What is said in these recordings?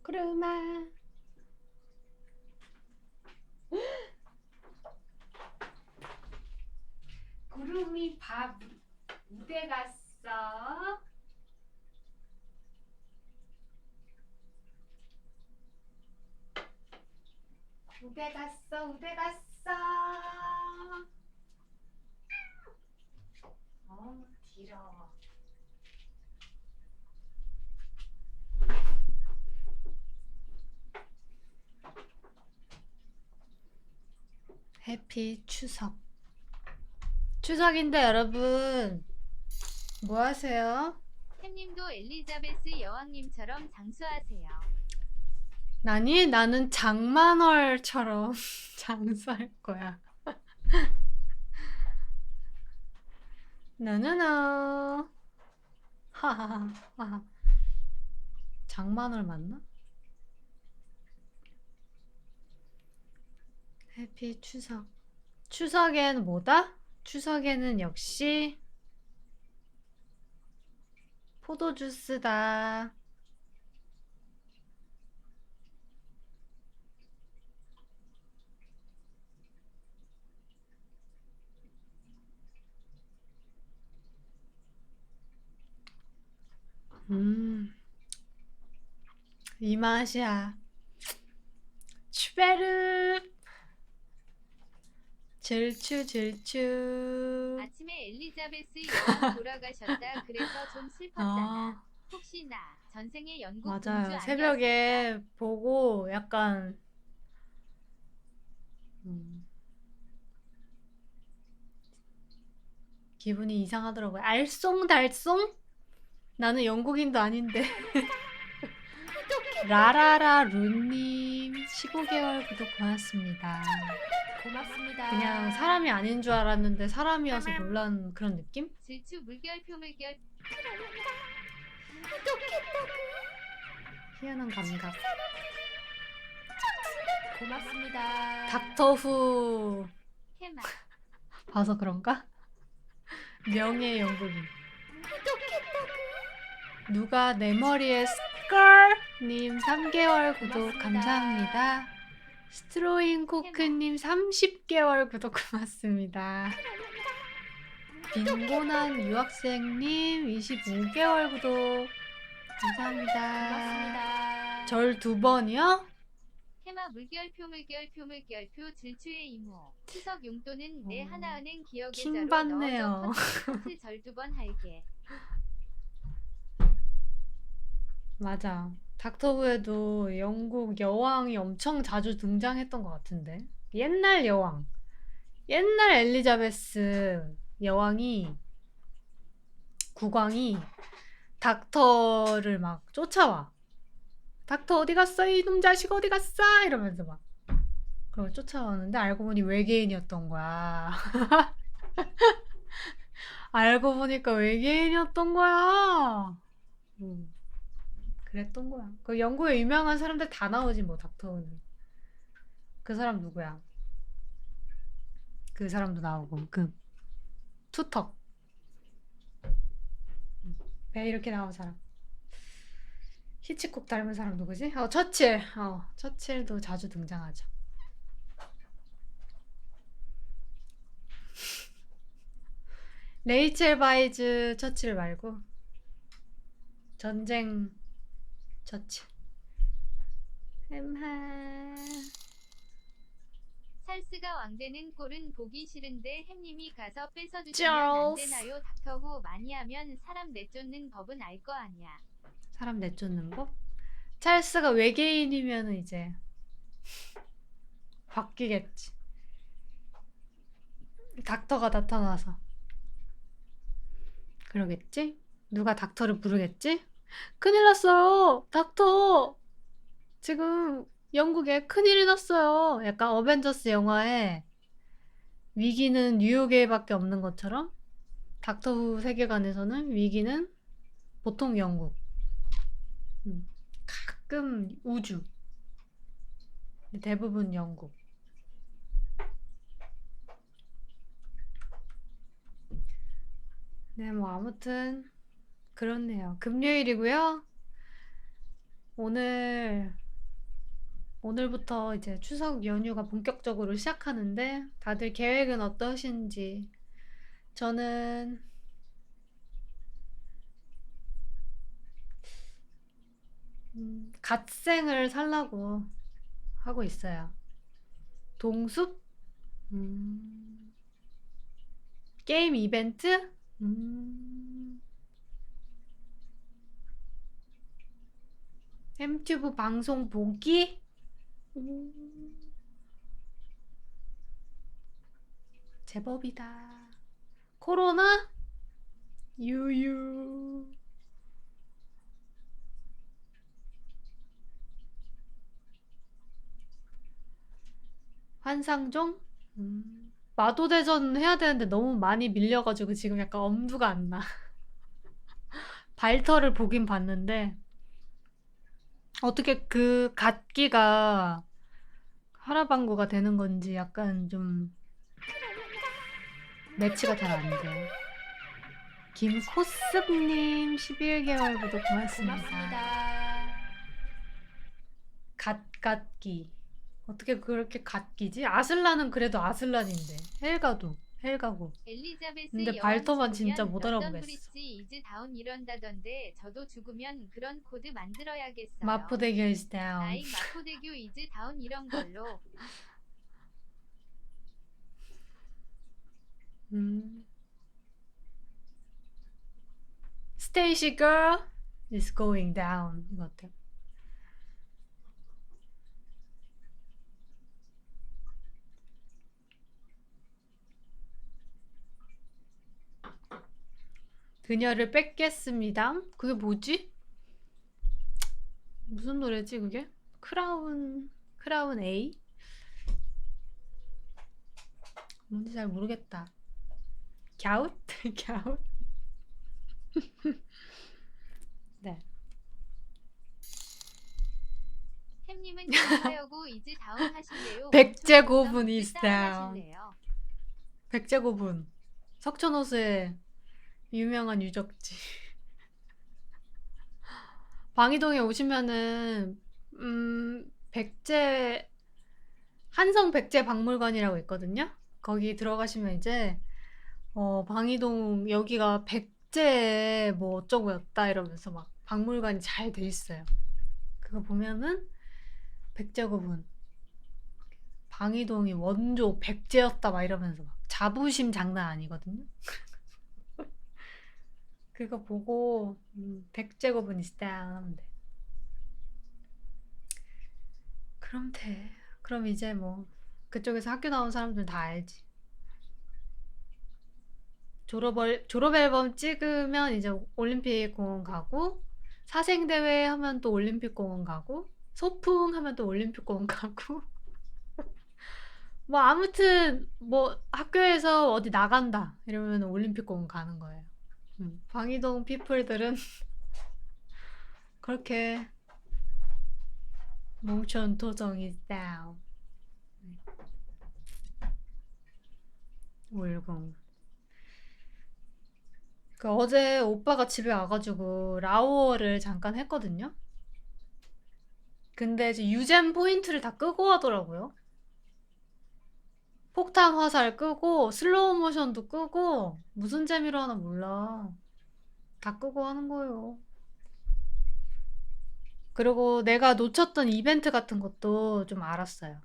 구름아. 구름이 밥 무대 갔어. 무대 갔어. 무대 갔어. 길어. 해피 추석. 추석인데 여러분 뭐 하세요? 햄님도 엘리자베스 여왕님처럼 장수하세요. 아니, 나는 장만월처럼 장수할 거야. 나나나. 하하하. 장만월 맞나? 해피 추석. 추석엔 뭐다? 추석에는 역시 포도주스다. 이 맛이야. 슈베르. 질추. 아침에 엘리자베스 여왕 돌아가셨다. 그래서 좀 슬펐잖아. 혹시나 전생에 영국 공주 맞아요. 아니었을까? 새벽에 보고 약간 기분이 이상하더라고요. 알쏭달쏭? 나는 영국인도 아닌데. 라라라 루님 15개월 구독 고맙습니다. 고맙습니다. 그냥 사람이 아닌 줄 알았는데 사람이어서 놀란 그런 느낌? 질추 물결표 물결. 희한한 감각. 고맙습니다. 닥터후 해마. 봐서 그런가? 명예 영국인. 누가 내 머리에 스컬님 3개월 구독 고맙습니다. 감사합니다. 스트로잉 코크님 30개월 구독 고맙습니다. 빈곤한 유학생님 25개월 구독 감사합니다. 고맙습니다. 절 2번이요? 해마 물결표 물결표 물결표 질추의 이모. 추석 용돈은 내 하나은행 기억계좌로 킹 받네요. 넣어줘. 커트 절 2번 할게. 맞아. 닥터후에도 영국 여왕이 엄청 자주 등장했던 것 같은데. 옛날 여왕. 옛날 엘리자베스 여왕이, 국왕이 닥터를 막 쫓아와. 닥터 어디 갔어? 이놈 자식 어디 갔어? 이러면서 막. 그걸 쫓아왔는데 알고 보니 외계인이었던 거야. 알고 보니까 외계인이었던 거야. 그랬던 거야. 그 영국에 유명한 사람들 다 나오지 뭐 닥터는. 그 사람 누구야? 그 사람도 나오고 그 투턱 배 이렇게 나온 사람. 히치콕 닮은 사람 누구지? 처칠. 처칠도 자주 등장하죠. 레이첼 바이즈 처칠 말고 전쟁 처칠. 햄하. 찰스가 왕되는 꼴은 보기 싫은데 햄님이 가서 뺏어주시면 안 찰스. 되나요? 닥터후 많이 하면 사람 내쫓는 법은 알 거 아니야. 사람 내쫓는 법? 찰스가 외계인이면 이제 바뀌겠지. 닥터가 나타나서 그러겠지? 누가 닥터를 부르겠지? 큰일 났어요. 닥터 지금 영국에 큰일이 났어요. 약간 어벤져스 영화에 위기는 뉴욕에밖에 없는 것처럼 닥터후 세계관에서는 위기는 보통 영국, 가끔 우주, 대부분 영국. 네, 뭐 아무튼 그렇네요. 금요일이고요. 오늘부터 이제 추석 연휴가 본격적으로 시작하는데 다들 계획은 어떠신지. 저는 갓생을 살라고 하고 있어요. 동숲? 음, 게임 이벤트? 음, 햄튜브 방송 보기? 음, 제법이다. 코로나? 유유. 환상종? 마도대전 해야 되는데 너무 많이 밀려가지고 지금 약간 엄두가 안 나. 발터를 보긴 봤는데 어떻게 그 갓기가 하라방구가 되는 건지 약간 좀 매치가 잘 안 돼. 김코스님 11개월 구독 고맙습니다. 갓갓기. 어떻게 그렇게 갓기지? 아슬란은 그래도 아슬란인데. 헬가고. 엘리자베스 근데 여왕 발터만 진짜 죽으면 못 런던 알아보겠어. 브릿지 이즈 다운 이런다던데 저도 죽으면 그런 코드 만들어야겠어요. 마포대교 is down. 아이 마포대교 이즈 다운 이런 걸로. Stacy girl is going down. 이거 어때? 그녀를 뺏겠습니다. 그게 뭐지? 무슨 노래지 그게? 크라운 A? 뭔지 잘 모르겠다. 갸웃? 갸웃? 네. 햄님은 영화여고 이즈 다운 하실래요? 백제고분 is 이즈 down. 하실래요? 백제고분. 석촌호수의 유명한 유적지. 방이동에 오시면은 백제 한성 백제 박물관이라고 있거든요. 거기 들어가시면 이제 방이동 여기가 백제 뭐 어쩌고였다 이러면서 막 박물관이 잘 돼 있어요. 그거 보면은 백제고분 방이동이 원조 백제였다 막 이러면서 막 자부심 장난 아니거든요. 그거 보고 백제고분 is down 하면 돼. 그럼 돼. 그럼 이제 뭐 그쪽에서 학교 나온 사람들 다 알지. 졸업 앨범 찍으면 이제 올림픽 공원 가고 사생대회 하면 또 올림픽 공원 가고 소풍 하면 또 올림픽 공원 가고 뭐 아무튼 뭐 학교에서 어디 나간다 이러면 올림픽 공원 가는 거예요. 방이동 피플들은 그렇게 몽촌 토정이 down. 울공. 그 어제 오빠가 집에 와가지고 라오어를 잠깐 했거든요. 근데 이제 유잼 포인트를 다 끄고 하더라고요. 폭탄 화살 끄고 슬로우 모션도 끄고 무슨 재미로 하나 몰라. 다 끄고 하는 거예요. 그리고 내가 놓쳤던 이벤트 같은 것도 좀 알았어요.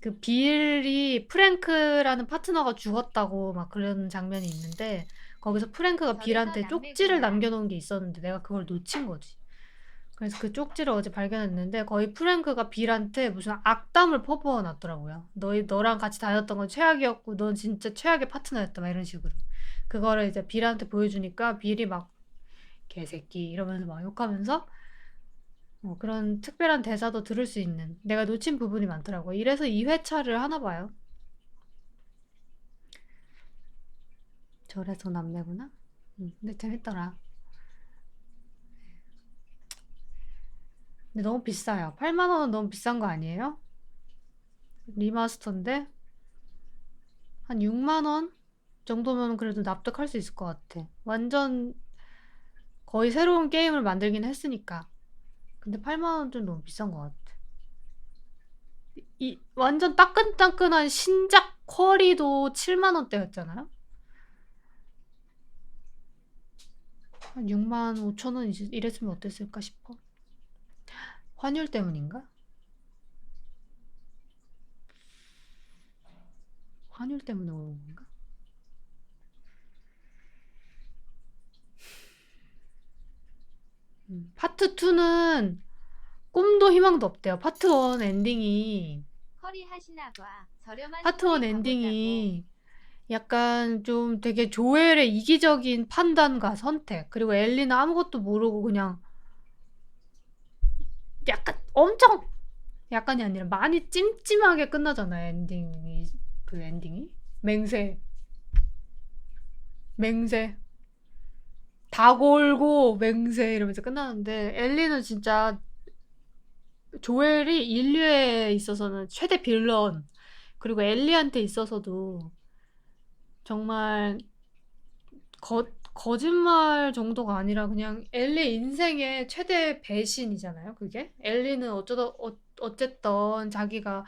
그 빌이 프랭크라는 파트너가 죽었다고 막 그런 장면이 있는데 거기서 프랭크가 빌한테 쪽지를 남겨놓은 게 있었는데 내가 그걸 놓친 거지. 그래서 그 쪽지를 어제 발견했는데 거의 프랭크가 빌한테 무슨 악담을 퍼부어 놨더라고요. 너랑 같이 다녔던 건 최악이었고 넌 진짜 최악의 파트너였다 막 이런 식으로. 그거를 이제 빌한테 보여주니까 빌이 막 개새끼 이러면서 막 욕하면서 그런 특별한 대사도 들을 수 있는 내가 놓친 부분이 많더라고요. 이래서 2회차를 하나 봐요. 저래서 남매구나. 근데 재밌더라. 근데 너무 비싸요. 8만 원은 너무 비싼 거 아니에요? 리마스터인데 한 6만 원 정도면 그래도 납득할 수 있을 것 같아. 완전 거의 새로운 게임을 만들긴 했으니까. 근데 8만 원 좀 너무 비싼 것 같아. 이 완전 따끈따끈한 신작 쿼리도 7만 원대였잖아요. 한 6만 5천 원 이랬으면 어땠을까 싶어. 환율 때문인가? 환율 때문에 그런 건가? 파트 2는 꿈도 희망도 없대요. 파트 1 엔딩이 허리 하시나 봐. 저렴한 파트 1 스토리 가보자고. 엔딩이 약간 좀 되게 조엘의 이기적인 판단과 선택, 그리고 엘리는 아무것도 모르고 그냥 약간 엄청, 약간이 아니라 많이 찜찜하게 끝나잖아요. 엔딩이, 그 엔딩이 맹세 맹세 다 골고 맹세 이러면서 끝나는데, 엘리는 진짜 조엘이 인류에 있어서는 최대 빌런, 그리고 엘리한테 있어서도 정말 거짓말 정도가 아니라 그냥 엘리 인생의 최대 배신이잖아요, 그게. 엘리는 어쨌든 자기가,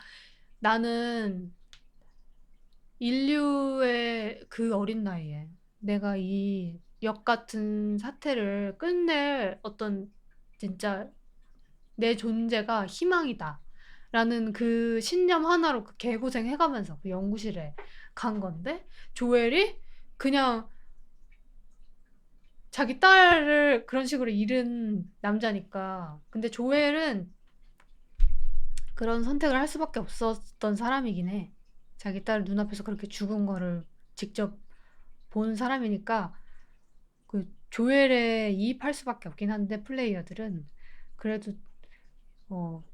나는 인류의 그 어린 나이에 내가 이 역 같은 사태를 끝낼 어떤, 진짜 내 존재가 희망이다 라는 그 신념 하나로 그 개고생 해가면서 그 연구실에 간 건데, 조엘이 그냥 자기 딸을 그런 식으로 잃은 남자니까. 근데 조엘은 그런 선택을 할 수밖에 없었던 사람이긴 해. 자기 딸 눈앞에서 그렇게 죽은 거를 직접 본 사람이니까 그 조엘에 이입할 수밖에 없긴 한데, 플레이어들은 그래도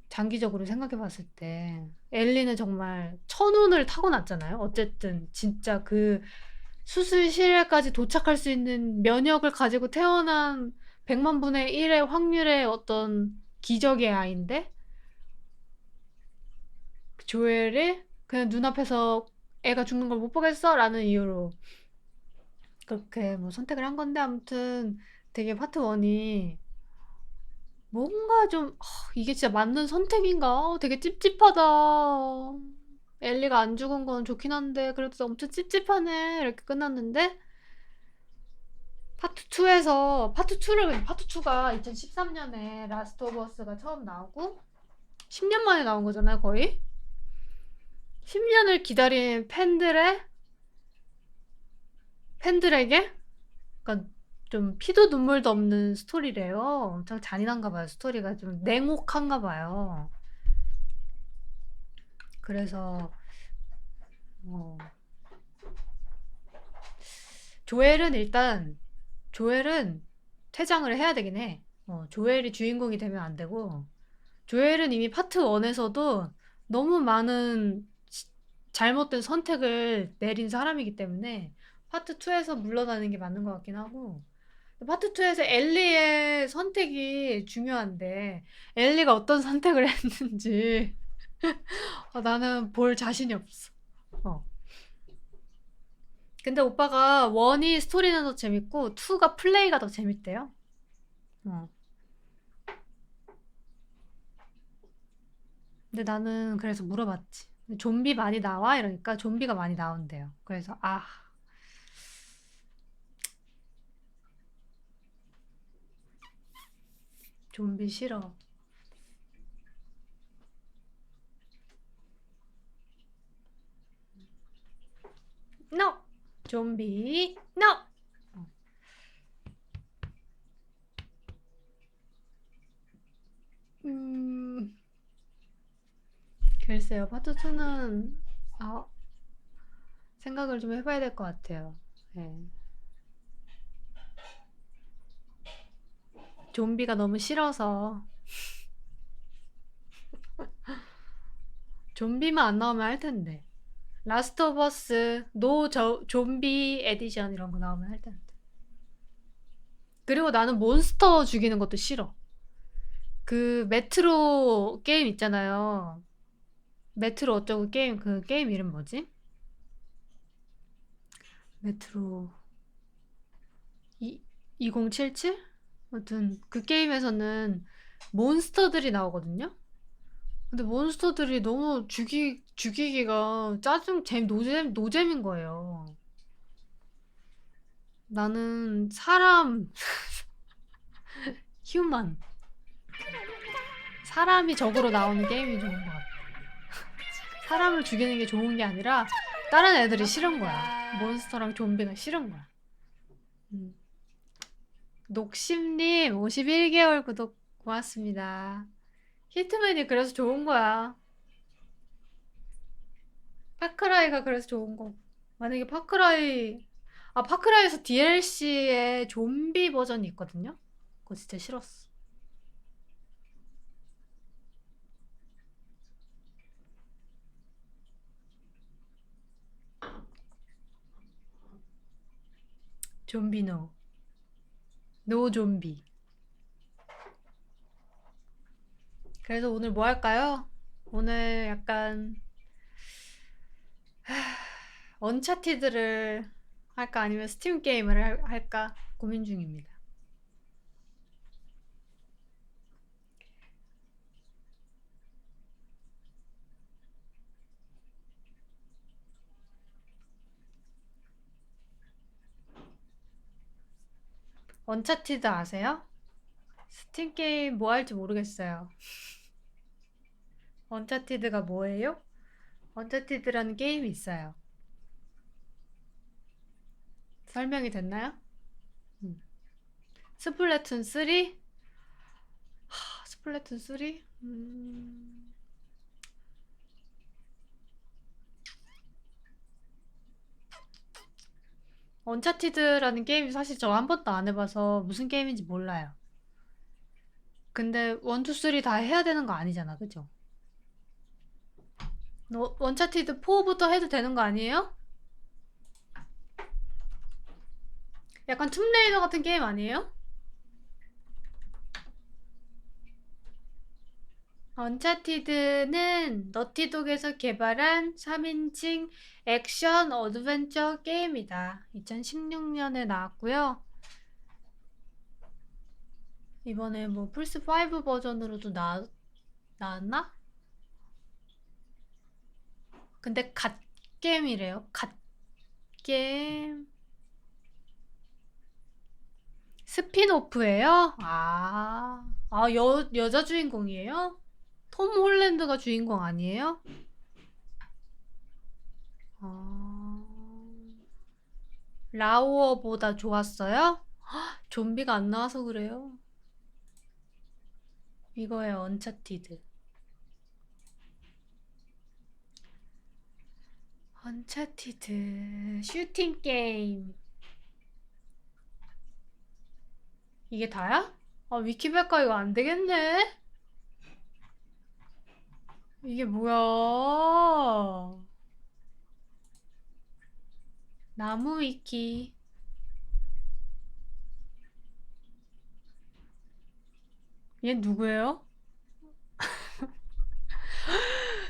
장기적으로 생각해 봤을 때 엘리는 정말 천운을 타고났잖아요. 어쨌든 진짜 그 수술실에까지 도착할 수 있는 면역을 가지고 태어난 100만 분의 1의 확률의 어떤 기적의 아이인데, 조엘이 그냥 눈앞에서 애가 죽는 걸 못 보겠어 라는 이유로 그렇게 뭐 선택을 한 건데, 아무튼 되게 파트 1이 뭔가 좀 이게 진짜 맞는 선택인가? 되게 찝찝하다. 엘리가 안 죽은 건 좋긴 한데 그래도 엄청 찝찝하네 이렇게 끝났는데, 파트 2가 2013년에 라스트 오브 어스가 처음 나오고 10년 만에 나온 거잖아요, 거의. 10년을 기다린 팬들에게 그러니까 좀 피도 눈물도 없는 스토리래요. 엄청 잔인한가 봐요. 스토리가 좀 냉혹한가 봐요. 그래서 어, 조엘은 퇴장을 해야 되긴 해. 조엘이 주인공이 되면 안 되고, 조엘은 이미 파트 1에서도 너무 많은 잘못된 선택을 내린 사람이기 때문에 파트 2에서 물러나는 게 맞는 것 같긴 하고, 파트 2에서 엘리의 선택이 중요한데 엘리가 어떤 선택을 했는지 나는 볼 자신이 없어. 어. 근데 오빠가 1이 스토리는 더 재밌고 2가 플레이가 더 재밌대요. 어. 근데 나는 그래서 물어봤지. 좀비 많이 나와? 이러니까 좀비가 많이 나온대요. 그래서 좀비 싫어. No! 좀비 no! 음, 글쎄요. 파트 2는 생각을 좀 해봐야 될 것 같아요. 네. 좀비가 너무 싫어서. 좀비만 안 나오면 할 텐데. 라스트 오브 어스 노 좀비 에디션 이런 거 나오면 할 텐데. 그리고 나는 몬스터 죽이는 것도 싫어. 그 메트로 게임 있잖아요. 메트로 어쩌고 게임, 그 게임 이름 뭐지? 메트로 2077? 아무튼 그 게임에서는 몬스터들이 나오거든요. 근데 몬스터들이 너무 죽이기가 노잼인 거예요. 나는 사람, 휴먼, 사람이 적으로 나오는 게임이 좋은 것 같아. 사람을 죽이는 게 좋은 게 아니라 다른 애들이 싫은 거야. 몬스터랑 좀비가 싫은 거야. 녹심님 51개월 구독 고맙습니다. 히트맨이 그래서 좋은 거야. 파크라이가 그래서 좋은 거. 만약에 파크라이에서 DLC에 좀비 버전이 있거든요? 그거 진짜 싫었어. 좀비 노. 노 좀비. 그래서 오늘 뭐 할까요? 오늘 약간 언차티드를 할까 아니면 스팀 게임을 할까 고민 중입니다. 언차티드 아세요? 스팀 게임 뭐 할지 모르겠어요. 언차티드가 뭐예요? 언차티드라는 게임이 있어요. 설명이 됐나요? 스플래툰 3? 스플래툰 3? 언차티드라는 게임이 사실 저 한 번도 안 해봐서 무슨 게임인지 몰라요. 근데 1, 2, 3 다 해야 되는 거 아니잖아, 그죠? 언차티드 4부터 해도 되는 거 아니에요? 약간 툼레이더 같은 게임 아니에요? 언차티드는 너티독에서 개발한 3인칭 액션 어드벤처 게임이다. 2016년에 나왔고요. 이번에 뭐 플스5 버전으로도 나왔나? 근데 갓게임이래요. 갓게임. 스핀오프예요? 여자 주인공이에요? 톰 홀랜드가 주인공 아니에요? 아, 라오어보다 좋았어요? 좀비가 안 나와서 그래요. 이거예요, 언차티드. 언차티드 슈팅 게임. 이게 다야? 위키백과 이거 안 되겠네? 이게 뭐야? 나무 위키. 얘 누구예요?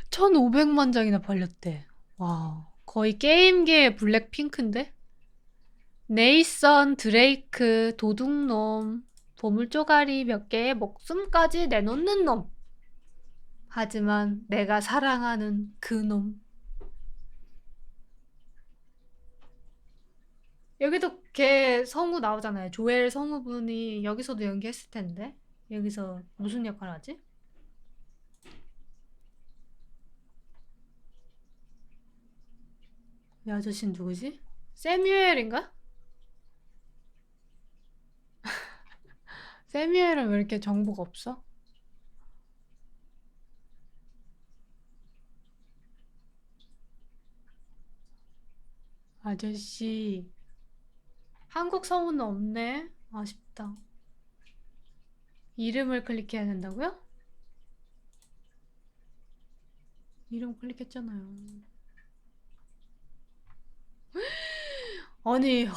1,500만 장이나 팔렸대. 와, 거의 게임계의 블랙핑크인데? 네이선, 드레이크, 도둑놈, 보물조가리 몇 개에 목숨까지 내놓는 놈. 하지만 내가 사랑하는 그 놈. 여기도 걔 성우 나오잖아요. 조엘 성우분이 여기서도 연기했을 텐데. 여기서 무슨 역할 하지? 이 아저씨는 누구지? 세뮤엘인가? 세뮤엘은 왜 이렇게 정보가 없어? 아저씨. 한국 성우는 없네. 아쉽다. 이름을 클릭해야 된다고요? 이름 클릭했잖아요. 아니,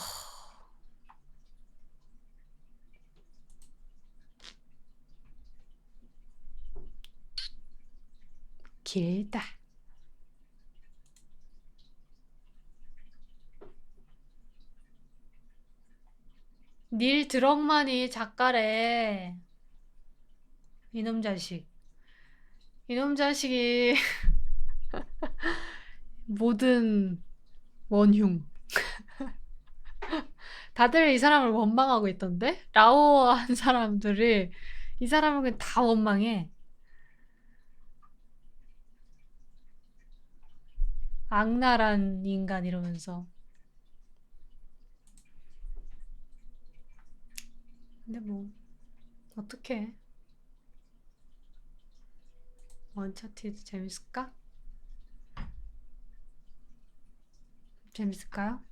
길다. 닐 드럭만이 작가래. 이놈 자식. 이놈 자식이 모든 원흉. 다들 이 사람을 원망하고 있던데? 라오어 한 사람들이 이 사람을 그냥 다 원망해. 악랄한 인간 이러면서. 근데 뭐 어떡해. 언차티드 재밌을까? 재밌을까요?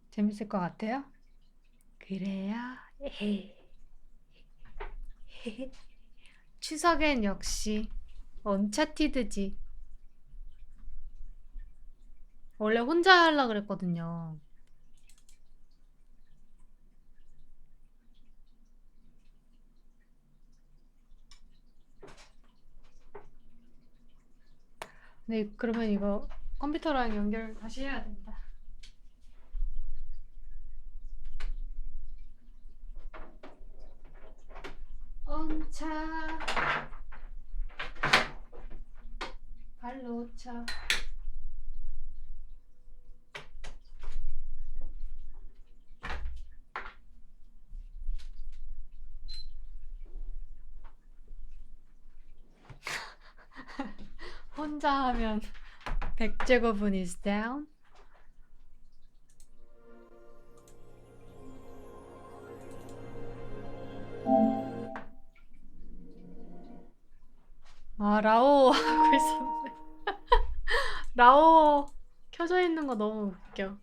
재밌을 것 같아요? 그래요? 에헤. 추석엔 역시 언차티드지. 원래 혼자 하려고 그랬거든요. 네, 그러면 이거 컴퓨터랑 연결 다시 해야 된다. 언차 발로 차. 혼자 하면 100제곱은 is down. 아, 라오 하고 있었네. 라오 켜져 있는 거 너무 웃겨.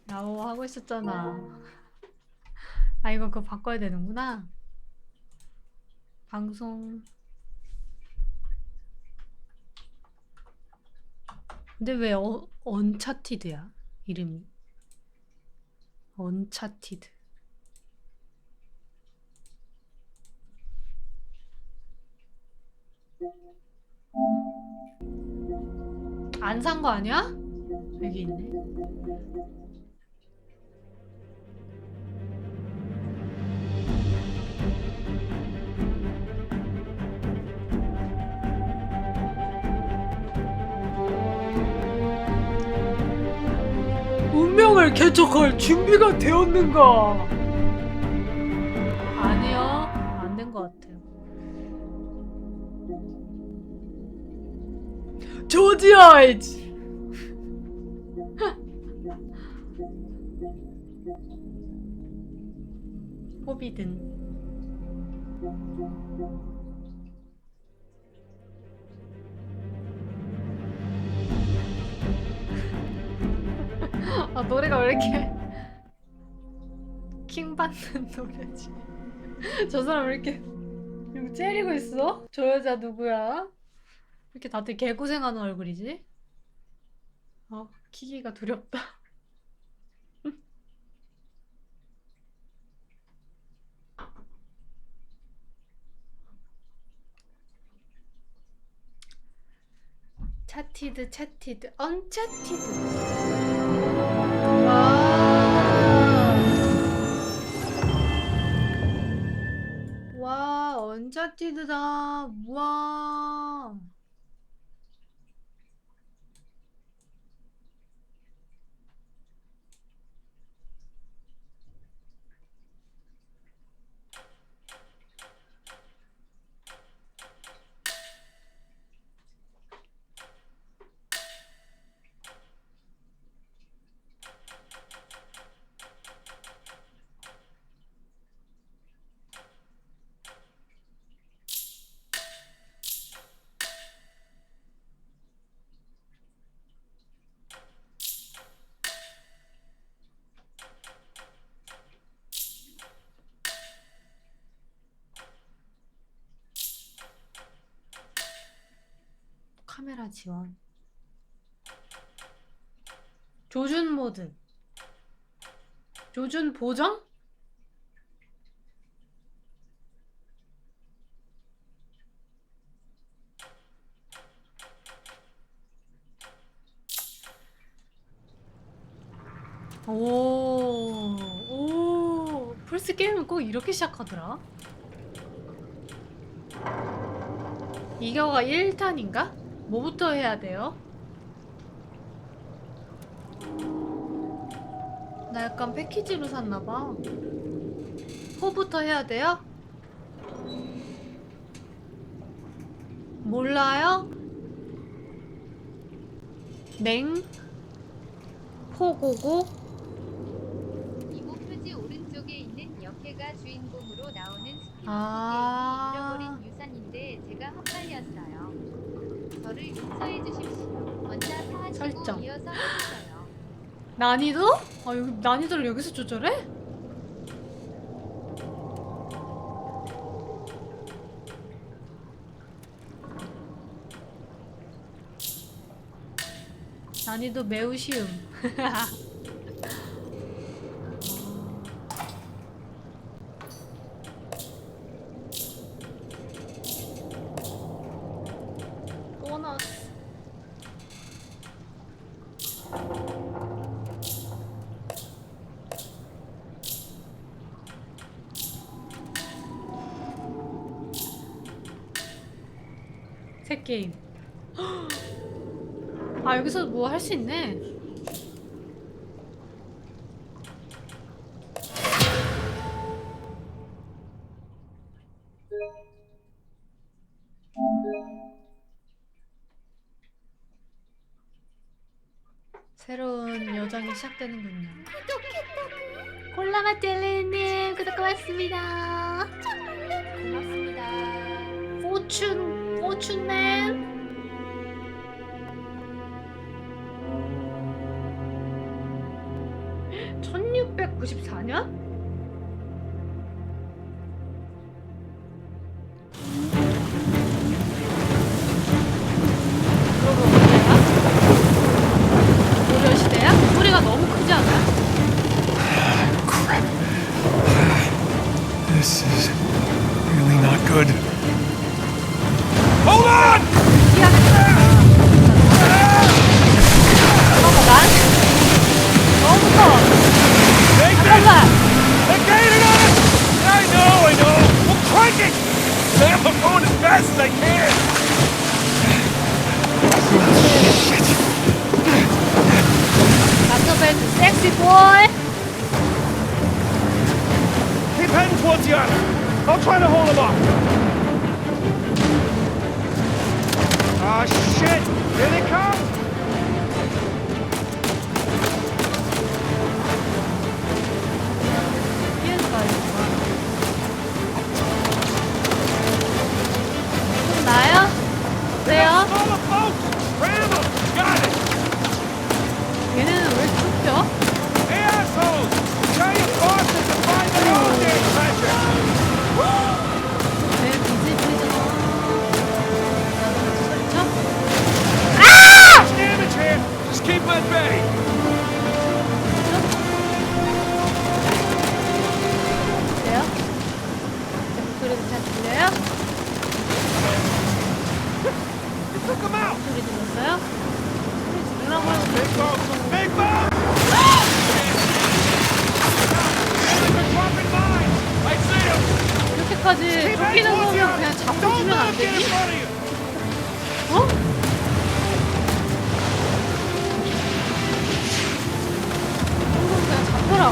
라오 하고 있었잖아. 아, 이거 그거 바꿔야 되는구나. 방송. 근데 왜 언차티드야? 이름이. 언차티드. 안 산 거 아니야? 여기 있네. 운명을 개척할 준비가 되었는가? 아니요, 안 된 것 같아요. 조지 아이즈. 호비든. 아, 노래가 왜 이렇게 킹 받는 노래지? 저 사람 왜 이렇게 째리고 있어? 저 여자 누구야? 이렇게 다들 개고생하는 얼굴이지? 키기가 두렵다. 차티드, 언차티드. 와, 언차티드다. 와. 카메라 지원. 조준 모드. 조준 보정? 오, 플스 게임은 꼭 이렇게 시작하더라. 이거가 1탄인가? 뭐부터 해야 돼요? 나 약간 패키지로 샀나봐. 포부터 해야 돼요? 몰라요? 냉? 포고고? 이모 표지 오른쪽에 있는 옆에가 주인공으로 나오는 스피노프 아. 게임이 잃어버린 유산인데 제가 헛갈렸어요. 저를 용서해 주십시오. 먼저 사하시고 설정. 이어서 해주세요. 난이도? 아, 여기 난이도를 여기서 조절해? 난이도 매우 쉬움. 보너스. 새 게임. 아, 여기서 뭐 할 수 있네. 새로운 여정이 시작되는군요. 콜라맛 젤리님 구독 고맙습니다. 고맙습니다. 포춘맨. 1694년? 그러고 언제야? 고려시대야? 소리가 너무 크지 않아? Crap. This is really not good. Hold on! 잠깐만. 너무 무서워. 잠깐만. They're gaining on us! I know! We'll crank it! Sam, I'm going as fast as I can! 닥터벨트 섹시 보이. Keep heading towards the island. I'll try to hold them off. Ah, shit! Here they come! 나요? 왜요? All the boats! Ram them! Got it! 얘네는 왜 이렇게 좁죠? Hey, assholes! Tell your bosses to find their own damn treasure! 왜 뒤집히죠? 그렇죠? Damage here! Just keep at bay! 어때요? 제 목소리도 잘 들려요? Took them out! 소리 들렸어요? 소리 지르라고 해서 Big boat! Big boat! They're dropping mines! I see them! 이렇게까지 쫓기는 거면 그냥 잡고 Don't 주면 안 let them get in 되니? front of you! 어? 그럼 그냥 잡혀라.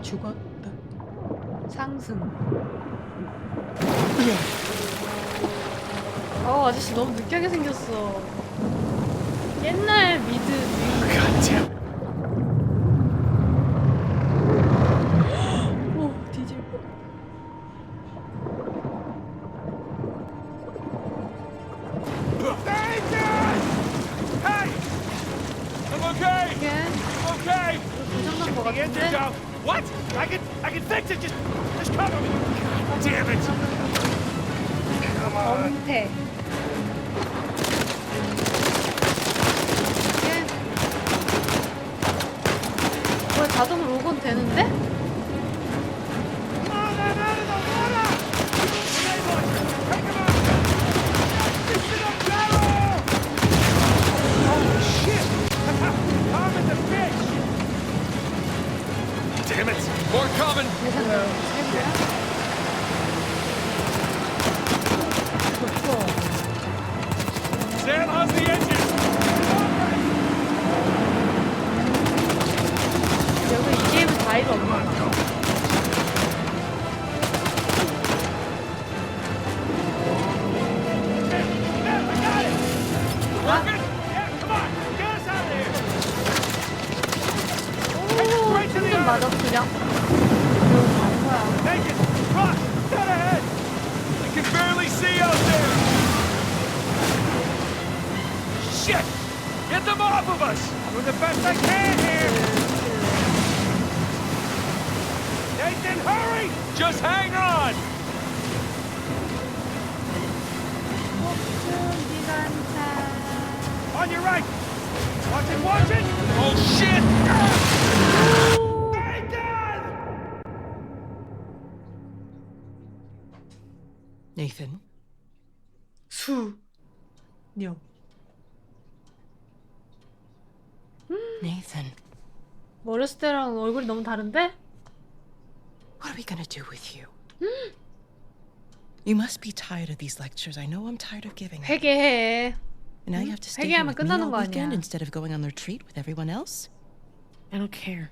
죽었다. 상승. 아저씨 너무 느끼하게 생겼어. 옛날 미드. God damn. 오, 뒤질 뻔. Hey! I'm okay! 이게 I'm okay! 고장난 거 The engine's 같은데? out! What? I can fix it! Just cover me! God damn it! 엄태. 이게 뭐야, 자동으로 오건 되는데? Come on, man, out of the water! Enable it! Take him out! This is a barrel! Oh, shit! I'm in the fish! Damn it! More coming! 예상대로 최고야. 좋고. Sam, how's the engine? 여기 이 게임은 자의가 없나 봐. Sam, I got it! Working? Yeah, come on! Get us out of here! 오, 좀 맞아, 그냥. 간 거야. Take it! Rock! Dead ahead! I can barely see out there! Shit! Get them off of us! Doing the best I can here! Nathan, hurry! Just hang on! On your right! Watch it, watch it! Oh shit! Nathan! Nathan, 녀. Nathan, 어렸을 때랑 얼굴이 너무 다른데? what are we gonna do with you? You must be tired of these lectures. I know I'm tired of giving them. 회개해. And now you have to stay here 회개하면 with me 끝나는 all 거 weekend 아니야. instead of going on the retreat with everyone else? I don't care.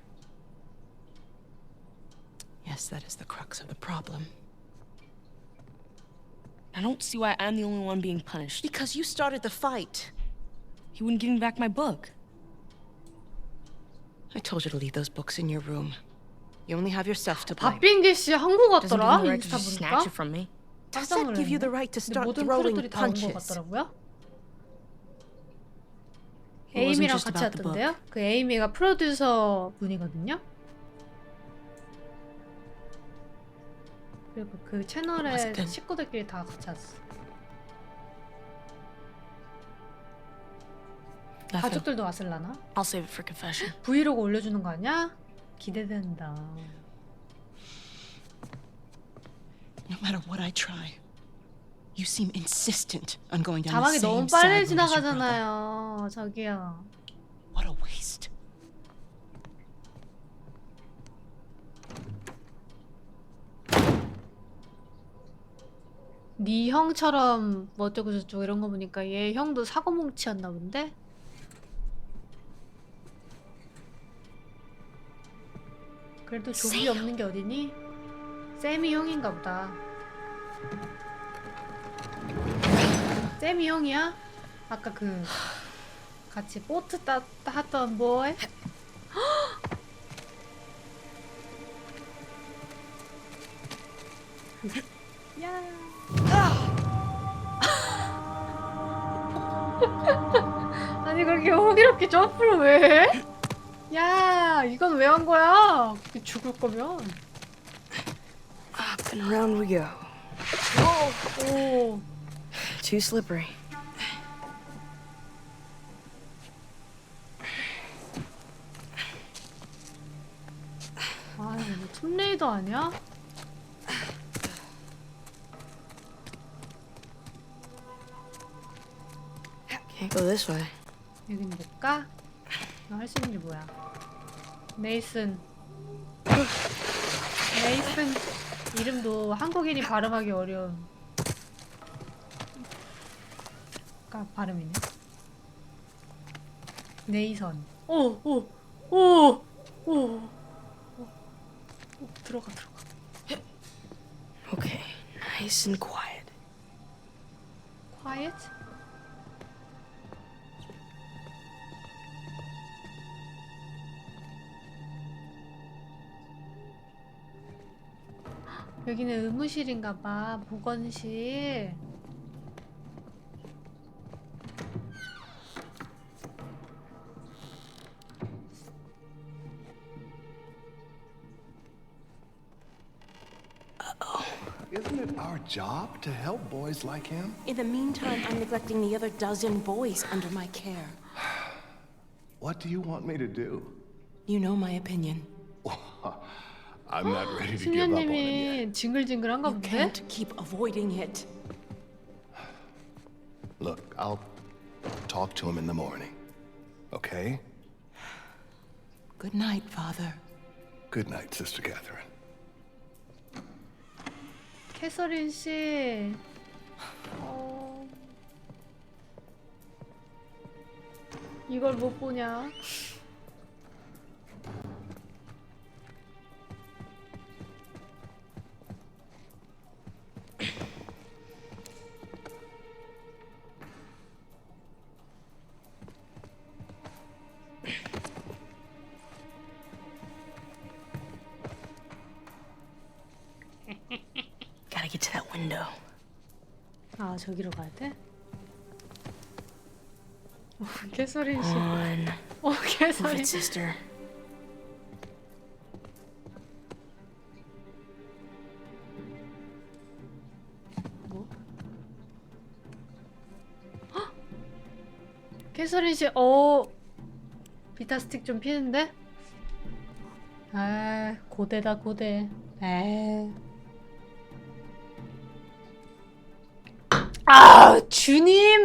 Yes, that is the crux of the problem. I don't see why I'm the only one being punished. Because you started the fight. He wouldn't give me back my book. I told you to leave those books in your room. You only have yourself to blame. 박빈기 씨 한국 Doesn't give 같더라. me the right to 인스타 just 보니까. snatch it from me. Does 깜짝 that give you the 놀랐네. right to 근데 start 모든 throwing 크루들이 다 온 것 punches? 같더라고요. It wasn't 에이미랑 just 같이 about the book. 왔던데요? 그 에이미가 프로듀서 분이거든요. 그리고 그 채널에 어쨌든. 식구들끼리 다 같이 왔어. Nothing. 가족들도 왔을라나? I'll save it for confession. 브이로그 올려주는 거 아니야? 기대된다. No matter what I try, you seem insistent on going down the 자막이 same 너무 sad 빨리 road as your brother. 지나가잖아요. 저기요. What a waste. 네 형처럼 뭐 어쩌고 저쩌고 이런 거 보니까 얘 형도 사고뭉치였나 본데? 그래도 조비 없는 게 어디니? 쌤이 형인가 보다. 쌤이 형이야? 아까 그 같이 보트 탔던 보이? 야. 아니 그렇게 호기롭게 점프를 왜 해? 야, 이건 왜 한 거야? 죽을 거면. Up and around we go. 오. Too slippery. 아, 이거 뭐 툼레이더 아니야? Can't go this way. 여긴 못 가? 너 할 수 있는 게 뭐야? 네이슨. 네이슨. 이름도 한국인이 발음하기 어려운. 발음이네. 네이선. 오. 들어가. Okay, nice and quiet. Quiet? 여기는 의무실인가 봐. 보건실. isn't it our job to help boys like him? In the meantime, I'm neglecting the other dozen boys under my care. What do you want me to do? You know my opinion. I'm not ready to give up on him yet. 수녀님이 징글징글한가 You 본데? can't keep avoiding it. Look, I'll talk to him in the morning. Okay? Good night, Father. Good night, Sister Catherine. 캐서린 씨. 이걸 못 보냐? Gotta get to that window. 아, 저기로 가야 돼? 캐서린 씨. On. Move 캐서린 it, 씨. sister. 뭐? 캐서린 씨, 비타 스틱 좀 피는데? 아, 고대다, 고대. 에이. 아, 주님,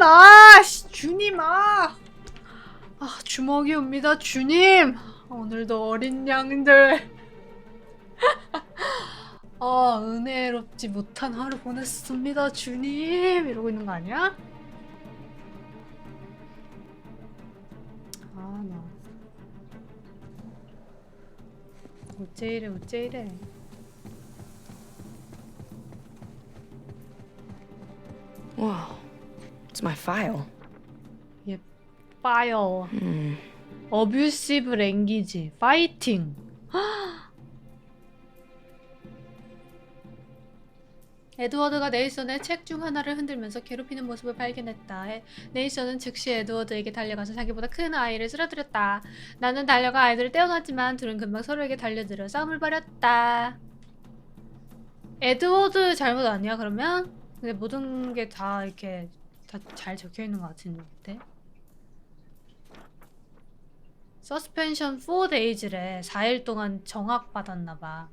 주님, 주먹이 옵니다, 주님. 오늘도 어린 양들. 은혜롭지 못한 하루 보냈습니다, 주님. 이러고 있는 거 아니야? 나. 어째 이래, 어째 이래. Whoa. It's my file. 파이어. 어뷰시브 랭귀지. 파이팅. 에드워드가 네이선의 책 중 하나를 흔들면서 괴롭히는 모습을 발견했다. 네이선은 즉시 에드워드에게 달려가서 자기보다 큰 아이를 쓰러뜨렸다. 나는 달려가 아이들을 떼어놨지만 둘은 금방 서로에게 달려들어 싸움을 벌였다. 에드워드 잘못 아니야 그러면? 근데 모든 게 다 이렇게 다 잘 적혀있는 것 같은데? 서스펜션 4days래. 4일 동안 정학받았나봐.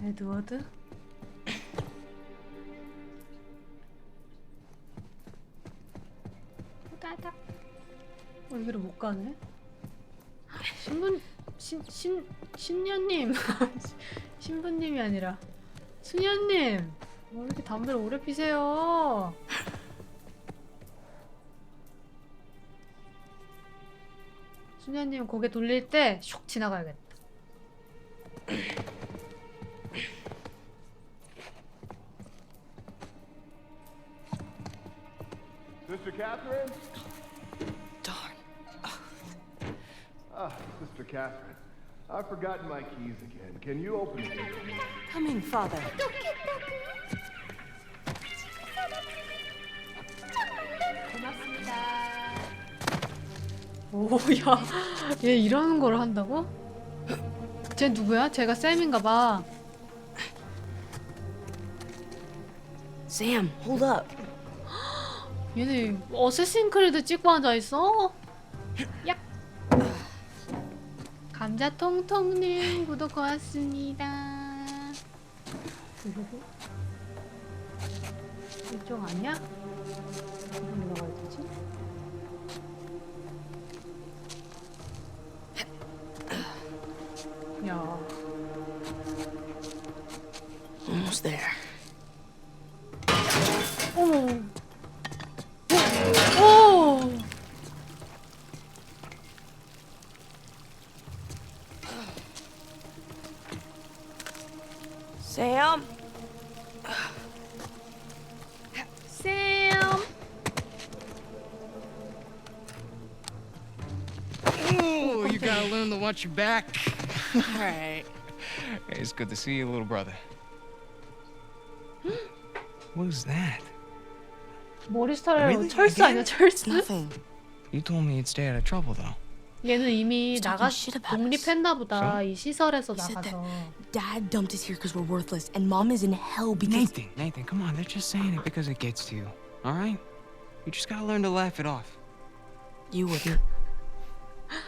에드워드? 따닥. 여기로 못 가네? 신녀님. 신부님이 아니라 수녀님. 왜 이렇게 담배를 오래 피세요? 수녀님 고개 돌릴 때 슉 지나가야겠다. Sister Catherine? Darn. Sister Catherine. I've forgotten my keys again. Can you open it? Coming, Father. 오야, 얘 이러는 걸 한다고? 쟤 누구야? 쟤가 쌤인가봐. Sam, hold up. 얘네 어쌔신 크리드 찍고 앉아있어? 야! 감자 통통님 구독 고맙습니다. 이쪽 아니야? 어디로 나가야 되지? 야, Almost there. 어머, 오, Sam? 쌤. Ooh, you gotta learn to watch your back. All right. Hey, it's good to see you, little brother. What's that? 머리 스타일 Really? 철수 아니야, 철수? Nothing. You told me you'd stay out of trouble, though. 얘는 이미 He's talking 나가 shit about us. 독립했나 보다. So? 이 시설에서 He said that 나가서. Dad dumped us here because we're worthless, and Mom is in hell because. Nathan, come on. They're just saying it because it gets to you. All right? You just gotta learn to laugh it off. You wouldn't.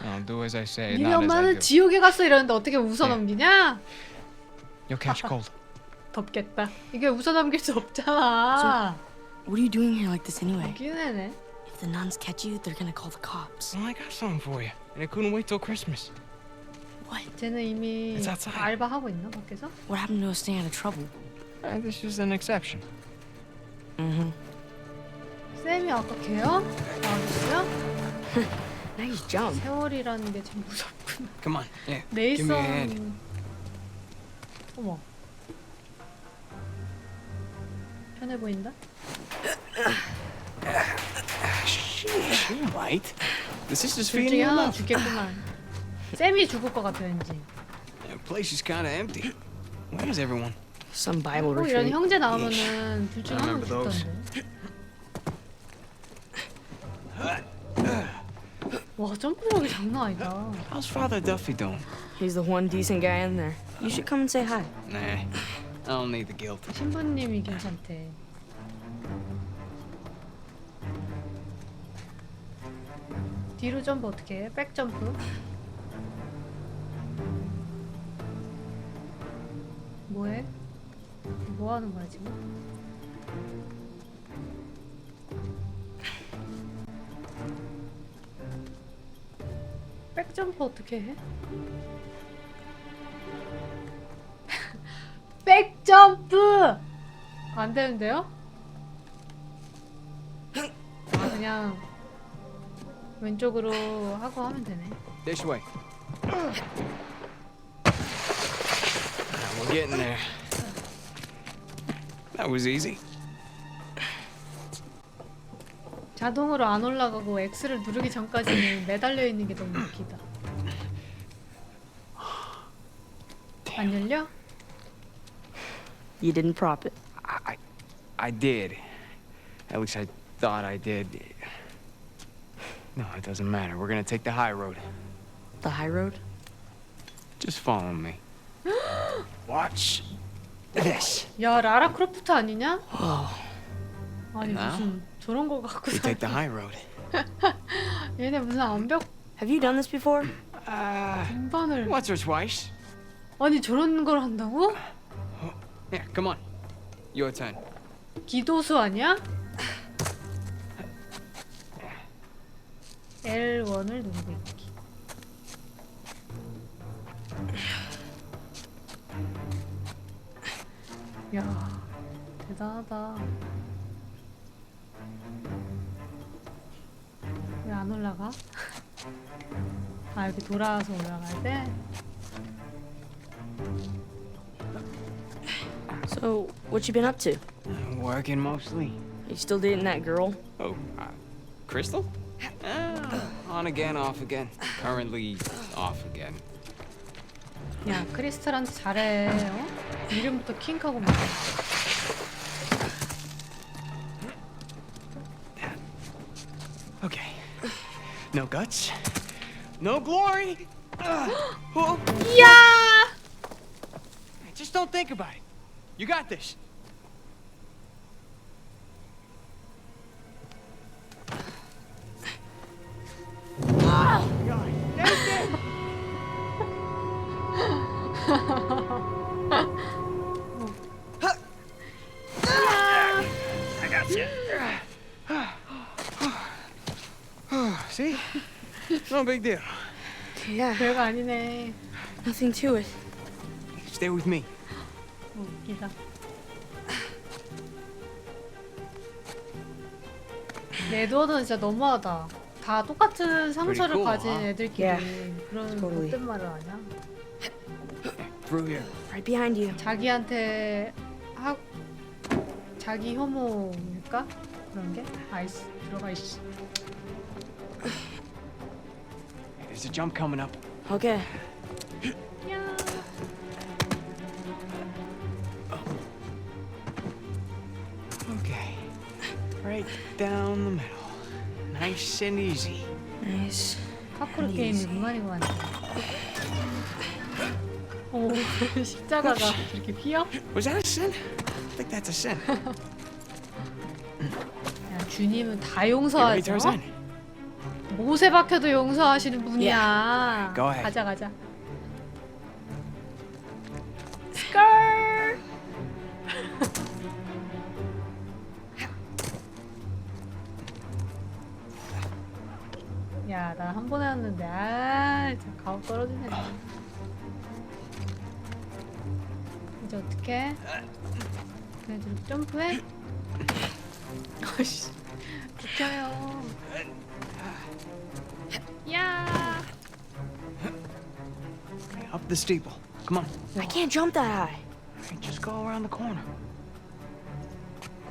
I'll do as I say, 니네 not as I 엄마는 do. 지옥에 갔어 이러는데 어떻게 웃어 네. 넘기냐? You'll catch a cold. 덥겠다. 이게 웃어 넘길 수 없잖아. What are you doing here like this anyway? 웃기는 애네. If the nuns catch you, they're gonna call the cops. Well, I got something for you, and it couldn't wait till Christmas. What? 쟤는 이미 It's outside. 알바하고 있나 밖에서? What happened to us staying out of trouble? This is an exception. Mm-hmm. 쌤이 아까 걔야? 아저씨야? Nice jump. 세월이라는 게 참 무섭구나. Come on, yeah. Give me a hand. 네이선. 어머. 편해 보인다? Sheesh, you're right. This is just 둘 feeding 중에 you 하나 enough. 죽겠구만. 쌤이 죽을 것 같아 왠지. The place is kind of empty. Where's everyone? Some Bible 꼭 이런 retreat. 형제 나오면은 둘 중에 I 하나 remember those. 죽던데. 와 점프력이 장난 아니다. How's Father Duffy doing? He's the one decent guy in there. You should come and say hi. Nah, I don't need the guilt. 신부님이 괜찮대. 뒤로 점프 어떻게 해? 백 점프? 뭐해? 뭐 하는 거야 지금? 백 점프 어떻게 해? 백 점프! 안 되는데요? 아 그냥 왼쪽으로 하고 하면 되네. This way. We're getting there. That was easy. 자동으로 안 올라가고 X를 누르기 전까지는 매달려 있는 게 너무 웃기다. 안 열려? You didn't prop it. I did. At least I thought I did. No, it doesn't matter. We're gonna take the high road. The high road? Just follow me. Watch this. 야 라라 크로프트 아니냐? Whoa. 아니 나? 무슨 저런 거 갖고 We 다 take the high road. 얘네 무슨 암벽 Have you done this before? 등반을 Once or twice. 아니 저런 걸 한다고? Yeah, come on. Your turn. 기도수 아니야? L1을 누르고 있기. 야 대단하다. 왜 안 올라가? 아 이렇게 돌아와서 올라가야 돼? So, what you been up to? Working mostly. You still dating that girl? Oh, Crystal? On again, off again. Currently off again. 야 크리스탈한테 잘해. 어? 이름부터 킹하고 막. Okay. No guts. No glory. Oh, 이야! just don't think about it. You got this. See? No big deal. Yeah, 별거 아니네. nothing to it. Stay with me. 웃기다. 레드워드는 진짜 너무하다. 다 똑같은 상처를 cool, 가진 huh? 애들끼리 Yeah, 그런 totally. 못된 말을 하냐? Through here. Right behind you. 자기한테 자기 혐오일까? 그런 게? 아이씨 들어가 이씨. There's a jump coming up. Okay. 야. Okay. Right down the middle. Nice and easy. Nice 파쿠르 게임이 은근히고 많네. 오, 십자가가 이렇게 휘어? Was that a sin? I think that's a sin. 야, 주님은 다 You ready, 용서하죠. Tarzan? 못에 박혀도 용서하시는 분이야. Go ahead. 가자 가자. 스컬. 야, 나 한 번에 왔는데 진짜 가오 떨어지네. 이제 어떡해? 그냥 좀 점프해? 아이씨, 비켜요. 야. Okay, up the steeple. Come on. I can't jump that high. Okay, just go around the corner.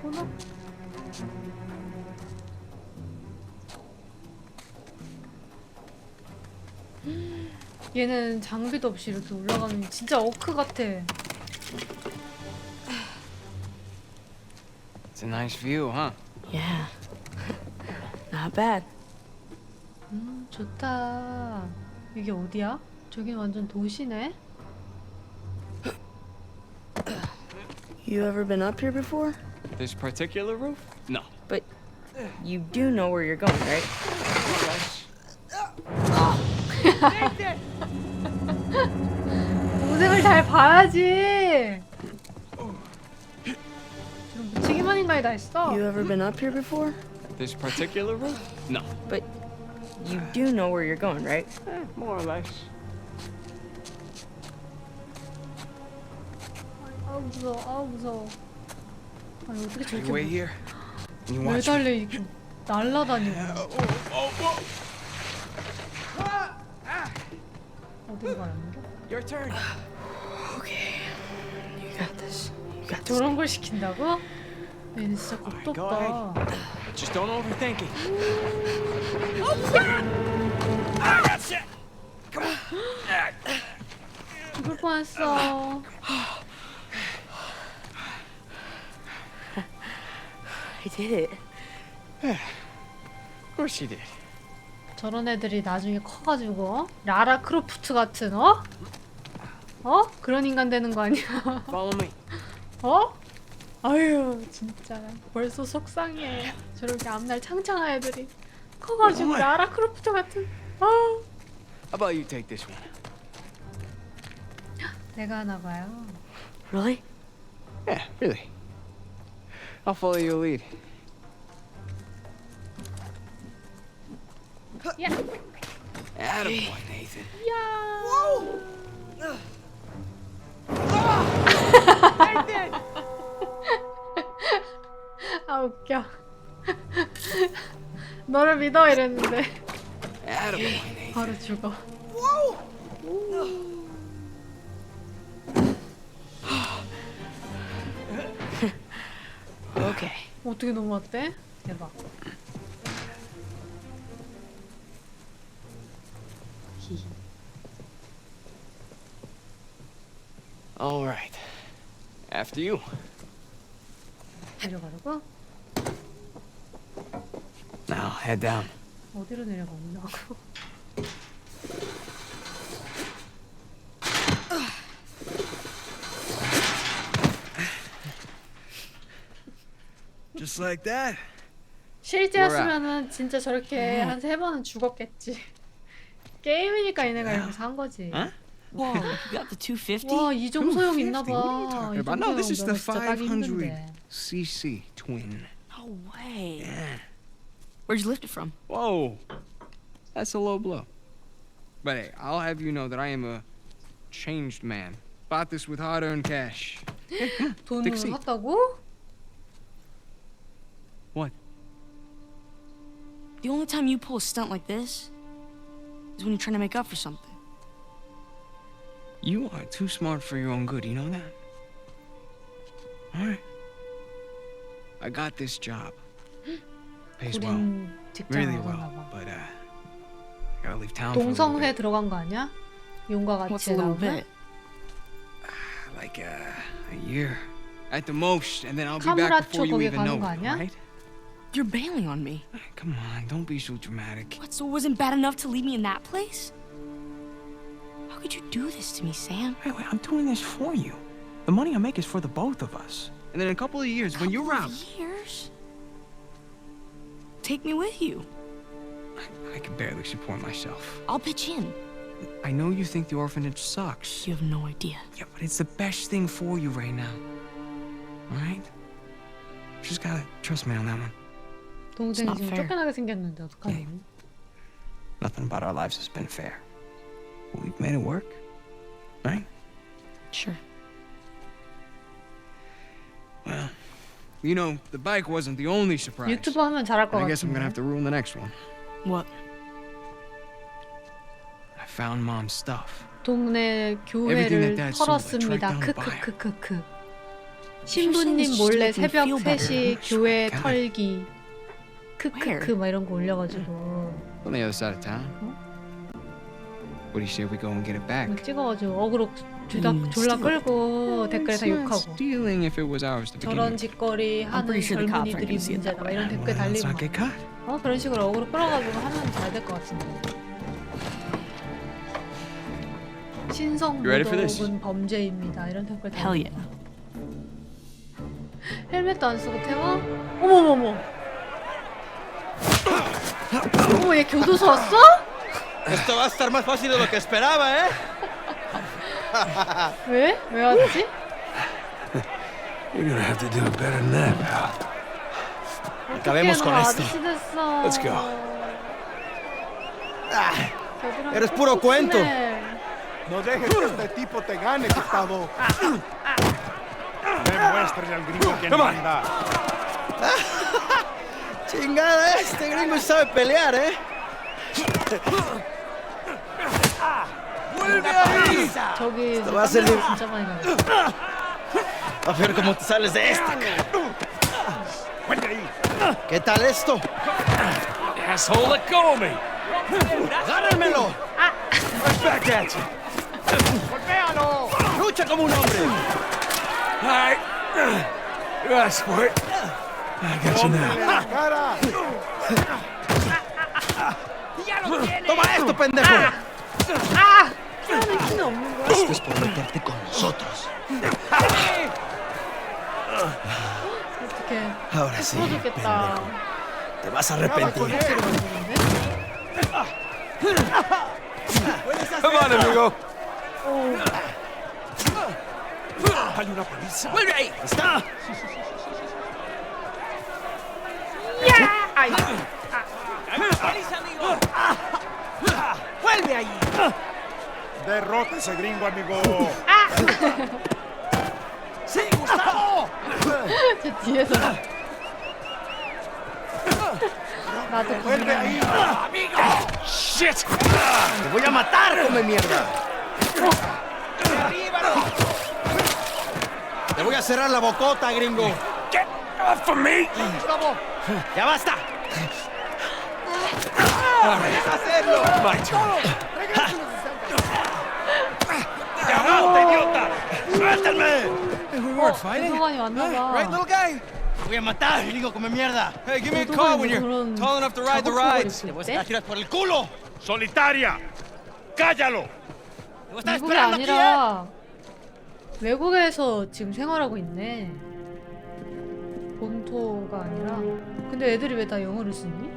코너? 얘는 장비도 없이 이렇게 올라가는 진짜 어크 같아. It's a nice view, huh? Yeah. Not bad. 좋다. 이게 어디야? 저긴 완전 도시네. You ever been up here before? This particular roof? No. But you do know where you're going, right? 동생을 잘 봐야지. 지금 묻히기만 인가에 다 했어. You ever been up here before? This particular roof? No. But you do know where you're going, right? More or less. 아우 무서워. 아우 무서워. 아니 어떻게 You 저렇게 wait here. And you watch. 매달려 이렇게 날라다니고. 어디로 가는 거? Your turn. Okay. You got this. You got this. 저런 걸 시킨다고? 얘는 진짜 Go 겁도 없다. Just don't overthink it. 죽을 뻔했어. I did it. Of course you did. 저런 애들이 나중에 커가지고 라라 크로프트 같은 어? 어? 그런 인간 되는 거 아니야? Follow me. 어? 아유 진짜 벌써 속상해. 저렇게 앞날 창창한 애들이 커가지고 어머. 라라 크로프트 같은. 아, How about you take this one? 내가 하나 봐요. Really? Yeah, really. I'll follow your lead. 야, Attaboy, Nathan. 아 웃겨. 너를 믿어 이랬는데 Attaboy, Nathan. 바로 죽어. Okay. 어떻게 넘어왔대? 대박. 히. All right. After you. 내려가려고? Now, head down. 어디로 내려가려고? Just like that. 실제였으면은 진짜 저렇게 한 3번은 죽었겠지. 게임이니까 얘네가 이렇게 산 거지. Huh? Whoa, you got the 250? 와, 이 점 소용 있나 봐. 250? What are you talking 이 about? 점 No, this is 소용 the 너무 진짜 따기 힘든데. 500cc twin. No way. Yeah. Where'd you lift it from? Whoa. That's a low blow. But hey, I'll have you know that I am a changed man. Bought this with hard-earned cash. 돈으로 Take a seat. 샀다고? What? The only time you pull a stunt like this is when you're trying to make up for something. You are too smart for your own good, you know that? Alright. I got this job. Pays well. 우린 직장을 Really well. 얻었나 봐. But, I gotta leave town for a little 동성회 bit. 들어간 거 아니야? 용과 What's 같이 a little 나오면? bit? Like, a year. At the most, and then I'll be back 카무라초 before you 거기 even know 가는 거 it, 아니야? alright? You're bailing on me. Come on, don't be so dramatic. What, so it wasn't bad enough to leave me in that place? How could you do this to me, Sam? Wait, I'm doing this for you. The money I make is for the both of us. And then in a couple of years, when you're out... Years? Take me with you. I can barely support myself. I'll pitch in. I know you think the orphanage sucks. You have no idea. Yeah, but it's the best thing for you right now. Alright? Just gotta trust me on that one. 동생이 not 지금 fair. 쫓겨나게 생겼는데 어떡하니? Nothing about our lives has been fair. But we've made it work. Right? Sure. Well, you know, the bike wasn't the only surprise. 유튜브 하면 잘할 것 I guess I'm gonna 같은데. have to ruin the next one. What? I found Mom's stuff. 동네 Everything that 교회를 Dad sold, I tracked 털었습니다. down the buyer. 크크크크크. 신부님 몰래 새벽 3시 교회 털기. 크크크 막 이런 거 올려가지고 On the other side of town. What do you say we go and get it back? 막 찍어가지고 어그로 졸라 끌고 댓글에 다 It's not 욕하고 stealing if it was ours to begin 저런 with. 짓거리 I'm 하는 pretty sure the cops aren't 젊은이들이 gonna see it that 문제다 막 way. 이런 댓글 Well, let's 달리고 not get 막. caught. 그런 식으로 어그로 끌어가지고 하면 잘 될 것 같은데. 신성 You ready for this? 모독은 범죄입니다 이런 댓글 Hell 달리고. yeah. 헬멧도 안 쓰고 태워? 어머머머. 어머 얘 교도소 왔어? Esto va a estar más fácil de lo que esperaba, ¿eh? 왜? 왜 왔지? You're gonna have to do it better than that, pal. Acabemos con esto. 아저씨 됐어. Let's go. 겨드랑이 eres puro 꼭 cuento. 쏘네. No dejes que este tipo te gane, Gustavo. Demuéstrale al gringo quién manda. Chingada, este gringo sabe pelear, ¿eh? ¡Vuelve ahí! 저기 va a servir. 진짜 많이 나네. A ver cómo te sales de esta, cara. ¡Vuelve ahí! ¿Qué tal esto? Asshole, let go of me! ¡Agárrenmelo! Right back at you! ¡Golpéalo! ¡Lucha como un hombre! All right. You asked for it. I got you now. ¡Toma esto, pendejo! 아! 사람의 키는 없는 거야? Esto es por meterte con nosotros. 어떡해. Ahora sí, 부러졌겠다. te vas a arrepentir. 골목질을 만드는데? Come on, amigo. 오. Hay una paliza. ¡Vuelve ahí! ¡Está! 야! 아이. ¡Vuelve ahí! Derrota ese gringo, amigo. ¡Sí, Gustavo! 저 뒤에서 나도 Vuelve ahí. ¡Amigo! ¡Shit! ¡Te voy a matar, come mierda! ¡Te voy a cerrar la bocota, gringo! Get off of me. ¡Ya basta! ¡Puedes hacerlo! My turn. ¡Ya basta, idiota! ¡Suéltame! We weren't fighting. 도서관이 왔나봐. Right, little guy? ¡Te voy a matar, gringo, come mierda! Hey, give me a call when you're tall enough to ride the rides. ¡Te voy a sacar a tirar por el culo! Solitaria. ¡Cállalo! ¡Te voy a estar 미국이 esperando aquí, eh! 아니라 외국에서 지금 생활하고 있네. 본토가 아니라. 근데 애들이 왜 다 영어를 쓰니?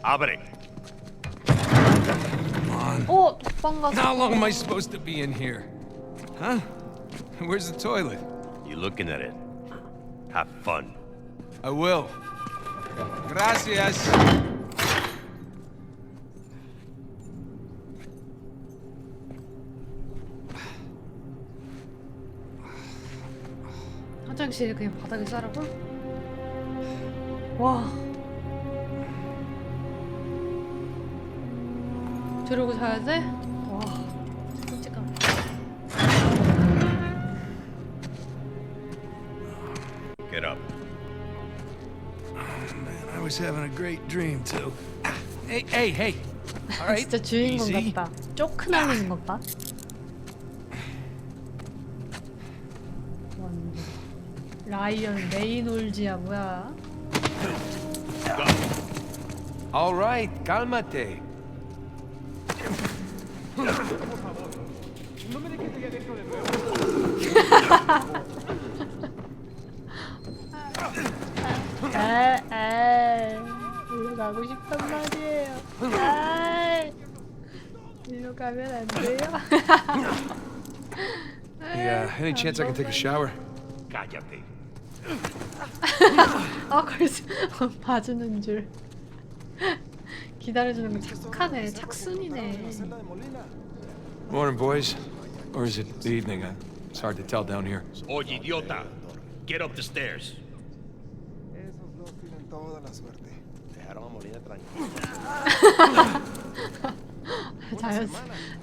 Abre. 어, 독방 가서. How long am I supposed to be in here? Huh? Where's the toilet? You looking at it? Have fun. I will. Gracias. 화장실 그냥 바닥에 싸라고? 와. 저러고 자야 돼? 와. 끔찍하네. Get up. Man, I was having a great dream too. Hey. All right. 진짜 주인공 easy. 같다. 쪼크날리는 것 봐. 완전. 라이언 레이놀즈야 뭐야? All right, cálmate. 일로 가고 싶단 말이에요. 일로 가면 안 돼요? Yeah, any chance I can take a shower? Cállate. 아, 그래서 봐주는 줄. 기다려주는 거 착하네. 착순이네. Morning, boys. Or is it the evening? It's hard to tell down here. Oye, idiota. Get up the stairs. Esos dos tienen toda la suerte. Dejaron a Molina tranquila.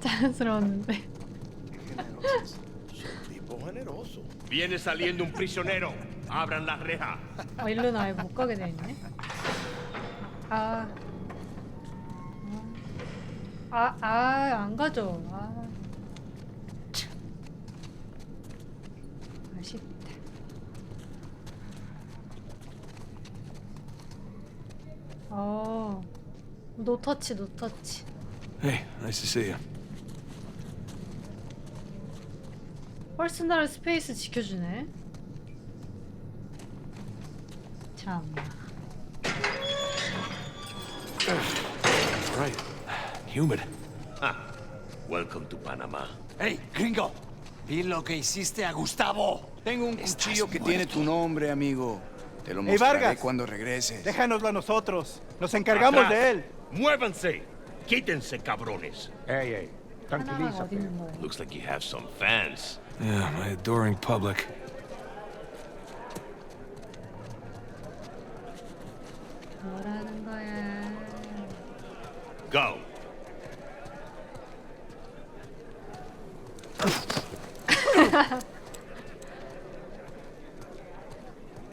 자연스러웠는데. Qué generosos. Son tipo generoso. Viene saliendo un prisionero. Abran la reja. 일로는 아예 못 가게 돼 있네. 안 가죠. 참. 아쉽다. 노터치, 노터치. Hey, nice to see you. 퍼스널 스페이스 지켜주네. 참. Right. Humid. Welcome to Panama. Hey, gringo. Vi lo que hiciste a Gustavo. Tengo un cuchillo que tiene tu nombre, amigo. Te lo mostraré Vargas. cuando regreses. Déjanoslo a nosotros. Nos encargamos de él. Muévanse. Quítense, cabrones. Ey, 하나가 어디 있는 거야? Looks like you have some fans. Yeah, my adoring public. 뭐라는 거야? Go.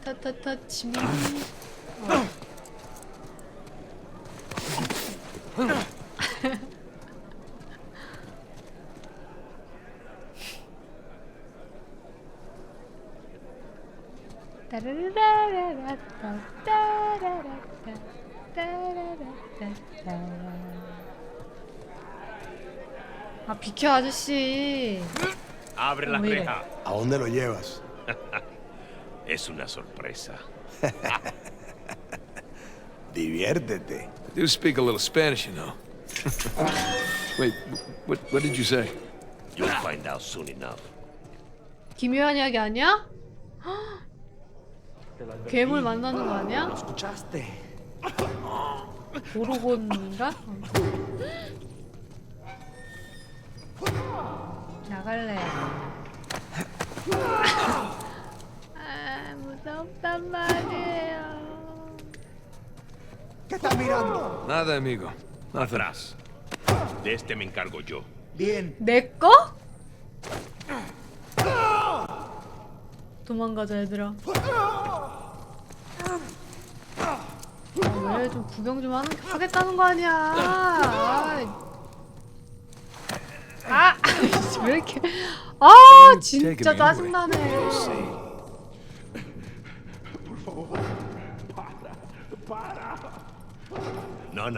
터터터치. 아, 비켜 아저씨. Abre la Mire. reja. ¿A dónde lo llevas? Es una sorpresa. Diviértete. I do speak a little Spanish, you know. Wait, what did you say? You'll find out soon enough. 기묘한 이야기 아니야? 괴물 만나는 거 아니야? ¿Escuchaste? 보로곤인가? 나갈래. 무섭단 말이에요. ¿Qué estás mirando? Nada, amigo. Nothing. Atrás. De este me encargo yo. Bien. 내 거? 도망가자 얘들아. 왜 좀 구경 좀 하겠다는 거 아니야? 왜 이렇게? 진짜 짜증나네. No,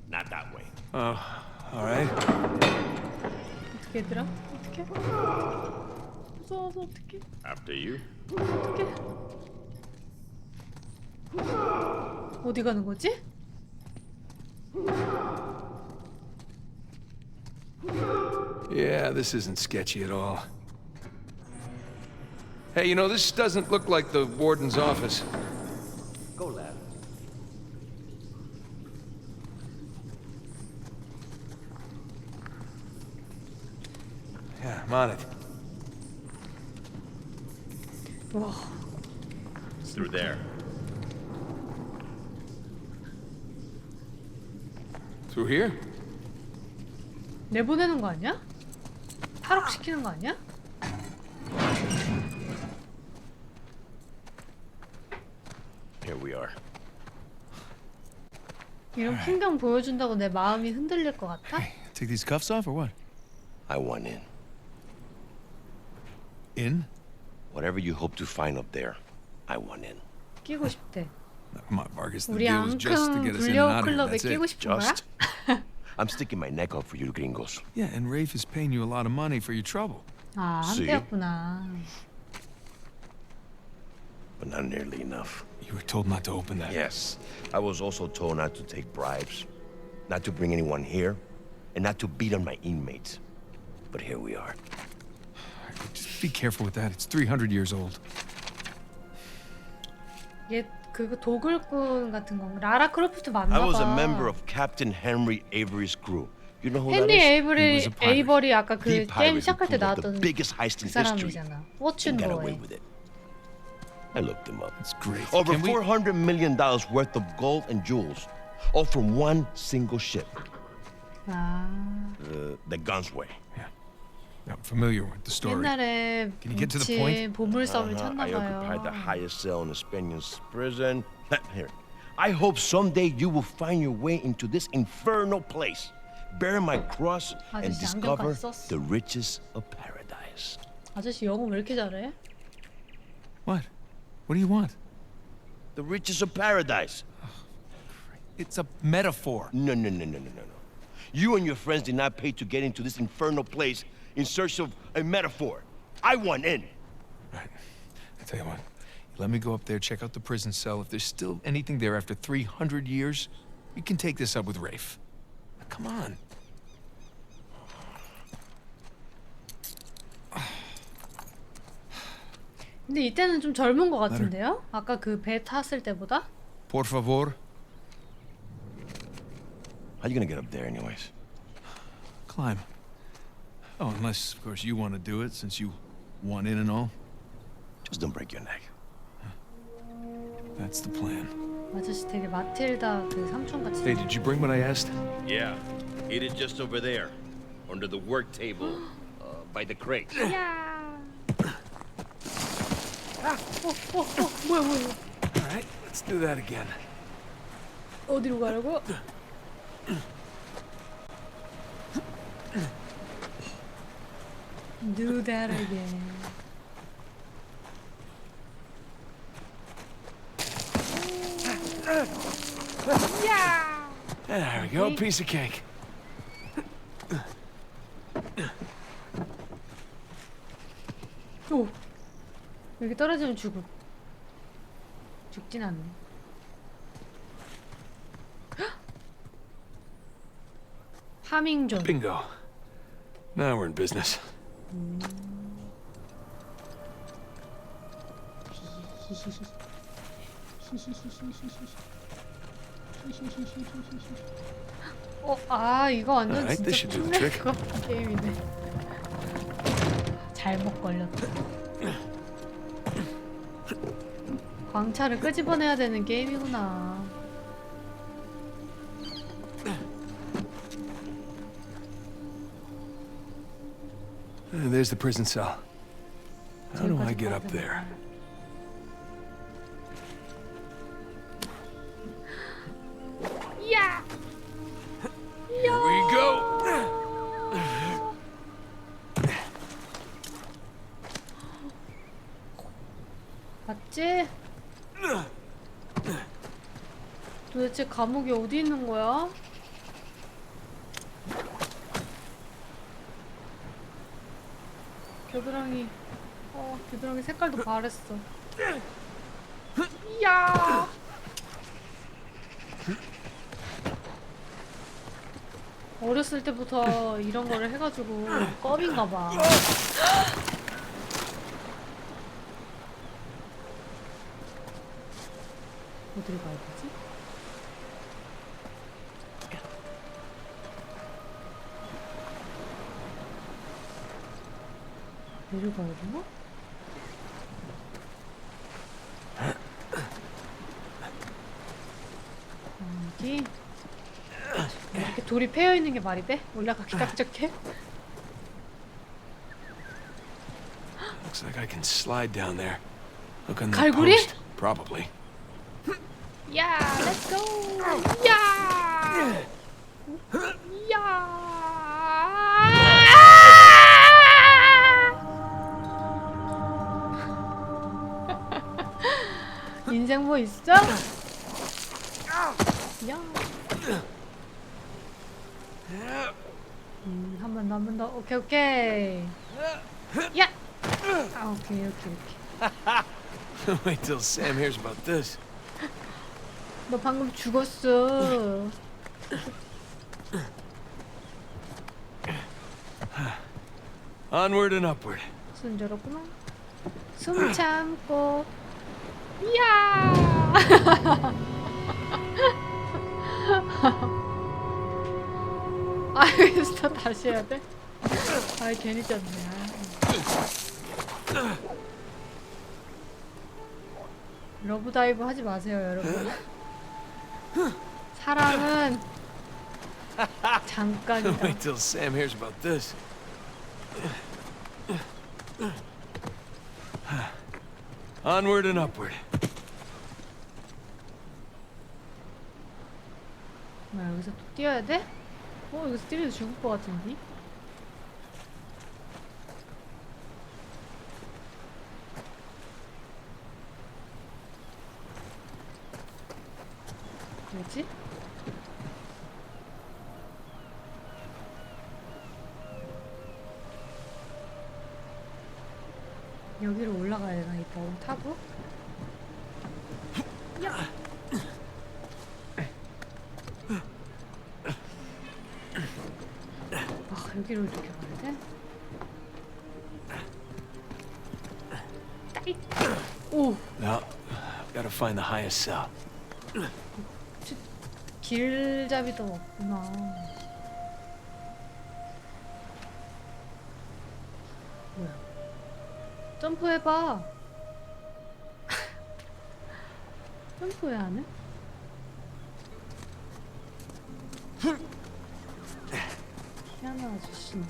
not that way. Oh, all right. 어떻게 얘들아? 어떻게? 무서워서 어떻게? After you. 어떻게? 어디 가는 거지? Yeah, this isn't sketchy at all. Hey, you know, this doesn't look like the warden's office. Go left. Yeah, I'm on it. 와, Through there. Through here? 내보내는 거 아니야? 탈옥시키는 거 아니야? Here we are. 이런 풍경 보여준다고 내 마음이 흔들릴 것 같아? Take these cuffs off or what? I want in. In? Whatever you hope to find up there, I want in. 끼고 싶대. Come on, Vargas. The 우리 deal was just to 앙큼 get us in and out of here. 블랙 클럽에 That's 끼고 it. 싶은 거야? Just? I'm sticking my neck out for you gringos. Yeah, and Rafe is paying you a lot of money for your trouble. 아, See? 한때였구나. But not nearly enough. You were told not to open that. Yes. I was also told not to take bribes, not to bring anyone here, and not to beat on my inmates. But here we are. Just be careful with that. It's 300 years old. 얘 그거 도굴꾼 같은 거. 라라 크로프트 맞나 I 봐. was a member of Captain Henry Avery's crew. You know who that 헨리 is? He was a pirate. 에이버리 아까 그 The 게임 pirate who 시작할 때 pulled off the 나왔던 biggest heist 그 in history 사람이잖아. and got away 포춘보에. with it. I looked him up. It's great. Over Can we... $400 million worth of gold and jewels, all from one single ship, 아, the Gunsway. I'm familiar with the story. 옛날에 Can you get to the 뭉친 point? 보물섬을 찾나 I occupied the 봐요. highest cell in the Spaniards' prison. Here. I hope someday you will find your way into this infernal place, bear my cross, and 아저씨 discover 안경까지 썼어. the riches of paradise. 아저씨 영어 왜 이렇게 잘해? What? What do you want? The riches of paradise. It's a metaphor. No. You and your friends did not pay to get into this infernal place in search of a metaphor. I want in. Right. I tell you what. Let me go up there, check out the prison cell. If there's still anything there after 300 years, you can take this up with Rafe. Come on. 근데 이때는 좀 젊은 것 같은데요? 아까 그 배 탔을 때보다? Por favor. How you gonna get up there, anyways? Climb. Oh, unless, of course, you want to do it, since you want in and all. Just don't break your neck. That's the plan. 아저씨 되게 마틸다 그 삼촌 같이. Hey, did you bring what I asked? Yeah, it is just over there, under the work table, by the crate. 야. 뭐야. All right, let's do that again. 어디로 가려고? Do that again. There we go, piece of cake. 오. 여기 떨어지면 죽진 않네. 파밍존. Bingo. Now we're in business. 이거 완전 Alright, this 진짜 should do the trick. 플랫폼 게임이네. 잘못 걸렸다. 광차를 끄집어내야 되는 게임이구나. There's the prison cell. How do I get up there? 야! Here we go. 맞지? 도대체 감옥이 어디 있는 거야? 겨드랑이 색깔도 바랬어. 야! 어렸을 때부터 이런 거를 해가지고 껌인가 봐. 어디로 가야 되지? 내려가야 되나? 여기 이렇게 돌이 패여 있는 게 말이 돼? 올라가기 딱적해? Looks like I can slide down there. Look on that 갈고리? post. Probably. 야, let's go! 야! 야! 인생 뭐 있어? 야. 한 번 더, 한 번 더. 오케이, 오케이. 야. 아, 오케이, 오케이, 오케이. Wait till Sam hears about this. 너 방금 죽었어. Onward and upward. 순조롭구나. 숨 참고. 이야. 아, 여기서 다시 해야 돼? 아, 괜히 졌네. 러브 다이브 하지 마세요, 여러분. 사랑은 잠깐이다. Wait till Sam hears about this. Onward and upward. 뭐야, 여기서 또 뛰어야 돼? 여기서 뛰면 죽을 것 같은데? 뭐지? 여기로 올라가야 되나, 이 벽을 타고? 아, 여기로 이렇게 가야 돼? 따잇! 오! Now, gotta find the highest cell. 길잡이도 없구나. 뭐야? 점프해봐. 점프해 안 해? 희한한 아저씨.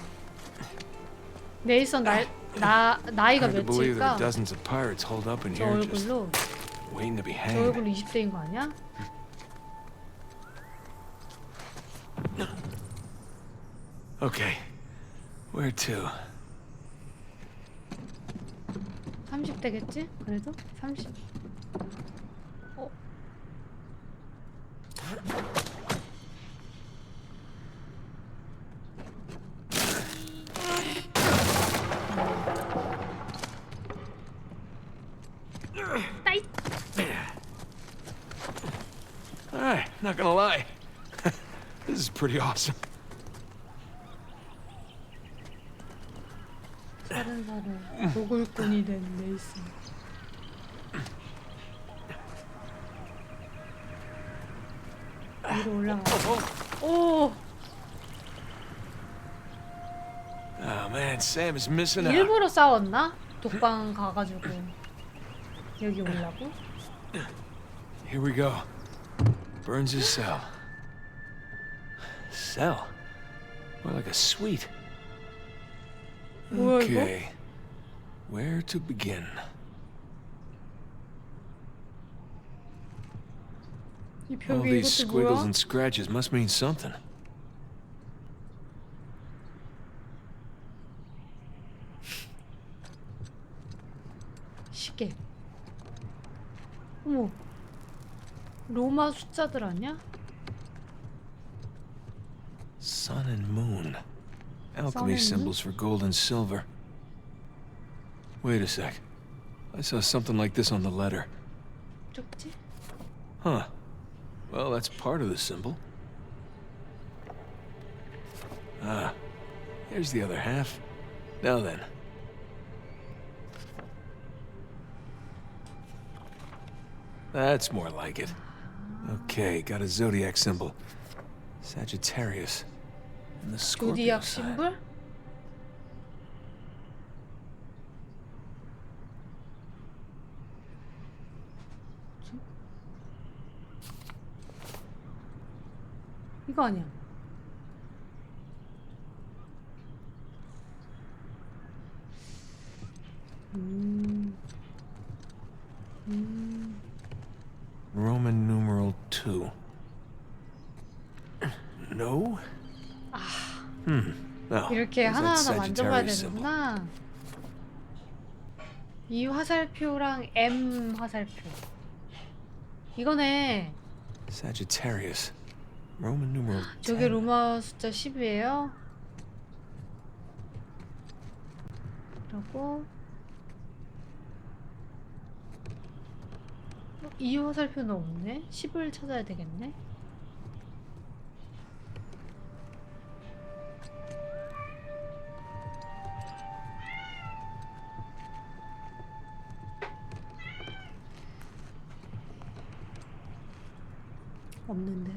네이선 나이가 Hard to believe 몇일까? there are dozens of pirates holed up in 저 here just 얼굴로 waiting to be 저 hanged. 얼굴로 20대인 거 아니야? Okay, where to? 30대겠지? 그래도? 30. 어? 따잇! Alright, not gonna lie. This is pretty awesome. 살은 도굴꾼이 된 네이슨. 위로 올라가. 오! Oh man, Sam is missing out. 일부러 싸웠나? 독방 가가지고 여기 오려고? Here we go. Burns' cell. Cell? More like a suite. 뭐야, 이거? Okay. Where to begin? 이 All 벽에 these 이것도 squiggles 뭐야? and scratches must mean something. 시계. 어머. 로마 숫자들 아니야? Sun and moon. Alchemy and symbols for gold and silver. Wait a sec. I saw something like this on the letter. 쪽지? Huh. Well, that's part of the symbol. Ah, here's the other half. Now then. That's more like it. Okay, got a zodiac symbol. Sagittarius. And the Scorpio 조디악 sign. 심볼? 이거 아니야. Roman numeral 2. No? Oh, 이렇게 there's that 하나하나 만져봐야 Sagittarius symbol. 되는구나. 이 화살표랑 M 화살표. 이거네. Sagittarius. Roman numeral 10. 저게 로마 숫자 10이에요. 그리고 이유 화살표는 없네. 10을 찾아야 되겠네. 없는데.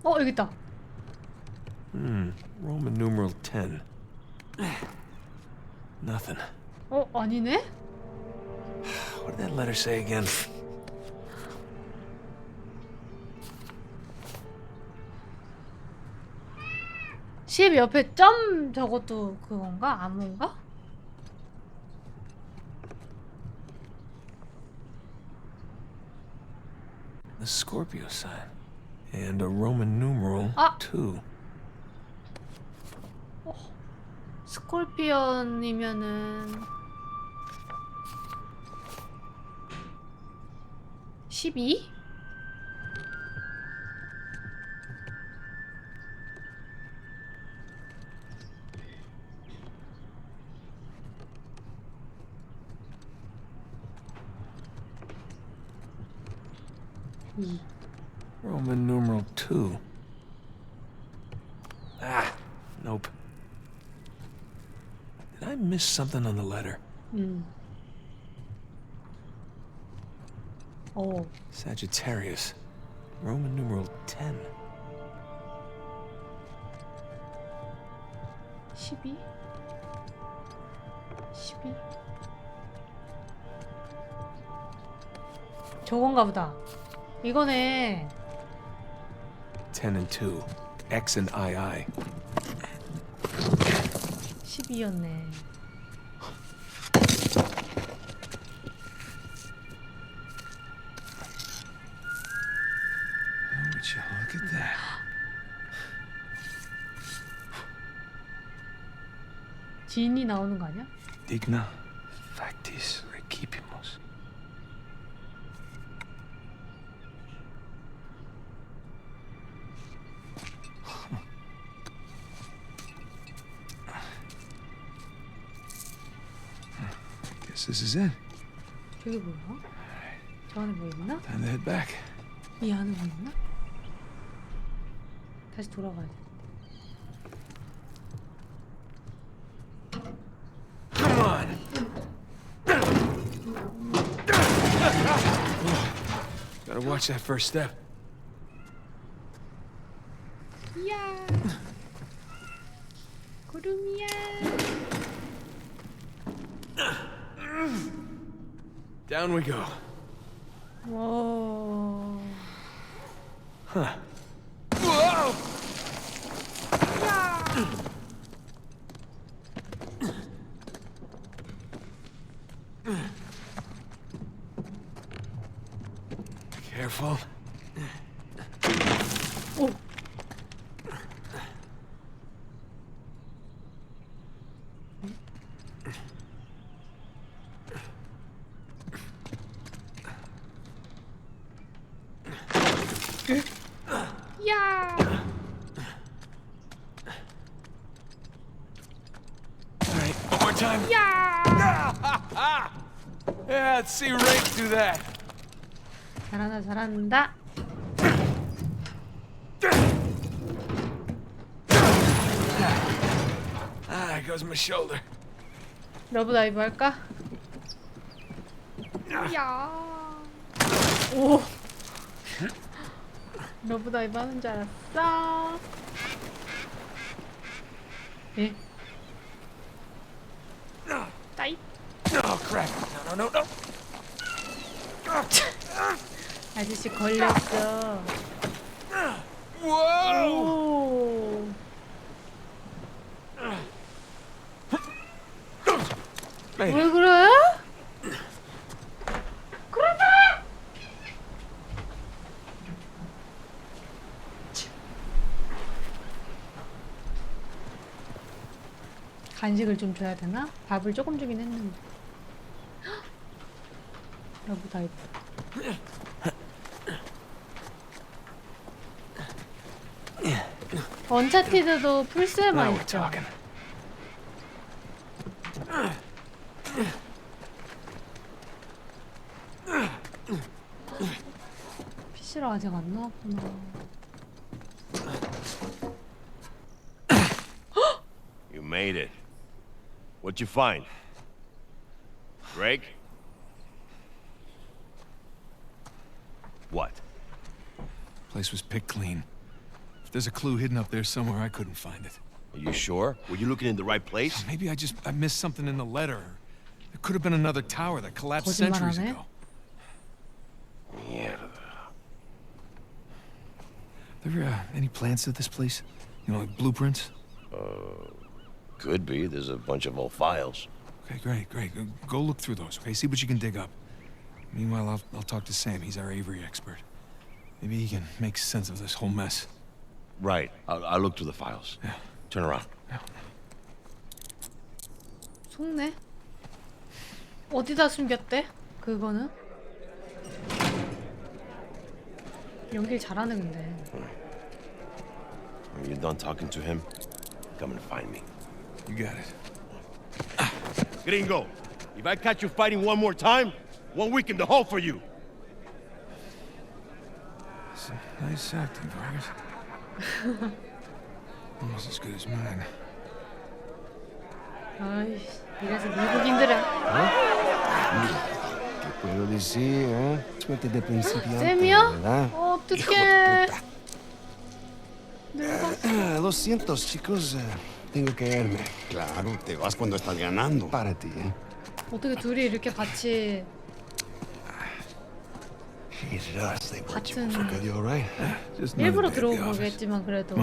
여기 있다. Roman numeral 10. Nothing. 아니네? What did that letter say again? 십 옆에 점 저것도 그건가? 암호인가? The Scorpio sign. And a Roman numeral Ah. 2. 스콜피언이면은 12? Roman numeral 2. Nope. Did I miss something on the letter? Sagittarius. Roman numeral 10. 12? 12? 저건가 보다. 이거네. 10 and 2. X and II. 12였네. Would you look at that? 지인이 나오는 거 아니야? Digna factis recipimus. Guess this is it. 저게 뭐야? 저 안에 뭐 있나? Time to head back. 이 안에 뭐 있나? 다시 돌아가야 돼. Come on. Gotta watch that first step. 이야. 구름이야. Down we go. 와. Huh. Careful. 오. 야. All right, one more time. 야. Yeah, let's see Rafe do that. 잘한다, 잘한다. There goes my shoulder. 러브 다이브 할까? 야. 오. 러브 다이브 하는 줄 알았어. 예. 따이. Oh crap! No! 아저씨 걸렸어. Whoa! 오. Hey, 왜 그래? 그러다. 간식을 좀 줘야 되나? 밥을 조금 주긴 했는데. 여기 다 있다. 언차티드도 플스에만 Now we're 있죠. talking. PC로 아직 안 나왔구나. You made it. What'd you find? Greg? What? Place was picked clean. If there's a clue hidden up there somewhere, I couldn't find it. Are you sure? Were you looking in the right place? Maybe I missed something in the letter. There could have been another tower that collapsed centuries 거짓말하네. ago. Mierda. There any plans to this place? You know, like blueprints? Could be. There's a bunch of old files. Okay, great. Go look through those, okay? See what you can dig up. Meanwhile, I'll talk to Sam. He's our Avery expert. Maybe he can make sense of this whole mess. Right. I'll look through the files. Yeah. Turn around. Yeah. 속네? 어디다 숨겼대? 그거는? 연길 잘하네 근데. When you're done talking to him, come and find me. You got it. Gringo, if I catch you fighting one more time, 1 week in the hole for you. It's nice acting, Vargas. Almost as good as mine. 아이씨, 이래서 미국인들은 ¿Qué puedo decir, eh? Suerte de principiante, 쌤이야? ¿verdad? 어떡해. Lo siento, chicos. Tengo que irme. Claro, te vas cuando estás ganando. Para ti, ¿eh? 어떻게 둘이 이렇게 같이 Jesus, they brought you 같은 for good. You all right? Just another 일부러 day at the 들어온 office. 거겠지만 그래도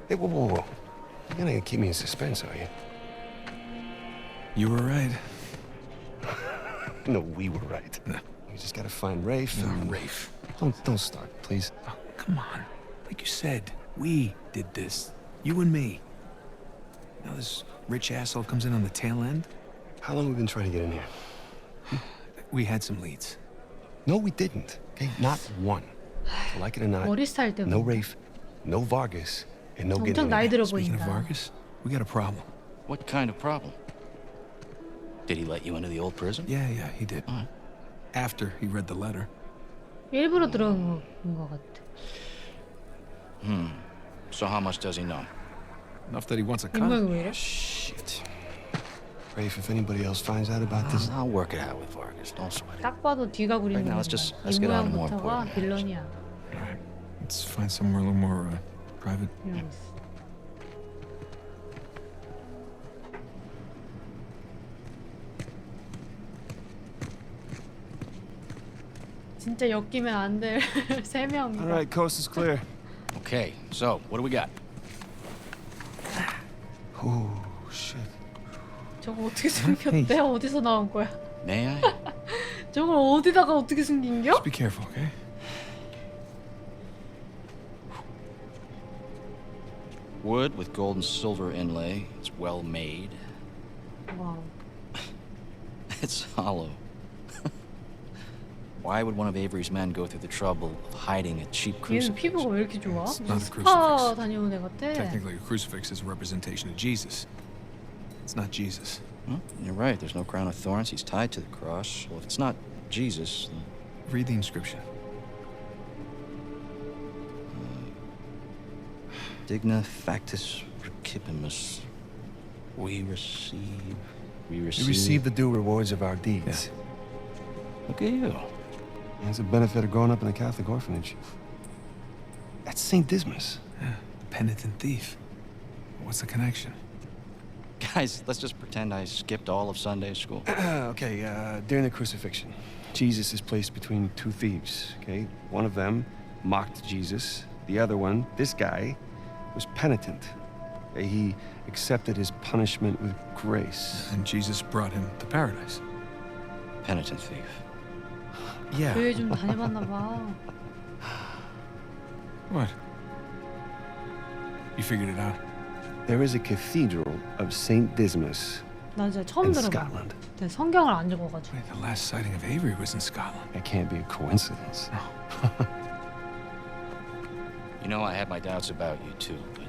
Hey, whoa. You're not gonna keep me in suspense, are you? You were right. No, we were right. No. We just gotta find Rafe. And... Rafe. Don't start, please. Oh, come on. Like you said, we did this. You and me. Now this rich asshole comes in on the tail end. How long have we been trying to get in here? We had some leads. No, we didn't. Okay, not one. So like it or not, 머리 스타일 때문에 no Rafe, no Vargas, and no getting 엄청 in 나이 here. 들어 Speaking of 보인다. Vargas, we got a problem. What kind of problem? Did he let you into the old prison? Yeah, he did. After he read the letter. 일부러 들어온 거 같아. So how much does he know? Enough that he wants a 인물이 cut. 왜 이래? Shit. Rafe, if anybody else finds out about this, I'll work it out with Vargas. Don't sweat it. 딱 봐도 뒤가 구리는 Right now, 거야. let's 이 get on to more 모양부터가 important 빌런이야. All right. Let's find somewhere a little more private. 이러고 있어. 진짜 엮이면 안 될 세 명이다. all right, coast is clear. Okay, so what do we got? Oh shit. 저거 어떻게 숨겼대? 어디서 나온 거야? May I? 저걸 어디다가 어떻게 숨긴겨? Just be careful, okay? Wood with gold and silver inlay. It's well made. 와우. It's hollow. Why would one of Avery's men go through the trouble of hiding a cheap 얘는 crucifix? 피부가 왜 이렇게 좋아? It's 무슨 not a 스파 crucifix. 다녀온 애 같아. Technically, a crucifix is a representation of Jesus. It's not Jesus. Well, you're right. There's no crown of thorns. He's tied to the cross. Well, if it's not Jesus, then Read the inscription. Digna factus recipimus. We receive. We receive the due rewards of our deeds. Look at you. It's a benefit of growing up in a Catholic orphanage. That's St. Dismas. Yeah, the penitent thief. What's the connection? Guys, let's just pretend I skipped all of Sunday school. Okay, during the crucifixion, Jesus is placed between two thieves, okay? One of them mocked Jesus. The other one, this guy, was penitent. Okay, he accepted his punishment with grace. And Jesus brought him to paradise. Penitent thief. Yeah. 교회 좀 다녀봤나 봐. What? You figured it out? There is a cathedral of Saint Dismas 나 진짜 처음 in 들어봐. Scotland. 내가 성경을 안 읽어가지고. Wait, the last sighting of Avery was in Scotland. That can't be a coincidence. You know, I had my doubts about you too, but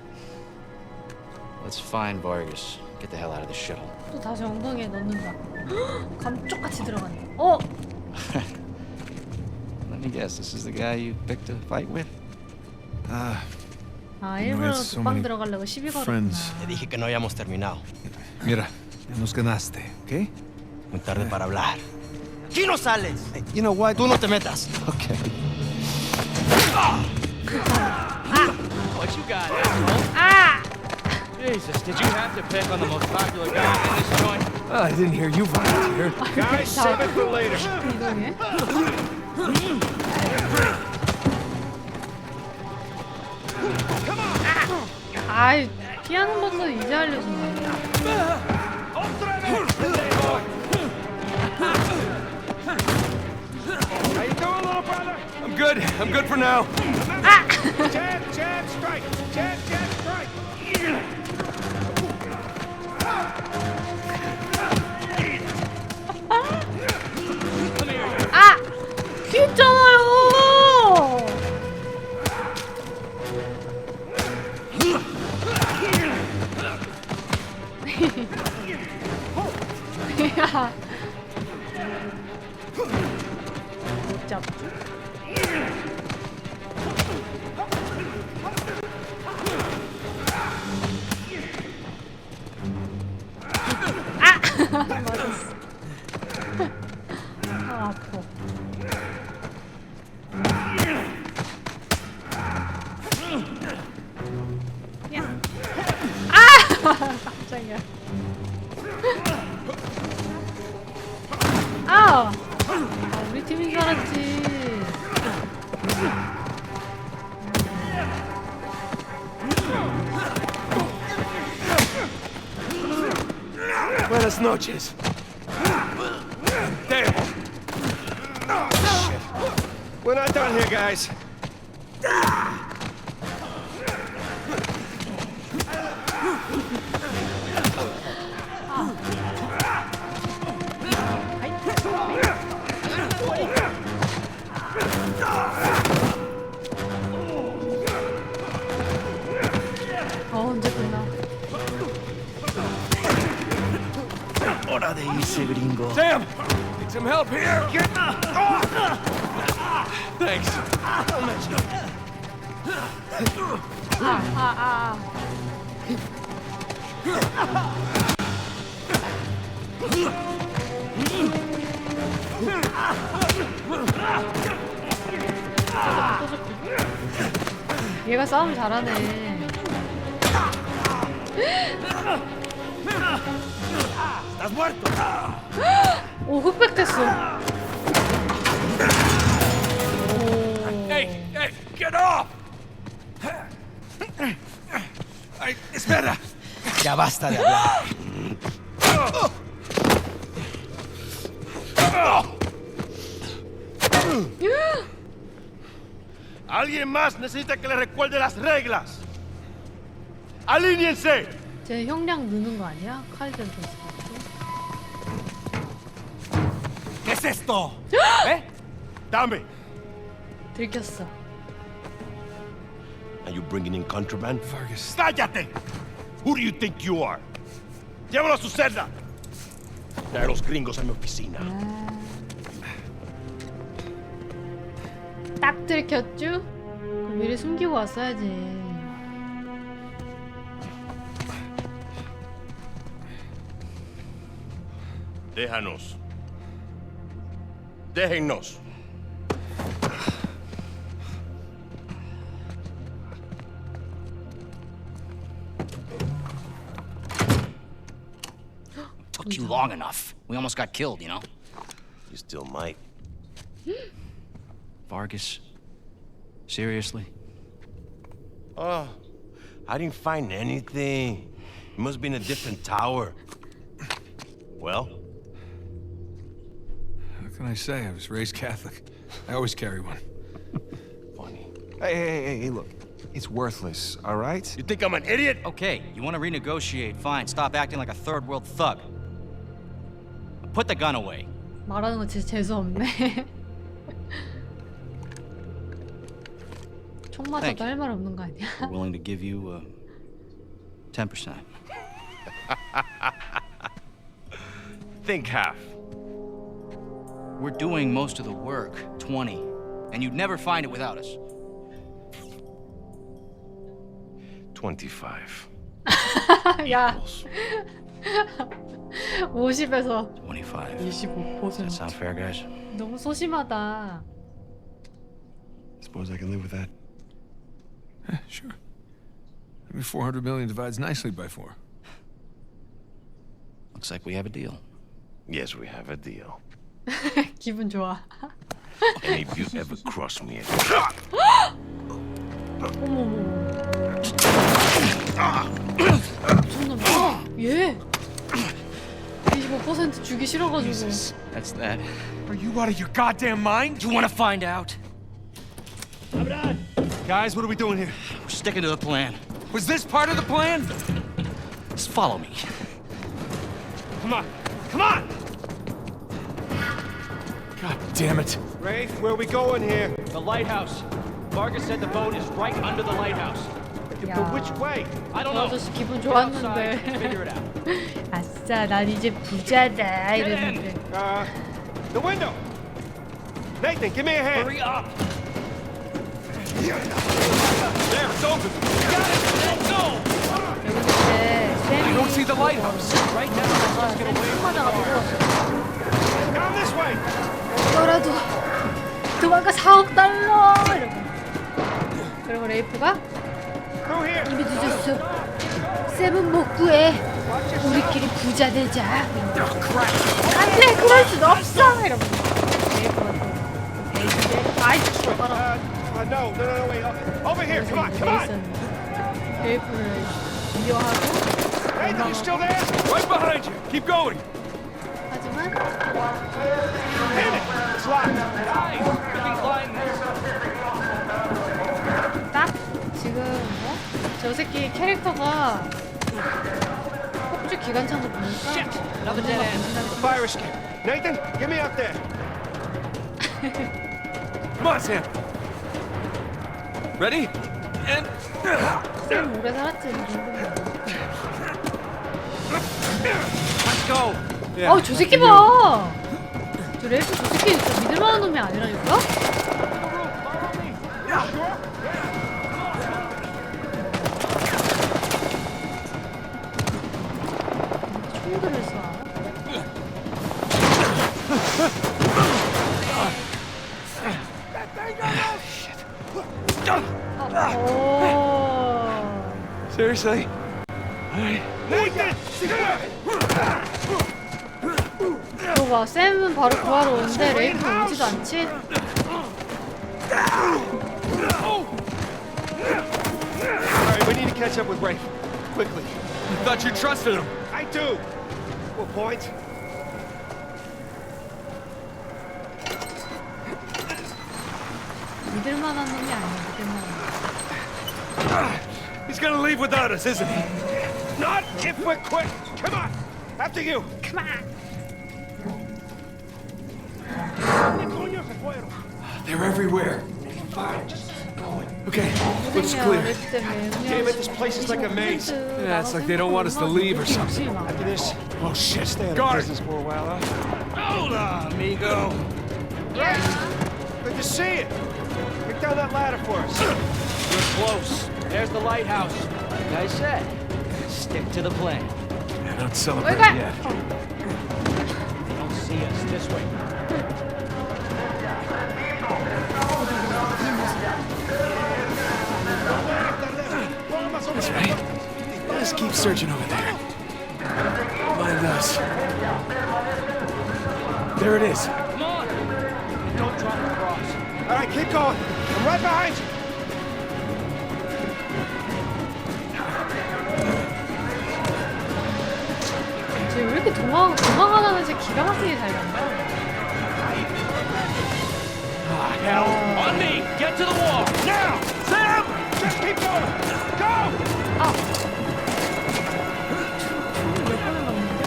let's find Vargas. Get the hell out of this shithole. 또 다시 엉덩이에 넣는다. 감쪽같이 들어갔네. 어? Let me guess, this is the guy you picked a fight with? 아 You 일부러 had so 독방 many 들어가려고 시비 걸었구나. friends. Te dije que no hayamos terminado. Mira, ya nos ganaste, ¿okay? Muy tarde para hablar. ¡Aquí no sales! You know what? Tú no te metas. Okay. What you got, asshole? 아! Jesus, did you have to pick on the most popular guy in this joint? Well, I didn't hear you volunteer. Guys, save it for later. 이동해? 아이 피하는 법도 이제 알려주네. How you doing, little brother? I'm good. I'm good for now. Jab, strike. Jab, strike. 아! 귀엽잖아요! 야. 못 잡지? 아! 맞았어. 아, 아파. 야. 아! 깜짝이야. 아! 우리 팀인 줄 알았지. Buenas noches. Damn. Shit. We're not done here, guys. 언제 끝나? Hora de irse, gringo. Sam, need some help here. Thanks. 아. 얘가 싸움 잘하네. ¡Estás muerto! 오, 흑백됐어. Hey, get off! Ay, espera. Ya basta de hablar. Alguien más necesita que le recuerde las reglas. ¡Alíñense! 쟤 형량 느는 거 아니야? 칼들 좀 있어. ¿Qué es esto? ¿Eh? Dame. 들켰어. Are you bringing in contraband? Vargas. ¡Cállate! Who do you think you are? Llévalo a su celda. Trae los gringos a mi oficina. 딱 들켰쥬? 그럼 미리 숨기고 왔어야지. Déjanos. Déjennos. Took you long enough. We almost got killed, you know? You still might. Vargas? Seriously? Oh, I didn't find anything. It must be in a different tower. Well? What can I say? I was raised Catholic. I always carry one. Funny. Hey, look. It's worthless, all right? You think I'm an idiot? Okay, you want to renegotiate? Fine. Stop acting like a third world thug. Put the gun away. 말하는 거 진짜 재수 없네. 총 맞아도 할 말 없는 거 아니야? We're willing to give you 10%. Think half. We're doing most of the work, 20, and you'd never find it without us. 25. 야. 50에서 25. 25%. Does that sound fair, guys? 너무 소심하다. Suppose I can live with that. Sure. I mean, 400 million divides nicely by 4. Looks like we have a deal. Yes, we have a deal. 기분 좋아. And if you ever cross me again. 미쳤나봐. 얘 25% 주기 싫어가지고. That's that. Are you out of your goddamn mind? You want to find out? Guys, what are we doing here? We're sticking to the plan. Was this part of the plan? Just follow me. Come on. Come on! God damn it. Rafe, where are we going here? The lighthouse. Vargas said the boat is right under the lighthouse. But which way? I don't 저 know. 아저씨 기분 Get outside, figure 좋았는데. it out. 아싸, 난 이제 부자다 이랬는데. The window! Nathan, give me a hand! Hurry up! There, it's open. Let's go! I don't see the lighthouse. Right now, let's just get away from the bar. Come this way! 이거라도 도망가 4억 달러 이러고. 그리고 레이프가 Through here! 이미 늦었어. 세븐 못 구해. 우리끼리 부자 되자. 안돼, 그럴 순 없어. 이러고. 레이프가 또 베이스에 아이 들어가라. No, wait. Over here, come on, come on! 레이프를 이용하고. Nathan, you still there? Right behind you. Keep going. 하지만 Damn it! It's locked. Guys, we can climb this. 딱 지금 저 새끼 캐릭터가 폭주 기관창도 보니까 Another dead end. Fire escape. Nathan, get me out there. Come on, Sam. Ready? And... 쌤 오래 살았지 이 정도면. Let's go. 어, 저 새끼 봐. 저 레이프 저 새끼 진짜 믿을만한 놈이 아니라니까? 총들을 쏴. Seriously? Nathan! 너 봐, 쌤은 바로 구하러 오는데 레이프는 오지도 않지? Alright, we need to catch up with Rafe. Quickly. I thought you trusted him. I do! What point? 믿을만한 놈이 아니야, 믿을만한 놈. He's gonna leave without us, isn't he? Not if we're quick! Come on! After you! Come on! They're everywhere. Fine, just keep going. Okay, looks clear. Damn it, this place is like a maze. Yeah, it's like they don't want us to leave or something. After this, Oh shit, stay out of guard! business for a while, huh? Hola, amigo. Good to see you. Pick down that ladder for us. We're close. There's the lighthouse. Like I said, stick to the plan. Yeah, don't celebrate Wait, yet. They don't see us this way. That's right. Let's keep searching over there. Mind us. There it is. Come on! And don't try to cross. All right, keep going. I'm right behind you. 쟤왜 이렇게 도망가는지 기가 막히게 잘 간다. Ah, hell. On me! Get to the wall! Now! Sam! Keep going! Go! 몇 번을 맞는데?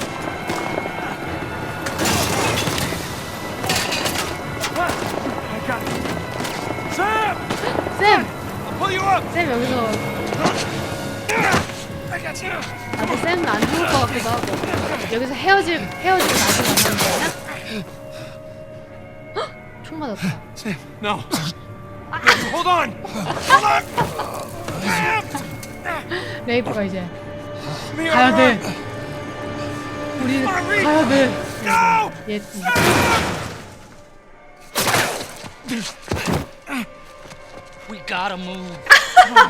I got it. Sam! 쌤! I'll pull you up! 쌤 여기서 I got you! 나도 쌤은 안 죽을 것 같기도 하고 여기서 헤어지고 나중에 만나는 거 아니야? 헉! 총 맞았다. Sam, no. Hold on! Hold on! Sam! 레이프가 이제 Leon, 가야 돼. run! 우리 Marie! 가야 돼. No! 얘 We gotta move.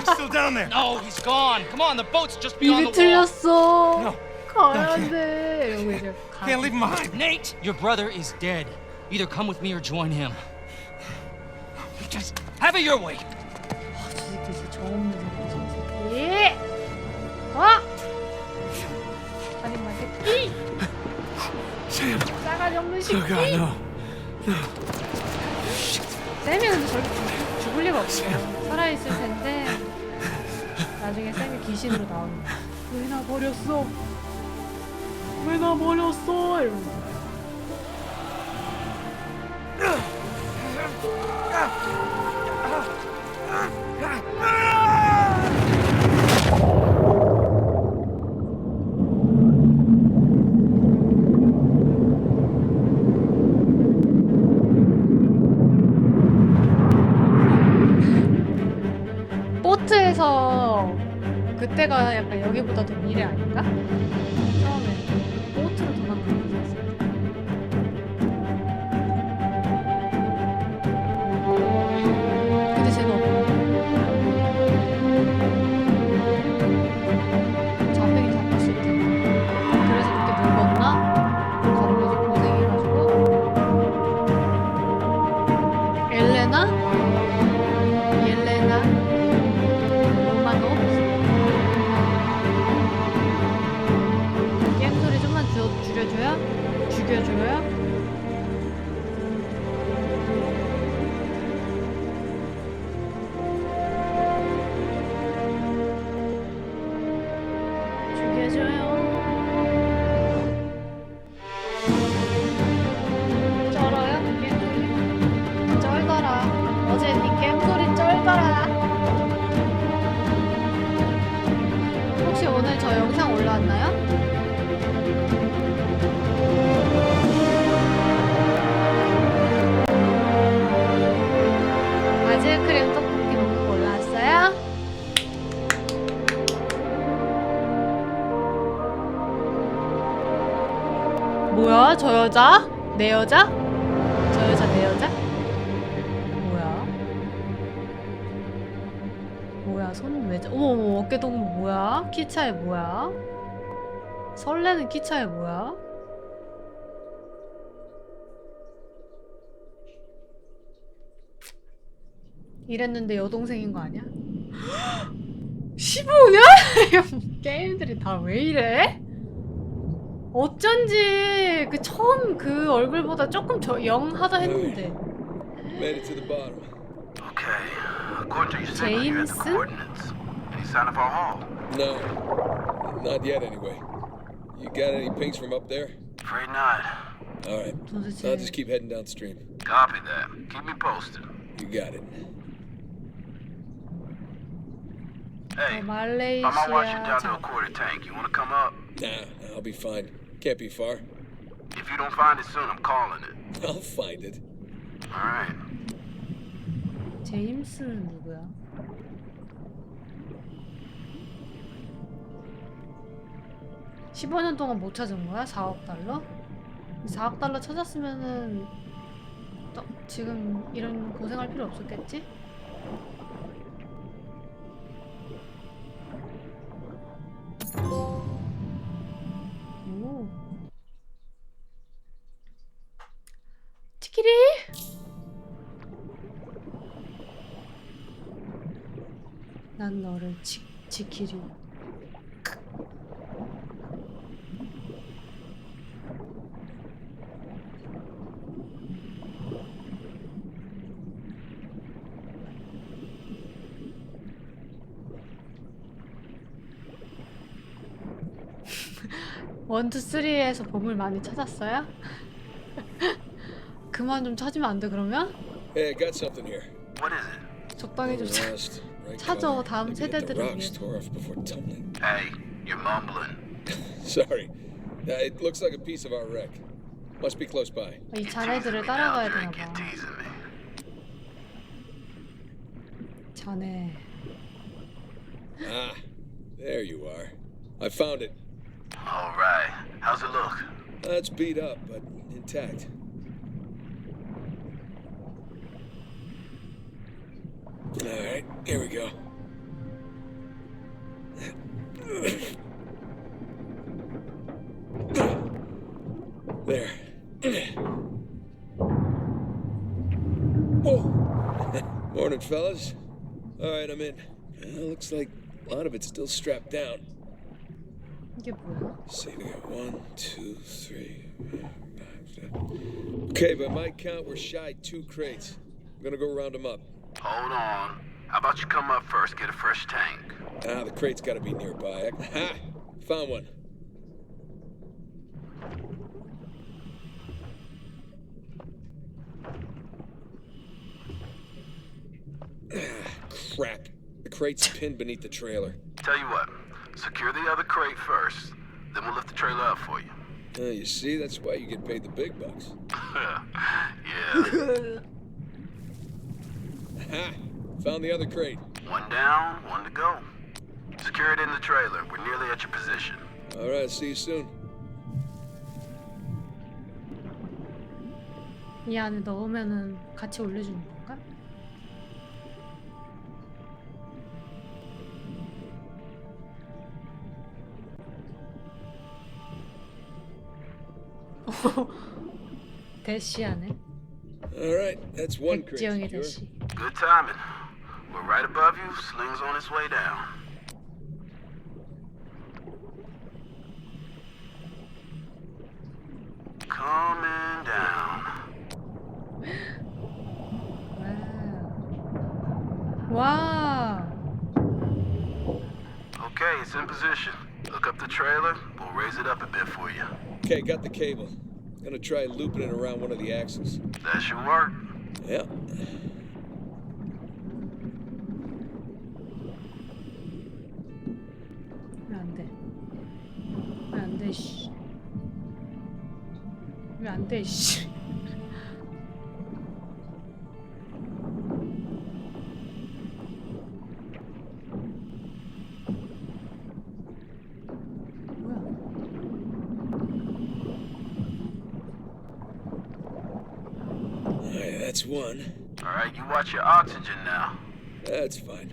He's still down there. No, he's gone. Come on, the boat's just beyond 입이 the wall. 틀렸어. No. 가야 돼. 이러고 이제 가. Can't leave him behind. Nate, your brother is dead. Either come with me or join him. Just have it your way. 저 새끼 진짜 정없는 새끼. 예. 어? 살인마 새끼. Sam. 싸가지 없는 새끼. Oh God, no. 쌤이 근데 저렇게 죽을 리가 없어. 살아있을 텐데 나중에 쌤이 귀신으로 나오는 거야. 왜 나 버렸어? 왜 나 버렸어? 이러면서. 보트에서 그때가 약간 여기보다 더 미래 아닌가? 처음에 보트로 도망가는 게 있었어. 근데 쟤는 없네. 잡팽이 잡혔을 텐데. 그래서 그렇게 늙었나? 거기서 고생해가지고. 엘레나? 게임 소리 좀만 줄여줘요? 죽여줘요? 죽여줘요. 쩔어요? 게임 소리? 쩔더라. 어제 니 게임 소리 쩔더라. 혹시 오늘 저 영상 올라왔나요? 바질 크림 떡볶이 먹는 거 올라왔어요? 뭐야? 저 여자? 내 여자? 저 여자 내 여자? 뭐야? 뭐야? 손 왜? 어머 어깨 동무 뭐야? 키 차이 뭐야? 설레는 키 차이 뭐야? 이랬는데 여동생인 거 아니야? 15년? 게임들이 다 왜 이래? 어쩐지 그 처음 그 얼굴보다 조금 영하다 했는데. Made it to the bottom. Okay. According to your signal, you're at the 제임슨? coordinates. Any sign of our haul? No, not yet anyway. You got any pings from up there? Afraid not. All right. I'll just keep heading downstream. Copy that. Keep me posted. You got it. Hey, I'm watching 말레이시아 down to a 장. quarter tank. You want to come up? Nah, I'll be fine. Can't be far. If you don't find it soon, I'm calling it. I'll find it. All right. 제임스는 누구야? (15년) 동안 못 찾은 거야? 4억 달러? 4억 달러 찾았으면은 지금 이런 고생할 필요 없었겠지? 오. 치키리? 난 너를 지키리. 1, 2, 3에서 보물 많이 찾았어요? 그만 좀 찾으면 안 돼 그러면? Hey, I got something here. What is it? 적당히 좀 Rust, right 찾아 color. 다음 Maybe get the 세대들을 rocks 위해서. tore off before tumbling. Hey, you're mumbling. Sorry. It looks like a piece of our wreck. Must be close by. 이 자네들을 따라가야 되나 You're 봐. teasing me. 자네. Ah, there you are. I found it. All right. How's it look? It's beat up, but intact. All right, here we go. There. Whoa! Morning, fellas. All right, I'm in. Looks like a lot of it's still strapped down. 이게 뭐야? See, we got 1, 2, 3, 4, 5, 6. Okay, by my count, we're shy 2 crates. I'm gonna go round them up. Hold on. How about you come up first, get a fresh tank? The crate's gotta be nearby. Ha! Found one. Crap. The crate's pinned beneath the trailer. Tell you what, secure the other crate first, then we'll lift the trailer up for you. You see, that's why you get paid the big bucks. Yeah. Ha! Found the other crate. One down, one to go. Secure it in the trailer. We're nearly at your position. All right, see you soon. 이 안에 넣으면은 같이 올려주는 건가? 대시하네. All right, that's one crate. 백지영의 secure. 대시. Good timing. We're right above you. Sling's on its way down. Coming down. 와. Okay, it's in position. Look up the trailer. We'll raise it up a bit for you. Okay, got the cable. Gonna try looping it around one of the axles. That should work. Yeah. 왜 안 돼? 왜 안 돼, 씨. 왜 안 돼, 씨. Alright, that's one. All right, you watch your oxygen now. That's fine.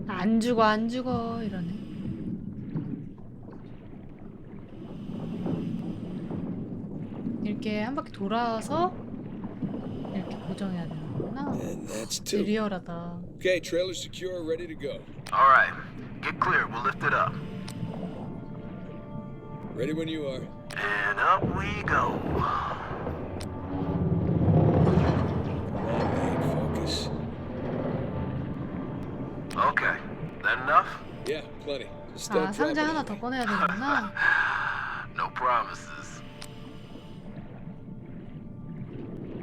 안 죽어, 안 죽어, 이러네. 이렇게 한 바퀴 돌아서 이렇게 고정해야 되는구나. And that's two. 리얼하다. Okay, trailer secure, ready to go. All right, get clear. We'll lift it up. Ready when you are. And up we go. Focus. Okay, that enough? Yeah, plenty. Just 아, drop 상자 it 하나 in 더 there. 꺼내야 되는구나. No promises.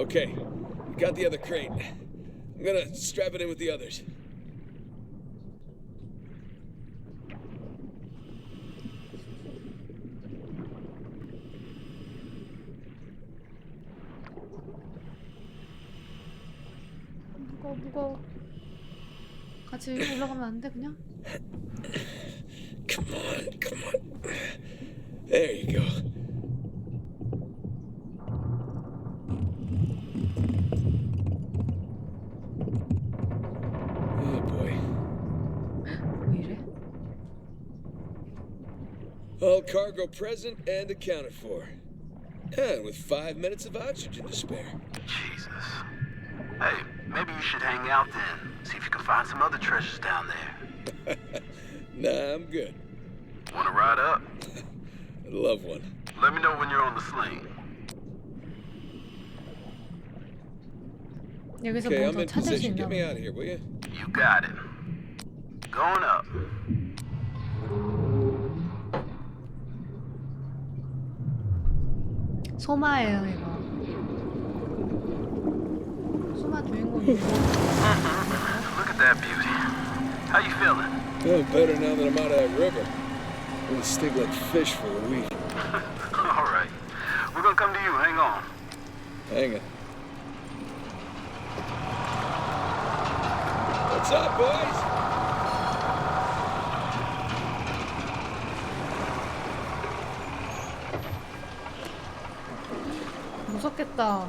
Okay, we got the other crate. I'm gonna strap it in with the others. 무거워, 무거워. 같이 올라가면 안 돼, 그냥? Come on, come on. There you go. Oh boy. 왜 이래? All cargo present and accounted for. And with 5 minutes of oxygen to spare. Jesus. Hey, maybe you should hang out then. See if you can find some other treasures down there. Nah, I'm good. Want to ride up? I'd love one. Let me know when you're on the sling. 여기서 Okay, 뭐 I'm 더 in 찾을 수 position. 있나 Get me 보네. out of here, will you? You got it. Going up. 소마예요 이거. 소마 주인공이. Look at that beauty. How you feeling? Feeling better now that I'm out of that river. Gonna stink like fish for a week. All right. We're gonna come to you. Hang on. Hang it. What's up, boys? 무섭겠다.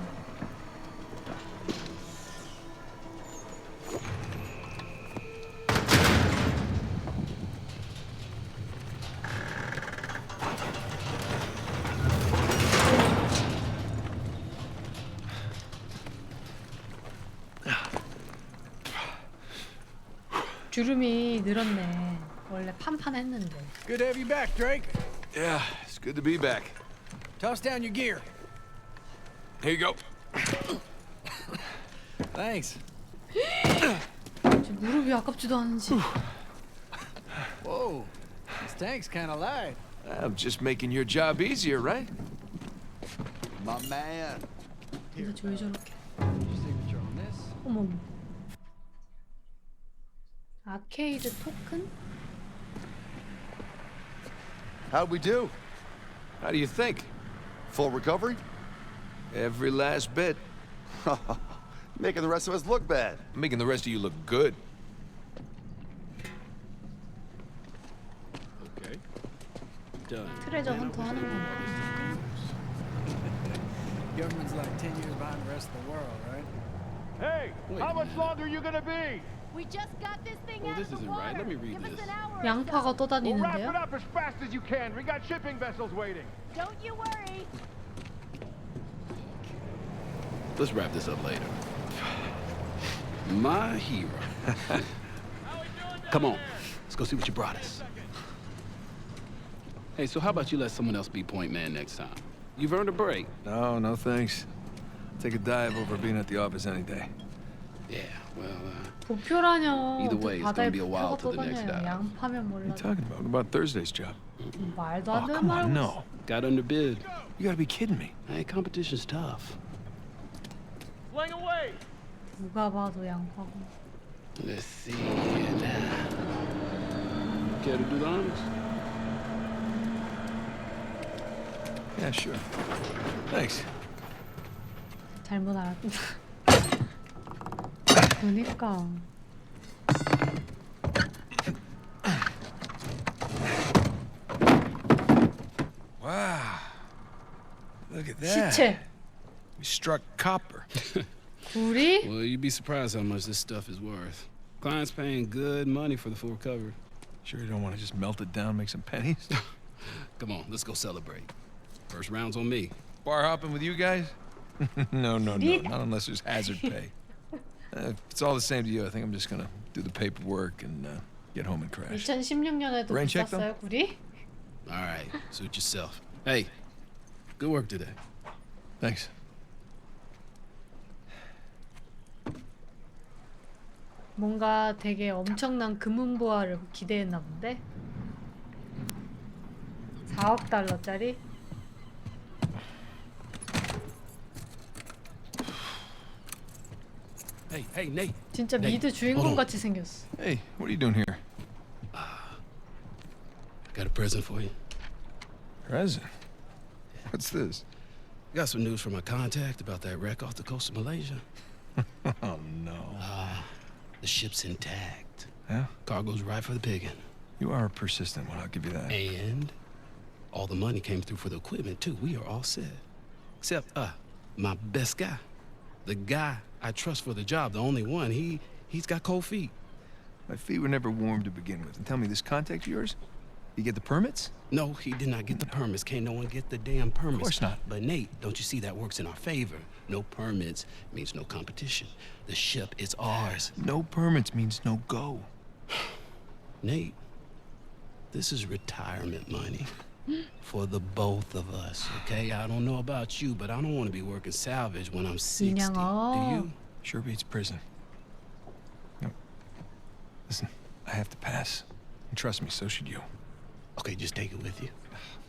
주름이 늘었네. 원래 판판했는데. Good to have you back, Drake. Yeah, it's good to be back. Toss down your gear. Here you go. Thanks. 무릎이 아깝지도 않은지. Whoa, this tank's kind of light. I'm just making your job easier, right? My man. 이거 왜 저렇게? Your signature on this. 어머. 아케이드 토큰? How'd we do? How do you think? Full recovery? Every last bit. Making the rest of us look bad. Making the rest of you look good. Okay. Done. 트레저 헌터 하는 건가? Government's like 10 years behind the rest of the world, right? Hey, how much longer are you gonna be? We just got this thing Oh, out this of the isn't water. right. Let me read Give us this. an hour or 양파가 so. Well, wrap 떠다니는데요? it up as fast as you can. We got shipping vessels waiting. Don't you worry. Let's wrap this up later. My hero. Come on, let's go see what you brought us. Hey, so how about you let someone else be point man next time? You've earned a break. No, no thanks. Take a dive over being at the office any day. Yeah, well, 부표라뇨. Either way, it's 바다에 gonna be a while 부표가 till the next 떠다녀요. dive. 양파면 What are you 몰라도. talking about? What about Thursday's job? 말도 Oh, 안 되는 come 말 on, 하고 no. got underbid. You gotta be kidding me. Hey, competition's tough. Fling away. 있어. 누가 봐도 양파고. Let's see here now. Care to do the honors? Yeah, sure. Thanks. 잘못 알았다. 그니까. Wow. Look at that. 시체. We struck copper. 우리? Well, you'd be surprised how much this stuff is worth. Client's paying good money for the full recovery. Sure you don't want to just melt it down, make some pennies? Come on, let's go celebrate. First round's on me. Bar hopping with you guys? No, not unless there's hazard pay. If it's all the same to you, I think I'm just gonna do the paperwork and get home and crash. 2016년에도 Rain check, 비쌌어요, 굴이? All right, suit yourself. Hey, good work today. Thanks. 뭔가 되게 엄청난 금은보화를 기대했나 본데? 4억 달러짜리? Hey, Nate. 진짜 Nate, 미드 주인공 같이 생겼어. Hey, what are you doing here? Got a present for you. Present? What's this? Got some news from my contact about that wreck off the coast of Malaysia. Oh, no. The ship's intact. Yeah? Cargo's right for the picking. You are a persistent one, I'll give you that. And all the money came through for the equipment, too. We are all set. Except, my best guy. The guy I trust for the job, the only one. He's got cold feet. My feet were never warm to begin with. And tell me, this contact of yours? You get the permits? No, he did not get the permits. Can't no one get the damn permits. Of course not. But Nate, don't you see that works in our favor? No permits means no competition. The ship is ours. No permits means no go. Nate, this is retirement money for the both of us, okay? I don't know about you, but I don't want to be working salvage when I'm 60. Do you? Sure beats prison. No. Listen, I have to pass. And trust me, so should you. Okay, just take it with you.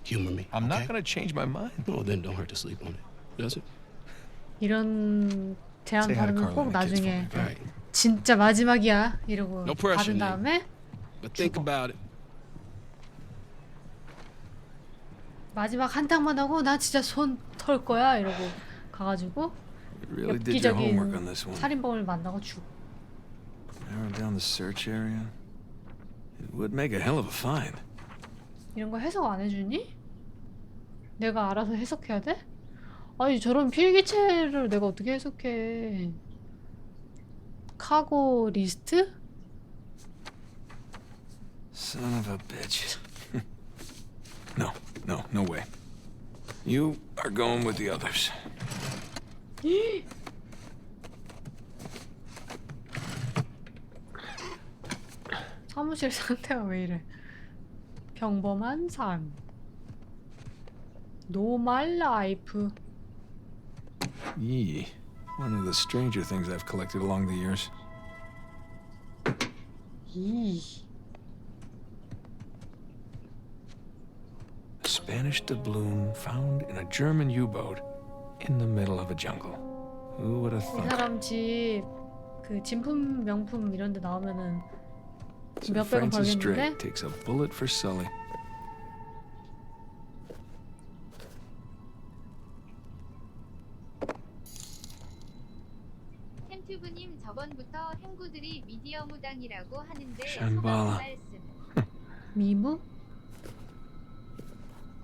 Humor me. I'm not okay? gonna change my mind. No, then don't hurt to sleep on it. Does it? 이런 제안 Say hi to 받으면 Carla 꼭 and the kids for 나중에 me, okay? 진짜 마지막이야 이러고 No pressure, 받은 다음에 But think about it. 마지막 한 탕만 하고 나 진짜 손 털 거야 이러고 가가지고 You really did your homework on 엽기적인 this one. 살인범을 만나고 죽어. Narrow down the search area. It would make a hell of a find. 이런 거 해석 안 해주니? 내가 알아서 해석해야 돼? 아니 저런 필기체를 내가 어떻게 해석해? 카고 리스트? Son of a bitch. No way. You are going with the others. 사무실 상태가 왜 이래? 평범한 삶. 노말 라이프. Yee. One of the stranger things I've collected along the years. A Spanish doubloon found in a German U-boat in the middle of a jungle. Who would have 이 thought? 사람 집 그 진품 명품 이런 데 나오면은 So 몇백은 Francis 벌겠는데? Drake takes a bullet for Sully. 햄튜브님 저번부터 행구들이 미디어 무당이라고 하는데 샴발라. 소감 말씀. 미무?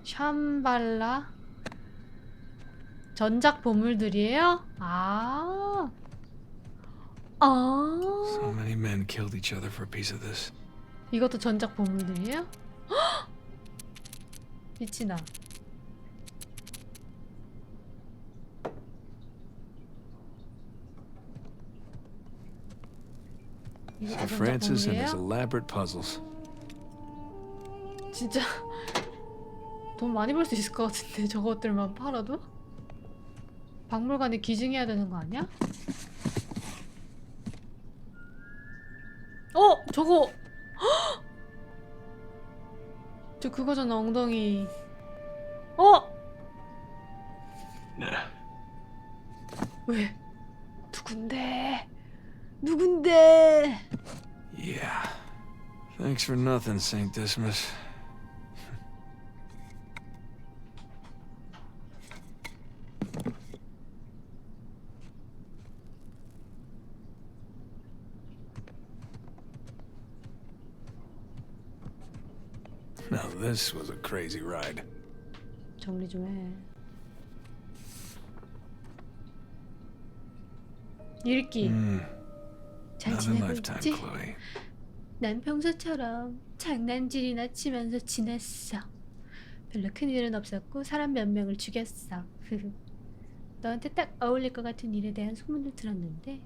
샴발라? 전작 보물들이에요? 아. So many men killed each other for a piece of this. 이것도 전작 보물들이에요? 헉! 빛이 나. 이것도 전작 Francis and his 보물이에요? elaborate puzzles. 진짜 돈 많이 벌 수 있을 것 같은데 저것들만 팔아도? 박물관에 기증해야 되는 거 아니야? 저거! 헉! 저 그거잖아 엉덩이. 왜? 누군데? 누군데? Yeah. Thanks for nothing, St. Dismas. Now this was a crazy ride. 정리 좀 해. 읽기. 잘 Another 지내고 lifetime, 있지? Chloe. 난 평소처럼 장난질이나 치면서 지냈어. 별로 큰일은 없었고 사람 몇 명을 죽였어. 너한테 딱 어울릴 것 같은 일에 대한 소문을 들었는데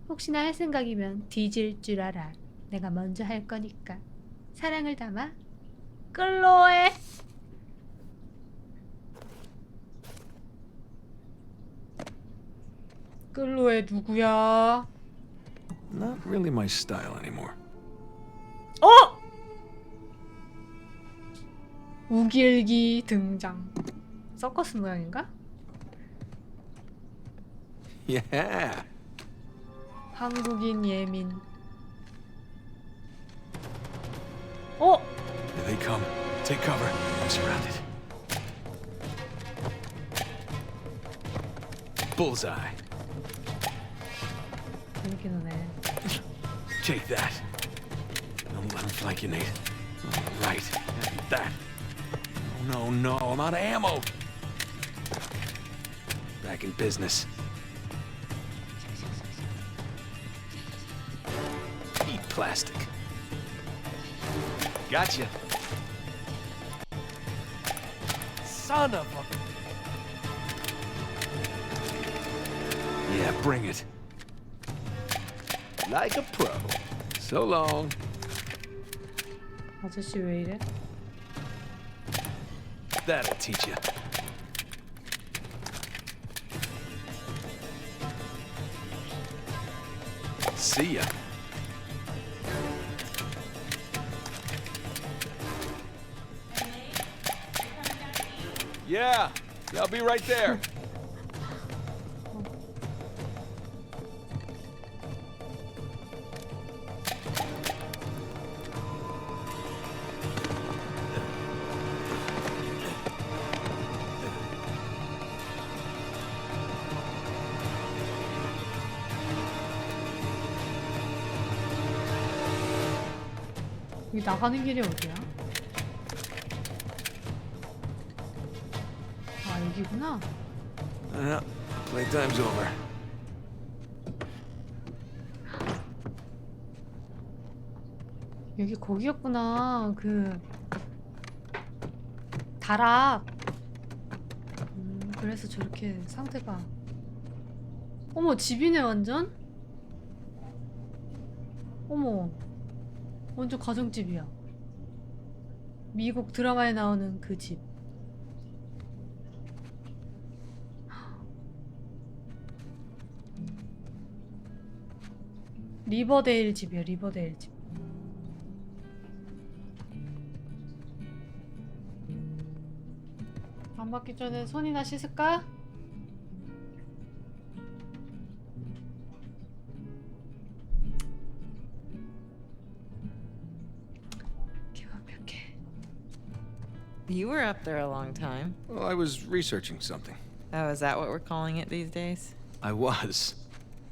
혹시나 할 생각이면 뒤질 줄 알아. 내가 먼저 할 거니까. 사랑을 담아. 클로에. 클로에 누구야? Not really my style anymore. 우길기 등장. 서커스 모양인가? Yeah. 한국인 예민. Here they come. Take cover. I'm surrounded. Bullseye. 재밌게 노네. Take that. Don't let him flank you, Nate. All right. That. No, I'm out of ammo. Back in business. Eat plastic. Gotcha. Son of a... Yeah, bring it. Like a pro. So long. 아저씨 왜 이래? That'll teach you. See ya. Yeah, I'll be right there. 여기 나가는 길이 어디야? 아, 여기구나. Playtime's over. 여기 거기였구나. 그 다락. 그래서 저렇게 상태가. 어머, 집이네 완전. 어머, 완전 가정집이야. 미국 드라마에 나오는 그 집. 리버데일 집이야, 리버데일 집. 안 받기 전에 손이나 씻을까? 완벽해. You were up there a long time. Well, I was researching something. Oh, is that what we're calling it these days? I was.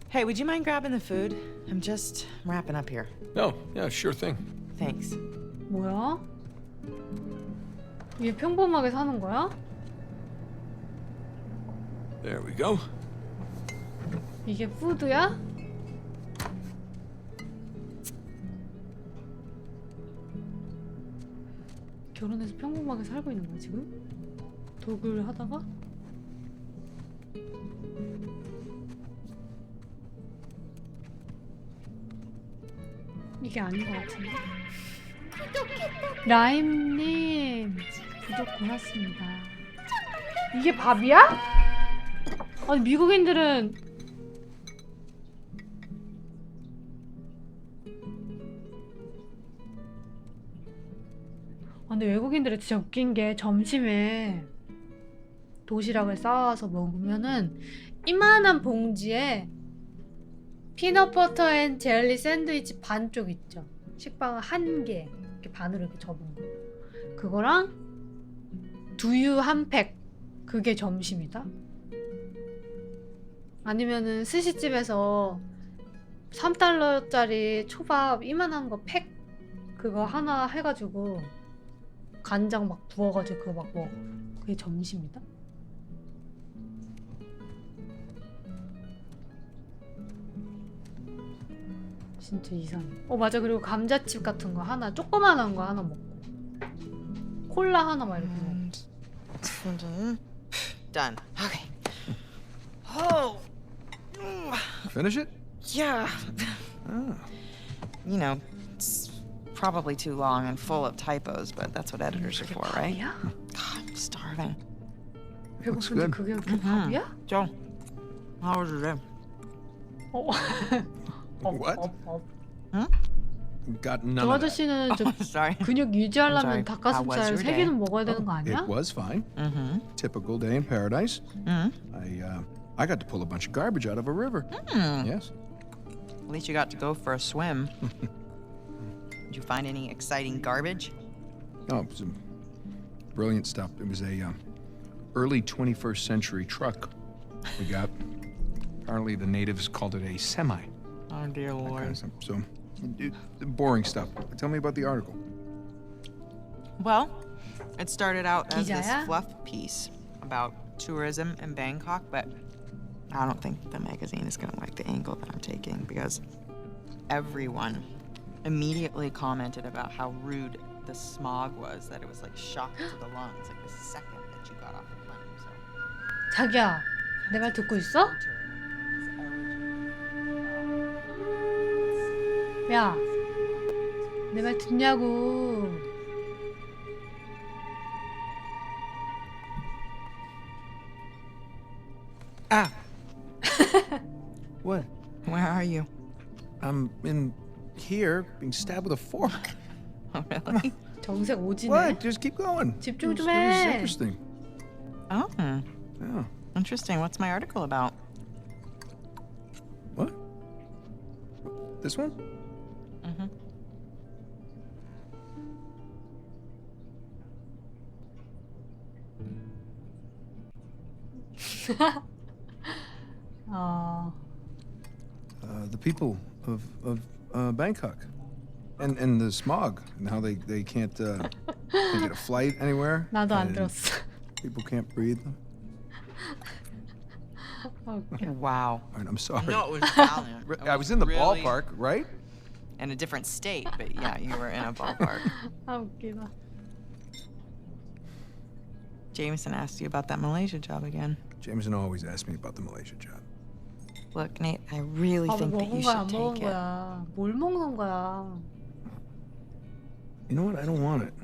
Hey, would you mind grabbing the food? I'm just wrapping up here. Oh, yeah, sure thing. Thanks. 뭐야? 얘 평범하게 사는 거야? There we go. 이게 푸드야? 결혼해서 평범하게 살고 있는 거야 지금? 독을 하다가? 이게 아닌 것 같은데? 라임님 구독 고맙습니다. 이게 밥이야? 아니 미국인들은 근데 외국인들은 진짜 웃긴 게 점심에 도시락을 싸와서 먹으면은 이만한 봉지에 피넛버터 앤 젤리 샌드위치 반쪽 있죠. 식빵 한 개 이렇게 반으로 이렇게 접은 거. 그거랑 두유 한 팩. 그게 점심이다. 아니면은 스시집에서 3달러짜리 초밥 이만한 거 팩 그거 하나 해가지고 간장 막 부어가지고 그거 막 먹어. 그게 점심이다. 진짜 이상해. 맞아. 그리고 감자칩 같은 거 하나 조그만한 거 하나 먹고 콜라 하나 막 이렇게 먹고. Done. Okay. Oh. Finish it? Yeah. Oh. You know, it's probably too long and full of typos, but that's what editors are for, right? 밥이야? God, I'm starving. 배고픈데 그게 밥이야? Joe, how was your day? What? Huh? Got none 저 of that. 아저씨는 저 Sorry. 근육 I'm 유지하려면 sorry. How was 닭가슴살 your 3개는 먹어야 되는 거 아니야? It was fine. Mm-hmm. Typical day in paradise. Mm-hmm. I got to pull a bunch of garbage out of a river. Yes. At least you got to go for a swim. Did you find any exciting garbage? Oh, it was some brilliant stuff. It was a early 21st century truck we got. Apparently the natives called it a semi. Oh, dear That kind Lord. of stuff. So, boring stuff. Tell me about the article. Well, it started out as this 기자야? fluff piece about tourism in Bangkok, but I don't think the magazine is gonna like the angle that I'm taking because everyone immediately commented about how rude the smog was, that it was like shock to the lungs, like the second that you got off the plane. So 자기야, 내 말 듣고 있어? 야, 내 말 듣냐고. Ah! What? Where are you? I'm in here being stabbed with a fork. Oh, really? 정색 오지네. What? Just keep going. 집중 It 좀 was 해. interesting. Oh, Yeah. interesting. What's my article about? What? This one? Mm-hmm. 어, The people of Bangkok, and the smog, and how they can't get a flight anywhere. 나도 안 and 들었어. People can't breathe. Wow. All right, I'm sorry. No, it was valiant. I was in the really- ballpark, right? In a different state, but yeah, you were in a ballpark. 아 웃기다. Jameson asked you about that Malaysia job again. Jameson always asks me about the Malaysia job. Look, Nate, I really 밥을 think that 먹은 you 거야 안 should 먹은 take it. 거야? 뭘 먹는 거야? You know what? I don't want it.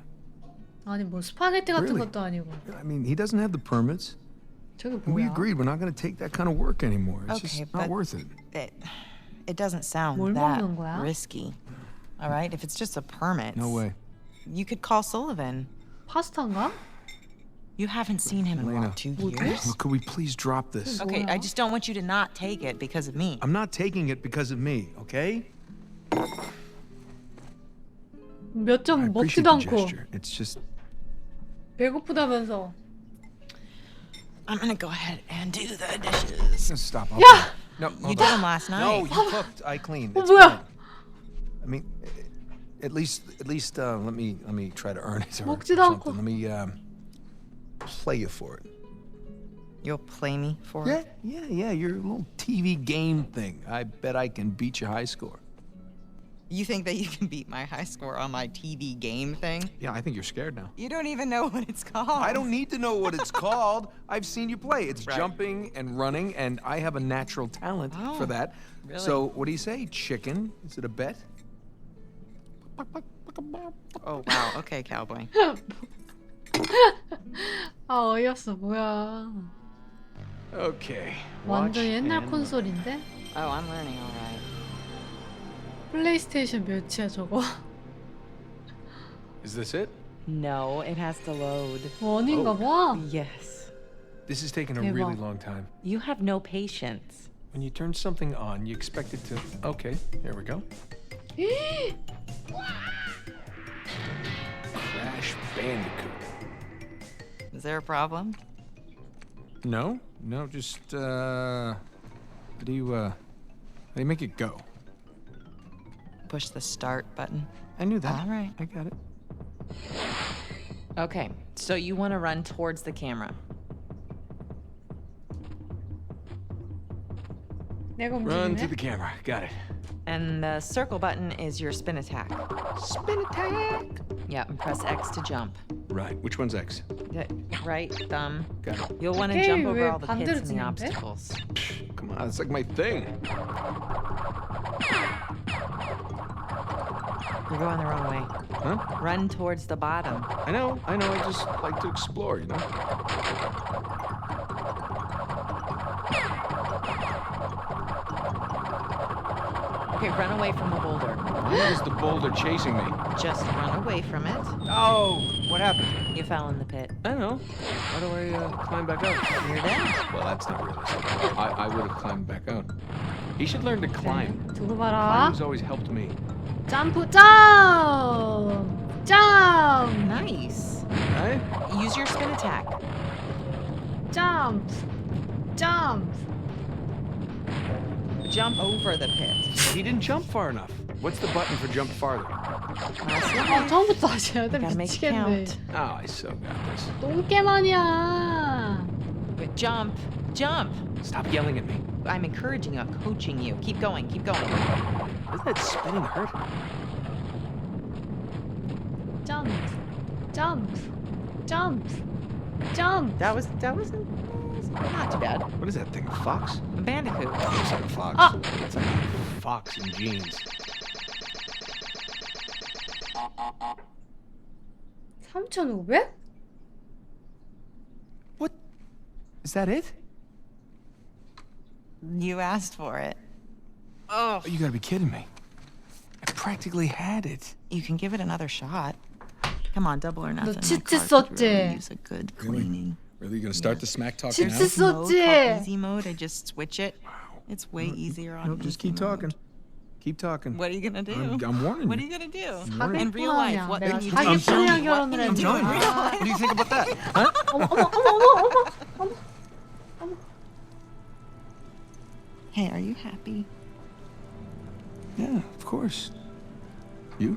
아니 뭐 스파게티 같은 Really? 것도 아니고. I mean, he doesn't have the permits. 저게 And we 뭐야? agreed we're not going to take that kind of work anymore. It's Okay, just not but- worth it. It doesn't sound 뭘 that 먹는 거야? risky. All right, if it's just a permit, No way. you could call Sullivan. 파스타인가? You haven't seen him in Elena, what, 2 years? Look, could we please drop this? Okay, I just don't want you to not take it because of me. I'm not taking it because of me, okay? 몇 I 점 appreciate 먹지도 the 않고 gesture. It's just 배고프다면서. I'm gonna go ahead and do the dishes. stop. 야! No, You hold did on. them last No, night. you cooked. I cleaned. 어 It's 뭐야? fine. I mean, at least, let me try to earn it or 먹지도 않고. something. Let me play you for it. You'll play me for Yeah, it? yeah. Your little TV game thing. I bet I can beat your high score. You think that you can beat my high score on my TV game thing? Yeah, I think you're scared now. You don't even know what it's called. I don't need to know what it's called. I've seen you play. It's Right. jumping and running, and I have a natural talent for Oh, that. really? So, what do you say? Chicken? Is it a bet? Oh, wow. Okay, cowboy. 아 어이없어 뭐야? Okay. 완전 옛날 콘솔인데? Oh, I'm learning all right. 플레이스테이션 몇이야 저거? Is this it? No, it has to load. 원인가 봐. Yes. This is taking a 대박. really long time. You have no patience. When you turn something on, you expect it to. Okay, here we go. Crash Bandicoot. Is there a problem? No, just how do you make it go? Push the start button. I knew that. All right. I got it. Okay, so you want to run towards the camera. 내가 Run to 움직이네. the camera. Got it. And the circle button is your spin attack. Spin attack. Yeah, and press X to jump. Right. Which one's X? Right thumb. Got it. You'll want to 오케이, jump 왜 over all the 반대로 pits and the 치는데? obstacles. Come on, it's like my thing. You're going the wrong way. Huh? Run towards the bottom. I know. I just like to explore, you know? Okay, run away from the boulder. Why is the boulder chasing me? Just run away from it. Oh, what happened? You fell in the pit. I know. How do I climb back out? You're dead. Well, that's not realistic. I would have climbed back out. He should learn to climb. 두고 봐라. Climbing's always helped me. 점프 점! 점! Nice. Right? Use your spin attack. 점프! 점프! Jump over the pit. He didn't jump far enough. What's the button for jump farther? 아 처음부터 하셔야 돼. Gotta make it 미치겠네. count. Oh, I so got this. 똥개만이야. Jump. Jump. Stop yelling at me. I'm encouraging you. I'm coaching you. Keep going. Keep going. Doesn't that spinning hurt? 점프! 점프! 점프! 점프! That was not too bad. What is that thing, a fox? A bandicoot. Looks like a fox. Ah! It's like a fox in jeans. 3,500? What? Is that it? You asked for it. Oh, you gotta be kidding me. I practically had it. You can give it another shot. Come on, double or nothing. My 치트 car could really 썼지? use a good cleaning. Really, you gonna start the smack talk 칩스 now? Mode called 썼지. easy mode. I just switch it. It's way easier on. No, just easy keep mode. talking. Keep talking. What are you gonna do? I'm warning What are you. you gonna do? warning In real life, what 내가 can you do? 사기꾼이랑 결혼을 What can you 했는데. do? 아, What do you think about that? 어머 어머 어머 어머 어머. Hey, are you happy? Yeah, of course. You?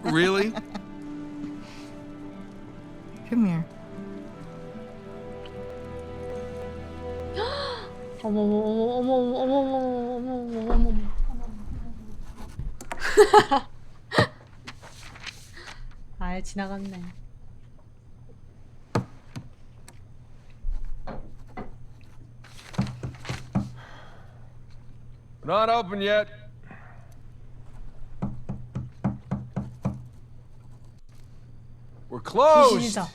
Really? Come here. 어머 어머 어머 어머 어머 어머 어머 어머. 아예 지나갔네. Not open yet. We're closed. 귀신이다.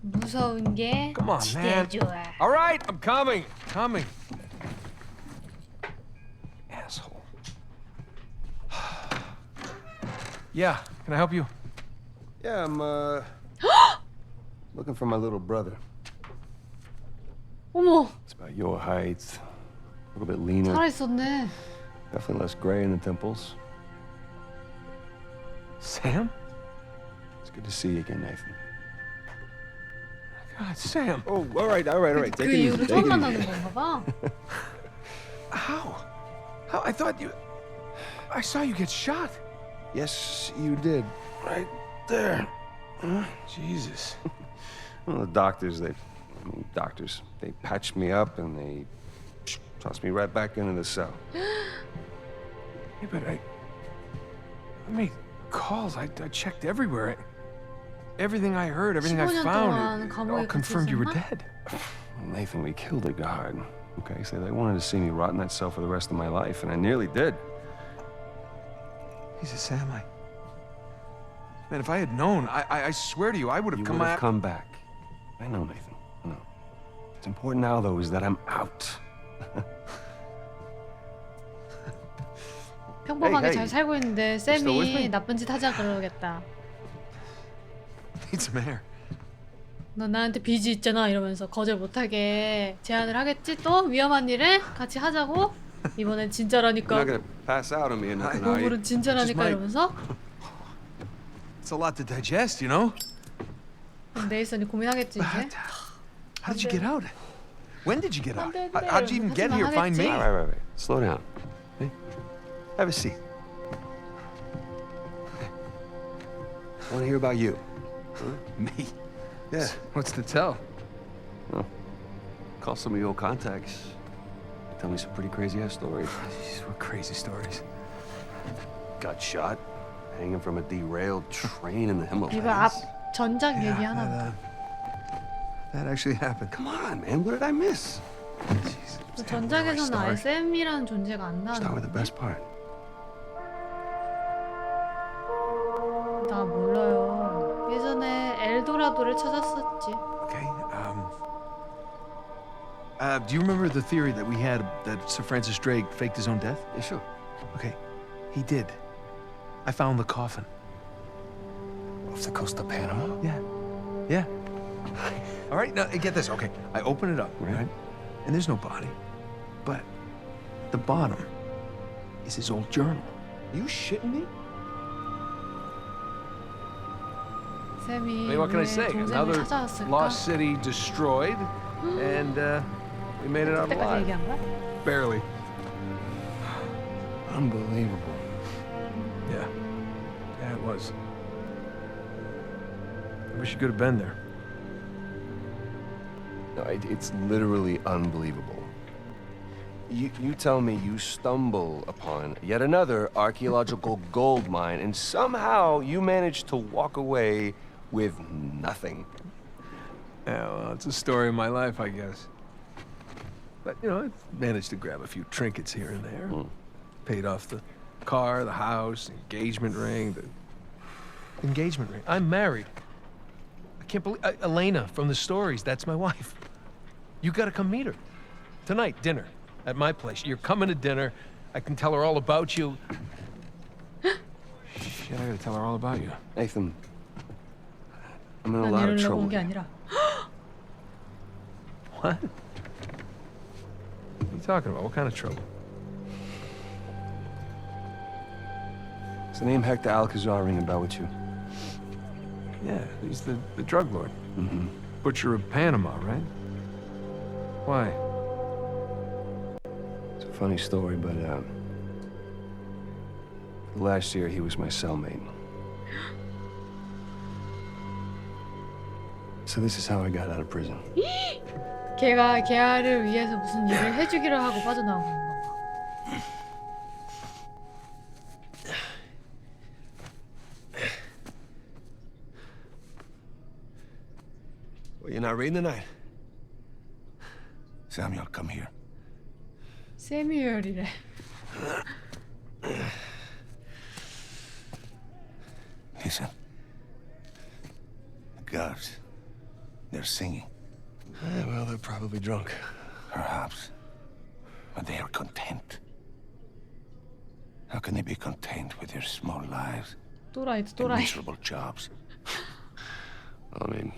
무서운 게 Come on, man. 지대 좋아. All right, I'm coming. Coming. Asshole. Yeah, can I help you? Yeah, I'm looking for my little brother. 어머, It's about your height, a little bit leaner, 살아있었네. definitely less gray in the temples. Sam? It's good to see you again, Nathan. God, Sam. Oh, all right. 그 이후로 처음 만나는 건가 봐. How? I thought you... I saw you get shot. Yes, you did. Right there. Jesus. Well, the doctors, they patched me up and they tossed me right back into the cell. Yeah, but I made calls. I checked everywhere. Everything I heard, everything I 15년 found, 동안 it 감옥에 all confirmed you were 갇혔었나? dead. Nathan, we killed a guard. Okay, so they wanted to see me rot in that cell for the rest of my life, and I nearly did. Jesus, Sam, man, if I had known, I swear to you, I would have You come would have out. come back. I know, Nathan. I know. What's important now, though, is that I'm out. 평범하게 Hey, 잘 살고 있는데 still with me? 쌤이 나쁜 짓 하자 그러겠다. Need some air. 너 나한테 빚이 있잖아 이러면서 거절 못하게 제안을 하겠지. 또 위험한 일을 같이 하자고. 이번엔 You're 진짜라니까. not gonna pass out on me or nothing, are you? 오늘은 진짜라니까 might. 이러면서. It's a lot to digest, you know. 네이선이 고민하겠지 이제. How did you get out? When did you get out? 안 돼, How did you even get here? Find me? Right. Slow down. Okay? Have a seat. I want to hear about you. Me? Yeah. What's to tell? Well, call some of your old contacts. Tell me some pretty crazy-ass stories. These were crazy stories. Got shot, hanging from a derailed train in the 이거 Himalayas. 앞 전작 얘기하나 봐. That actually happened. Come on, man. What did I miss? Jesus. 그 전작에서는 아예 쌤이라는 존재가 안 Start with the 나왔는데. best part. 나 몰라요. 예전에 엘도라도를 찾았었지. Okay. Do you remember the theory that we had that Sir Francis Drake faked his own death? Yeah, sure. Okay, he did. I found the coffin. Off the coast of Panama? Yeah. All right, now get this. Okay, I open it up, right? And there's no body, but the bottom is his old journal. You shitting me? 쌤이 I mean, what can I say? 동생을 Another 찾아왔을까? lost city destroyed, and we made it out 그때까지 alive. 얘기한 거야? Barely. Unbelievable. Yeah, it was. I wish you could have been there. No, it's literally unbelievable. You tell me you stumble upon yet another archaeological gold mine, and somehow you manage to walk away with nothing. Yeah, well, it's a story of my life, I guess. But, you know, I managed to grab a few trinkets here and there. Paid off the car, the house, engagement ring, the engagement ring. I'm married. I can't believe... Elena from the stories, that's my wife. You gotta come meet her. Tonight, dinner. At my place. You're coming to dinner. I can tell her all about you. Shit, I gotta tell her all about you. Nathan, I'm in a 난 lot of 이러려고 trouble. 온 게 아니라. What? What are you talking about? What kind of trouble? Does the name Hector Alcazar ring a bell with you? Yeah, he's the drug lord. Mm-hmm. Butcher of Panama, right? Why? It's a funny story, but last year he was my cellmate. So this is how I got out of prison. 걔가 걔를 위해서 무슨 일을 해주기로 하고 빠져나온 건가 봐. Well, you're not reading tonight? Samuel, come here. 세뮤얼이래. Listen. The guards, they're singing. Well, they're probably drunk. Perhaps. But they are content. How can they be content with their small lives 또라이도 and 또라이. miserable jobs? I mean,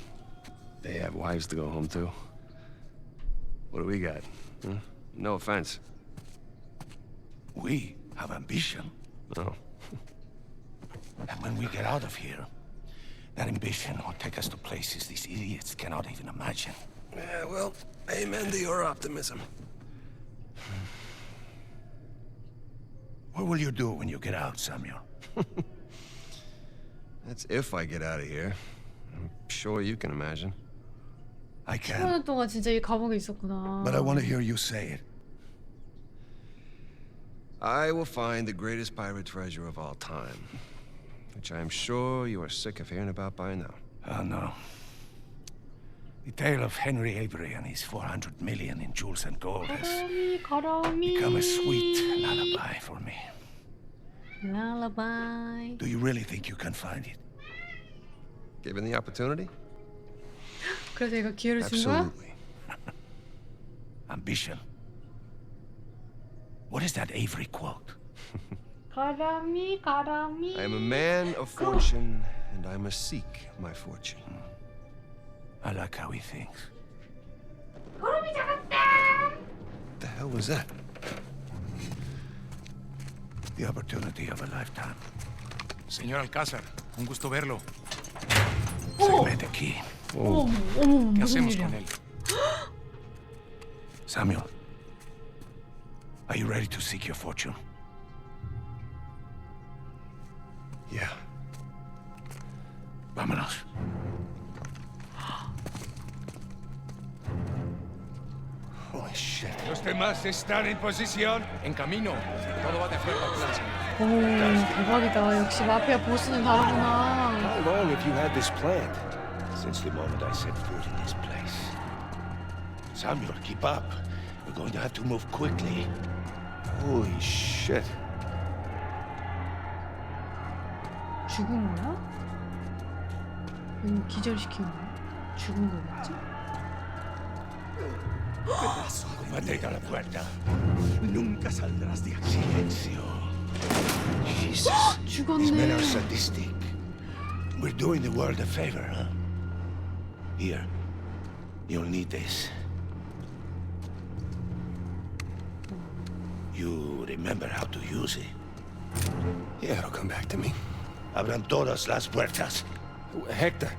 they have wives to go home to. What do we got? Huh? No offense. We have ambition. No. And when we get out of here, that ambition will take us to places these idiots cannot even imagine. Yeah, well, amen to your optimism. What will you do when you get out, Samuel? That's if I get out of here. I'm sure you can imagine. I can. 10년 동안 진짜 이 감옥에 있었구나. But I want to hear you say it. I will find the greatest pirate treasure of all time, which I am sure you are sick of hearing about by now. Oh, no. The tale of Henry Avery and his 400 million in jewels and gold has become a sweet lullaby for me. Lullaby. Do you really think you can find it? Given the opportunity? 그래서 얘가 기회를 준 거야? Absolutely. Ambition. What is that Avery quote? 가람이 가람이. I am a man of fortune, and I must seek my fortune. I like how he thinks. 구름이 작았다. What the hell was that? The opportunity of a lifetime. Señor Alcázar, un gusto verlo. Oh. Se mete aquí. 어머, ¿Qué 무슨 hacemos 일이야? con él? Samuel, are you ready to seek your fortune? Yeah. Vámonos. Holy shit. Los demás están en posición. En camino. Todo va de acuerdo al plan, señor. 오, 대박이다. 역시 마피아 보스는 다르구나. How long have you had this planned? Since the moment I set foot in this place. Samuel, keep up. We're going to have to move quickly. Holy shit. 죽은 거야? 이거 기절시킨 거야? 죽은 거겠지? Mantén a la puerta. Nunca saldrás de aquí. Silencio. Jesus. These men are sadistic. We're doing the world a favor, huh? Here. You'll need this. You remember how to use it? Yeah, it'll come back to me. Abran todas las puertas. Hector,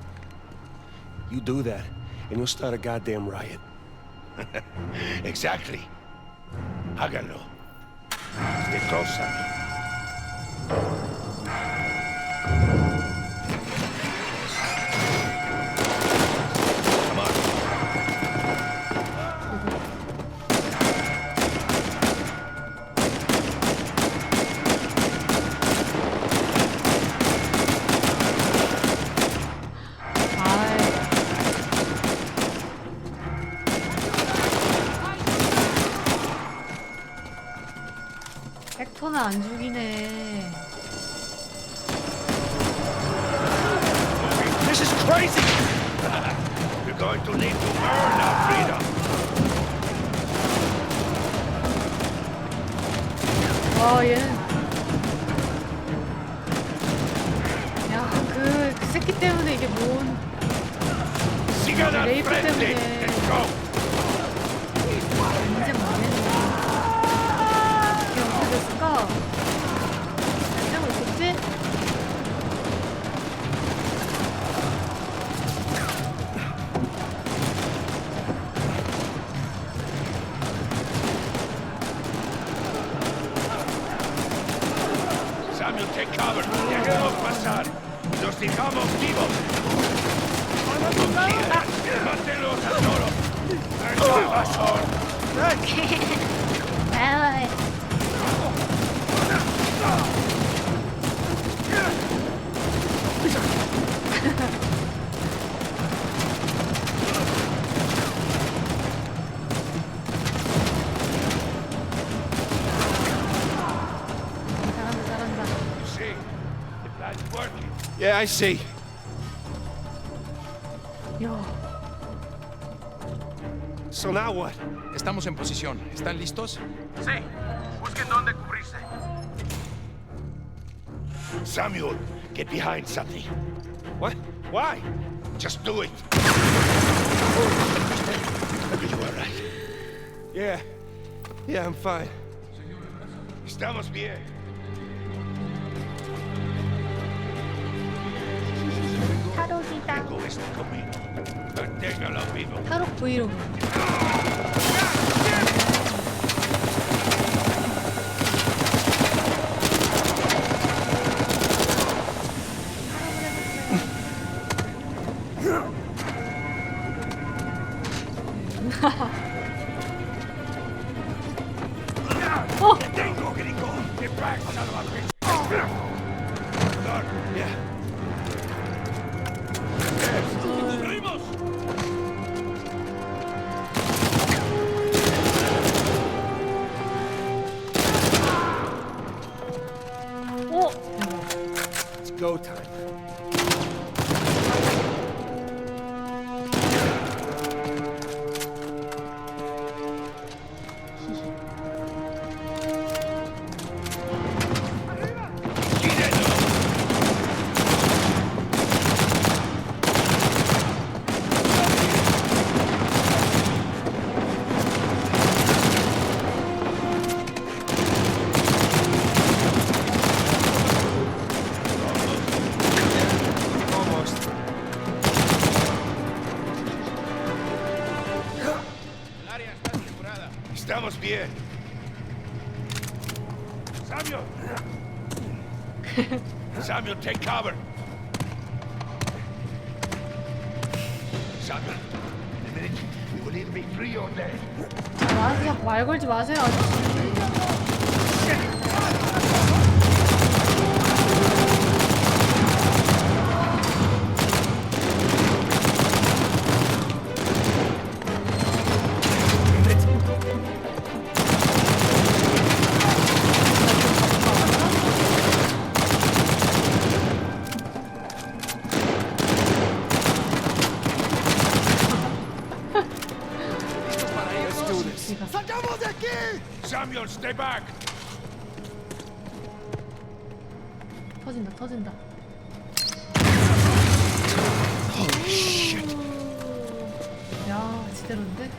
you do that, and you'll start a goddamn riot. Exactly. Háganlo. Stay close, Samuel. Come on. 헥터는 안 죽이네. This is crazy! You're going to need to earn our freedom. 와, 얘는 그 새끼 때문에 이게 뭔 레이프 때문에 인생 망했네. 이게 어떻게 됐을까? 잘 되고 있었지? Samuel, take cover. Déjanos pasar. Los dejamos vivos. Mátenlos a todos. ¡Eso pasó! 아이. See, the plan's working. Yeah, I see. So now what? Estamos en posición. ¿Están listos? Sí, busquen dónde cubrirse. Samuel, get behind something. What? Why? Just do it. Are you all right? Yeah. Yeah, I'm fine. Estamos bien. 탈옥이다. Tengo esto conmigo. Manténgalo vivo. 탈옥 브이로그. Tengo que go. Get back, son of a bitch. Yeah. ¡Cubrimos! It's go time. Estamos bien. Samuel! Samuel, take cover. Samuel, in a minute, we will either be free or dead. 그냥 말 걸지 마세요, 아저씨. ¡Salgamos de aquí! Samuel, stay back. 터진다, 터진다. 야, 제대로인데?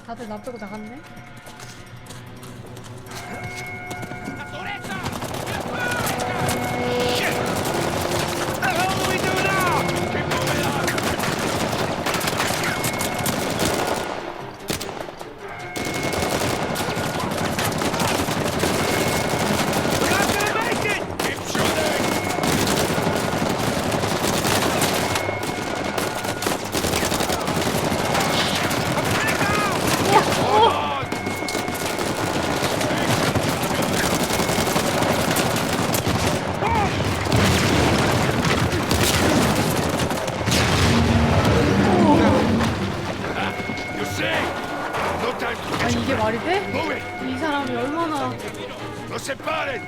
다들 나 빼고 나갔네? 아니 이게 말이 돼? 이 사람이 얼마나 ¡No se paren!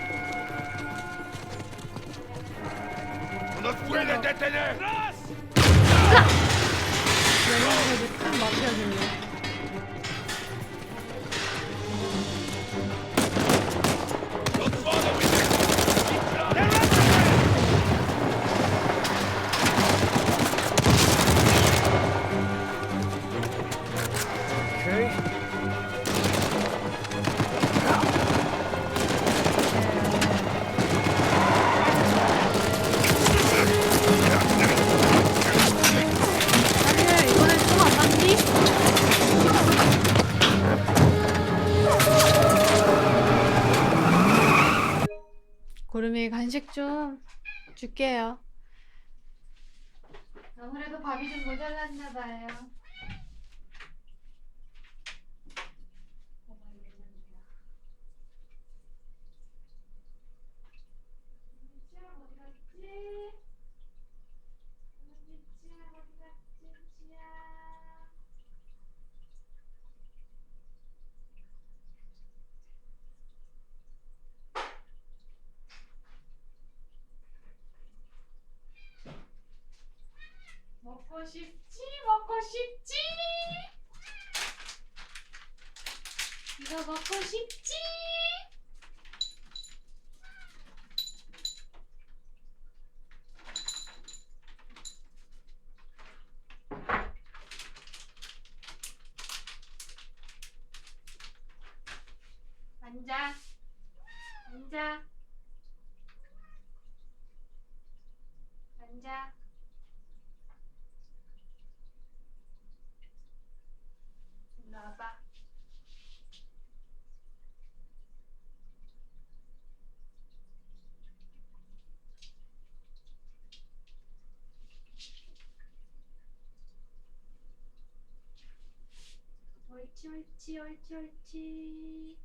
음식 좀 줄게요. 아무래도 밥이 좀 모자랐나 봐요. 먹고 싶지, 먹고 싶지. 이거 먹고 싶지. 앉아, 앉아, 앉아. 일로 와봐. 옳지, 옳지, 옳지, 옳지.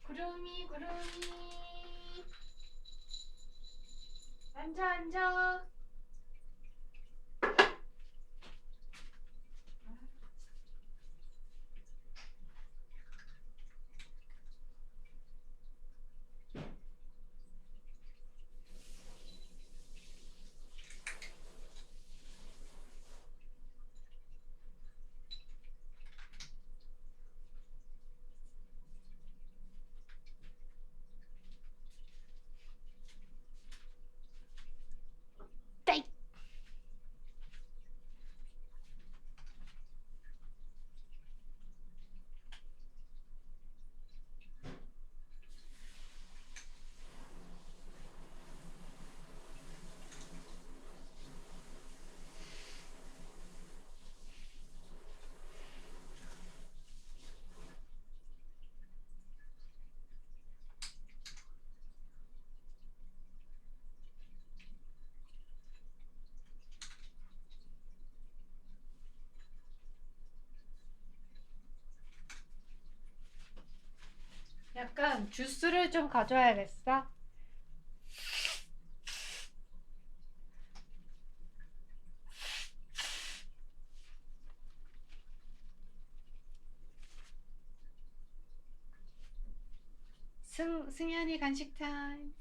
구름이, 구름이. 앉아, 앉아. 떼이. 약간 주스를 좀 가져와야겠어. 승현이 간식 타임.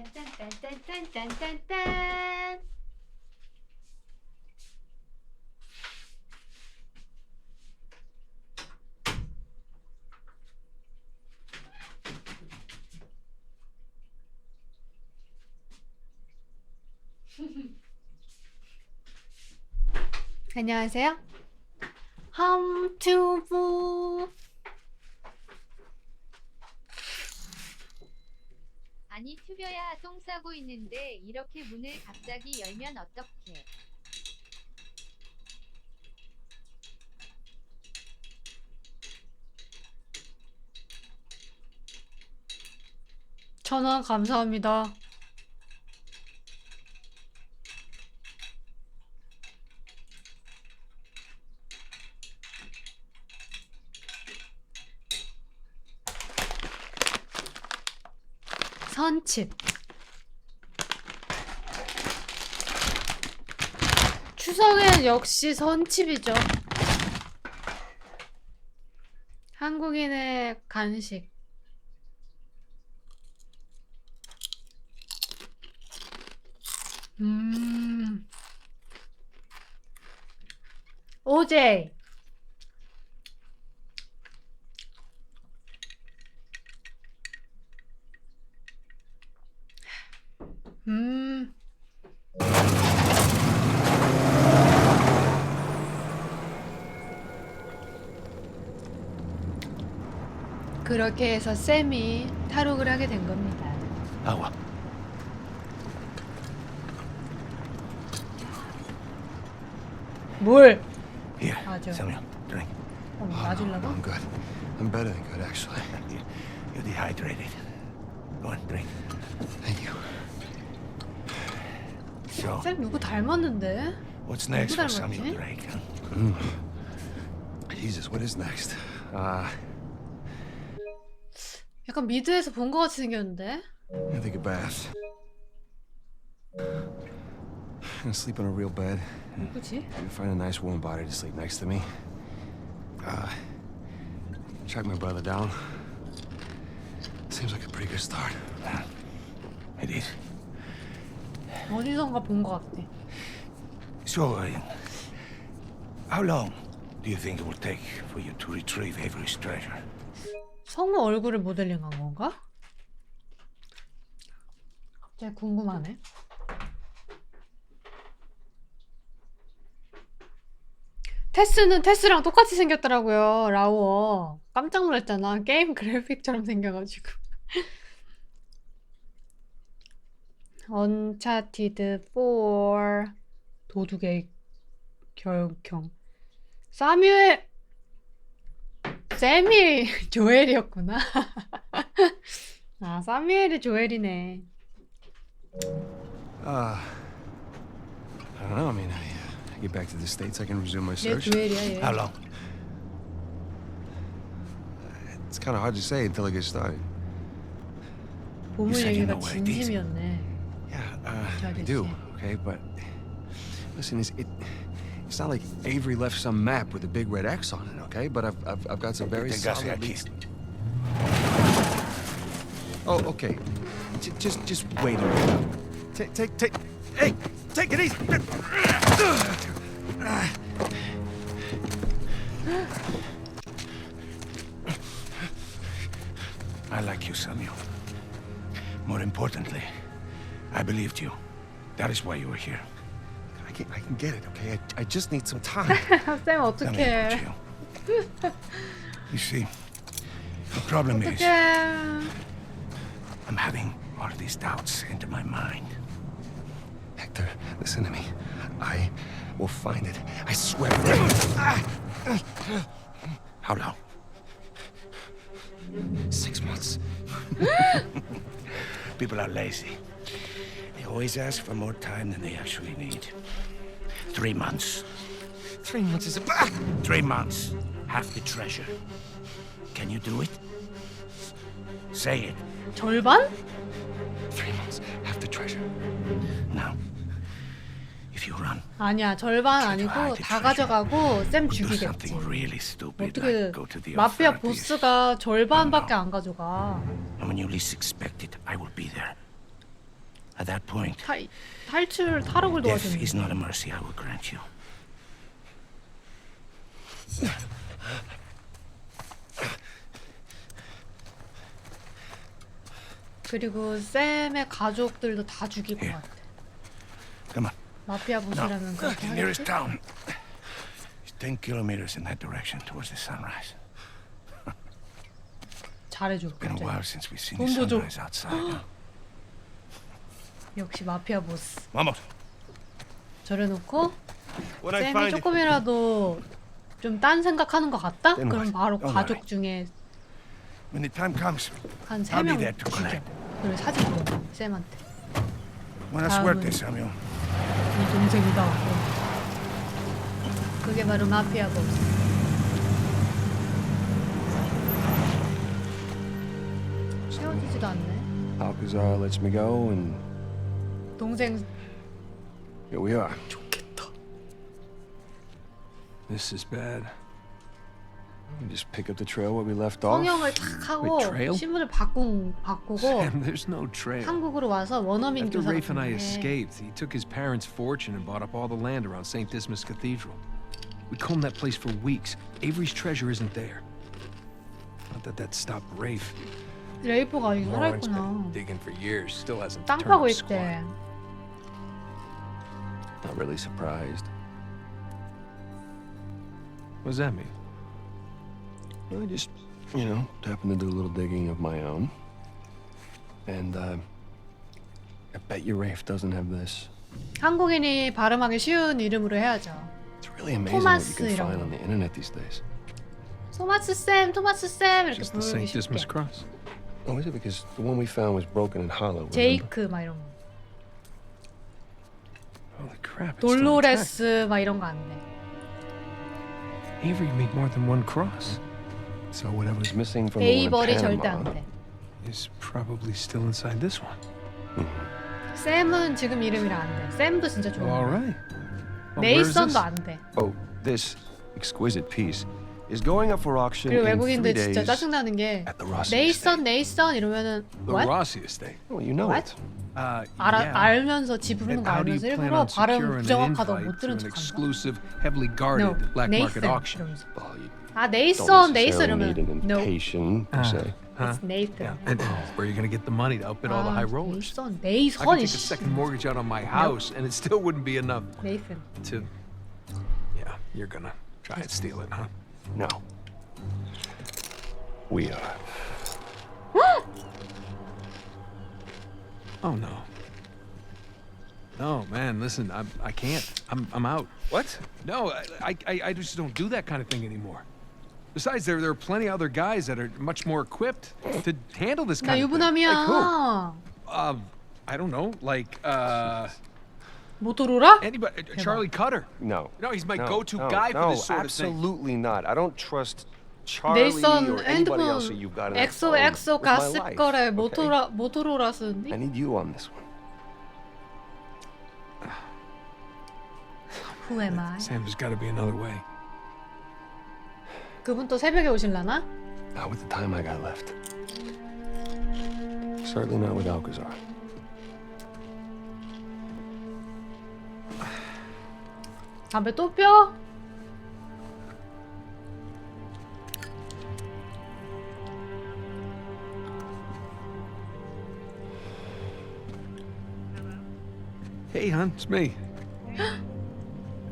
딴딴딴딴딴딴딴딴. 안녕하세요. 홈튜브. 아니 튜벼야 똥 싸고 있는데 이렇게 문을 갑자기 열면 어떡해. 전화 감사합니다. 선칩. 추석엔 역시 선칩이죠. 한국인의 간식. 오제이. 그렇게 해서 쌤이 탈옥을 하게 된 겁니다. Agua. 뭘? Here, 맞아. Samuel, drink. 놔주려고? I'm good. I'm better than good, actually. You're dehydrated. Go on, drink. Thank you. So, 쌤 누구 닮았는데? what's next 누구 for Samuel 닮았지? Drake? Jesus, what is next? 약간 미드에서 본 거 같이 생겼는데? I take a bath. I'm gonna sleep in a real bed. 누구지? Find a nice warm body to sleep next to me. Track my brother down. Seems like a pretty good start. It is. 어디선가 본 거 같아. So, how long do you think it will take for you to retrieve Avery's treasure? 성우 얼굴을 모델링한 건가? 갑자기 궁금하네. 테스는 테스랑 똑같이 생겼더라고요. 라우어. 깜짝 놀랐잖아. 게임 그래픽처럼 생겨가지고. 언차티드 4 도둑의 결경. 샘이 조엘이었구나. 아, 사뮤엘이 조엘이네. I don't know. I mean, I get back to the States, I can resume my 얘 search. 조엘이야, 얘. How long? It's kind of hard to say until I get started. 보물 said you 얘기가 know where it is. 진심이었네. I do, okay, but listen, it's not like Avery left some map with a big red X on it, okay? But I've got some very Tengas solid aquí. leads. Oh, okay. Just wait a minute. Take. Hey, take it easy. I like you, Samuel. More importantly, I believed you. That is why you were here. I can get it, okay? I just need some time. 쌤 어떡해. You see, the problem is 어떡해. I'm having all of these doubts into my mind. Hector, listen to me. I will find it. I swear. How long? 6 months. People are lazy. They always ask for more time than they actually need. 3 months. 3 months is 3 months. Half the treasure. Can you do it? Say it. 절반? 3 months, half the treasure. Now, if you run, 아니야, 절반 아니고 다 가져가고 쌤 do 죽이겠지. something really stupid, 어떻게 like go to the 마피아 authorities. 보스가 절반밖에 안 가져가. And when you least expect it, I will be there. At that point, 탈옥을 death 도와주는. is not a mercy I will grant you. 그리고 샘의 가족들도 다 죽일 것 같아. Come on. 마피아 보스라면 The 그렇게 nearest 하겠지? town is 10 kilometers in that direction towards the sunrise. 잘해줘. Been a 갑자기. while since we've seen the 돈도 줘. sunrise outside. 역시 마피아 보스. Vamos. 저래놓고 When I 샘이 find it, 조금이라도 좀 딴 생각하는 것 같다? Then 그럼 what? 바로 Don't 가족 중에 When the time comes, 한 I'll be 3명 there to 죽여. collect. 그리고 사진 보내 샘한테. Buena 다음은 suerte, Samuel. 이 동생이다. 그게 바로 마피아 보스. 채워지지도 않네. Alcazar lets me go, and 동생 here we are. This is bad. We just pick up the trail where we left off. 성형을 탁 하고 Wait, trail? 신분을 바꾸고 Sam, there's no trail. 한국으로 와서 원어민 After 교사 Rafe and I 같은 데 escaped, he took his parents' fortune and bought up all the land around St. Dismas Cathedral. We combed that place for weeks. Avery's treasure isn't there. Not that that stopped Rafe. 레이프가 이거 Lawrence 살아있구나. been digging for years, still hasn't 땅 turned 파고 up squat. 있대. Not really surprised. What does that mean? I just, happened to do a little digging of my own. And, I bet you Rafe doesn't have this. 한국인이 발음하기 쉬운 이름으로 해야죠. It's really amazing what you 토마스 can 이런 find 거. on the internet these days. 토마스 쌤 이렇게 Just the 부르기 St. Dismas 쉽게. Cross. Oh, is it? Because the one we found was broken and hollow. remember? 제이크 막 이런 거. Holy crap, it's still intact. 돌로레스 막 이런 거 안 돼. Avery made more than one cross. So whatever's missing from the one in 베이벌이 절대 안 Panama 돼. Is probably still inside this one. 쌤은 지금 이름이라 안 돼. 쌤도 진짜 좋은 All 거야. right. Well, where is this? 네이선도 안 돼. Oh, this exquisite piece is going up for auction 그리고 in 3 외국인들 days. 진짜 짜증나는 게 at the Rossi 네이선 이러면은 The what? Rossi estate. Oh, you know What? it. Yeah. 알면서 지 부르는 And 거 how do you 알면서 plan 일부러 on 발음 securing an 부정확하다고 invite 못 to 들은 an 척하는 거야. exclusive, heavily guarded No, black market 네이선 auction? 이러면서. Well, you 아 don't 네이선 necessarily need an 이러면 no. invitation per se. It's Nathan. And where are you going to get the money to outbid all the 아 high rollers? 네이선 I could 네이선이 take a second mortgage out on my house, and it still wouldn't be enough 네이선. to. Yeah, you're gonna try and steal it, huh? No. We are. Oh no. No, man. Listen, I can't. I'm out. What? No, I just don't do that kind of thing anymore. Besides, there are plenty of other guys that are much more equipped to handle this 나 kind of thing. Like 유부남이야. who? I don't know. Like 모토로라? anybody. Charlie Cutter. No. No, he's my No, go-to no, guy for no, this sort of thing. absolutely not. I don't trust Charlie 네이선 or anybody else that 핸드폰 you've got in that 엑소 phone 엑소 with my 갔을 life, 거래 okay? 모토로라 쓰는데? I need you on this one. Who am I? Sam, there's got to be another way. 그분 또 새벽에 오실라나? Not with the time I got left. Certainly not with Alcazar. 담배 또 펴? Hey, hon, it's me.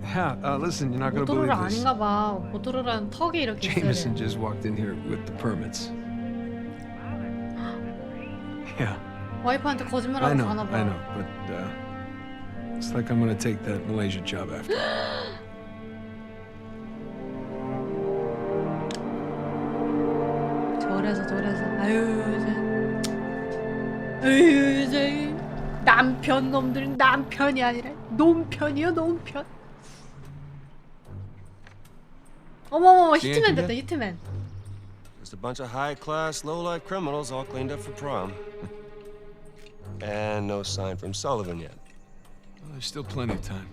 Yeah, listen, you're not gonna believe 모토로라 this. 아닌가 봐. 모토로라는 턱이 이렇게 있어야 Jameson 돼. just walked in here with the permits. Yeah, 와이프한테 I 거짓말하고 know, 가나 봐. I know, but it's like I'm gonna take that Malaysia job after. 저래서 아유 이제 남편 놈들은 남편이 아니라 논편이요 논편. 어머 히트맨 됐다 히트맨. Just a bunch of high-class, low-life criminals all cleaned up for prom. And no sign from Sullivan yet. Well, there's still plenty of time.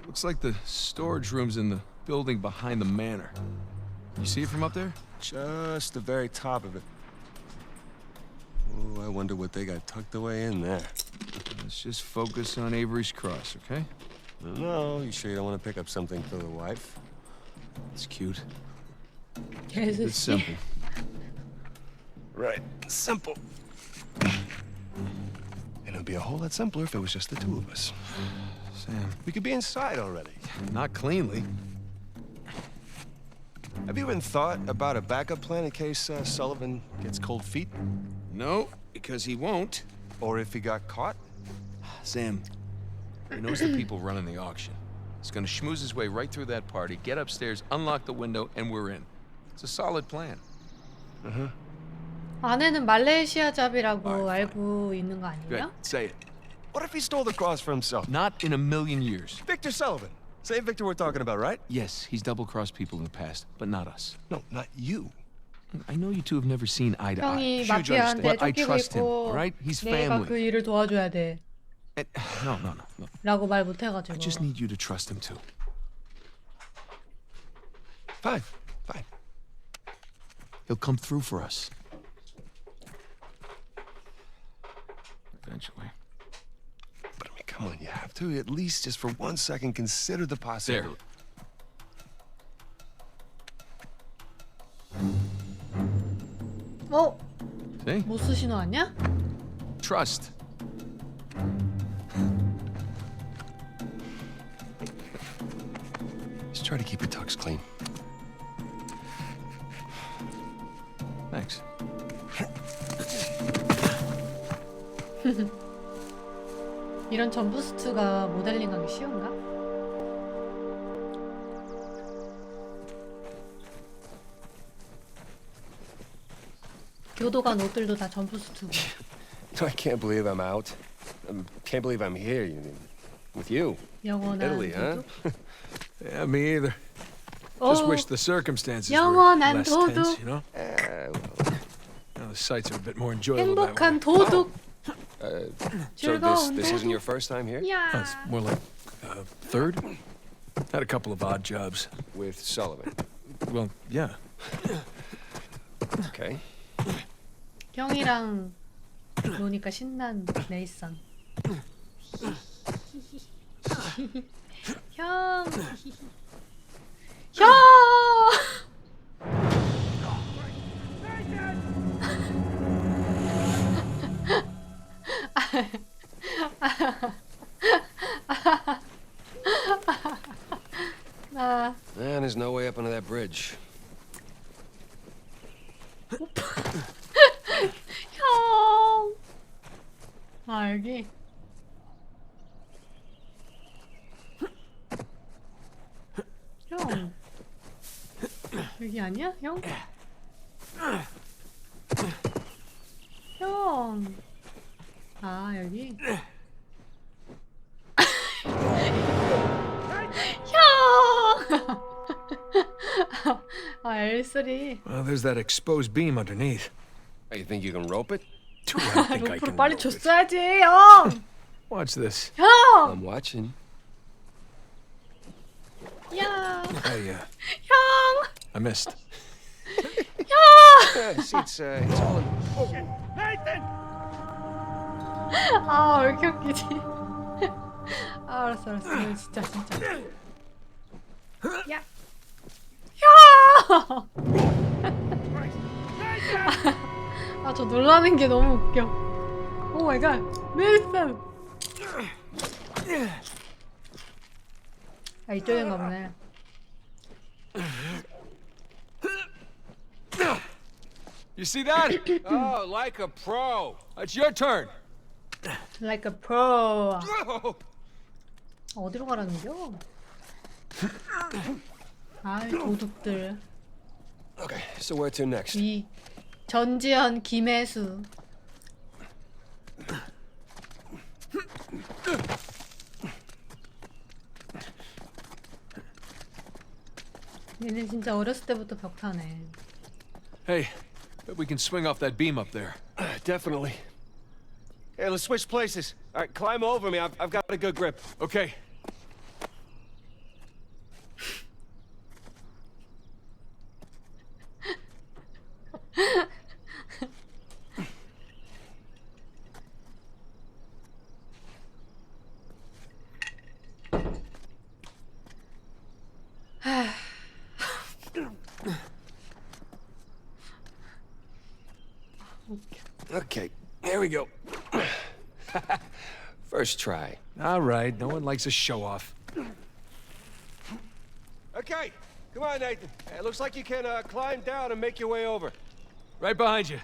Looks like the storage room's in the building behind the manor. You see it from up there? Just the very top of it. Oh, I wonder what they got tucked away in there. Let's just focus on Avery's cross, okay? No, you sure you don't want to pick up something for the wife? It's cute. 계속 It's simple. Right, simple. And it'd be a whole lot simpler if it was just the two of us. Sam. We could be inside already. Not cleanly. Have you even thought about a backup plan in case Sullivan gets cold feet? No, because he won't. Or if he got caught? Sam, he knows the people running the auction. He's gonna schmooze his way right through that party, get upstairs, unlock the window, and we're in. It's a solid plan. Uh-huh. 아내는 말레이시아 잡이라고 알고 있는 거 아니에요? Good, say it. What if he stole the cross for himself? Not in a million years. Victor Sullivan. Same Victor we're talking about, right? Yes, he's double-crossed people in the past, but not us. No, not you. I know you two have never seen eye to eye. 형이 마피아한테 But I 쫓기고 trust him, 있고 all right? He's 내가 family. 그 일을 도와줘야 돼 No. 라고 말 I 못해가지고 just need you to trust him too. Fine. He'll come through for us. Eventually. But I mean, come on, you have to at least just for 1 second consider the possibility. 어? See? 모스 신호 아니야? Trust. Just try to keep your tux clean. Thanks. 이런 점프스트가 모델링하기 쉬운가? 교도관 옷들도 다 점프스트고 I can't believe I'm out. Can't believe I'm here. With you. 영원한 Italy, huh? 도둑? Yeah, me either. Oh. Just wish the circumstances were 영원한 less tense, 도둑. you know? The sights are a bit more enjoyable that way. 행복한 도둑 So 즐거운 this isn't 도둑. your first time here? 야. It's more like third. Had a couple of odd jobs. With Sullivan. Well, yeah. Okay. 형이랑 노니까 신난 네이선 형 아. Man, there's no way up under that bridge. 형. 아 여기. 형. 여기 아니야? 형? 형. 아 여기. 형. 아 L3. Well, there's that exposed beam underneath. Hey, you think you can rope it? I think I 로프를 can. 빨리 rope it. 줬어야지 형. Watch this. 형. I'm watching. 야. 형. I missed. 형. See, it's all in... Okay, Nathan! 아, 왜 이렇게 웃기지? 아, 알았어. 이거 진짜. 야. 야! 아, 저 놀라는 게 너무 웃겨. 오 마이 갓. 윌슨. 아, 이쪽인가 보네. You see that? Oh, like a pro. It's your turn. Like a pro. 어디로 가라는겨? 아이, 도둑들. Okay, so where to next? 이 전지현 김혜수. 얘는 진짜 어렸을 때부터 벽타네. Hey, bet we can swing off that beam up there. Definitely. Hey, let's switch places. All right, climb over me. I've got a good grip. Okay. Okay, here we go. First try. All right, no one likes a show-off. Okay, come on, Nathan. Hey, it looks like you can climb down and make your way over. Right behind you.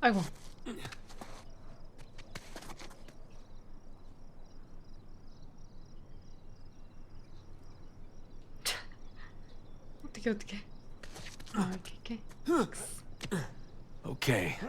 아이고. 어떻게. 아, 이렇게. Okay.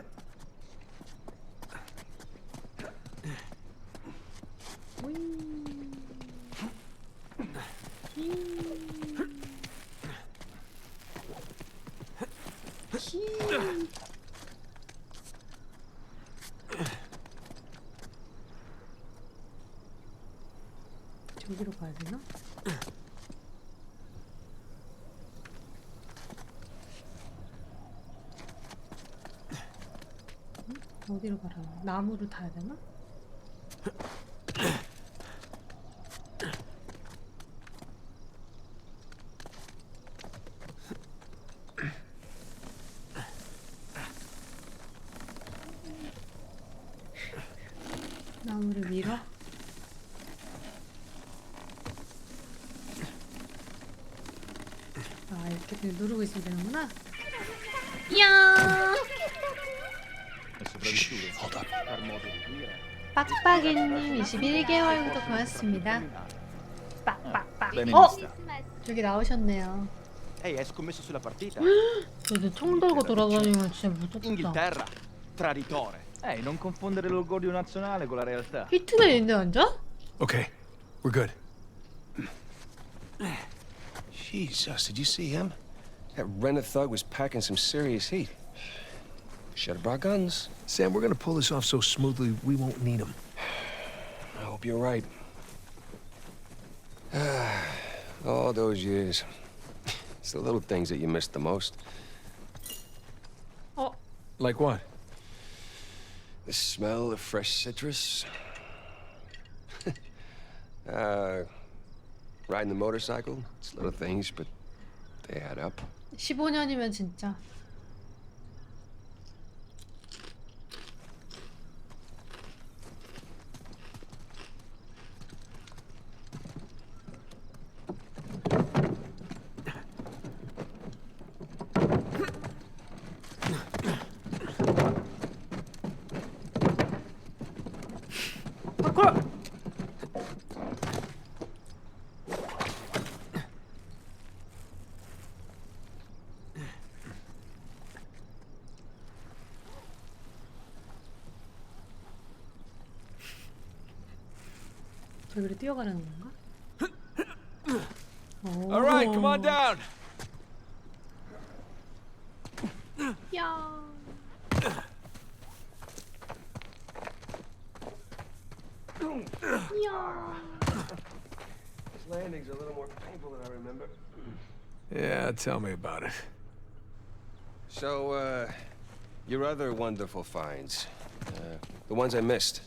저기로 가야 되나? 어디로 가라나? 나무를 타야 되나? 나무를 밀어? 아, 이렇게 그냥 누르고 있으면 되는구나. 야! 빡빡이님 21개월 구독 고맙습니다. 빡빡빡. 저기 나오셨네요. Ehi, hai scommesso sulla partita? 근데 총 들고 돌아다니면 진짜 무섭다. Inghilterra, traditore. Ehi, non confondere l'orgoglio nazionale con la realtà. 히트맨 있는데 완전? Okay, we're good. Jesus, did you see him? That rented thug was packing some serious heat. Should have brought guns. Sam, we're gonna pull this off so smoothly, we won't need them. I hope you're right. All those years. It's the little things that you miss the most. Oh. Like what? The smell of fresh citrus. Riding the motorcycle. It's little things, but they add up. 15년이면 진짜. 저기로 뛰어가라는 건가? All right, come on down. 야. This landing's a little more painful than I remember. Yeah, tell me about it. So, your other wonderful finds, the ones I missed.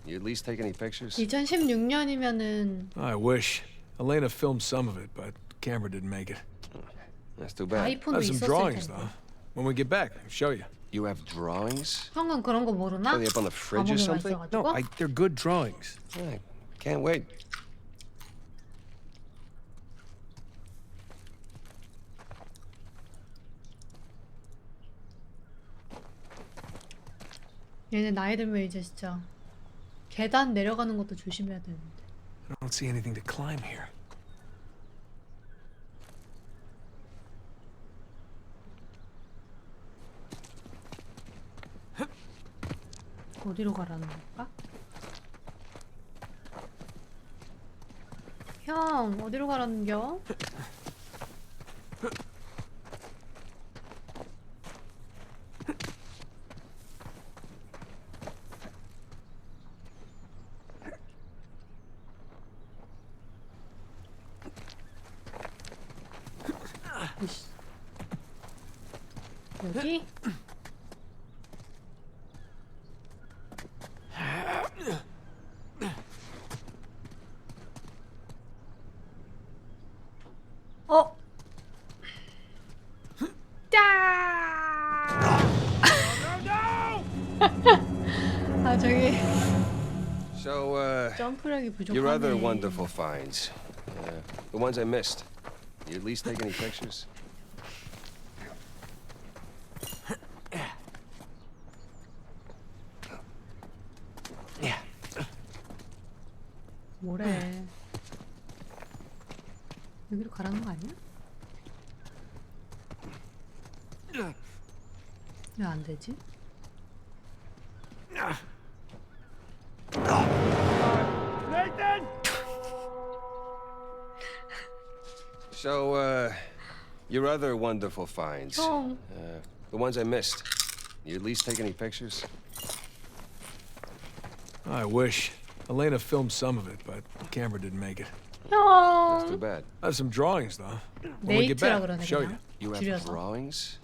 You at least take any pictures? 2016년이면은 I wish. Elena filmed some of it, but the camera didn't make it. That's too bad. 아이폰도 I have some 있었을 drawings, 텐데. though. When we get back, I'll show you. You have drawings? 형은 그런 거 모르나? Are they up on the fridge or 감옥에만 something? 있어가지고? No, they're good drawings. Yeah, can't wait. 얘네 나이 들면 이제 진짜 계단 내려가는 것도 조심해야 되는데. I don't see anything to climb here. 어디로 가라는 걸까? 형, 어디로 가라는겨? 이씨. 여기? 아 저기 So, 점프력이 your other 부족하네. wonderful finds. The ones I missed. You at least take any pictures? 뭐래? 여기로 가라는 거 아니야? 왜 안 되지? Nathan! So, your other wonderful finds. 형. The ones I missed. You at least take any pictures? I wish. Elena filmed some of it, but the camera didn't make it. That's too 형. bad. I have some drawings, though. When we get 네이트라 back, 그러네 show you. 그냥. You have 줄여서. drawings?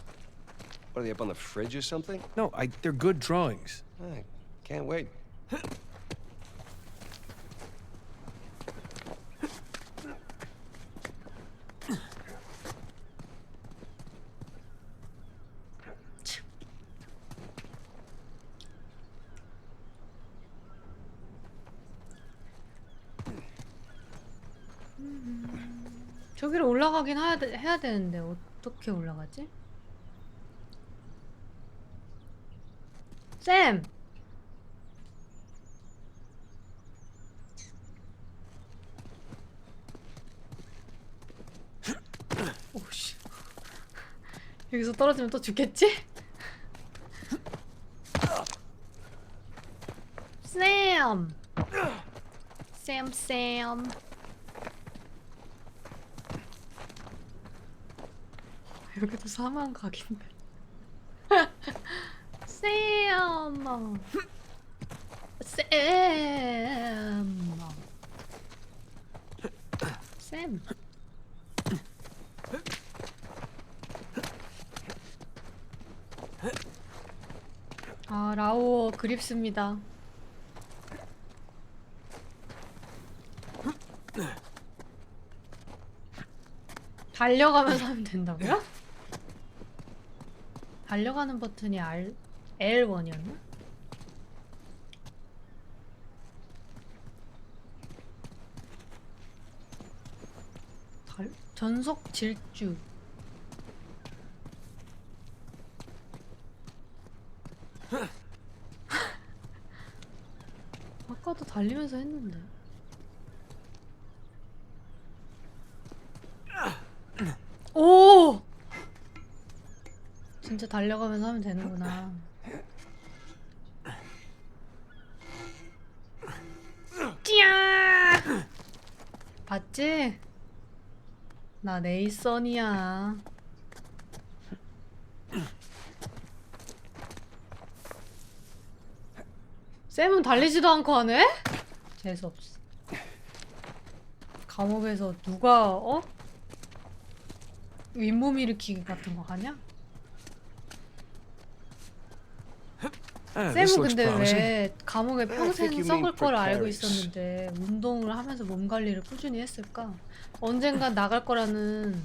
What are they up on the fridge or something? No, they're good drawings. I can't wait. 저기로 올라가긴 해야 되는데 어떻게 올라가지? 쌤! 오씨. 여기서 떨어지면 또 죽겠지? 쌤! 쌤. 여기도 사망 각인데. 쌤. 쌤. 아, 라오어 그립습니다. 달려가면서 하면 된다고요? 달려가는 버튼이 L1이었나? 전속 질주. 아까도 달리면서 했는데. 오! 진짜 달려가면서 하면 되는구나. 띠야! 봤지? 나 네이선이야. 쌤은 달리지도 않고 하네? 재수없어. 감옥에서 누가 윗몸 일으키기 같은 거 하냐? 쌤은 근데 왜 감옥에 평생 썩을 거를 알고 있었는데 운동을 하면서 몸 관리를 꾸준히 했을까? 언젠간 나갈 거라는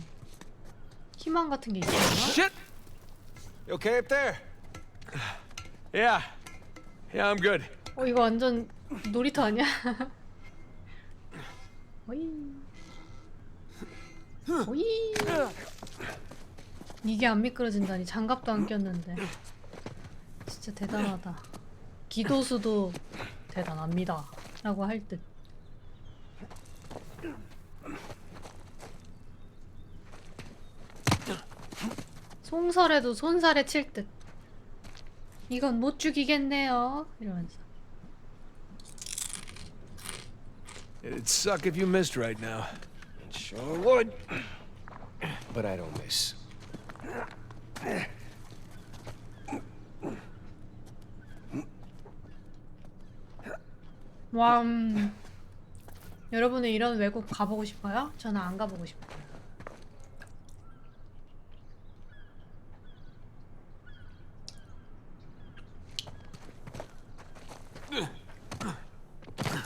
희망 같은 게 있었나? Shit! You okay up there? Yeah. Yeah, I'm good. 이거 완전 놀이터 아니야? 오이. 오이. 이게 안 미끄러진다니. 장갑도 안 꼈는데. 진짜 대단하다. 기도수도 대단합니다 라고 할 듯. 송설에도 손살에 칠 듯. 이건 못 죽이겠네요 이러면서. It'd suck if you missed right now. It sure would. But I don't miss. 와, 여러분은 이런 외국 가보고 싶어요? 저는 안 가보고 싶어요.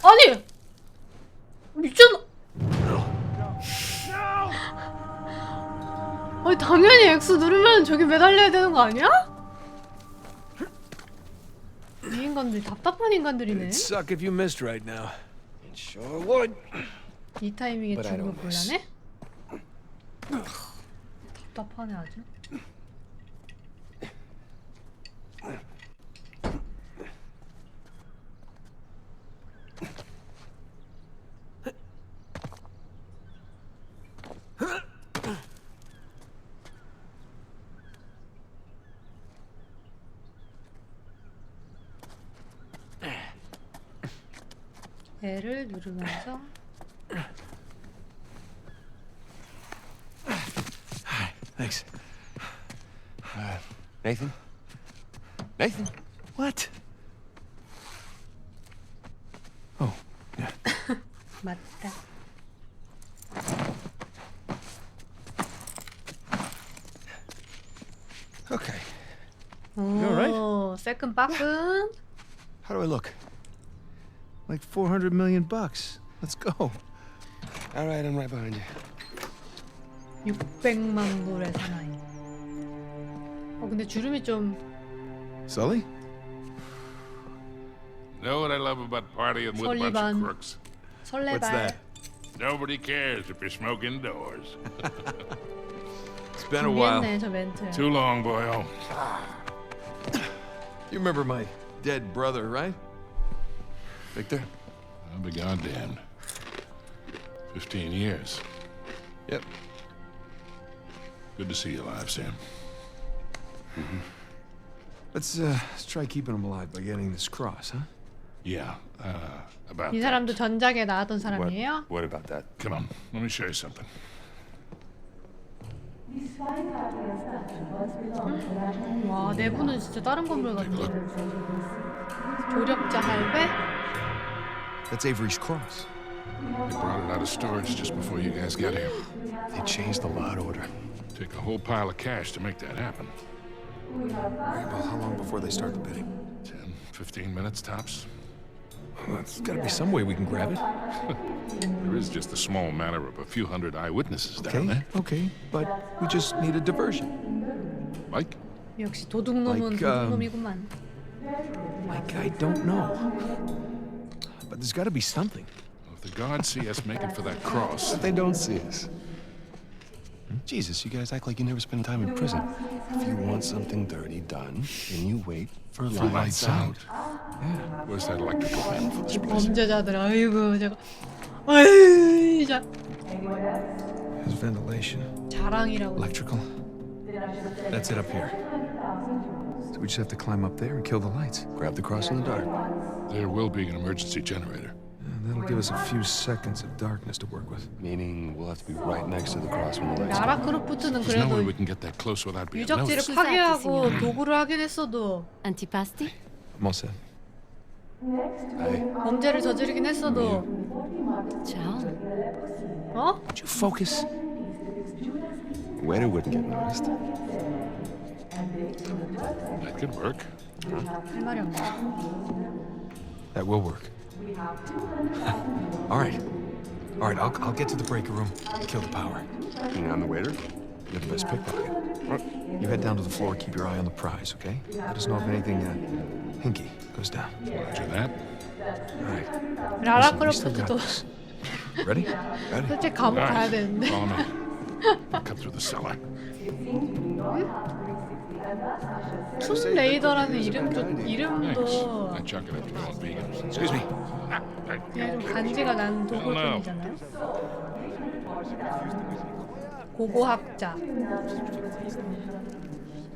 아니! 미쳤나? 아니 당연히 X 누르면 저기 매달려야 되는 거 아니야? 인간들이 답답한 인간들이네. It'd suck if you missed right now. It sure would. 이 타이밍에 But I 죽는 don't miss. 곤란해? 답답하네 아주. L를 누르면서 Thanks. Nathan? Nathan? What? Oh, yeah. 맞다. Okay. 오, 세끈 빠끈. How do I look? Like 400 million bucks. Let's go. All right, I'm right behind you. 600만 불의 사나이. 근데 주름이 좀 Sully? Know what I love about partying with a bunch of 설리반. crooks? 설레발. Nobody cares if you smoke indoors. It's been a while. 준비했네 저 멘트. Too long, boyo. You remember my dead brother, right? Victor? I'll be goddamned. 15 years. Yep. Good to see you alive, Sam. Let's try keeping him alive by getting this cross, huh? Yeah, about 이 사람도 전작에 나왔던 사람이에요? What about that? Come on, let me show you something. 와, 내부는 진짜 다른 건물 같네. 조력자 할배? That's Avery's cross. They brought it out of storage just before you guys got here. They changed the lot order. Took a whole pile of cash to make that happen. Right, well, how long before they start the bidding? 10, 15 minutes tops. Well, there's got to be some way we can grab it. There is just a small matter of a few hundred eyewitnesses down there. Okay, but we just need a diversion. Like? 역시 도둑놈은 도둑놈이구만. Like, I don't know. But there's got to be something. Well, if the guards see us making for that cross, But they don't see us. Jesus, you guys act like you never spend time in prison. If you want something dirty done, then you wait for lights out. Yeah. Where's that electrical panel for this place? 범죄자들 아이고 저거. 아이 자. There's ventilation. 자랑이라고. Electrical. That's it up here. So we just have to climb up there and kill the lights. Grab the cross in the dark. There will be an emergency generator. And that'll give us a few seconds of darkness to work with. Meaning we'll have to be right next to the cross when the lights 나라 go. 크루프트는 There's no way 그래도 we can get that close without being 유적지를 noticed. 파괴하고 도구를 하긴 했어도 Antipasti? I'm all set. 범죄를 저지르긴 했어도 Ciao. 어? Would you focus? Waiter wouldn't get noticed. That could work. 할 말이 없네. That will work. All right. All right, I'll get to the breaker room, kill the power. And I'm the waiter? You're the best pickpocket. You head down to the floor, keep your eye on the prize, okay? Let us know if anything hinky goes down. Roger that. All right. 라라 Listen, we still got 크루프트도 this. Ready? Ready? 솔직히 감옥 가야 되는데. Follow me. I'll cut through the cellar. 툼 레이더라는 Thanks. 이름도 I chuck it up to going vegan. Excuse me. 그냥 좀 간지가 나는 도굴꾼이잖아요. 고고학자.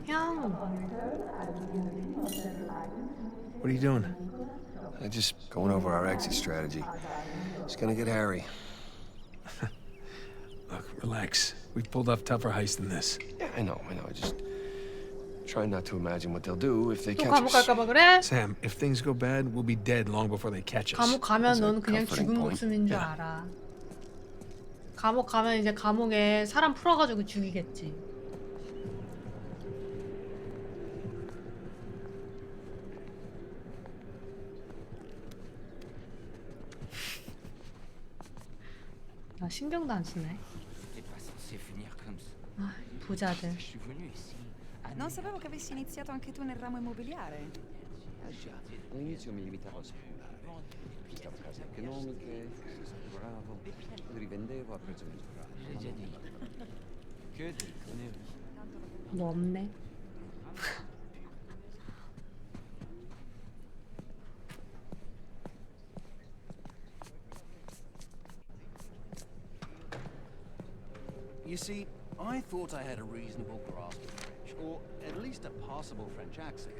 형. What are you doing? Just going over our exit strategy. It's gonna get hairy. Look, relax. We've pulled off tougher heists than this. Yeah, I know. I just try not to imagine what they'll do if they 또 catch 감옥 us. 갈까봐 그래? Sam, if things go bad, we'll be dead long before they catch us. 감옥 가면 넌 그냥 comforting 죽은 point. 목숨인 줄 알아. 감옥 가면 이제 감옥에 사람 풀어가지고 죽이겠지. 아, 신경도 안 쓰네. 아, 부자들. Non sapevo che avessi iniziato anche tu nel ramo immobiliare. All'inizio mi limitavo a speculare. Cercavo case economiche, lavoravo, le rivendevo a prezzo misurato. Che dico, 뭐 없네. You see, I thought I had a reasonable grasp of French, or at least a passable French accent.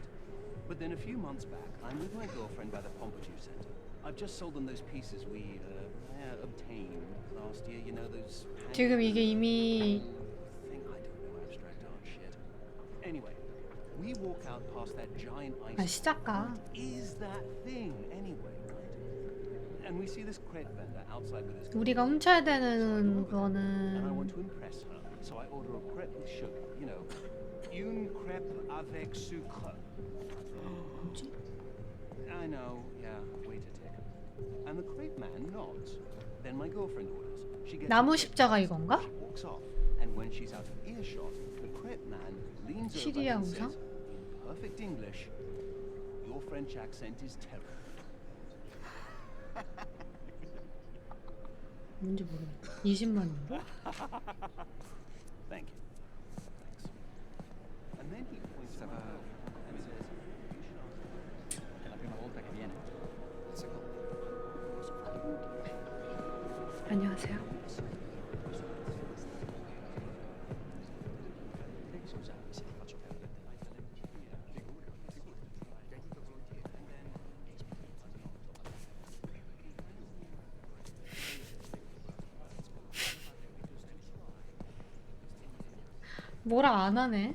But then a few months back, I'm with my girlfriend by the Pompidou Center. I've just sold them those pieces we obtained last year. You know those. 지금 이게 이미 Thing I don't know abstract art shit. Anyway, we walk out past that giant ice. 아 시작가. What is that thing anyway? Right? And we see this crepe vendor outside with his. 우리가 훔쳐야 되는 And I 거는 want to impress her, so I order a crepe with sugar. You know, une crepe avec sucre. I know, yeah, wait a tick. And the crepe man nods. Then my girlfriend orders. She gets 나무 십자가 이건가? she walks off. And when she's out of earshot, the crepe man leans over 시리아 and 우상? says, in perfect English, your French accent is terrible. 뭔지 모르겠다. 20만 유로? Thank you. Thanks. And then he points to my girlfriend and says, you should ask her. È la prima volta che viene. 안녕하세요. Scusami se ti faccio perdere 뭐라 안 하네.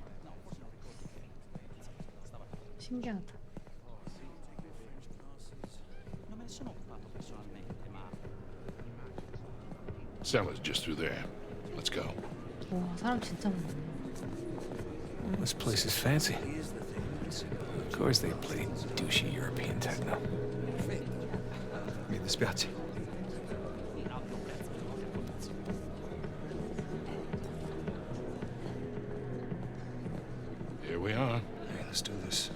신기하다. Non me ne sono occupato personalmente, ma Cellar's just through there. Let's go. 와 사람 진짜 많네. This place is fancy. Of course they play douchey European techno. Mi dispiace. Here we are. Hey, let's do this.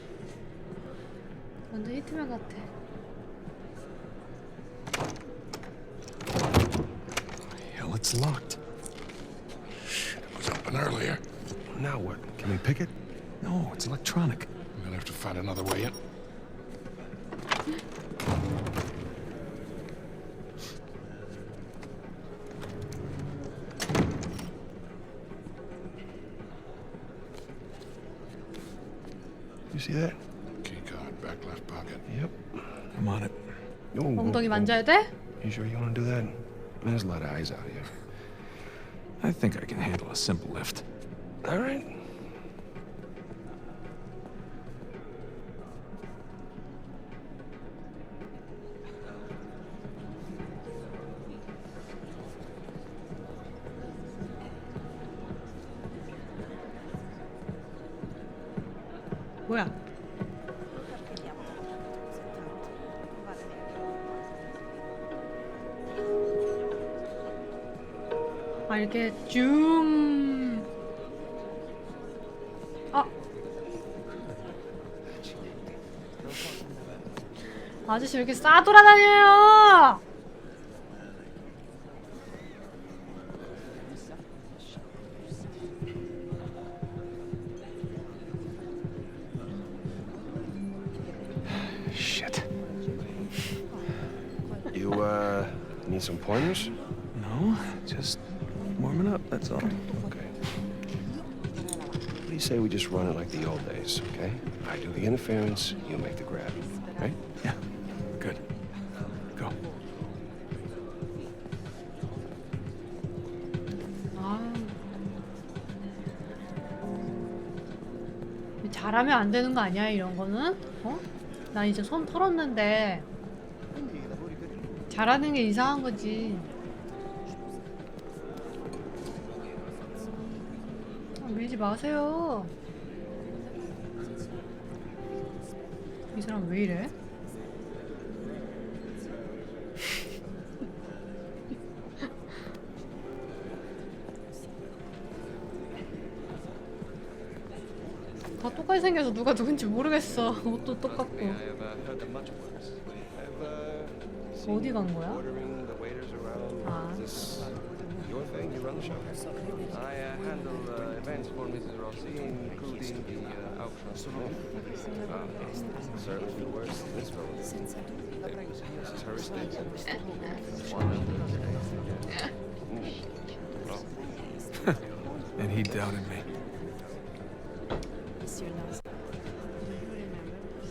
완전 히트맨 같아. Hell, it's locked. It was open earlier. Now what? Can we pick it? No, it's electronic. We're gonna have to find another way in. You see that? Key card, back left pocket. Yep. I'm on it. Oh, 엉덩이 만져야 돼? You sure you want to do that? There's a lot of eyes out here. I think I can handle a simple lift. All right. 뭐야? 아 이렇게 줌. 아. 아저씨 왜 이렇게 싸돌아다녀요? Shit. You, need some pointers? No, just warming up, that's all. Okay. What do you say we just run it like the old days, okay? I do the interference, you make the grab, right? Yeah, good. Go. 아. 잘하면 안 되는 거 아니야 이런 거는? 어? 나 이제 손 털었는데 잘하는 게 이상한 거지. 아, 밀지 마세요. 이 사람 왜 이래? 다 똑같이 생겨서 누가 누군지 모르겠어. 옷도 똑같고. I have heard them much worse. I've 어디 간 거야? ordering the waiters around. 아. Is this your thing? You run the show? I handle events for Mrs. Rossi, including the auction. Certainly be worse than this fellow. This is her estate. And he doubted me.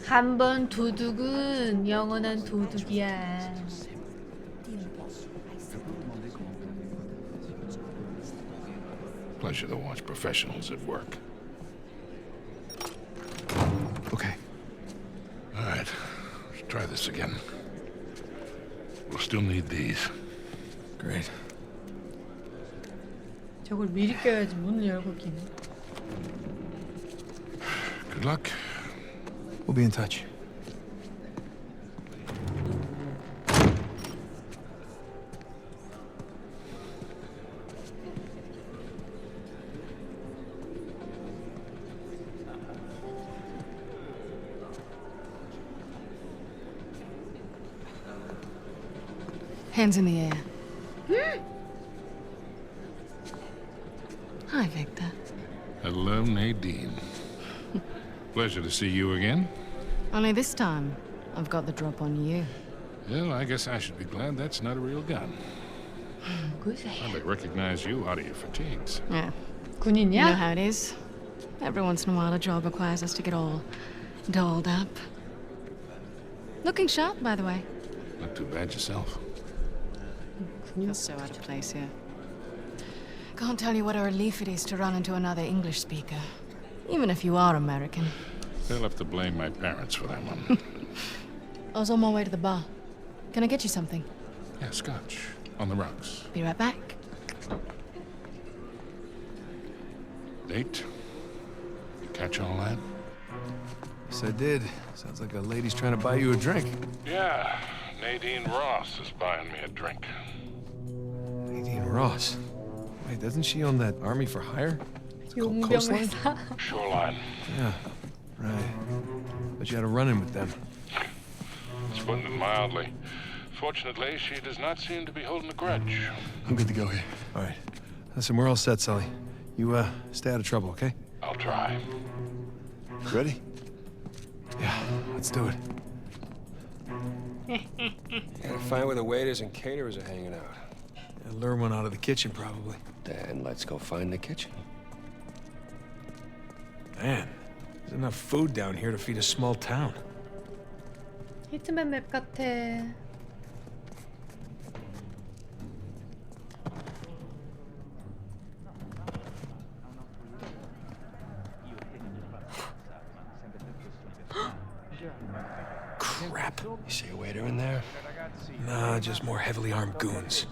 한 번 도둑은 영원한 도둑이야. Pleasure to watch professionals at work. Okay. All right, let's try this again. We'll still need these. Great. 저걸 미리 껴야지 문을 열고 끼네. Good luck. We'll be in touch. Hands in the air. Hi, Victor. Hello, Nadine. Pleasure to see you again. Only this time, I've got the drop on you. Well, I guess I should be glad that's not a real gun. I may recognize you out of your fatigues. Yeah. 군인이야? You know how it is. Every once in a while, a job requires us to get all dolled up. Looking sharp, by the way. Not too bad yourself. Feels so out of place here. Can't tell you what a relief it is to run into another English speaker, even if you are American. They'll have to blame my parents for that one. I was on my way to the bar. Can I get you something? Yeah, scotch. On the rocks. Be right back. Date? You catch all that? Yes, I did. Sounds like a lady's trying to buy you a drink. Yeah, Nadine Ross is buying me a drink. Nadine Ross. Wait, doesn't she own that Army for Hire? It's called Coastline? 용병회사. Shoreline. Yeah, right. But you had a run-in with them. It's putting it mildly. Fortunately, she does not seem to be holding a grudge. I'm good to go here. All right. Listen, we're all set, Sully. You, stay out of trouble, okay? I'll try. Ready? Yeah, let's do it. Gotta find where the waiters and caterers are hanging out. Yeah, lure one out of the kitchen, probably. Then let's go find the kitchen. Man, there's enough food down here to feed a small town. 히트맨 맵 같아. Crap. You see a waiter in there? Nah, just more heavily armed goons.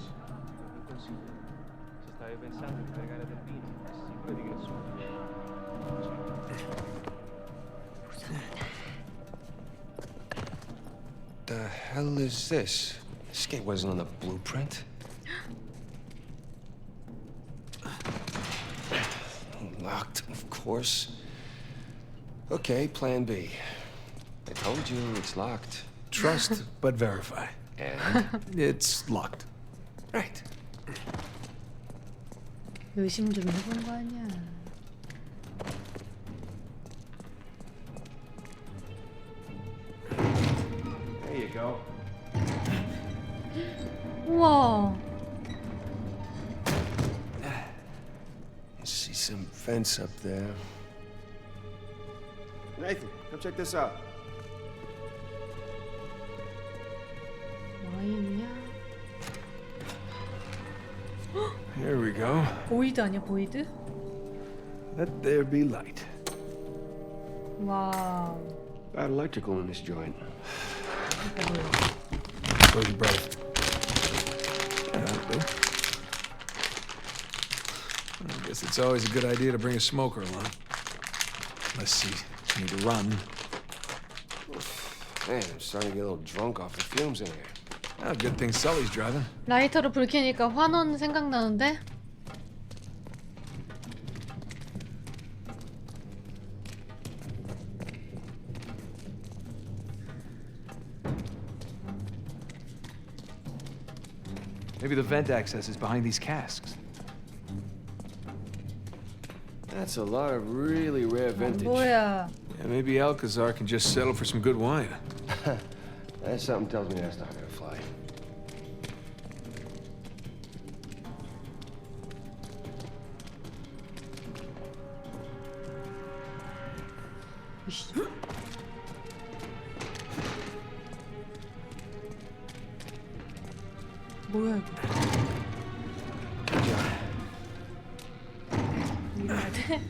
The hell is this? This gate wasn't on the blueprint. Locked, of course. Okay, plan B. I told you it's locked. Trust, but verify. And? It's locked. Right. 의심 좀 해본 거 아니야. There you go. 우와. See some fence up there. Nathan, come check this out. 뭐 있냐? Here we go. 보이드 아니야, 보이드? Let there be light. 와우. Bad electrical in this joint. Close your breath. I guess it's always a good idea to bring a smoker along. Let's see. I need to run. Man, I'm starting to get a little drunk off the fumes in here. Oh, good thing Sully's driving. 라이터로 불 켜니까 환원 생각나는데? Maybe the vent access is behind these casks. That's a lot of really rare vintage. 뭐야? Yeah, maybe Alcazar can just settle for some good wine. That something tells me that's not gonna fly. 뭐야 이거? 밀어야 돼?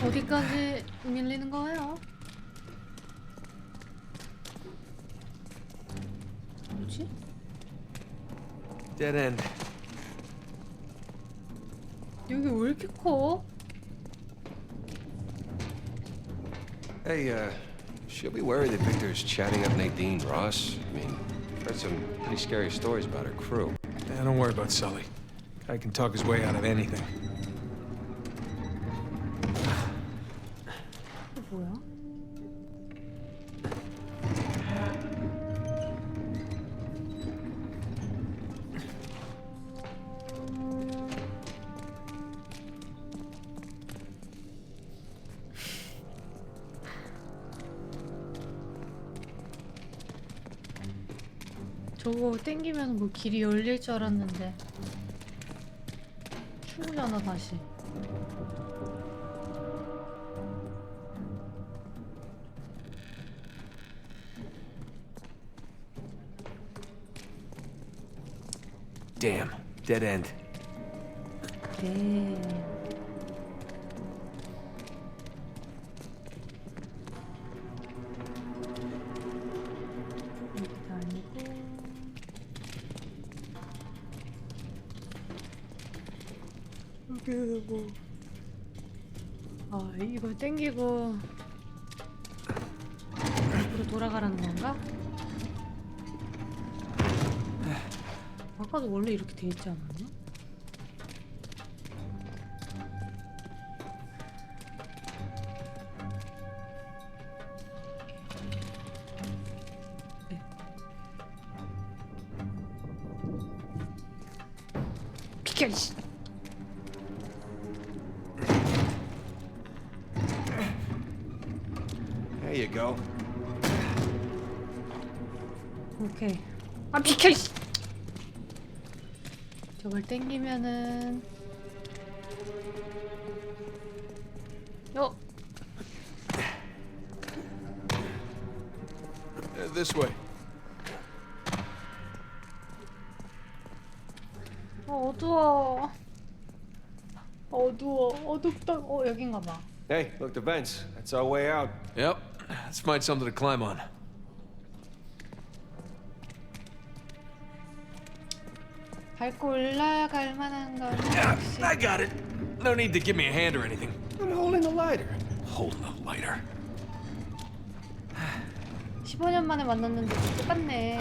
어디까지 밀리는 거예요? 뭐지? Dead end. 여기 왜 이렇게 커? Hey, she'll be worried that Victor's chatting up Nadine, Ross. I mean, heard some pretty scary stories about her crew. Yeah, don't worry about Sully. Guy can talk his way out of anything. 이거 뭐야? 저거 땡기면 뭐 길이 열릴 줄 알았는데 충분하나 다시. Damn. Dead end. 네. 여기도 아니고. 여기도 뭐. 아, 이거 땡기고 앞으로 돌아가라는 건가? 아까도 원래 이렇게 돼 있지 않았나? 네. 비켜 이씨. There you go. 오케이. 아 비켜 이씨. 저걸 땡기면은 This way. 어두워. 어둡다. 여긴가 봐. Hey, look, the vents. That's our way out. Yep. Let's find something to climb on. 밟고 올라갈 만한 건 Yeah, I got it. No need to give me a hand or anything. I'm holding the lighter. Holding the lighter. 15년 만에 만났는데 똑같네.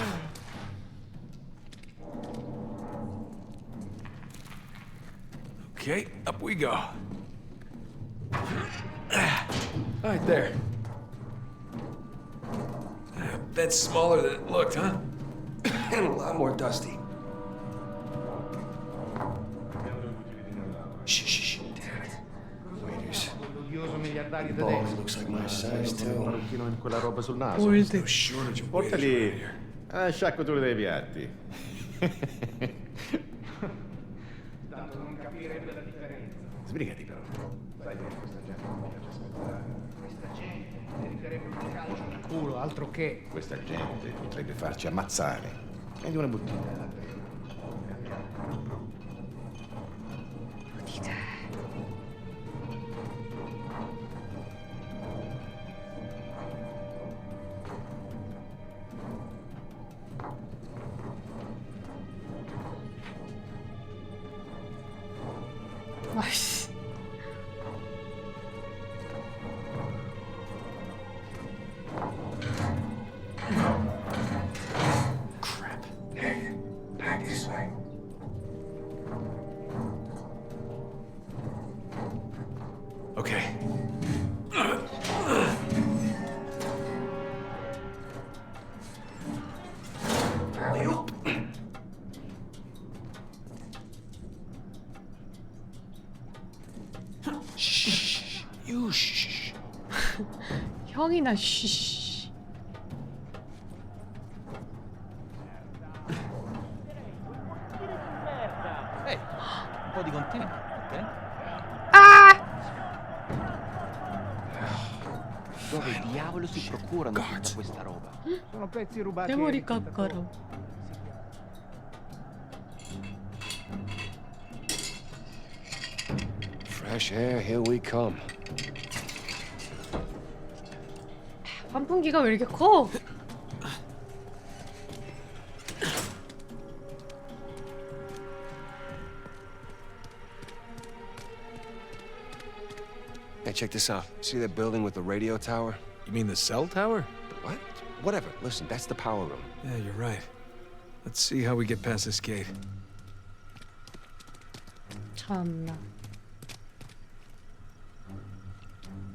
Okay, up we go. Right there. That's smaller than it looked, huh? And a lot more dusty. Shh, shh, shh. Damn it. Waiters. Balls looks like my size, too. In quella roba sul naso. There's no shortage of waiters Portali around here. sciacquature dei piatti. Sbrigati però. Sai bene, questa gente non piace aspettare. Questa gente meriterebbe un calcio nel culo, altro che. Questa gente potrebbe farci ammazzare. Prendi una bottiglia. 아이씨. Crap. Hey, back this way. Okay. You shh. 형이나 쉬. Ehi, un po' di contegno, ok? Dove diavolo si procurano tutta questa roba? Sono pezzi rubati. 내 머리 깎아라. Fresh air, here we come. 환풍기가 왜 이렇게 커? Hey, check this out. See that building with the radio tower? You mean the cell tower? What? Whatever. Listen, that's the power room. Yeah, you're right. Let's see how we get past this gate. 참나.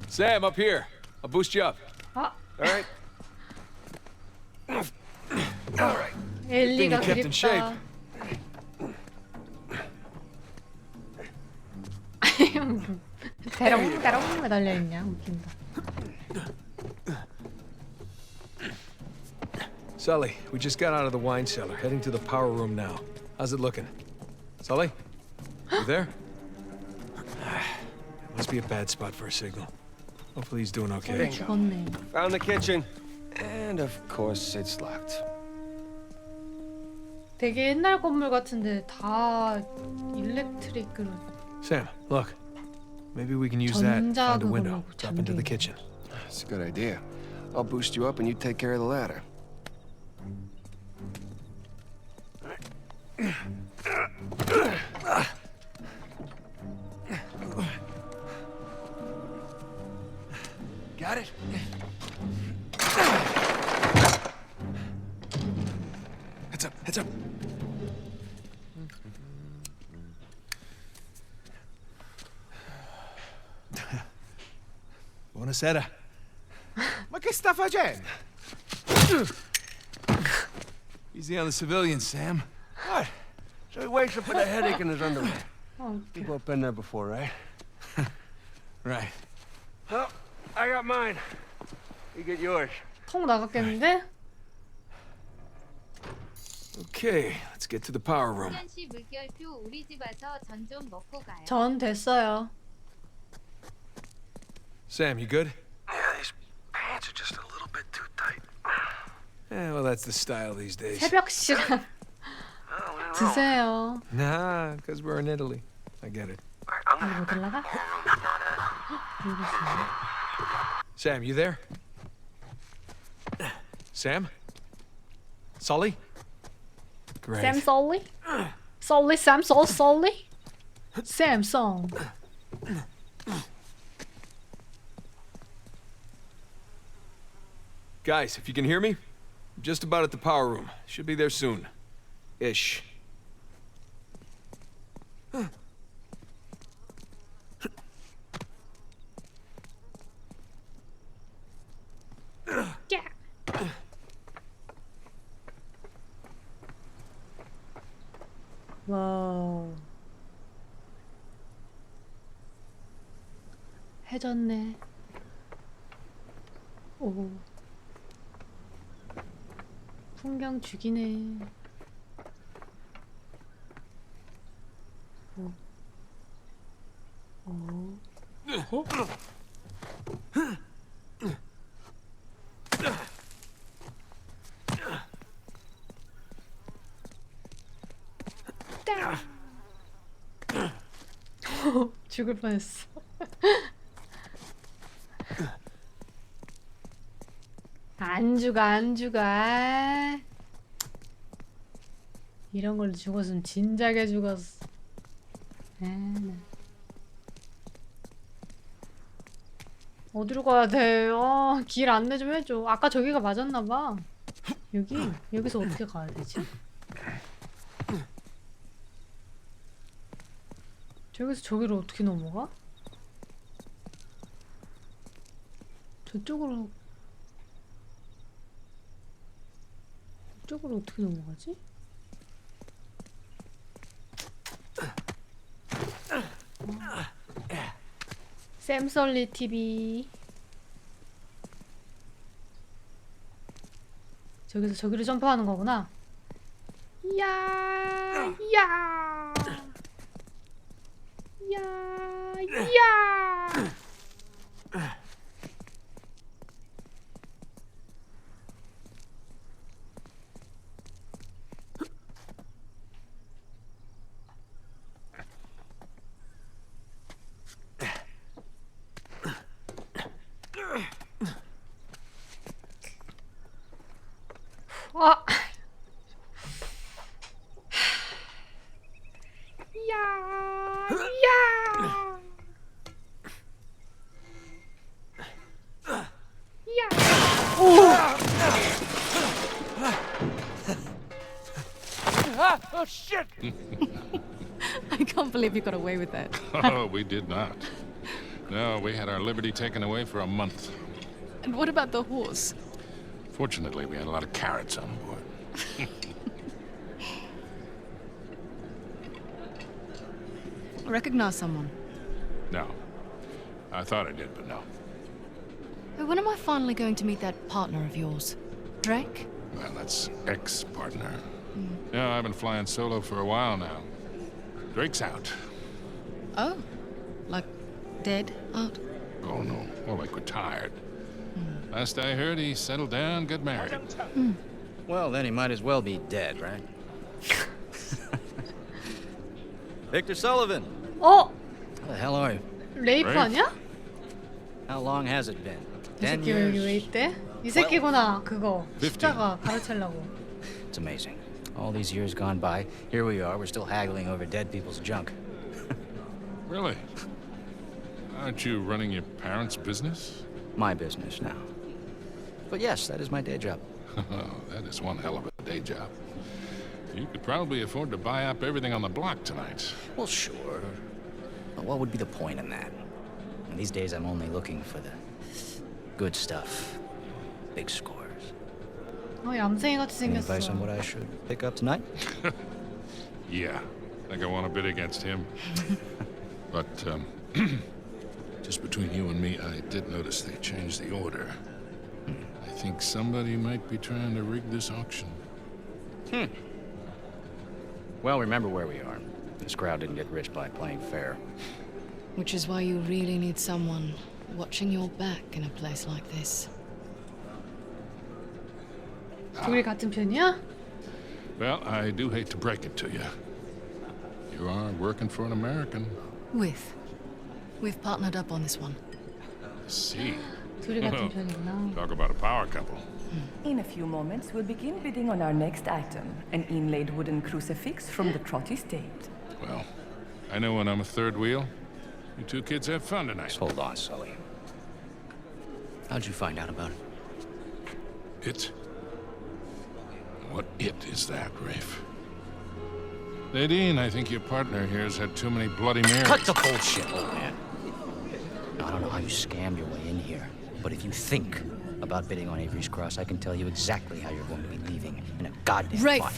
Sam, up here. I'll boost you up. 아, All right. All right. 엘리가 kept in shape. 그립다. 대롱대롱 매달려 있냐? 웃긴다. Sully, we just got out of the wine cellar, heading to the power room now. How's it looking? Sully? You there? Must be a bad spot for a signal. Hopefully he's doing okay. 죽었네. Found the kitchen. And of course, it's locked. 되게 옛날 건물 같은데 다 일렉트릭으로. Sam, look. Maybe we can use that, 전자 find a window, 그걸로 drop into the 잠겨. kitchen. That's a good idea. I'll boost you up and you take care of the ladder. Got it? Heads up, heads up. Buonasera. Ma che sta facendo? Easy on the civilians, Sam. What? So he wakes up with a headache in his underwear. 어, People have been there before, right? Right. Well, I got mine. You get yours. 통 나갔겠는데? Okay, let's get to the power room. 훈련시 물결표 우리 집 와서 전 좀 먹고 가요. 전 됐어요. Sam, you good? Yeah, these pants are just a little bit too tight. Yeah, well, that's the style these days. 새벽 시간 드세요. Nah, because we're in Italy. I get it. 이거 못 올라가? Sam, you there? Sam? Sully? Great. Sam Sully? Sully Sam Sully? Samsung. Guys, if you can hear me, I'm just about at the power room. Should be there soon. Ish. 야. 와우. 해졌네. 오. 풍경 죽이네. 오. 오. 어? 죽을 뻔했어. 안 죽어, 안 죽어. 아. 이런 걸로 죽었으면 진작에 죽었어. 아, 나. 어디로 가야 돼? 길 안내 좀 해줘. 아까 저기가 맞았나봐. 여기서 어떻게 가야 되지? 저기서 저기로 어떻게 넘어가? 저쪽으로 어떻게 넘어가지? 샘썰리 TV. 저기서 저기로 점프하는 거구나. 야, 야, 야, 야. 아. 야, 야. 야. 오. Oh shit! I can't believe you got away with that. Oh, we did not. No, we had our liberty taken away for a month. And what about the horse? Fortunately, we had a lot of carrots on board. Recognize someone? No. I thought I did, but no. When am I finally going to meet that partner of yours? Drake? Well, that's ex-partner. Yeah, I've been flying solo for a while now. Drake's out. Oh. Like dead out? Oh, no. More like retired. Last I heard, he settled down, got married. Well, then he might as well be dead, right? Victor Sullivan. 어? How the hell are you? 레이프 아니야? How long has it been? 이 10 새끼 왜 여기 years? 왜 있대? 이 새끼구나 그거 15. 십자가 가르치려고. It's amazing. All these years gone by, here we are, we're still haggling over dead people's junk. Really? Aren't you running your parents' business? My business now. But yes, that is my day job. That is one hell of a day job. You could probably afford to buy up everything on the block tonight. Well, sure. But what would be the point in that? And these days, I'm only looking for the good stuff. Big scores. 어 얌생이 같이 Any advice on 생겼어. what I should pick up tonight? Yeah, I think I want to bid against him. But, just between you and me, I did notice they changed the order. I think somebody might be trying to rig this auction. Well, remember where we are. This crowd didn't get rich by playing fair. Which is why you really need someone watching your back in a place like this. 둘이 같은 편이야? Well, I do hate to break it to you. You are working for an American. We've partnered up on this one. I see. 둘이 같은 편이구나. Talk about a power couple. In a few moments, we'll begin bidding on our next item, an inlaid wooden crucifix from the Trott estate. Well, I know when I'm a third wheel. You two kids have fun tonight. Just hold on, Sully. How'd you find out about it? It? What it is that, Rafe? Nadine, I think your partner here has had too many Bloody Marys. Cut the bullshit, old man. I don't know how you scammed your way in here, but if you think about bidding on Avery's Cross, I can tell you exactly how you're going to be leaving in a goddamn Rafe! fight.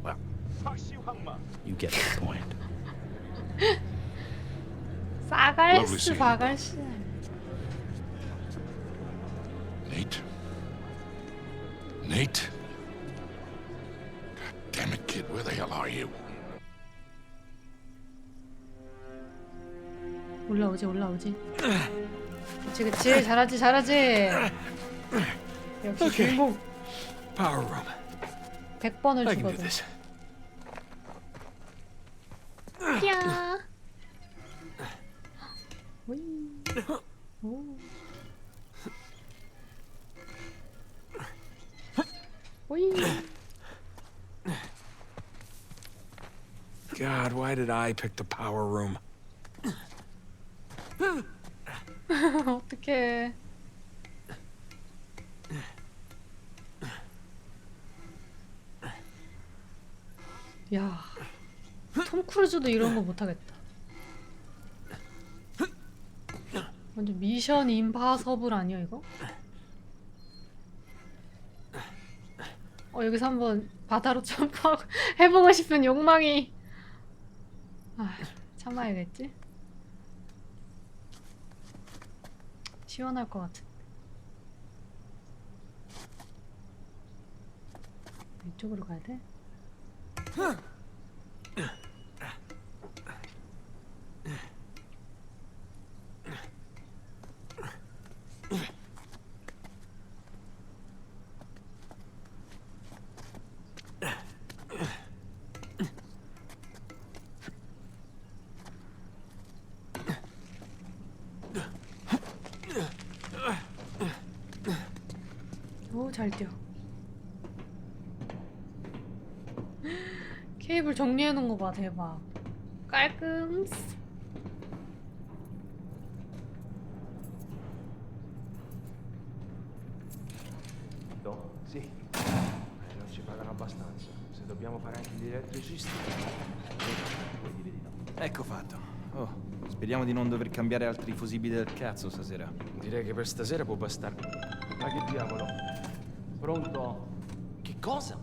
Well, you get the point. 싸갈스 바갈스. Nate? Nate? God damn it, kid, where the hell are you? 올라오지 올라오지. 그치 그치 잘하지 잘하지. 역시 주인공. Power room. 100번을 I can do 죽어도. this. 야. 오이. 오. 오이. God, why did I pick the power room? 어떡해. 야, 톰 크루즈도 이런 거 못하겠다. 완전 미션 임파서블 아니야 이거? 여기서 한번 바다로 점프하고 해보고 싶은 욕망이. 아, 참아야겠지? 시원할 것 같은. 이쪽으로 가야 돼? 오, 잘 뛰어. 케이블 정리해 놓은 거 봐, 대박. 깔끔. No? Sì. Non ci pagano abbastanza. Se dobbiamo fare anche gli elettricisti. Vuoi dire di no? Ecco fatto. Oh, speriamo di non dover cambiare altri fusibili del cazzo stasera. Direi che per stasera può bastare. Ma che diavolo? Pronto? Che cosa?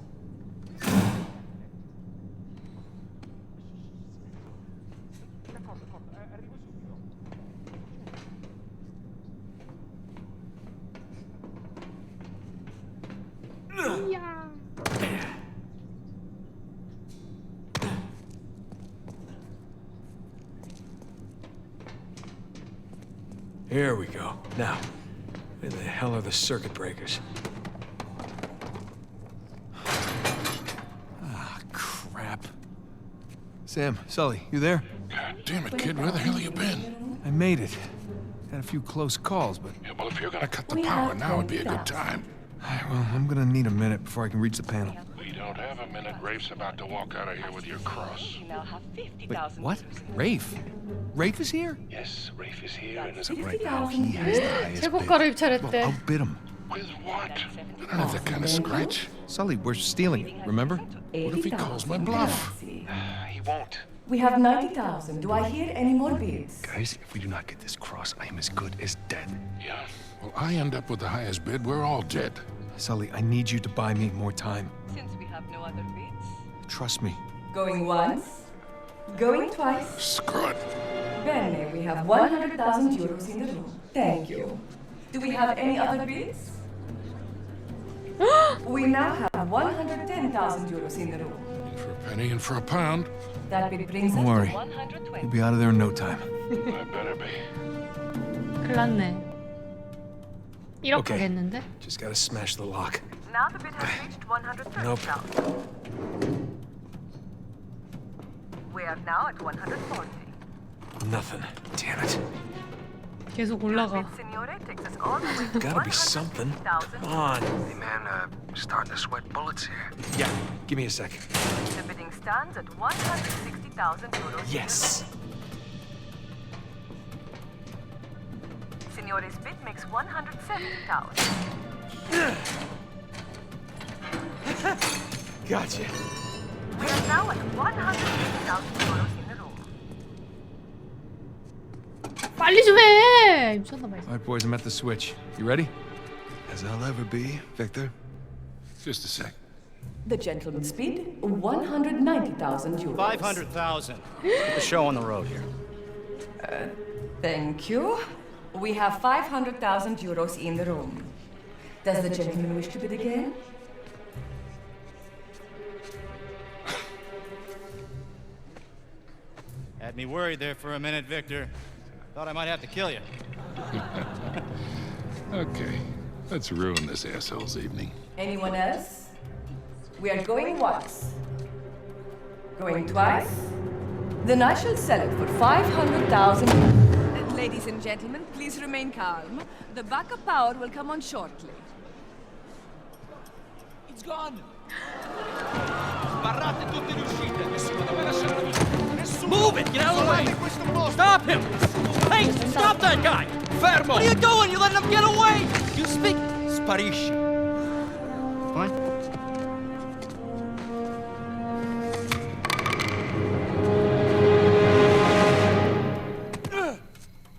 Arrivo subito. Here we go. Now, where the hell are the circuit breakers? Ah, crap. Sam, Sully, you there? God damn it, kid, where the hell you been? I made it. Had a few close calls, but... Yeah, well, if you're gonna cut the power now would be a good time. Well, I'm gonna need a minute before I can reach the panel. We don't have a minute. Rafe's about to walk out of here with your cross. Wait, what? Rafe? Rafe is here? Yes, Rafe is here and is Right now, he has the highest bid. 최고가로 입찰했대. Well, outbid him. With what? I don't have that kind of scratch. Sully, we're stealing it, remember? What if he calls my bluff? He won't. We have 90,000. Do I hear any more bids? Guys, if we do not get this cross, I am as good as dead. Yeah. Well, I end up with the highest bid. We're all dead. Sully, I need you to buy me more time. Since we have no other bids. Trust me. Going once. Going twice. Screw it. Bene, we have 100,000 euros in the room. Thank you. Do we have any other bids? We now have 110,000 euros in the room. For a penny and for a pound. That bid brings Don't us worry. to 120. We'll be out of there in no time. I better be. 큰일 났네. 1억 Okay. 가겠는데? Just gotta smash the lock. Now the bid has reached 130,000. Nope. We are now at 140. Nothing. Damn it. 계속 올라가. Signore takes us all the way to Gotta be something. 160,000. Come on. Hey, man, starting to sweat bullets here. Yeah, give me a sec. The bidding stands at 160,000 euros. Yes. Signore's bid makes 170,000. Gotcha. We are now at 180,000 euros in the room. 빨리 좀 해! 미쳤나봐. All right, boys, I'm at the switch. You ready? As I'll ever be, Victor. Just a sec. The gentleman's bid, 190,000 euros. 500,000. Get the show on the road here. Thank you. We have 500,000 euros in the room. Does the gentleman wish to bid again? Had me worried there for a minute, Victor. Thought I might have to kill you. Okay, let's ruin this asshole's evening. Anyone else? We are going once. Going twice? Then I shall sell it for 500,000. Ladies and gentlemen, please remain calm. The backup power will come on shortly. It's gone! Sbarrate tutte le uscite! Nessuno deve lasciare la vita! Nessuno! Move it! Get out of the way! Stop him! Hey, stop that guy! Fermo! What are you doing? You letting him get away? You speak... Sparisci! Fine.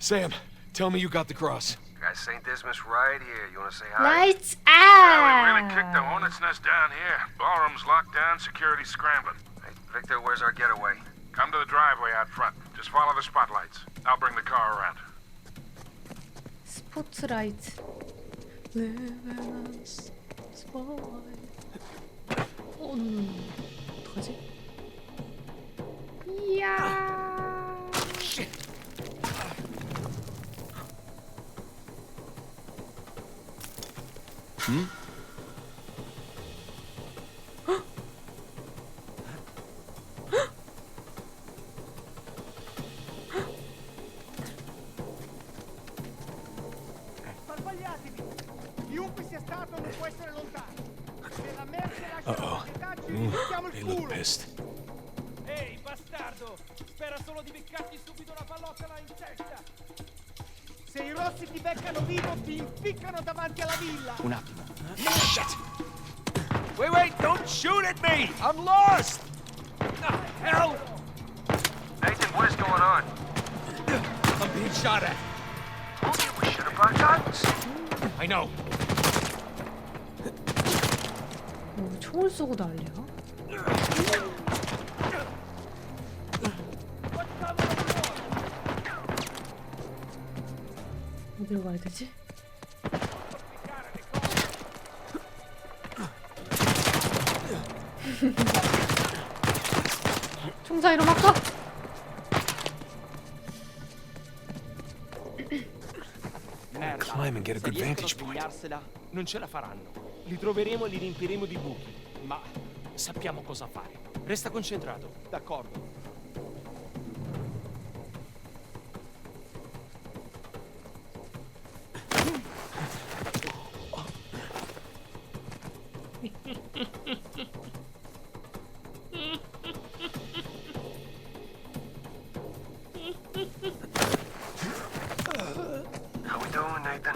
Sam, tell me you got the cross. Got St. Dismas right here. You want to say hi? Lights Yeah, we really out. kicked the hornet's nest down here. Ballroom's locked down, security's scrambling. Hey, Victor, where's our getaway? Come to the driveway out front. Just follow the spotlights. I'll bring the car around. 스포트라이트. 스포트라이트. 어떡하지? 이야. Sparpagliatevi! Chiunque sia stato non può essere lontano. Se la merce lascia Uh-oh. la società, ci rimettiamo il They look culo! pissed. Ehi, bastardo! Spera solo di beccarti subito una pallottola in testa! Se i rossi ti beccano vivo, ti impiccano davanti alla villa! Un attimo. Shit! Wait, don't shoot at me! I'm lost! Hell! Nathan, what is going on? I'm being shot at. We should have brought guns. I know. 총을 쏘고 난리야? 어디로 가야 되지? 총사위로 막 가! Merda. Climb and get a Se good riescono vantage a point. pigliarsela, non ce la faranno. Li troveremo e li riempiremo di buchi. Ma sappiamo cosa fare. Resta concentrato. D'accordo. How we doing, Nathan?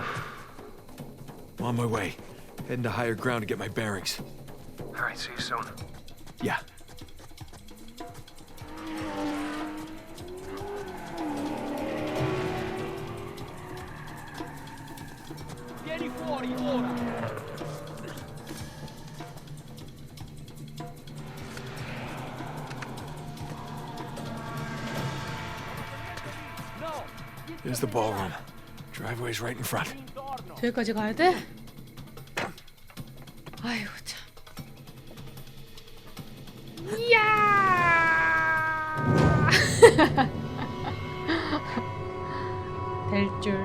I'm on my way. Heading to higher ground to get my bearings. All right, see you soon. Yeah. Vieni fuori, ora! There's the ballroom. Driveway's right in front. 저기까지 가야 돼? 아이고 참. 이야. 될 줄.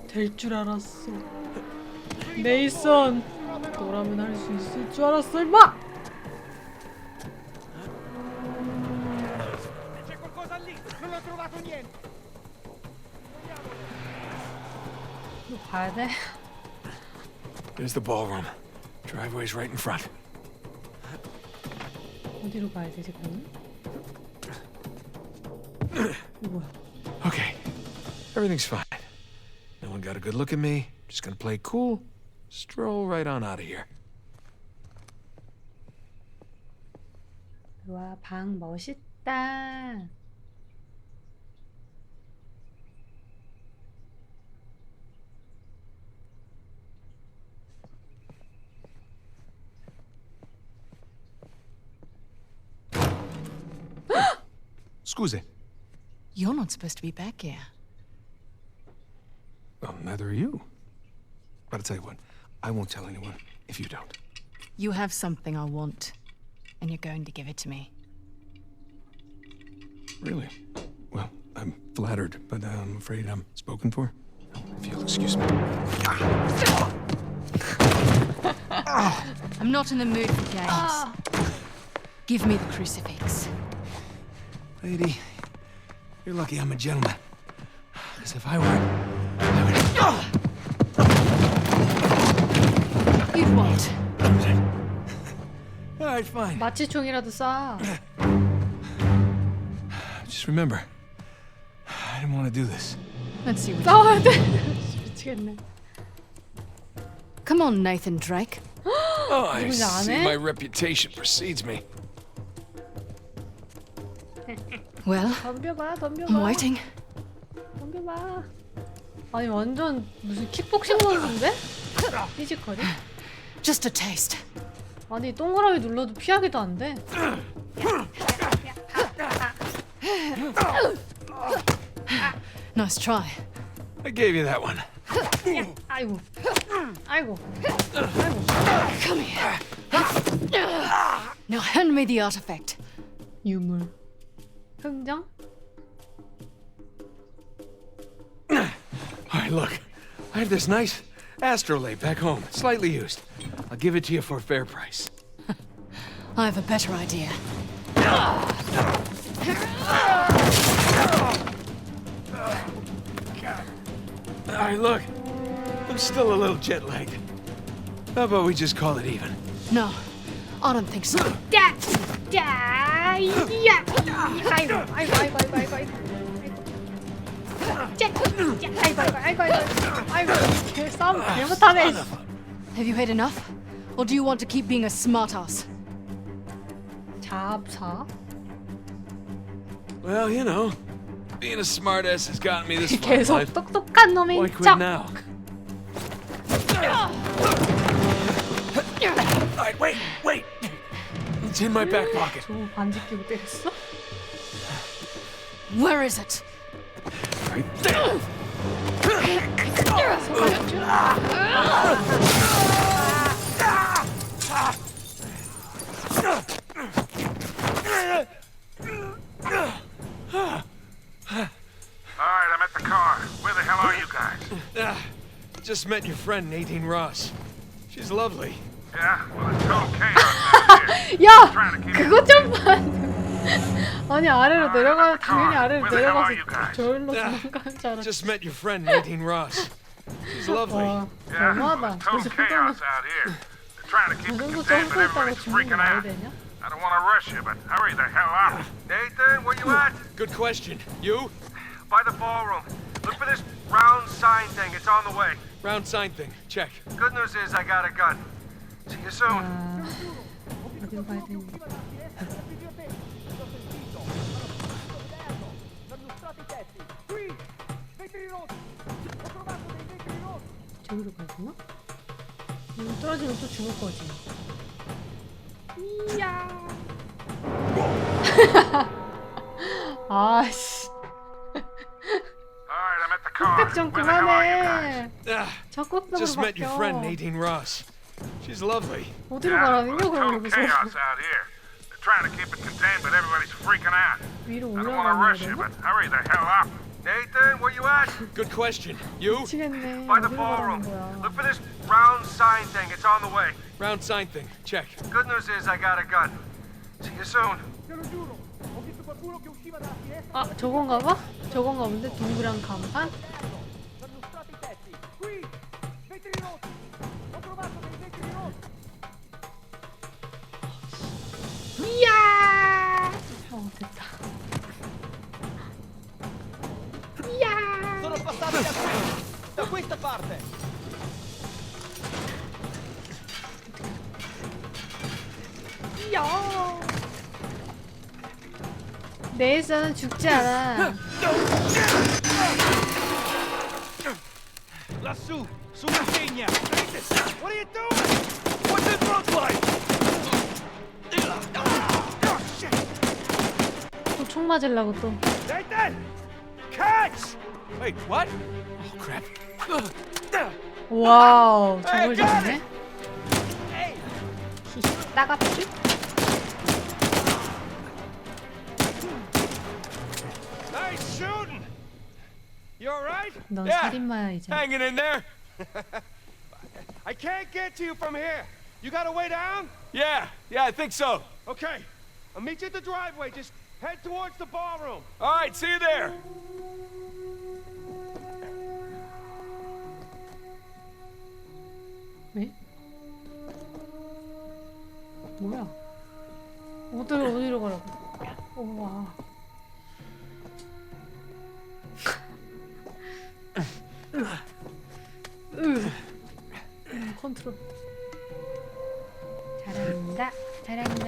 될 줄 알았어. 네이선. 너라면 할 수 있을 줄 알았어, 임마. C'è qualcosa lì! Non ho trovato niente! 너 가야 돼? There's the ballroom. Driveway's right in front. 어디로 가야 되지, 그럼? 이거 뭐야? Okay. Everything's fine. No one got a good look at me. Just gonna play cool. Stroll right on out of here. 와, 방 멋있다. Scusi. You're not supposed to be back here. Well, neither are you. But I'll tell you what, I won't tell anyone if you don't. You have something I want, and you're going to give it to me. Really? Well, I'm flattered, but I'm afraid I'm spoken for. If you'll excuse me. I'm not in the mood for games. Give me the crucifix. Lady, you're lucky I'm a gentleman. Because if I were, I would... You'd what? All right, fine. 마취총이라도 쏴. Just remember, I didn't want to do this. Let's see what. 싸워야 돼. 미치겠네. Come on, Nathan Drake. Oh, I 누구냐, 안 see 해? my reputation precedes me. Well, 덤벼봐, 덤벼봐. I'm waiting. 덤벼봐. 아니 완전 무슨 킥복싱 선수인데? 피지컬이? Just a taste. 아니 동그라미 눌러도 피하기도 안 돼. Nice try. I gave you that one. 아이고. 아이고. Come here. Now hand me the artifact. 유물. 흥정? Alright, look. I have this nice astrolabe back home, slightly used. I'll give it to you for a fair price. I have a better idea. Alright, look. I'm still a little jet-lagged. How about we just call it even? No, I don't think so. 야! 야! 야! 아이고, 아이고, 아이고, 아이고, 아이고, 아이고. 야! 아이고, 아이고, 아이고, 아이고, 아이고. 개 싸움 개 못하네. Have you had enough? Or do you want to keep being a smartass? 잡사? Well, you know, being a smartass has gotten me this far. in 계속 life. 똑똑한 놈인 Why quit 척. now? Alright, wait! It's in my back pocket. 저거 반지 끼고 때렸어? Where is it? Right there. Alright, I'm at the car. Where the hell are you guys? Just met your friend Nadine Ross. She's lovely. Yeah? Well, it's total chaos out here. 야! Trying to keep 그것 좀 봐. 아니 아래로 내려가 당연히 아래로 Where the hell are you 내려가서 guys? 저일로 도망가는 줄 알았지. Just met your friend Nadine Ross. She's lovely. 와, Yeah? Well, 너무하다. it's total 저 chaos out here. They're trying to 저 keep it 정도 contained, but 점프했다고 everybody's 죽는 게 freaking 말이 out. 되냐? I don't want to rush you, but hurry the hell up. Nathan, where you at? Good question. You? By the ballroom. Look for this round sign thing. It's on the way. Round sign thing. Check. Good news is I got a gun. See you soon. 어디로 가야 되니? 저기로 가야 되나? 떨어지면 또 죽을 거지. 이야. 아씨. Alright, I'm at the car. 흑백 좀 Where the hell are you 그만해. guys? 적극적으로 Just met your friend 바뀌어. Nadine Ross. She's lovely. 어디로 Yeah, 가라는 well, 거 it's 그럼 total 여기서. chaos out here. They're trying to keep it contained, but everybody's freaking out. 위로 I don't want to 올라가야 rush you, 되나? but hurry the hell up. Nathan, where you at? Good question. You? 미치겠네. By the 어디로 ballroom. 가라는 거야. Look for this round sign thing. It's on the way. Round sign thing. Check. Good news is I got a gun. See you soon. 아 저건가 봐? 저건가 본데 동그란 간판? 이야! 됐다. 이야! Sono passati da qui, da questa parte. 이야! 내에서는 죽지 않아. Lassù, sulla stegna. What are you doing? What's it look like? 또 총 맞으려고 또. Nathan! Catch! Wait, what? Oh, crap. 와우, 저걸 잡네. 히히, 따갑지? Nice shooting. You all right? 넌 살인마야 이제. Hanging in there? I can't get to you from here. You got a way down? Yeah, I think so. Okay. I'll meet you at the driveway. Just head towards the ballroom. All right, see you there. 왜? 뭐야? 어디로 가라고? 우와. 컨트롤. 잘한다. 잘한다.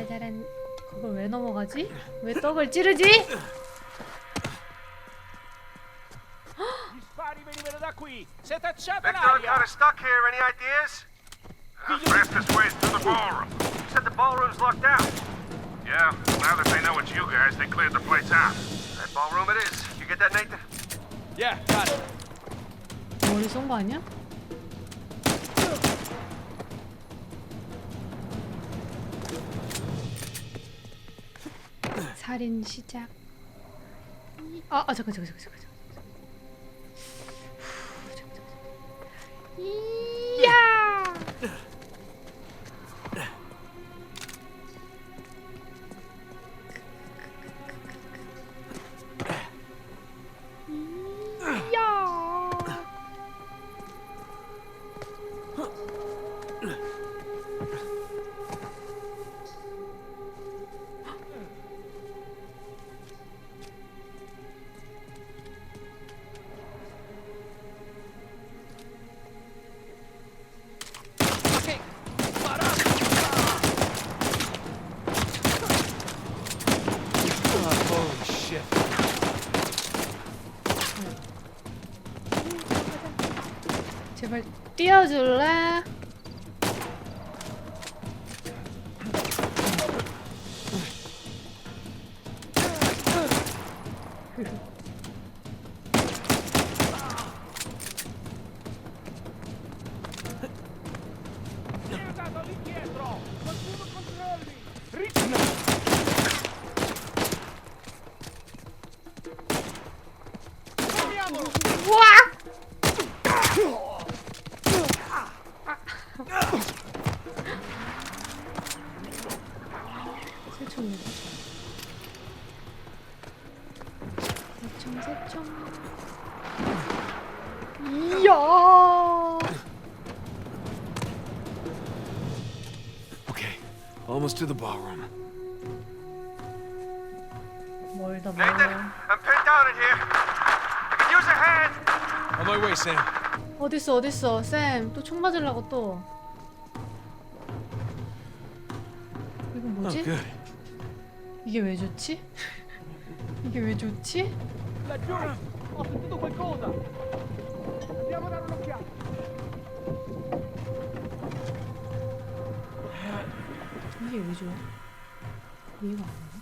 그걸 왜 넘어가지? 왜 떡을 찌르지? Bollocchi! Siete acciato in Been feeling aria! kind of stuck here. Any ideas? Fastest way is through the ballroom. You said the ballroom's locked out. Yeah, now that they know it's you guys, they cleared the place out. That ballroom it is. You get that, Nathan? Yeah, got it. 머리 쏜 거 아니야? 살인 시작. 잠깐. 이야! Holy shit. 제발 뛰어줄래? Andato lì dietro! Qualcuno controlli! 새총. 이야. Okay, almost to the ballroom. 멀다 Nathan, 멀어. I'm pinned down in here. I could use a hand. On my way, Sam. 어딨어 쌤 또 총 맞으려고 또. 이건 뭐지? Oh, good. 이게 왜 좋지? 이게 왜 좋지? Laggiù! Ho sentito qualcosa! Andiamo a dare un'occhiata! 이게 왜 좋아? 이해가 안 가.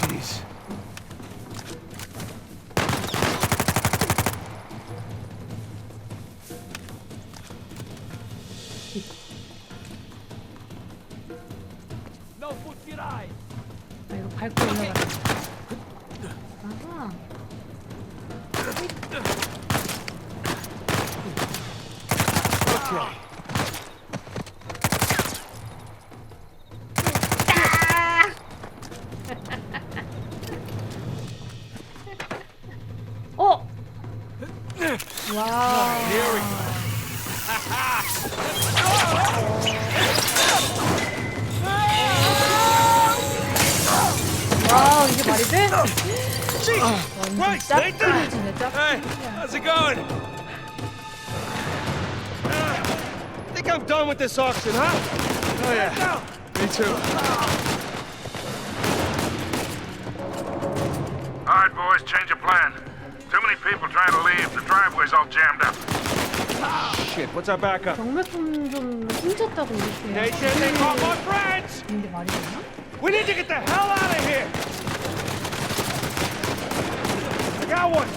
Jeez. Non fuggirai! 아 이거 밟고 올라가. 아하. Okay. 어! 와. Here we go. 와 이게 말이 돼? Right, 짝퉁이지네 Hey, 짝퉁이야. how's it going? Think I'm done with this auction, huh? Oh yeah, me too. All right, boys, change of plan. Too many people trying to leave. The driveway's all jammed up. Shit, what's our backup? 경매품 좀 훔쳤다고 이렇게. Nathan, they caught my friends! 근데 말이 되나? We need to get the hell out of here! I got one!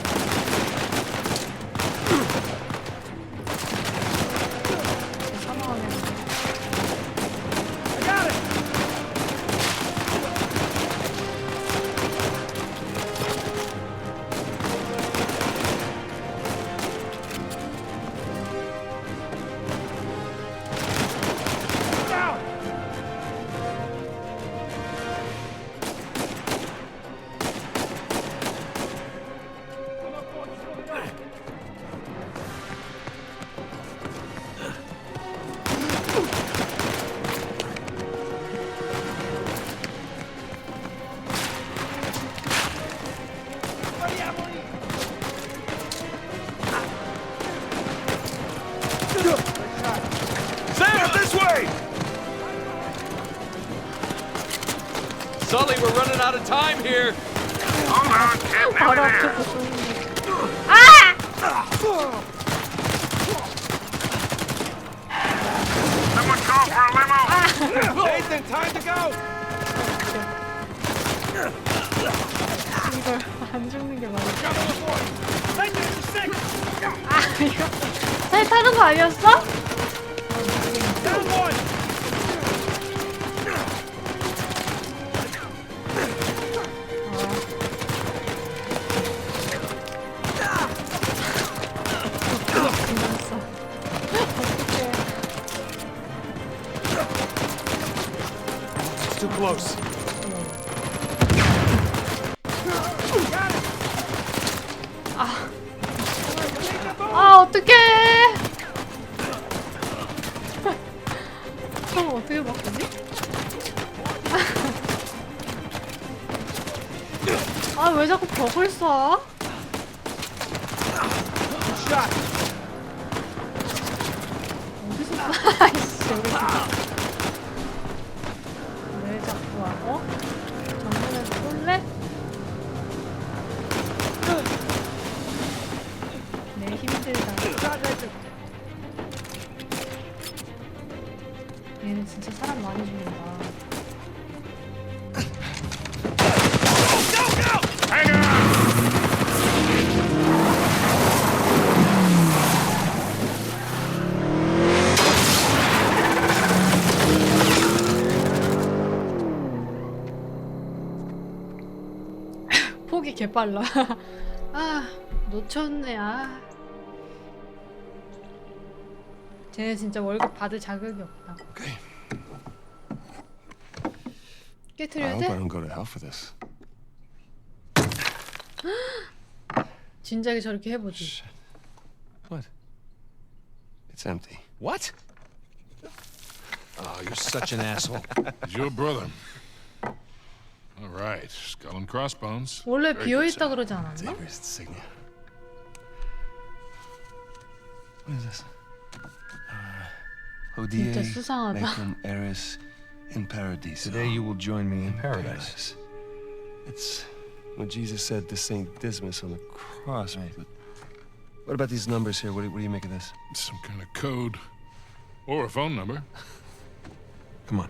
I got it! Down! running out of time here. Hold on, kid. 바로 Nearly there. 앞에서 쏘는데. 아! Someone call for a limo. Nathan, time to go. 이걸 안 죽는 게 맞아. Nathan, 아, 이거 살 타는 거 아니었어? down one. Too close. 아, 어떡해. 저거 어떻게 바꾸지? 아, 왜 자꾸 벽을 쏴? 어디서 쏴? 아이씨, 여기 왜 자꾸 와? 어? 정면에서 쏠래? 내 힘들다. 얘는 진짜 사람 많이 죽는다. 폭이 개빨라. 아, 놓쳤네. 아. 쟤네 진짜 월급 받을 자격이 없다. Okay. I 깨트려야 hope I 돼? don't go to hell for this. 진작에 저렇게 해보지. What? It's empty. What? Oh, you're such an asshole. He's your brother. All right, skull and crossbones. 원래 Very good 비어있다 sign. 그러지 않았나? Xavier's insignia. What is this? Hodie 진짜 수상하다. mecum eris in paradiso. Today you will join me in paradise. It's what Jesus said to Saint Dismas on the cross. Right. But what about these numbers here? What do you make of this? Some kind of code. Or a phone number. Come on.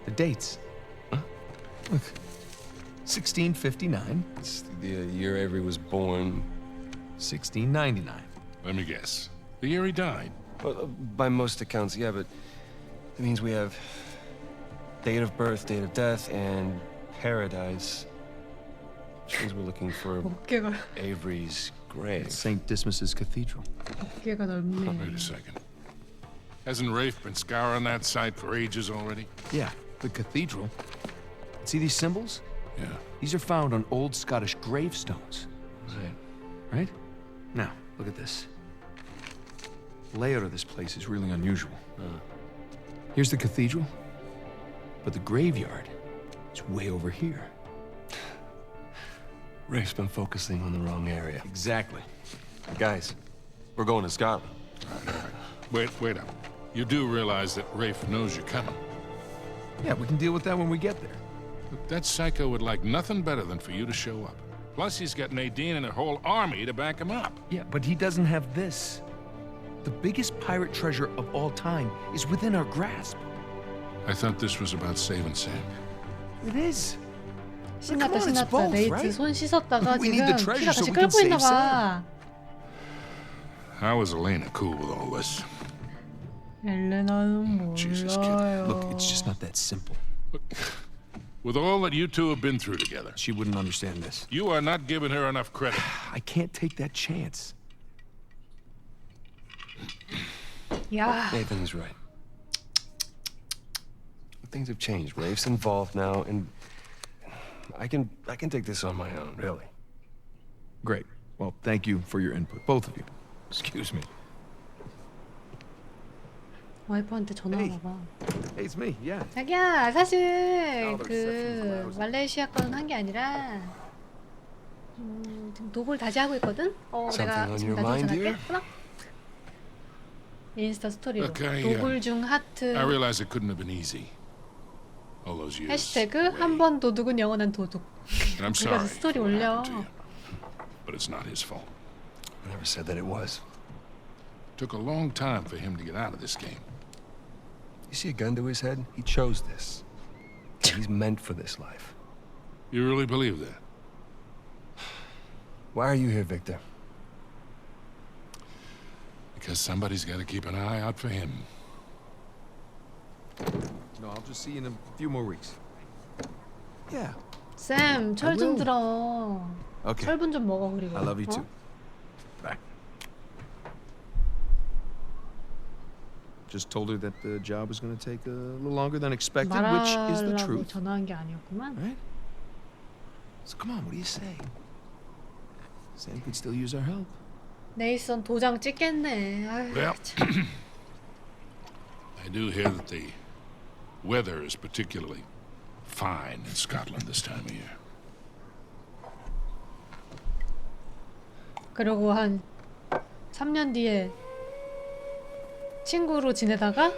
The dates. Huh? Look. 1659. It's the year Avery was born. 1699. Let me guess. The year he died. Well, by most accounts, yeah, but it means we have date of birth, date of death, and paradise. Which means we're looking for 어깨가 Avery's grave. St. Dismas's cathedral. 어깨가 넓네. Wait a second. Hasn't Rafe been scouring that site for ages already? Yeah, the cathedral. See these symbols? Yeah. These are found on old Scottish gravestones. Right. Right? Now, look at this. The layout of this place is really unusual. Here's the cathedral, but the graveyard is way over here. Rafe's been focusing on the wrong area. Exactly. Guys, we're going to Scotland. Wait up. You do realize that Rafe knows you're coming. Yeah, we can deal with that when we get there. Look, that psycho would like nothing better than for you to show up. Plus, he's got Nadine and a whole army to back him up. Yeah, but he doesn't have this. The biggest pirate treasure of all time is within our grasp. I thought this was about saving Sam. It is. 신났다 Come on, it's 신났다. both, 레이트 right? 손 씻었다가 We need 지금 the treasure 피가 so 다시 we can 끓고 있나 save 봐. How is Elena cool with all this? 엘레나는 Jesus, kid. 몰라요. Look, it's just not that simple. With all that you two have been through together, She wouldn't understand this. you are not giving her enough credit. I can't take that chance. 야, Nathan's right. Things have changed. Rafe's involved now, and I can take this on my own, really. Great. Well, thank you for your input, both of you. Excuse me. 와이프한테 전화하나 봐. Hey, it's me. Yeah. 자기야, 사실 그 말레이시아 거는 한 게 아니라 지금 독을 다시 하고 있거든. 내가 지금 나중에 전화할게. 끊어. 인스타 스토리로 Okay, 독을 중 하트. I realize it couldn't have been easy. All those years. 해시태그 한 번 도둑은 영원한 도둑. And I'm 그래서 sorry 스토리 for what 올려. happened to you. But it's not his fault. I never said that it was. Took a long time for him to get out of this game. You see a gun to his head? He chose this. He's meant for this life. You really believe that? Why are you here, Victor? Because somebody's got to keep an eye out for him. No, I'll just see you in a few more weeks. Yeah. 쌤, 철 좀 들어. Okay. 철분 좀 먹어 그리고. I love you 어? too. Bye. Just told her that the job was going to take a little longer than expected, which is the 말하려고 truth. 전화한 게 아니었구만. Right? So come on, what do you say? Sam could still use our help. 네이선 도장 찍겠네. 아유, Well, 참. I do hear that the weather is particularly fine in Scotland this time of year. 그리고 한 3년 뒤에 친구로 지내다가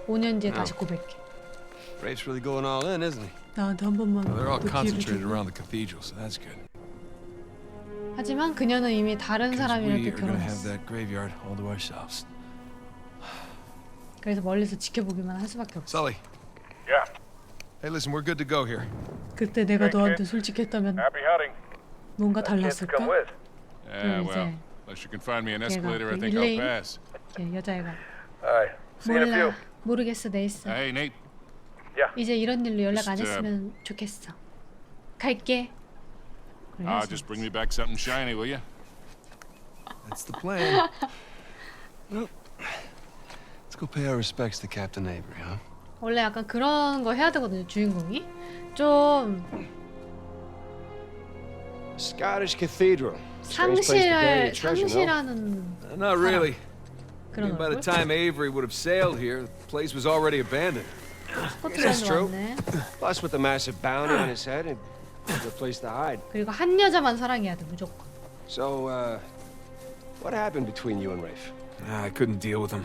5년 뒤에 다시 고백해. Rafe's really going all in, isn't he? 나한테 한 번만 Well, they're all 더 기회를 concentrated 줘. around the cathedral, so that's good. 하지만 그녀는 이미 다른 We 사람이랑 또 are going to have 결혼했어. that graveyard all to ourselves. 그래서 멀리서 지켜보기만 할 수밖에 없어. Sully. Yeah. Hey, listen, we're good to go here. 그때 내가 너한테 솔직했다면 Happy hunting. 뭔가 Kids come 달랐을까? with. Yeah, 이제 well, unless you can find me an 걔가 escalator, I 그 think I'll 일레인 pass. 여자애가 Alright. See you in a few. 몰라 모르겠어 네이슨. Hey, Nate. Yeah. 이제 이런 일로 연락 안 Just, 했으면 좋겠어. 갈게. Just bring me back something shiny, will you? That's the plan. Well, let's go pay our respects to Captain Avery, huh? 원래 약간 그런 거 해야 되거든요 주인공이. 좀 Scottish Cathedral. Strange place to bury your treasure, no? 상실하는 Not really. I 그런 mean, by the 얼굴? time Avery would have sailed here, the place was already abandoned. That's 스코틀랜드 true. 왔네. Plus, with the massive bounty on his head, and a good place to hide. 그리고 한 여자만 사랑해야 돼 무조건. So, what happened between you and Rafe? I couldn't deal with him.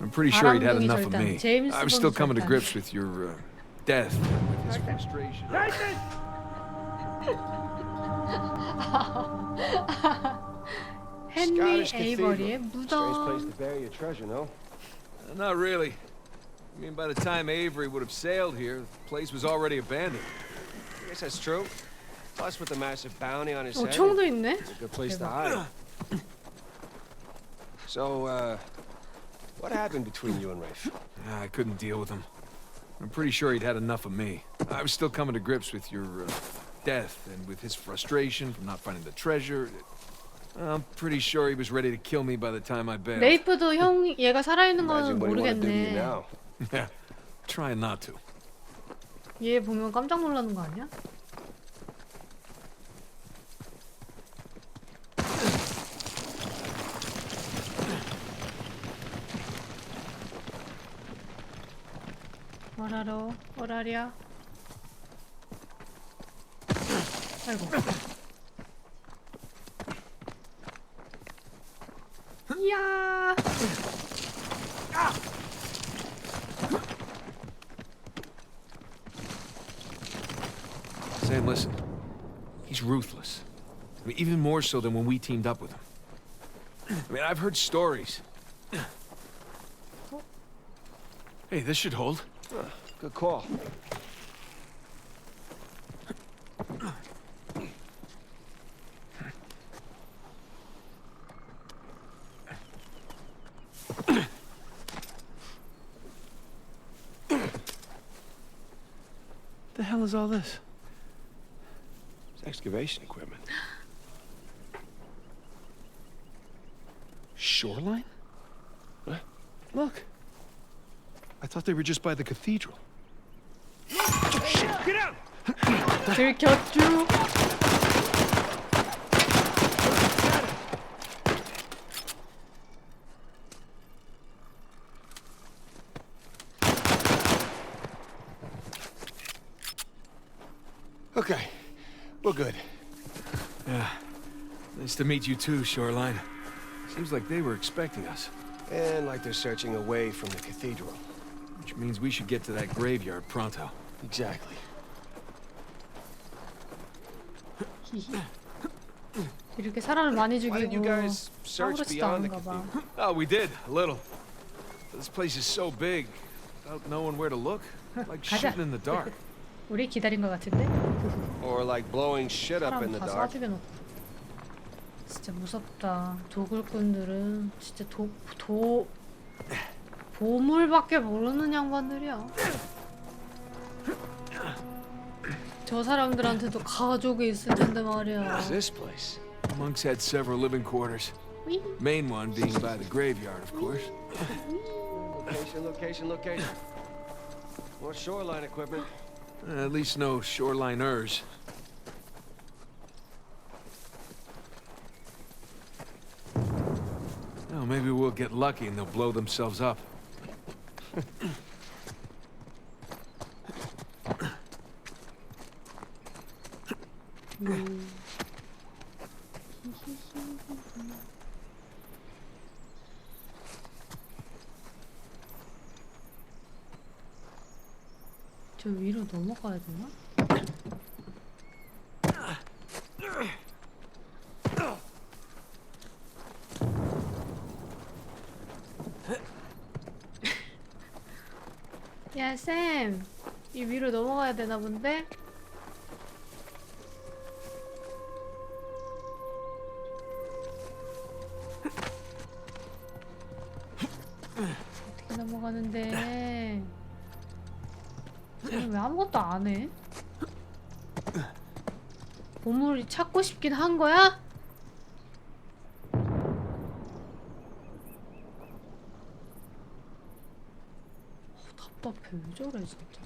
I'm pretty sure he'd had 바람둥이 enough of 절단, me. 제임스 I was still 본드 coming to 절단. grips with your death, with his frustration. 헨리 Scottish 에이버리의 Cathedral. Strange place 무덤. to bury your treasure, no? Not really. I mean, by the time Avery would have sailed here, the place was already abandoned. I guess that's true. Plus, with the massive bounty on his 어 head, 총도 있네. it's a good place to 대박. hide. So, what happened between you and Rafe? I couldn't deal with him. I'm pretty sure he'd had enough of me. I was still coming to grips with your death and with his frustration from not finding the treasure. I'm pretty sure he was ready to kill me by the time I bailed. 레이프도 형 얘가 살아있는 거는 Imagine what he wanted to do to you 모르겠네. now. Yeah, trying not to. 얘 보면 깜짝 놀라는 거 아니야? 뭐라로? 뭐라랴? 아이고. 이야. Sam, listen. He's ruthless. I mean, even more so than when we teamed up with him. I mean, I've heard stories. Hey, this should hold. Good call. The hell is all this? It's excavation equipment. Shoreline? What? Look. I thought they were just by the cathedral. Get out! 들켰쥬. Okay, we're good. Yeah. Nice to meet you too, Shoreline. Seems like they were expecting us. And like they're searching away from the cathedral. Which means we should get to that graveyard pronto. Exactly. 이렇게 사람을 많이 Why didn't you 죽이고 guys search 아무렇지도 beyond the 않은가 봐. cathedral? Oh, we did, a little. This place is so big, without knowing where to look, like 가자. shooting in the dark. 우리 기다린 것 같은데? Or like blowing shit up in 사람 the 다 dark. 쏴죽여 놓고. 진짜 무섭다. 도굴꾼들은 진짜 보물밖에 모르는 양반들이야. 저 사람들한테도 가족이 있을 텐데 말이야. What's this place? Monks had several living quarters. Main one being by the graveyard, of course. Location. More shoreline equipment. At least no shoreliners. Oh, maybe we'll get lucky and they'll blow themselves up. 저 위로 넘어가야 되나? 야, 쌤. 이 위로 넘어가야 되나 본데? 어떻게 넘어가는데? 쟤는 왜 아무것도 안 해? 보물이 찾고 싶긴 한 거야? 답답해. 왜 저래 진짜.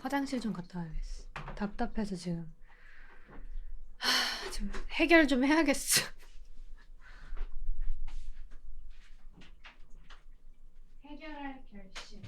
화장실 좀 갔다 와야겠어. 답답해서 지금. 좀 해결 좀 해야겠어. 해결할 결심.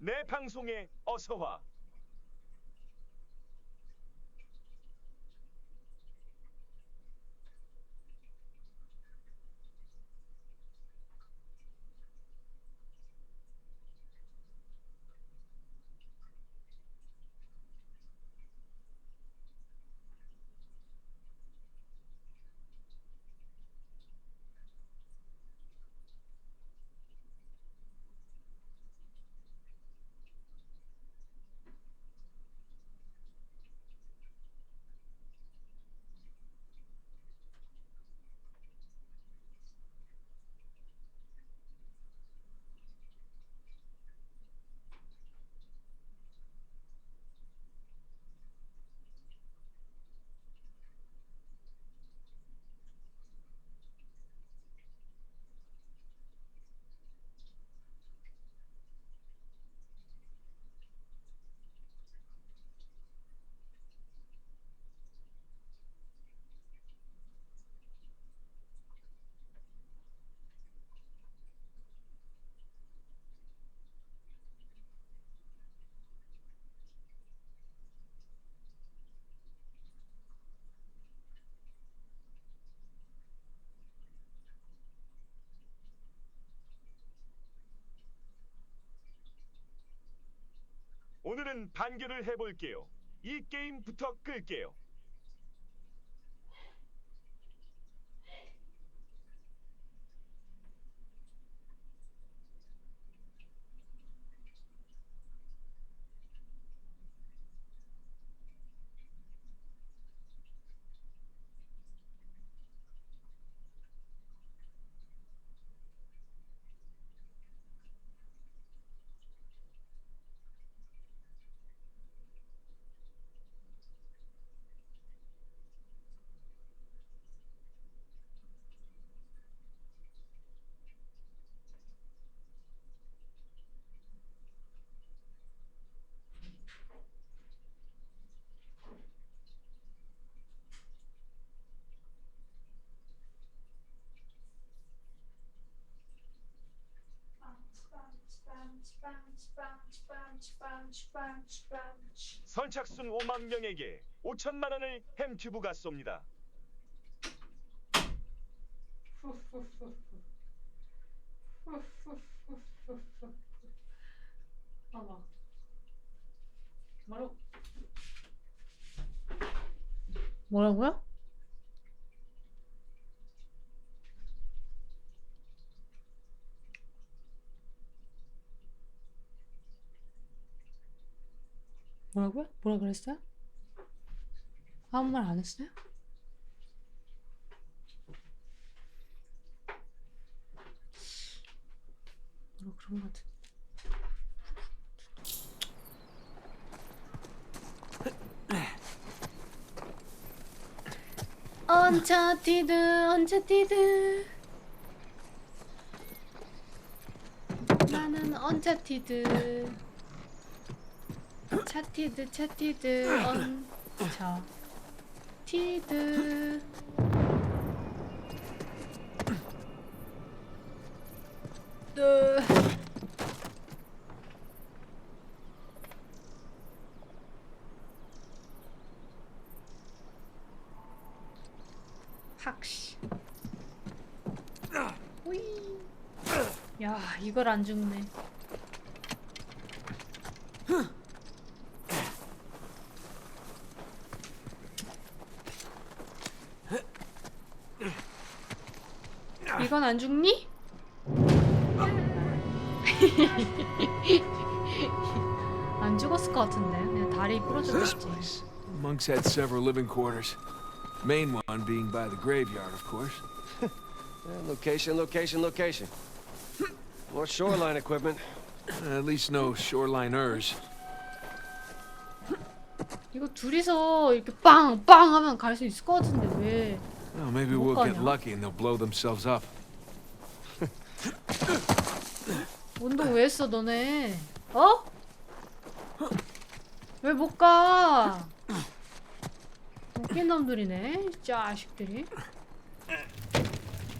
내 방송에 어서 와. 오늘은 반겨를 해볼게요. 이 게임부터 끌게요. 선착순 5만 명에게 5천만 원을 햄튜브가 쏩니다. 봐봐. 뭐라고요? 뭐라고요? 뭐라 그랬어요? 아무 말 안 했어요? 뭐라 그런 것 같은데. 언차티드 나는 언차티드 차티드 언차티드 팍시 오이 야 이걸 안 죽네. 이건 안 죽니? 안 죽었을 것 같은데 그냥 다리 부러졌겠지. Monks had several living quarters. Main one being by the graveyard, of course. Location. More shoreline equipment. At least no shoreliners. 이거 둘이서 이렇게 빵빵 하면 갈 수 있을 것 같은데 왜? Well, maybe we'll get lucky and they'll blow themselves up. 운동 왜 했어 너네? 어? 왜 못 가? 웃긴 놈들이네 이 자식들이.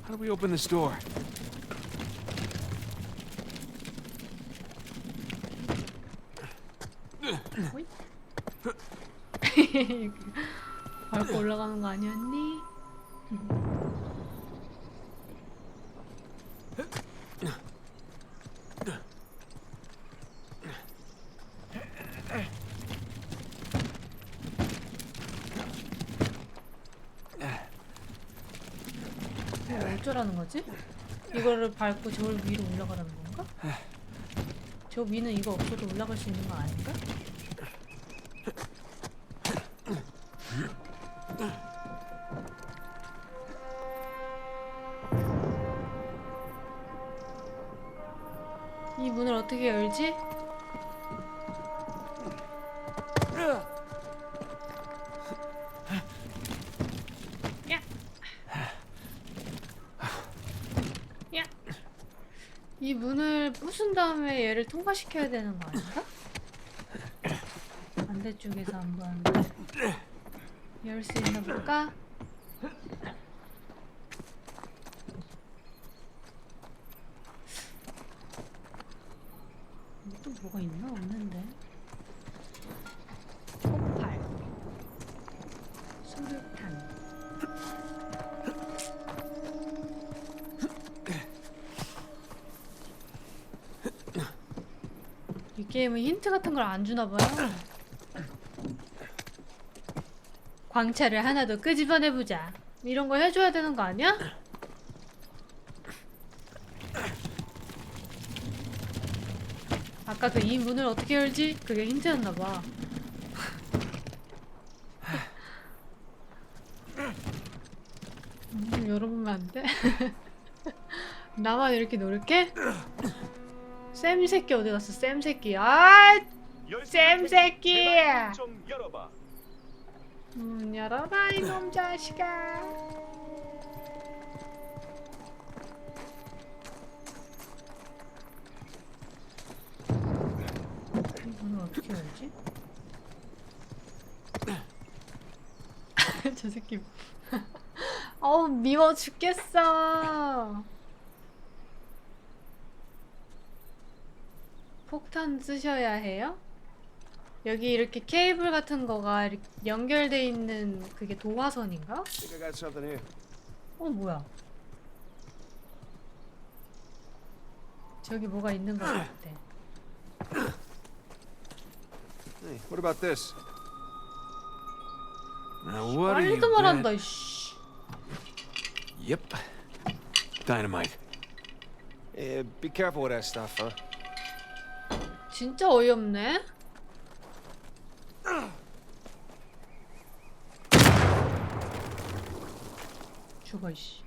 How do we open this door? 어이? 밟고 올라가는 거 아니었니? 어쩌라는 거지? 이거를 밟고 저 위로 올라가라는 건가? 저 위는 이거 없어도 올라갈 수 있는 거 아닌가? 이 문을 어떻게 열지? 이 문을 부순 다음에 얘를 통과시켜야 되는 거 아닌가? 반대쪽에서 한번 열 수 있나 볼까? 또 뭐가 있나? 없는데. 폭발 수류탄 게임은 힌트 같은 걸 안 주나 봐요. 광채를 하나 더 끄집어내보자. 이런 거 해줘야 되는 거 아니야? 아까 그 이 문을 어떻게 열지? 그게 힌트였나 봐. 좀 열어보면 안 돼? 나만 이렇게 노력해? 쌤 새끼 어디 갔어? 쌤 새끼. 아! 쌤 새끼! 좀 열어봐. 열어봐 이놈 자식아. 이거는 어떻게 열지? 저 새끼. 어우 미워 죽겠어. 폭탄 쓰셔야 해요? 여기 이렇게 케이블 같은 거가 이렇게 연결돼 있는 그게 도화선인가? Think I got something here. 뭐야? 저기 뭐가 있는 것 같아. Hey, what about this? Now what do you 빨리도 말한다. bet? 이씨. Yep. Dynamite. Yeah, be careful with that stuff, huh? 진짜 어이없네. 죽어 이씨.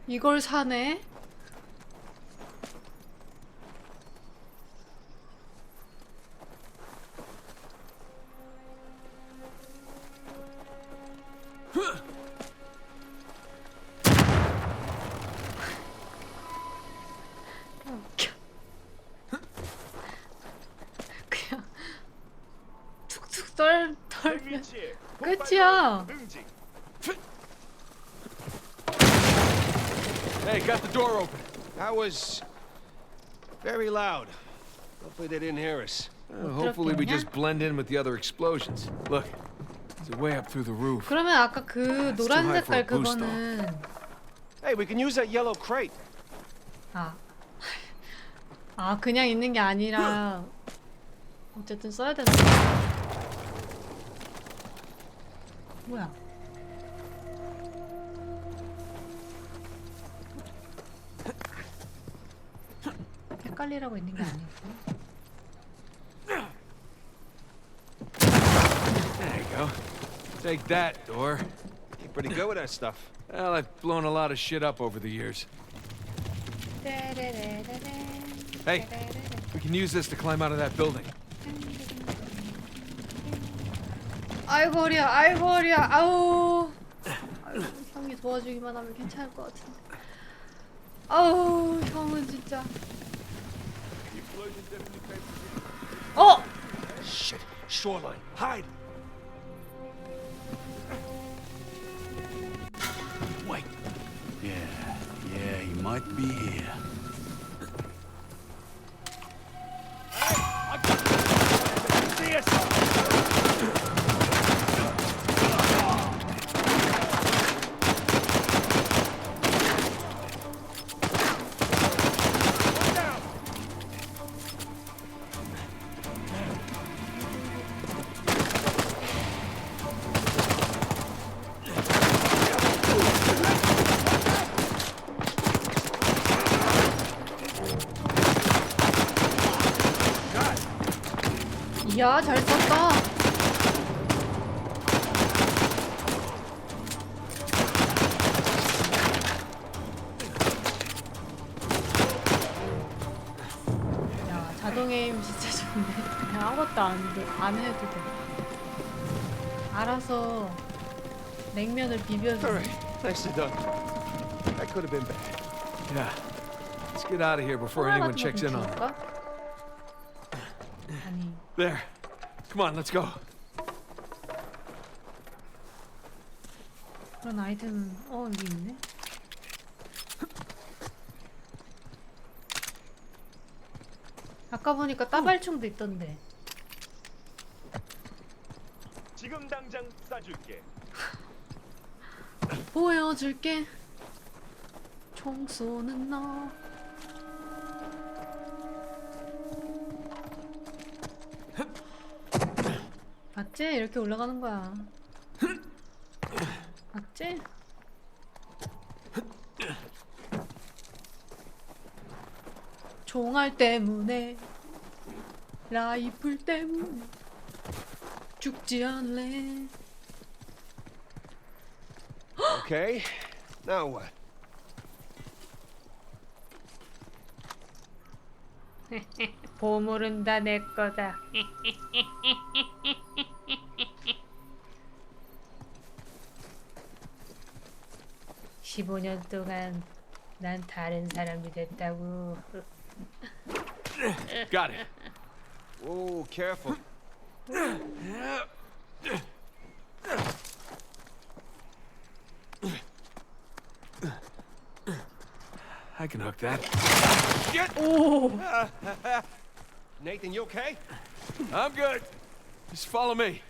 이걸 사네? 웃겨. 그냥 툭툭 떨면 끝이야. Hey, got the door open. That was very loud. Hopefully they didn't hear us. Hopefully we just blend in with the other explosions. Look, it's way up through the roof. 그러면 아까 그 노란 high for a 색깔 boost, 그거는 Hey, we can use that yellow crate. 그냥 있는 게 아니라 어쨌든 써야 되는 거야. 뭐야? 헷갈리라고 있는 게 아니었고. There you go. Take that, door. You're pretty good with that stuff. Well, I've blown a lot of shit up over the years. Hey, we can use this to climb out of that building. 아이고 허리야, 아이고 허리야, 아우. 아이고, 형이 도와주기만 하면 괜찮을 것 같은데. 아우, 형은 진짜. Shit. Shoreline. Hide. Wait. Yeah, he might be here. See us. 이야, 잘 썼다. 야, 자동 에임 진짜 좋네. 그냥 아무것도 안 해도 돼. 알아서 냉면을 비벼줘. Nicely done. That could have been bad. Yeah. Let's get out of here before anyone checks in on it. 아니. There. Come on, let's go. 그런 아이템 여기 있네. 아까 아까 보니까 따발총도 있던데. 지금 당장 쏴줄게. 보여줄게. 총 쏘는 너. 봤지? 이렇게 올라가는 거야. 봤지? 총알 때문에, 라이플 때문에 죽지 않을래. Okay, now what? 보물은 다 내 거다. 15년 동안 난 다른 사람이 됐다고. Got it. Whoa, careful. I can hook that. Get! Oh. Nathan, you okay? I'm good. Just follow me.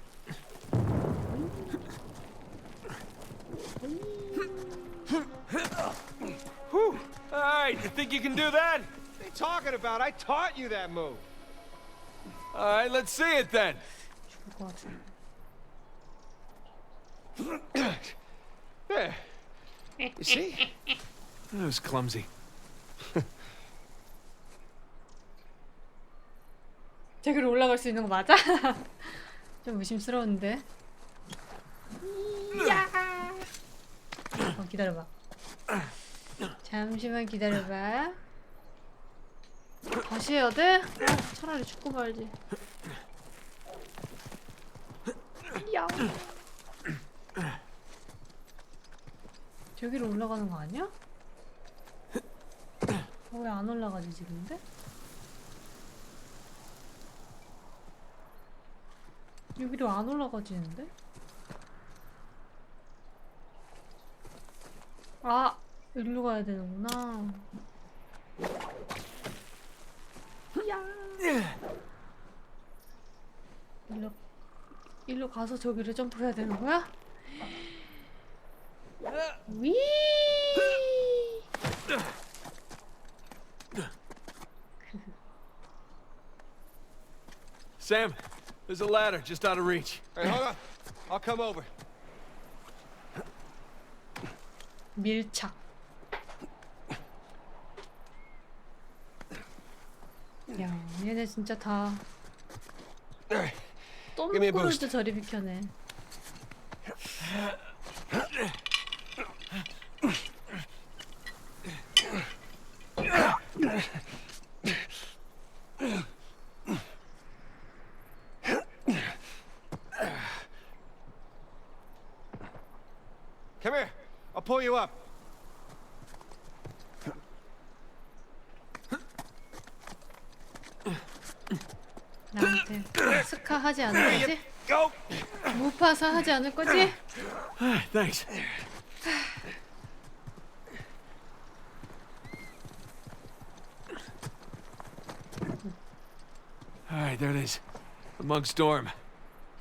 Whew. All right, you think you can do that? What are you talking about? I taught you that move. All right, let's see it then. There. You see? That was clumsy. 저기로 올라갈 수 있는 거 맞아? 좀 의심스러운데. 야! 기다려봐. 잠시만 기다려봐. 다시 해야 돼? 차라리 죽고 말지. 야! 저기로 올라가는 거 아니야? 왜 안 올라가지 지금인데? 여기로 안 올라가지는데? 아! 여기로 가야 되는구나. 야! 일로 가서 저기를 점프해야 되는 거야? 위! Sam, there's a ladder just out of reach. Hey, hold on. I'll come over. 밀착. 야, 얘네 진짜 다 똥꾸를도 저리 비켜내. Come here. I'll pull you up. 나한테 스카 하지 않을 거지? 무파사 하지 않을 거지? Thanks. All right, there it is. The monk's dorm.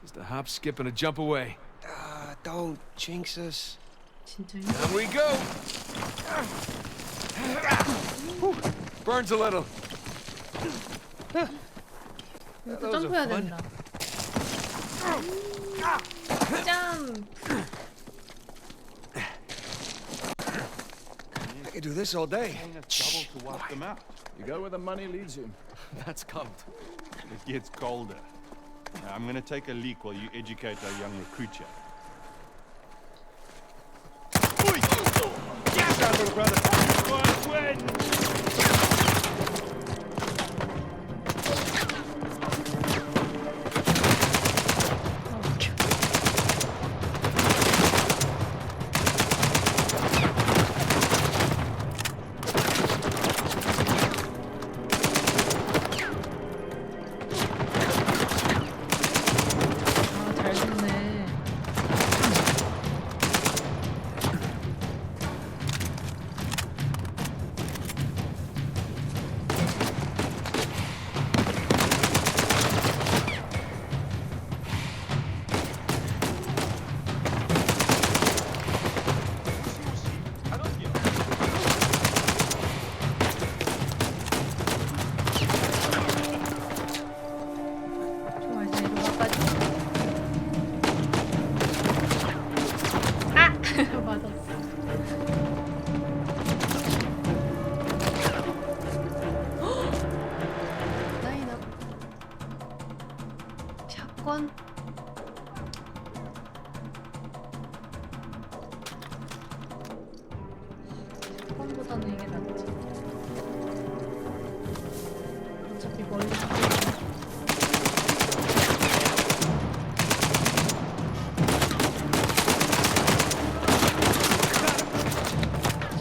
Just a hop, skip, and a jump away. Don't jinx us. Down we go. Whew, burns a little. 이것도 점프해야 된다. 점. I could do this all day. Trouble to wipe them out. You go where the money leads you. That's cold. It gets colder. Now, I'm gonna take a leak while you educate our young recruit here. Get that, little brother. One win. 맞았어. 라인업. 샷건. 샷건보다는 이게 낫지. 어차피 멀리.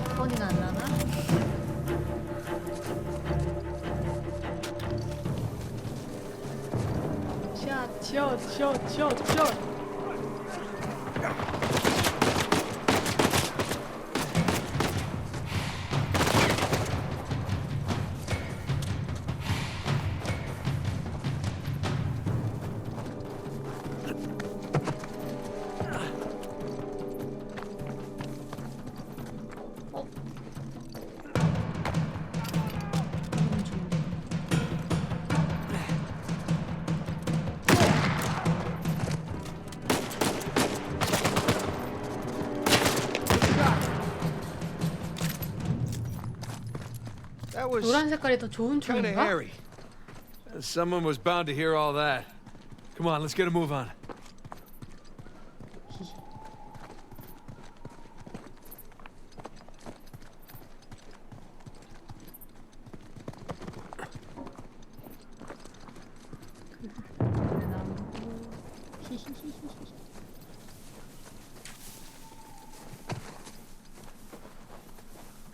샷건이나 안 나나? 샷. That was 노란 색깔이 더 좋은 kind of 총인가? hairy. Someone was bound to hear all that. Come on, let's get a move on.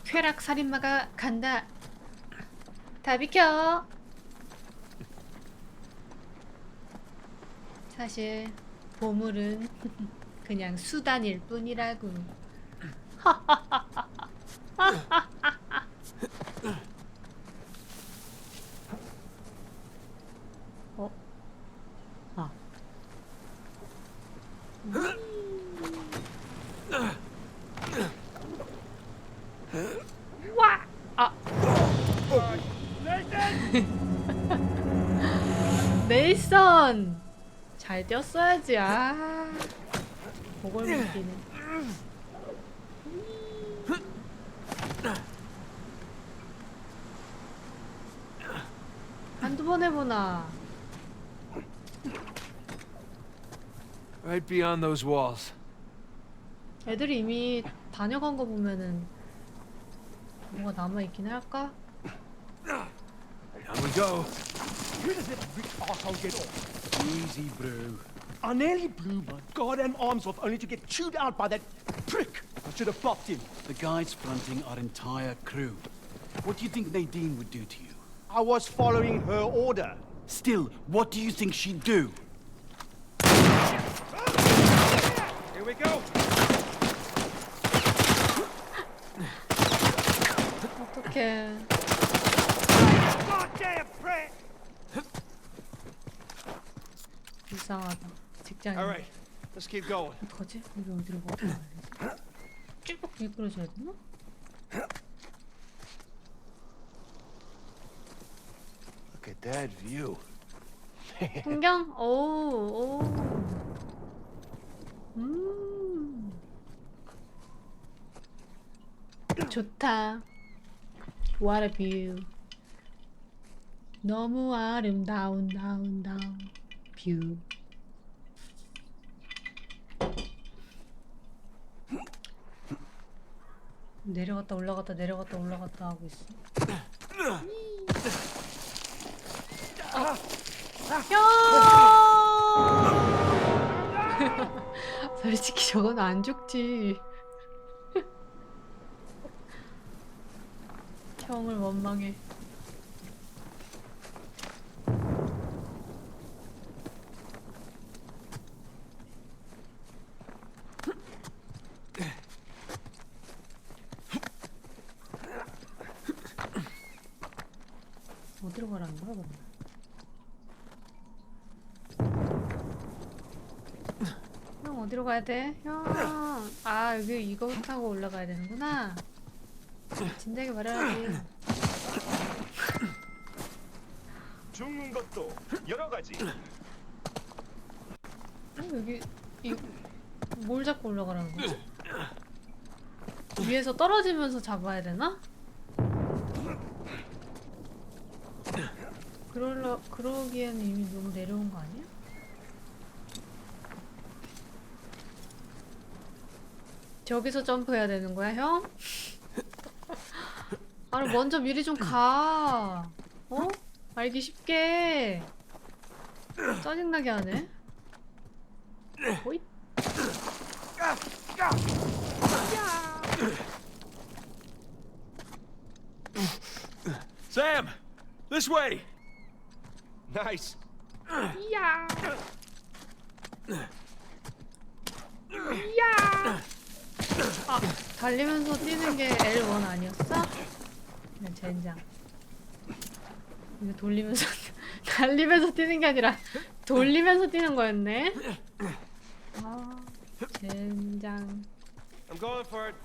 쾌락 살인마가 간다. 다 비켜. 사실 보물은 그냥 수단일 뿐이라고. 어? 아. 와! 아. 네이선! 잘 뛰었어야지. 아. 그걸 못 뛰네. 한두 번 해보나. Right beyond those walls. 애들이 이미 다녀간 거 보면은 뭐가 남아있긴 할까? Down we go. Who does this rich arsehole get off? Easy, bro. I nearly blew my goddamn arms off only to get chewed out by that prick. I should have flopped him. The guys fronting our entire crew. What do you think Nadine would do to you? I was following her order. Still, what do you think she'd do? Here we go. 어떡해. Goddamn prick. 불쌍하다. 직장인. All right, let's keep going. 어떡하지? 이게 어디로 가야 돼? 쭉 미끄러져야 되나? Look at that view. 풍경? 오. 좋다. What a view. 너무 아름다운 뷰. 내려갔다 올라갔다 내려갔다 올라갔다 하고 있어. 형! 솔직히 저건 안 죽지. 형을 원망해. 어디로 가라는 거야, 그럼? 형 어디로 가야 돼? 형! 아, 여기 이거 타고 올라가야 되는구나. 진작에 말해야지. 죽는 것도 여러 가지. 여기 뭘 잡고 올라가라는 거지? 위에서 떨어지면서 잡아야 되나? 그러기에는 이미 너무 내려온 거 아니야? 저기서 점프해야 되는 거야, 형? 아니, 먼저 미리 좀 가. 어? 알기 쉽게. 짜증나게 하네. 호잇. Sam! This way! Nice. 야. 야. 아, 달리면서 뛰는 게 L1 아니었어? 네, 젠장. 이거 돌리면서 달리면서 뛰는 게 아니라 돌리면서 뛰는 거였네. 아, 젠장. I'm going for it.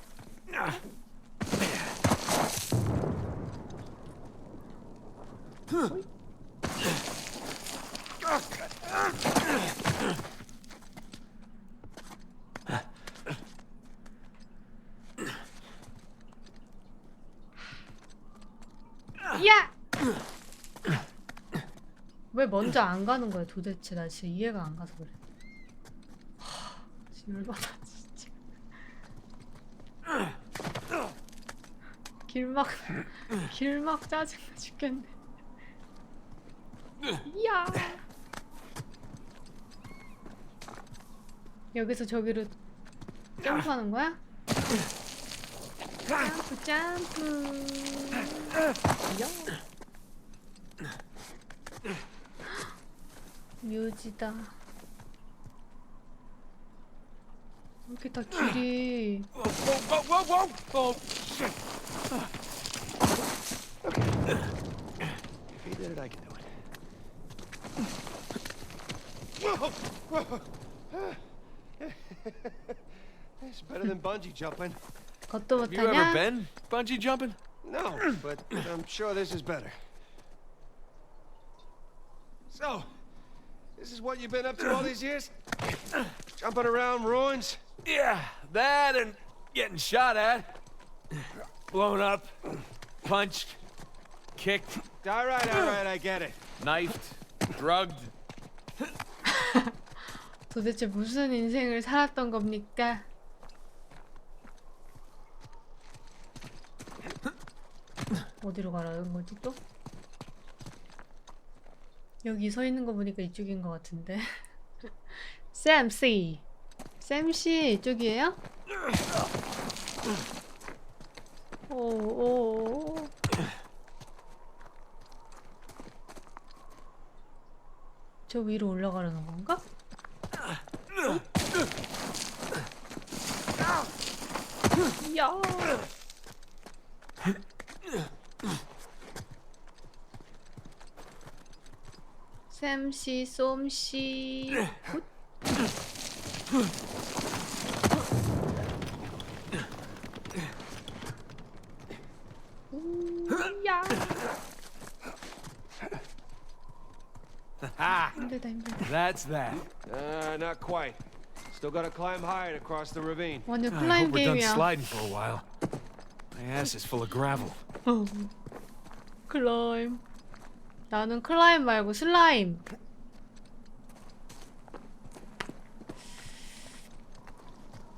야! 왜 먼저 안 가는 거야 도대체? 나 진짜 이해가 안 가서 그래. 진짜 열받아 진짜. 길막 짜증나 죽겠네. 야! 여기서 저기로 점프하는 거야? 점프 점프. 묘지다. 이렇게 다 길이. If he did it, I can do it. It's better than bungee jumping. 겉도 Have you ever 못하냐? been bungee jumping? No, but I'm sure this is better. So, this is what you've been up to all these years? Jumping around ruins? Yeah, that and getting shot at. Blown up. Punched. Kicked. All right, I get it. Knifed. Drugged. 도대체 무슨 인생을 살았던 겁니까? 어디로 가라는 거지 또? 여기 서 있는 거 보니까 이쪽인 것 같은데. 샘씨! 샘씨 이쪽이에요? 오오오. 저 위로 올라가려는 건가? 야. 샘씨 쏨씨. 야. 힘들다 힘들다. That's that. Not quite. Still gotta climb higher to cross the ravine. 완전 I 클라임 hope we're done 게임이야. sliding for a while. My ass is full of gravel. 클라임. 나는 클라임 말고 슬라임.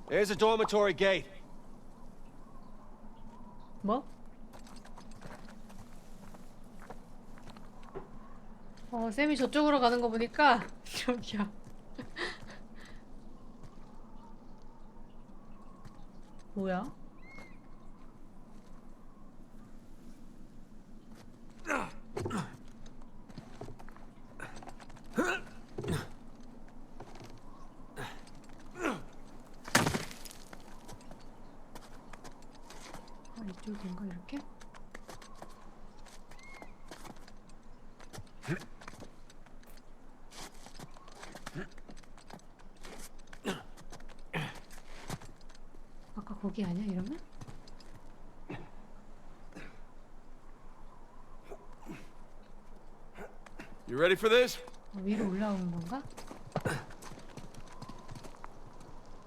There's a dormitory gate. 뭐? 쌤이 저쪽으로 가는 거 보니까 저기야. 뭐야? 이쪽인가 이렇게? 아까 거기 아니야 이러면? You ready for this? 위로 올라오는 건가?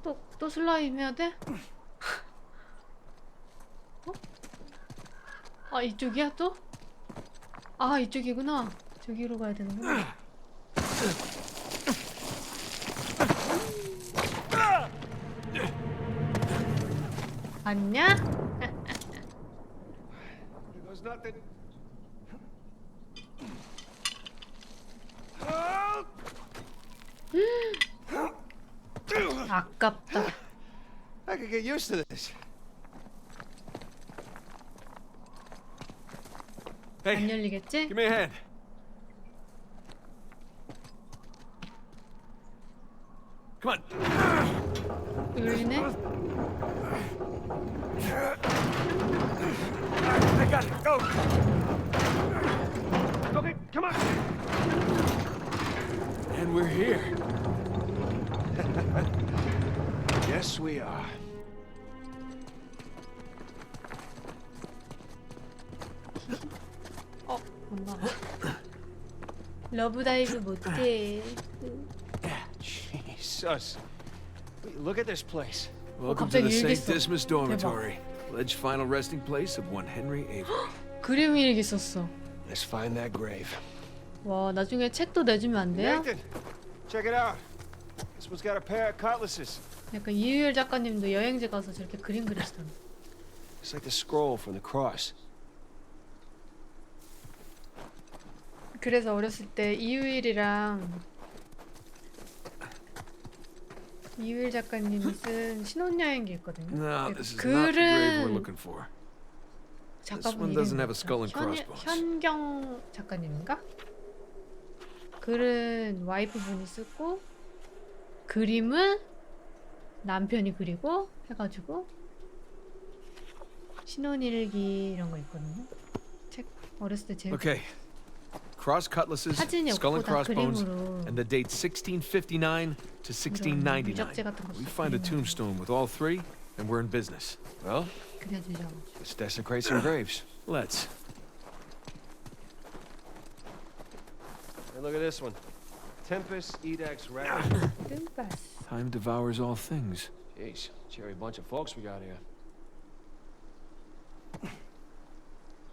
또 슬라임 해야 돼? 어? 아, 이쪽이야 또? 아, 이쪽이구나. 저기로 가야 되는구나. 봤냐? There's nothing. 아깝다. I could get used to this. 안 열리겠지? Give me a hand. Come on. 열리네? I got it. Go. Okay, come on. And we're here. Yes, we are. 엄마. 러브다이브 못해. Jesus. Look at this place. Welcome to 갑자기 the St. 일기써. Dismas Dormitory. Alleged final resting place of one Henry Avery. 그림 일기 썼어. Let's find that grave. 와, 나중에 책도 내주면 안 돼요? Nathan, check it out. This one's got a pair of cutlasses. 약간 이유일 작가님도 여행지 가서 저렇게 그림 그리시던. It's like the scroll from the cross. 그래서 어렸을 때 이유일이랑 이유일 작가님이 쓴 신혼여행기 있거든요. No, this is not the grave we're 글은 looking for. This 작가분 one 이름이 doesn't have a skull and 뭐였죠? crossbones. 현경 작가님인가? 글은 와이프분이 쓰고 그림은 남편이 그리고 해가지고 신혼일기 이런 거 있거든요. 책 어렸을 때 제일 Okay. Cross cutlasses, 사진이 skull and 없고 다 crossbones, 그림으로 and the date 1659 to 1699. 유적지 같은 거 We find a tombstone with all three, and we're in business. Well, 그려주죠. let's desecrate some graves. Let's. And look at this one. Tempest Edax Rat. Time devours all things. Jeez, cherry bunch of folks we got here.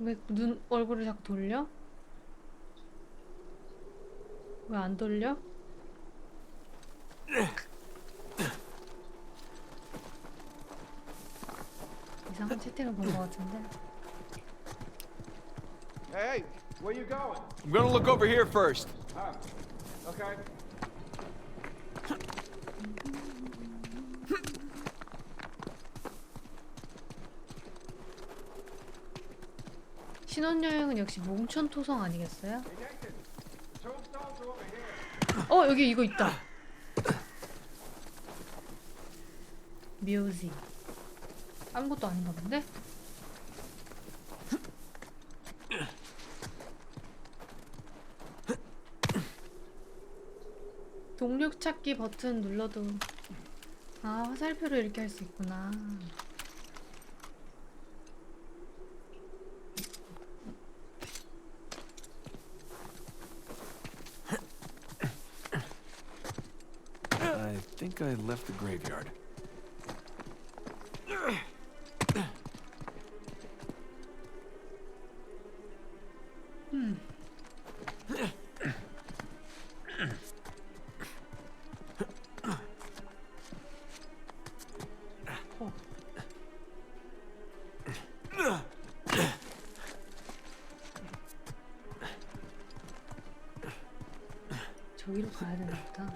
왜 눈 얼굴을 자꾸 돌려? 왜 안 돌려? 이상한 채팅을 본 것 같은데. Hey, where you going? I'm gonna look over here first. Okay. 신혼여행은 역시 몽천토성 아니겠어요? 여기 이거 있다. 묘지. 아무것도 아닌가 본데? 동력 찾기 버튼 눌러도 화살표로 이렇게 할 수 있구나. I think I left the graveyard. 저기로 가야 되나 보다.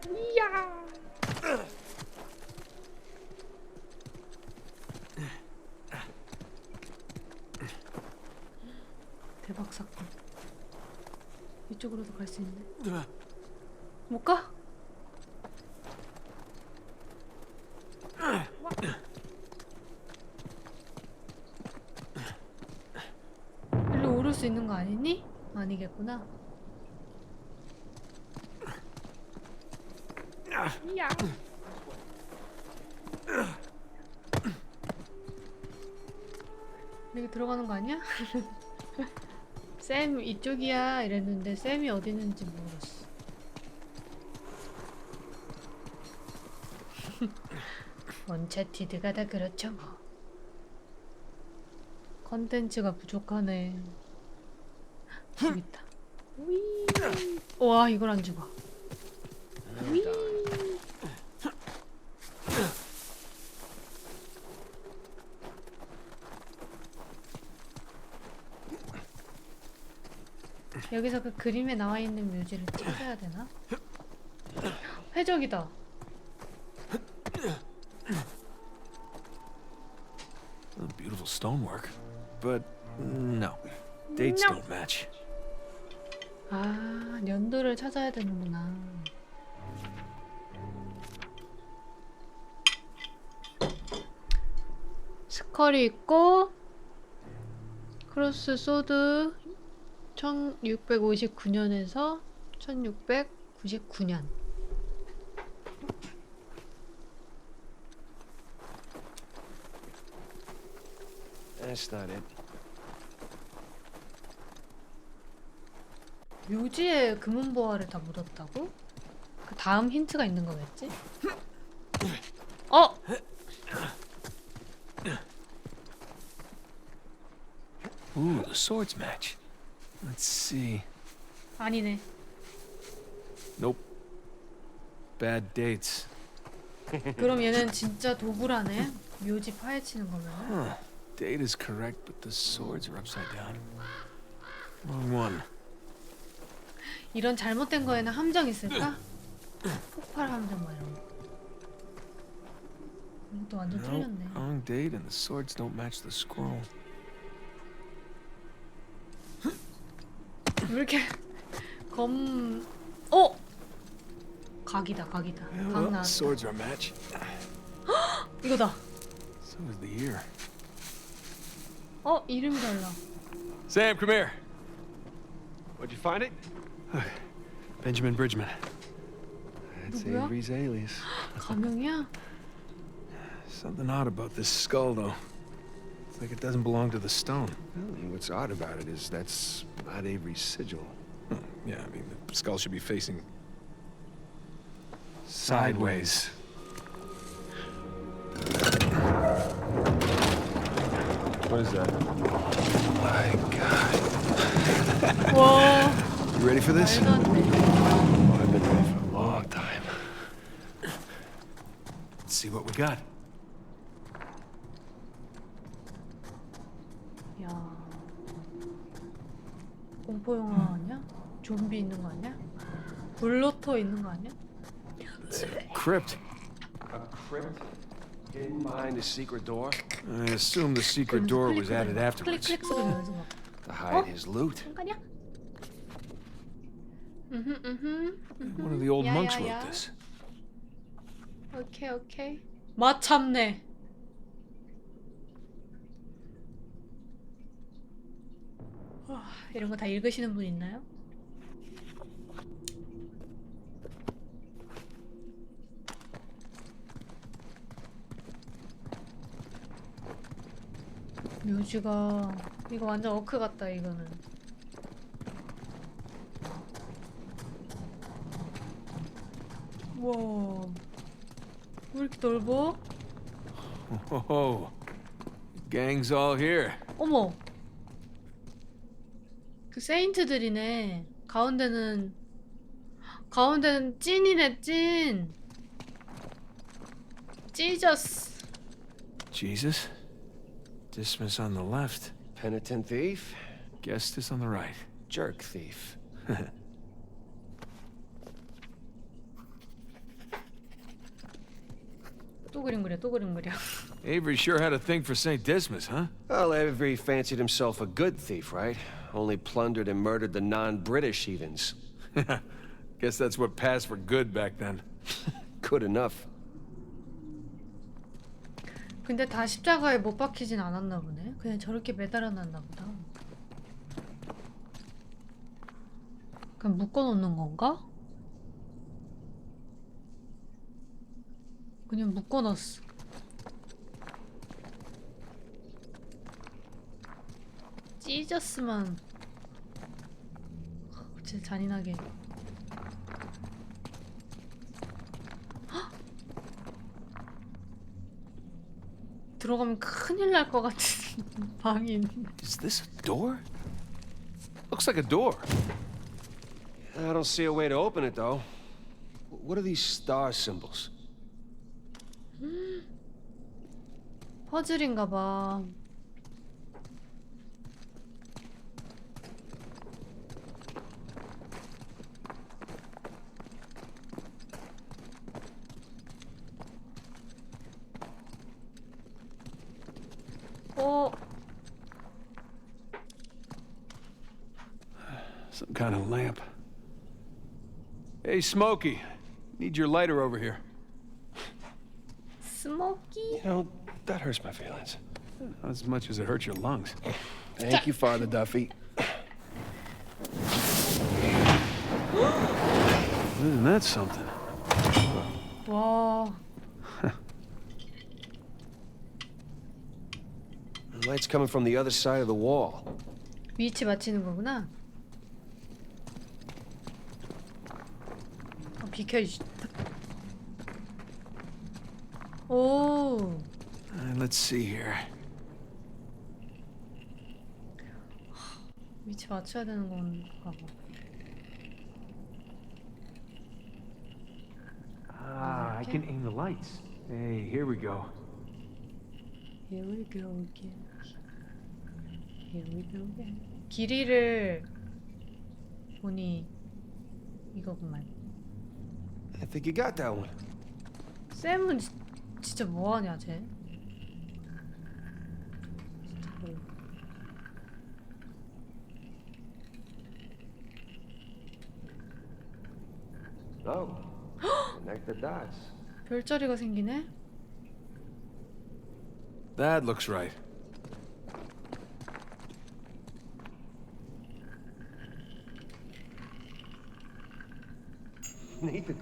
이야! 대박 사건. 이쪽으로도 갈 수 있네. 못 가? 일로 오를 수 있는 거 아니니? 아니겠구나. 이야. 여기 들어가는 거 아니야? 쌤 이쪽이야 이랬는데 쌤이 어디 있는지 모르겠어. 언차티드가 다 그렇죠 뭐. 컨텐츠가 부족하네. 여기 있다. 위. 와 이걸 안 죽어. 위. 여기서 그 그림에 나와 있는 묘지를 찾아야 되나? 해적이다. Beautiful stonework, but no, dates don't match. 아, 연도를 찾아야 되는구나. 스컬이 있고 크로스 소드 1659년에서 1699년. That's not it. 묘지에 금은보화를 다 묻었다고? 그 다음 힌트가 있는 거겠지? 어! Ooh, the swords match. Let's see. 아니네. Nope. Bad dates. 그럼 얘는 진짜 도구라네? 묘지 파헤치는 거면. Huh. Date is correct, but the swords are upside down. Wrong one. 이런 잘못된 거에는 함정 있을까? 폭발 함정 뭐 이런 거. 이것도 완전 No, 틀렸네. wrong date, and the swords don't match the scroll. 왜 이렇게 어! 각이다 각이다. Yeah, 각 well, 나왔다. swords are a match. 이거다. So is the ear. 어? 이름이 달라. Sam, come here. Where'd you find it? Benjamin Bridgman. That's 누구야? Avery's alias. 가명이야? Something odd about this skull, though. It's like it doesn't belong to the stone. Well, what's odd about it is that's not Avery's sigil. Yeah, I mean, the skull should be facing sideways. What is that? My God. 와. You ready for this? 말도 안 돼. Oh, I've been ready for a long time. Let's see what we got. 야. 공포 영화 아니야? 좀비 있는 거 아니야? 불로터 있는 거 아니야? Crypt. A crypt hidden behind a secret door I assume the secret door was added afterwards. 클릭 소리 나지 막. to hide his loot. 잠깐이야. One of the old monks 야, 야, 야. wrote this. 오케이 오케이. 마참네. 와, 이런 거 다 읽으시는 분 있나요? 묘지가 이거 완전 어크 같다 이거는. 와, 왜 이렇게 넓어? Whoa. Gang's all here. 어머, 그 세인트들이네. 가운데는 찐이네 찐. 지저스. Jesus. Dismas on the left. Penitent thief, Gestus on the right. jerk thief. 또 그림 그려 또 그림 그려. Avery sure had a thing for St. Dismas, huh? Well, Avery fancied himself a good thief, right? Only plundered and murdered the non-British heathens. Guess that's what passed for good back then. Good enough. 근데 다 십자가에 못 박히진 않았나 보네. 그냥 저렇게 매달아놨나 보다. 그냥 묶어놓는 건가? 그냥 묶어놨어. 찢었으면 진짜 잔인하게. 헉! 들어가면 큰일 날 것 같은 방이 있네. Is this a door? Looks like a door. I don't see a way to open it, though. What are these star symbols? 퍼즐인가 봐. Some kind of lamp. Hey, Smokey. Need your lighter over here. 스모키? You know, that hurts my feelings. Not as much as it hurts your lungs. Thank you, Father Duffy. Isn't that something? 와. The light's coming from the other side of the wall. 위치 맞히는 거구나. 비켜. 오. Let's see here. 위치 맞춰야 되는 건가 봐. Ah, I can aim the lights. Hey, here we go. Here we go again. Here we go again. 길이를 보니 이거구만. I think you got that one. 쌤은 진짜 뭐하냐 쟤? Oh, connect the dots. 별자리가 생기네? That looks right. Nathan,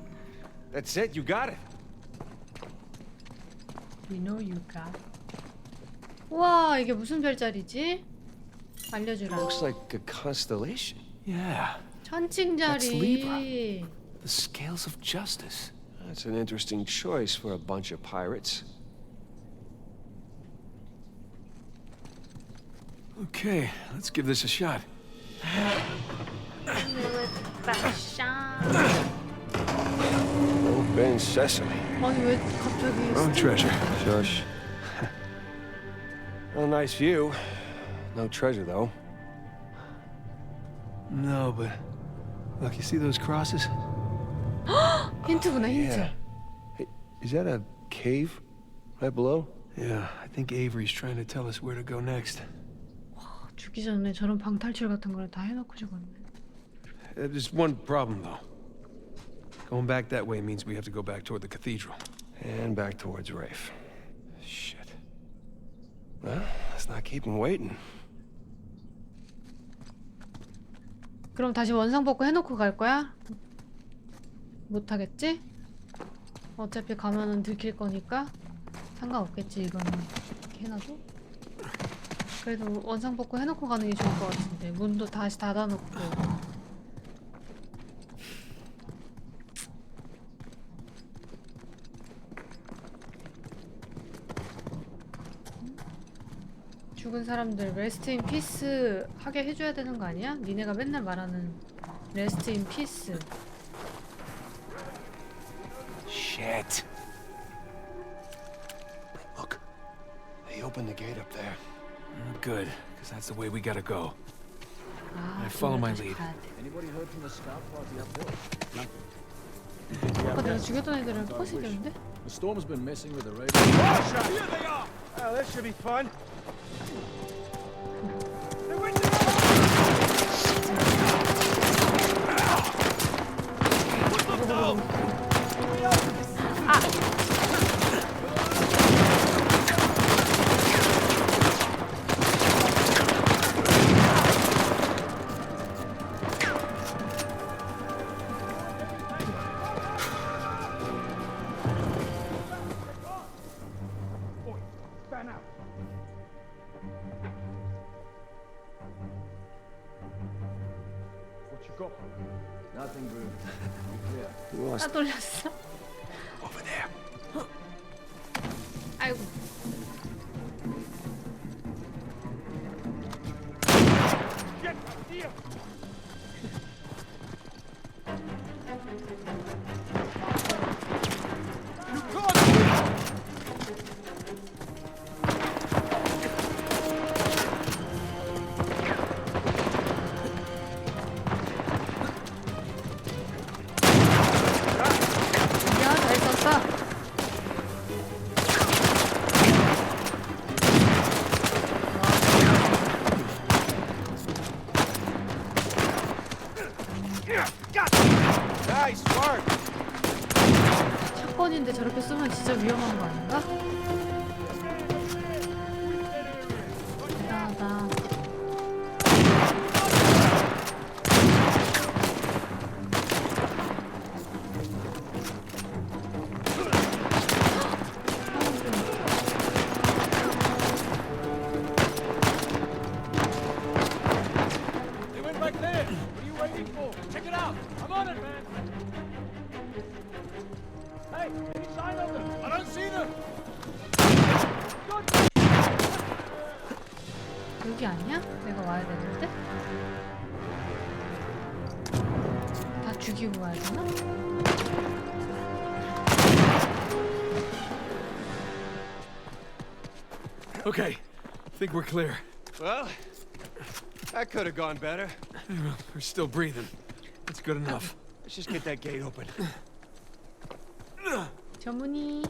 that's it. You got it. We know you got it. 와, 이게 무슨 별자리지? 알려주라. Looks like a constellation. Yeah. 천칭자리. Libra. The scales of justice. That's an interesting choice for a bunch of pirates. Okay, let's give this a shot. Open sesame. 아니 왜 갑자기? Wrong treasure. Shush. Well, nice view. No treasure, though. No, but look, you see those crosses? 힌트구나, 힌트. Yeah. Hey, is that a cave right below? Yeah, I think Avery's trying to tell us where to go next. 죽기 전에 저런 방탈출 같은 걸 다 해놓고 죽었네. There's one problem, though. Going back that way means we have to go back toward the cathedral. And back towards Rafe. Shit. Well, let's not keep him waiting. 그럼 다시 원상복구 해놓고 갈 거야? 못하겠지? 어차피 가면은 들킬 거니까 상관없겠지 이거는. 이렇게 해놔도? 그래도 원상복구 해놓고 가는 게 좋을 것 같은데 문도 다시 닫아놓고. 죽은 사람들 레스트 인 피스 하게 해줘야 되는 거 아니야? 니네가 맨날 말하는 레스트 인 피스. Shit. Look, they opened the gate up there. Good, because that's the way we gotta go. I follow my lead. Anybody heard from the scout party up there? 아까 내가 죽였던 애들을 포식했는데? The storm's been messing with the radio. Here they are! Oh, this should be fun. They went to Nothing, Groot. We lost. 아 돌렸어. Over there. 아이고. 야, 잘 썼어. Nice work. 샷건인데 저렇게 쏘면 진짜 위험한 거 아닌가? 대단하다. They went back there. What are you waiting for? Check it out. I'm on it, man. Hey, any sign of them? I don't see them. 여기 아니야? 내가 와야 되는데? 다 죽이고 와야 되나? Okay, think we're clear. Well, that could have gone better. We're still breathing. That's good enough. Let's just get that gate open. 전문이.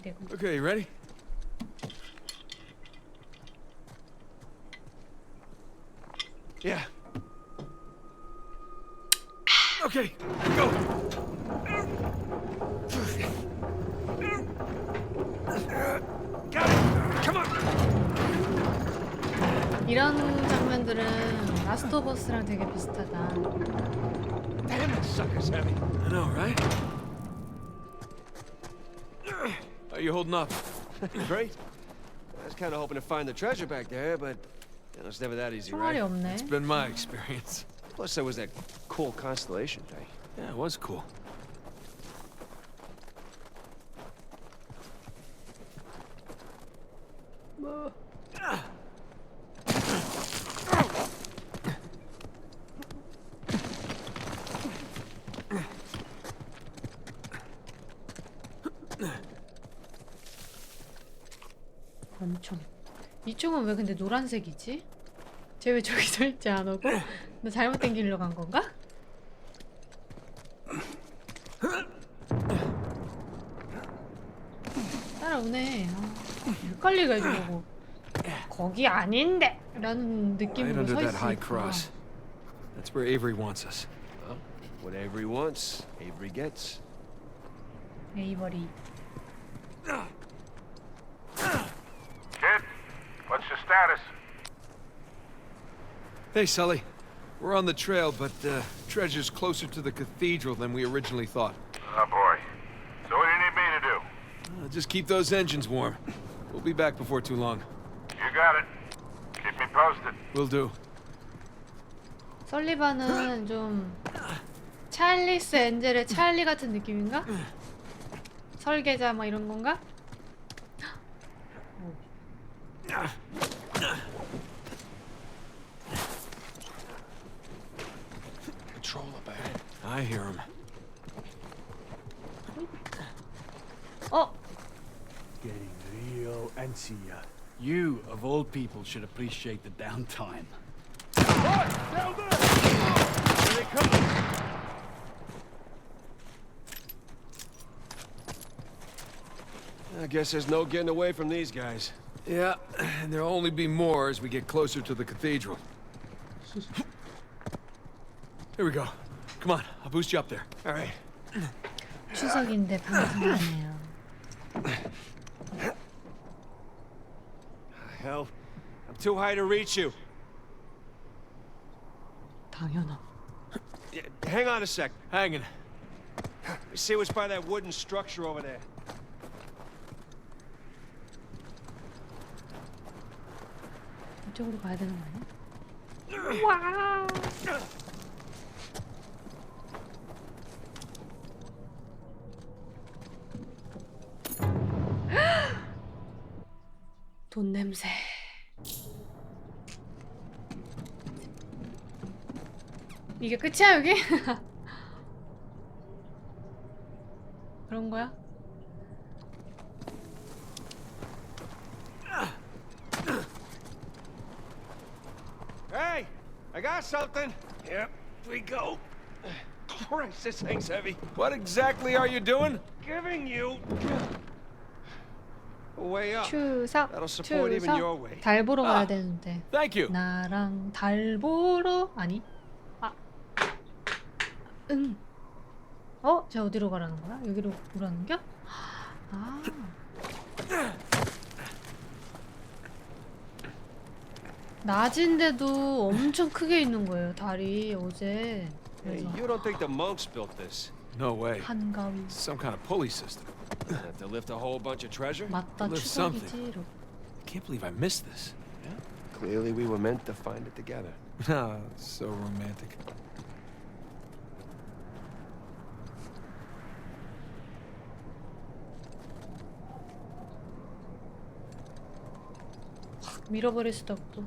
대굴. Okay, you ready? Yeah. Okay, go. Got it. Come on. 이런 장면들은 라스트 오브 어스랑 되게 비슷하다. Damn, that sucker's heavy. I know, right? How you holding up? Great. I was kind of hoping to find the treasure back there, but it's never that easy, 총알이 right? 없네. It's been my experience. Plus, there was that cool constellation thing. Yeah, it was cool. 권총. 이쪽은 왜 근데 노란색이지? 쟤 왜 저기 서 있지 안 오고? 나 잘못된 길로 간 건가? 따라오네. 아, 헷갈리게 해주고 거기 아닌데! 라는 Right 느낌으로 under 서 that high 있으니까. cross. That's where Avery wants us. Well, what Avery wants, Avery gets. 에이버리. Kid, what's your status? Hey, Sully. We're on the trail, but treasure's closer to the cathedral than we originally thought. Oh boy. So what do you need me to do? Just keep those engines warm. We'll be back before too long. You got it. Keep me posted. Will do. 설리반은 좀 찰리스 엔젤의 찰리 같은 느낌인가? 설계자 뭐 이런 건가? Patrol up ahead. I hear him. 어? Getting real antsy. You, of all people, should appreciate the downtime. Down there! Here they come! I guess there's no getting away from these guys. Yeah, and there'll only be more as we get closer to the cathedral. Here we go. Come on, I'll boost you up there. All right. 추석인데 방송하네요. Hell, I'm too high to reach you. 당연함. Yeah, hang on a sec. Hanging. Let me see what's by that wooden structure over there. 이쪽으로 가야 되는 거 아니야? 와. 돈 냄새. 이게 끝이야 여기? 그런 거야? Hey, I got something. Here we go. Christ, this thing's heavy. What exactly are you doing? Giving you a way up. 추석, That'll support even your 추석. way. 달 보러 가야 되는데. Thank you. 나랑 달 보러 아니? 아, 응. 어? 쟤 어디로 가라는 거야? 여기로 오라는 겨? 아. 낮인데도 엄청 크게 있는 거예요, 달이 어제. Hey, 그래서 you don't think the monks built this? No way. 한가위. Some kind of pulley system. Have to lift a whole bunch of treasure? 맞다, Lift 추석이지. something. I can't believe I missed this. Clearly, we were meant to find it together. Ah, so romantic. 밀어버릴 수도 없고.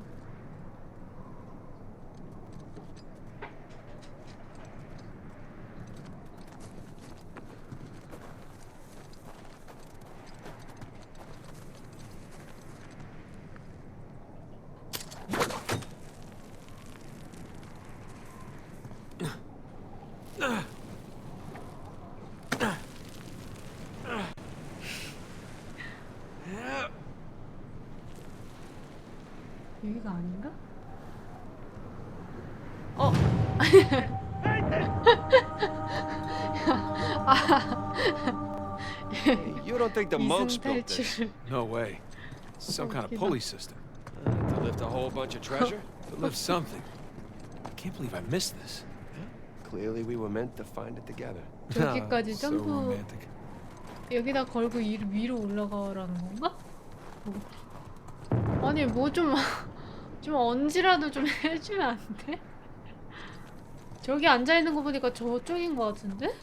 여기가 아닌가? 어. Hey, you don't think the monks built this? 이승 탈출. No way. Some kind of 웃기다. pulley system. To lift a whole bunch of treasure? To lift something. I can't believe I missed this. Clearly, we were meant to find it together. 저기까지 So 점프. romantic. 여기다 걸고 위로 올라가라는 건가? 아니 뭐 좀 좀 언지라도 좀 해주면 안 돼? 저기 앉아 있는 거 보니까 저쪽인 거 같은데?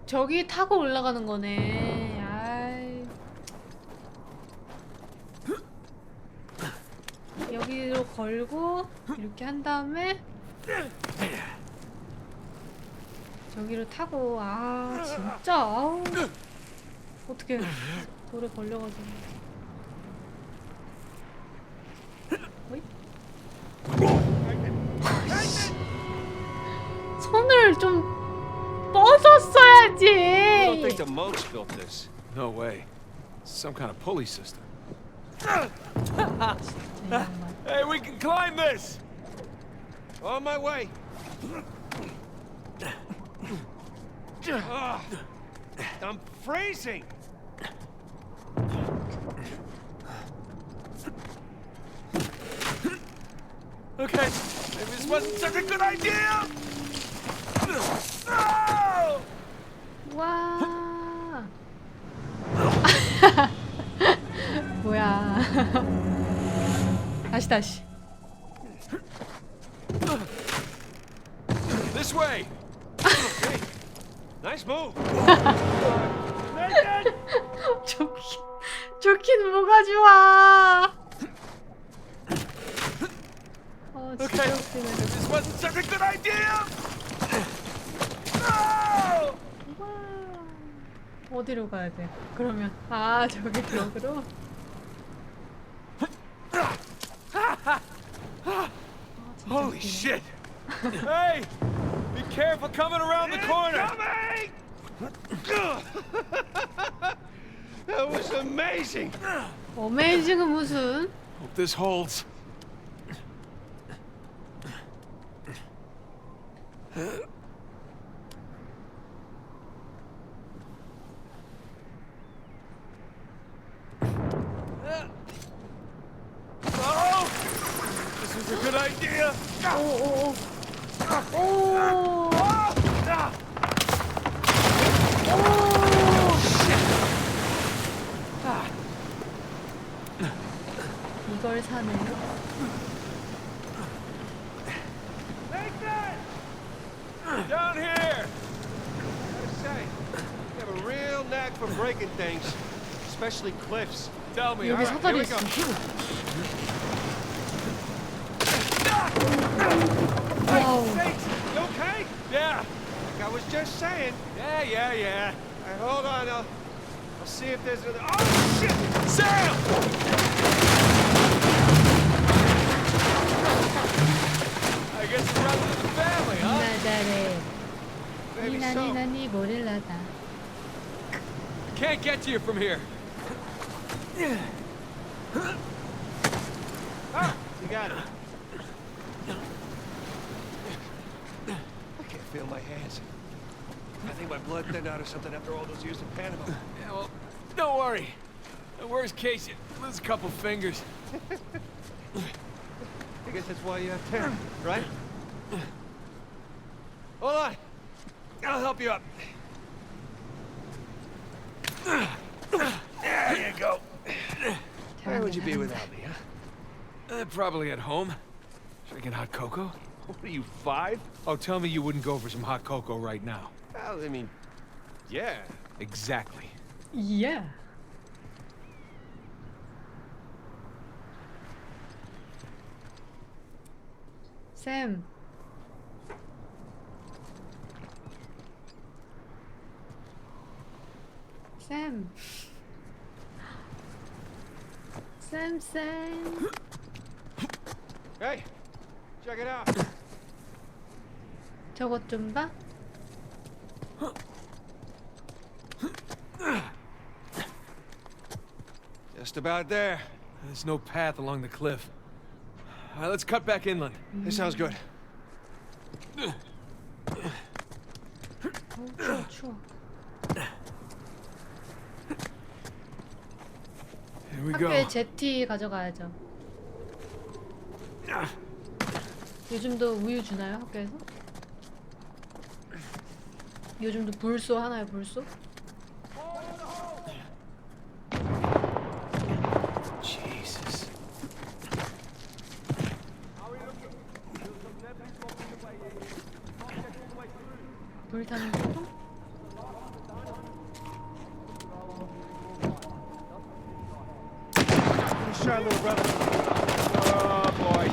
저기 타고 올라가는 거네. 아이. 여기로 걸고 이렇게 한 다음에 저기로 타고. 아 진짜 아우 어떻게 돌에 걸려가지고. 어이? 손을 좀 You don't 뻗었어야지. think the monks built this? No way. Some kind of pulley system. Hey, we can climb this! On my way. Ah, I'm freezing! Okay, maybe this wasn't such a good idea! No! 와. 뭐야. 다시. This way! Okay. Nice move! 좋긴 뭐가 좋아. Okay, this wasn't such a good idea! No! 어디로 가야 돼? 그러면 저기 벽으로. Holy shit! Hey! Be careful coming around the corner! That was amazing! 어메이징은 무슨? Hope this holds. Oh! This is a good idea! 오. Oh! 이걸 사네요. Down here! Gotta say, you have a real knack for breaking things, especially cliffs. Tell me, 여기 all right, 사다리 here we 있어. Hey, 와우. thanks. You okay? Yeah. Like I was just saying. Yeah. All right, hold on. I'll see if there's another. Oh shit! Sam! I guess it's running with the family, huh? 나다래. Maybe so. 니나니나니 모릴라다. Can't get to you from here. Ah, you got it. I can't feel my hands. I think my blood thinned out or something after all those years in Panama. Yeah, well, don't worry. The worst case, you lose a couple fingers. I guess that's why you have 10, right? Hold on. I'll help you up. There you go. Where would you be without me, huh? Probably at home. Drinking hot cocoa. What are you, 5? Oh, tell me you wouldn't go for some hot cocoa right now. Well, I mean, yeah. Exactly. Yeah. 쌤. 쌤. 쌤. Hey, check it out. 저것 좀 봐. Just about there. There's no path along the cliff. All right, let's cut back inland. This sounds good. 추워, 추워. Here we go. 학교에 제티 가져가야죠. 요즘도 우유 주나요, 학교에서? 요즘도 불소 하나요, 불소? Jesus. 불 타는 거? Sure, little brother. Oh, boy.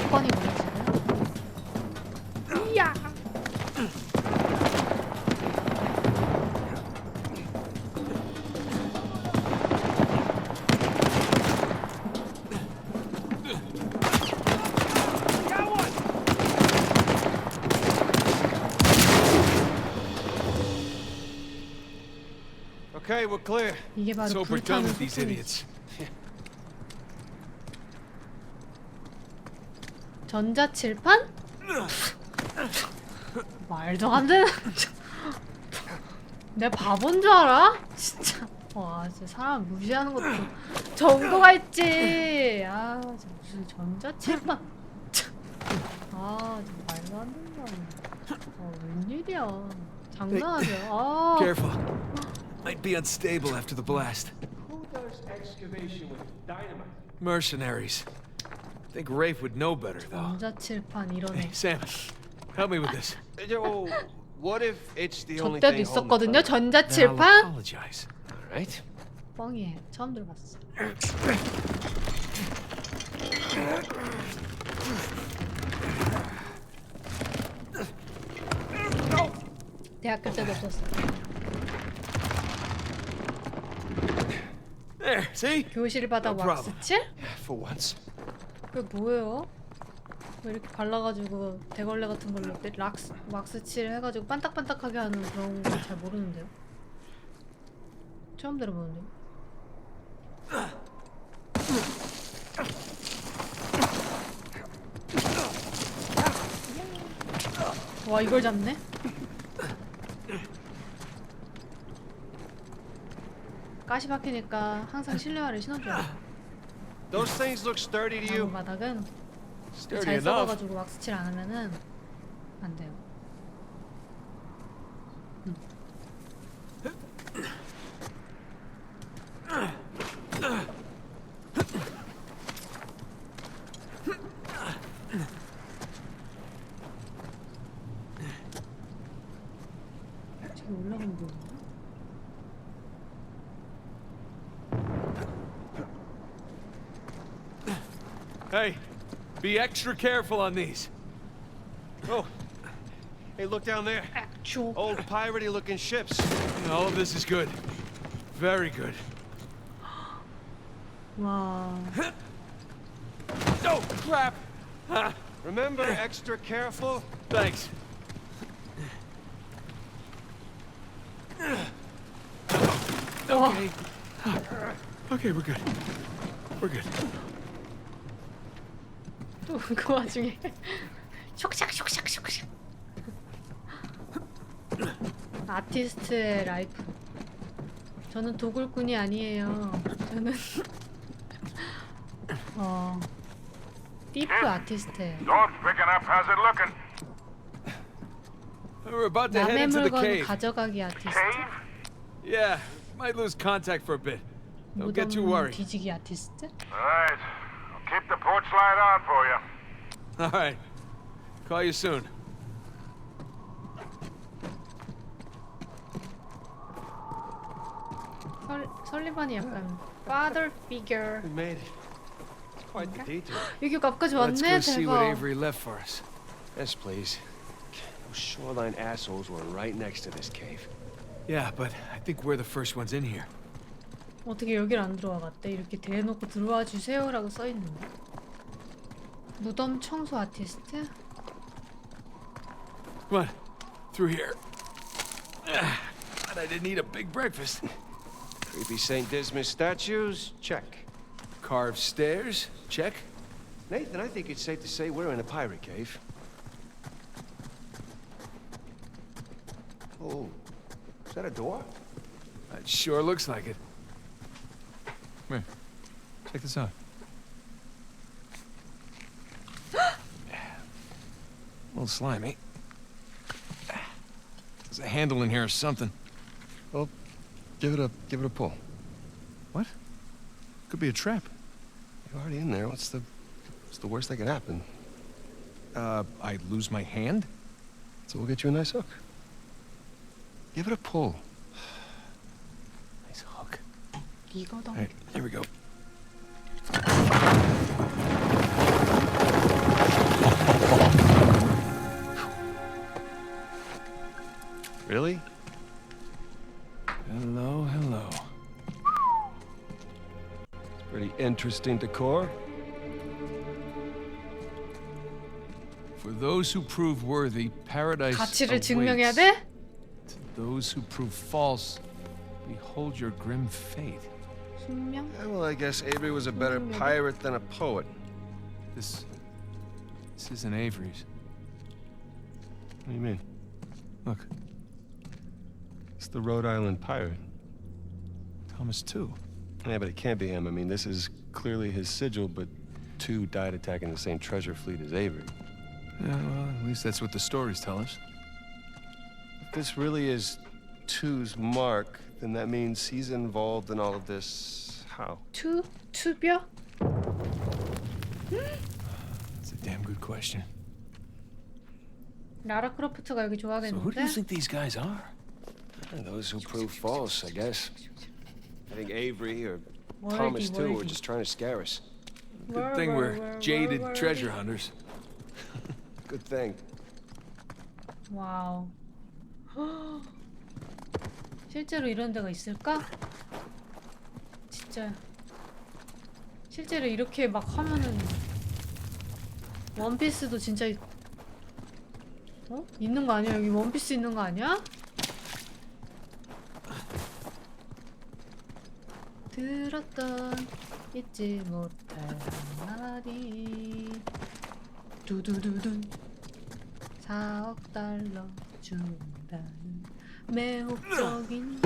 사건이 뭐야, 지금? 이야! Okay, we're clear. 이게 바로 So we're 불타는 done with these 소품이지. idiots. 전자칠판? 말도 안 되는. 내가 바본 줄 알아? 진짜. 와, 진짜 사람 무시하는 것도 정도가 있지. 아, 진짜 무슨 전자칠판. 아, 진짜 말도 안 된다. 웬일이야. 장난하죠. 아. Careful. Might be unstable after the blast. Who does excavation with dynamite? Mercenaries. I think Rafe would know better, though. 전자칠판 Hey, 이러네. Sam, help me with this. Oh, what if it's the only 저 때도 thing holding the 있었거든요. fire? Then I'll 전자칠판? apologize. All right. 뻥이에요. 처음 들어봤어. 대학교 때도 없었어. There, see? 교실 바닥 No problem. 왁스칠? For once. 그게 뭐예요? 왜 이렇게 발라가지고 대걸레 같은 걸로 왁스칠 해가지고 반딱반딱하게 하는 그런 거 잘 모르는데요. 처음 들어보는데요. 와 이걸 잡네? 가시 박히니까 항상 실내화를 신어줘야 돼. Those things look sturdy to 나무 you? 바닥은 Sturdy 잘 enough. 썩어가지고 왁스칠 안 하면은 안 돼요. 저기 올라가면 뭐야? Hey, be extra careful on these. Oh, hey, look down there. Old piratey looking ships. All of this is good. Very good. 와. Oh, crap! Ah, Remember, extra careful. thanks. Okay. Okay, we're good. We're good. 또 그 와중에 슉샥슉샥슉샥. 아티스트의 라이프. 저는 도굴꾼이 아니에요. 저는 띠프 아티스트예요. Door's picking up. How's it looking? We're about to head 남의 into the 물건 cave. 가져가기 아티스트. Yeah, might lose contact for a bit. Don't get too 무덤 worried. 뒤지기 아티스트? Alright. I'll keep the porch light on for you. All right. Call you soon. 설리반이 약간 father figure. We made it. It's quite the detour. 여기 앞까지 Let's 왔네. go see what 대박. Avery left for us. Yes, please. Those shoreline assholes were right next to this cave. Yeah, but I think we're the first ones in here. 어떻게 여길 안 들어와갔대? 이렇게 대놓고 들어와 주세요라고 써 있는데. 무덤 청소 아티스트? Come on, through here. But I didn't eat a big breakfast. Creepy St. Dismas statues? Check. Carved stairs? Check. Nathan, I think it's safe to say we're in a pirate cave. Oh, is that a door? It sure looks like it. Come here. Check this out. A little slimy. There's a handle in here or something. Well, give it a pull. What? Could be a trap. You're already in there. What's the worst that could happen? I lose my hand? So we'll get you a nice hook. Give it a pull. Nice hook. 이거다. All right, here we go. Really? Hello, hello. Pretty interesting decor. For those who prove worthy, paradise 가치를 awaits. 증명해야 돼? To those who prove false, behold your grim fate. 숙명? Yeah, well, I guess Avery was a better pirate than a poet. This isn't Avery's. What do you mean? Look, It's the Rhode Island pirate. Thomas too. Yeah, but it can't be him. I mean, this is clearly his sigil, but two died attacking the same treasure fleet as Avery. Yeah, well, at least that's what the stories tell us. If this really is Two's mark, then that means he's involved in all of this. How? 투뼈? That's a damn good question. 라라 크로프트가 여기 So who do you 좋아하겠는데? think these guys are? And those who prove false, I guess. I think Avery or Worthy, Thomas too were worthy. just trying to scare us. Good thing we're jaded treasure hunters. Good thing. 와우. 실제로 이런 데가 있을까? 진짜 실제로 이렇게 막 하면은 원피스도 진짜 있는 거 아니야? 여기 원피스 있는 거 아니야? 들었던 잊지 못할 한마디 두두두둔 4억 달러 준다는 매혹적인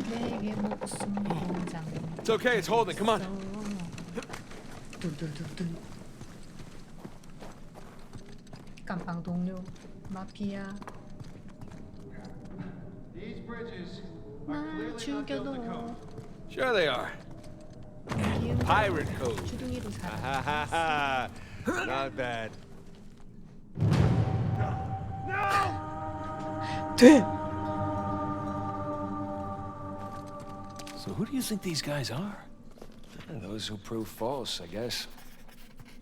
내게 목숨 공장. It's okay, it's holding. Come on. 둘둘둘둘. 깜빵 동료 마피아. 나 죽여도 Sure they are. Pirate code. 주둥이로 살아. Ha Not bad. 돼. So who do you think these guys are? Those who prove false, I guess.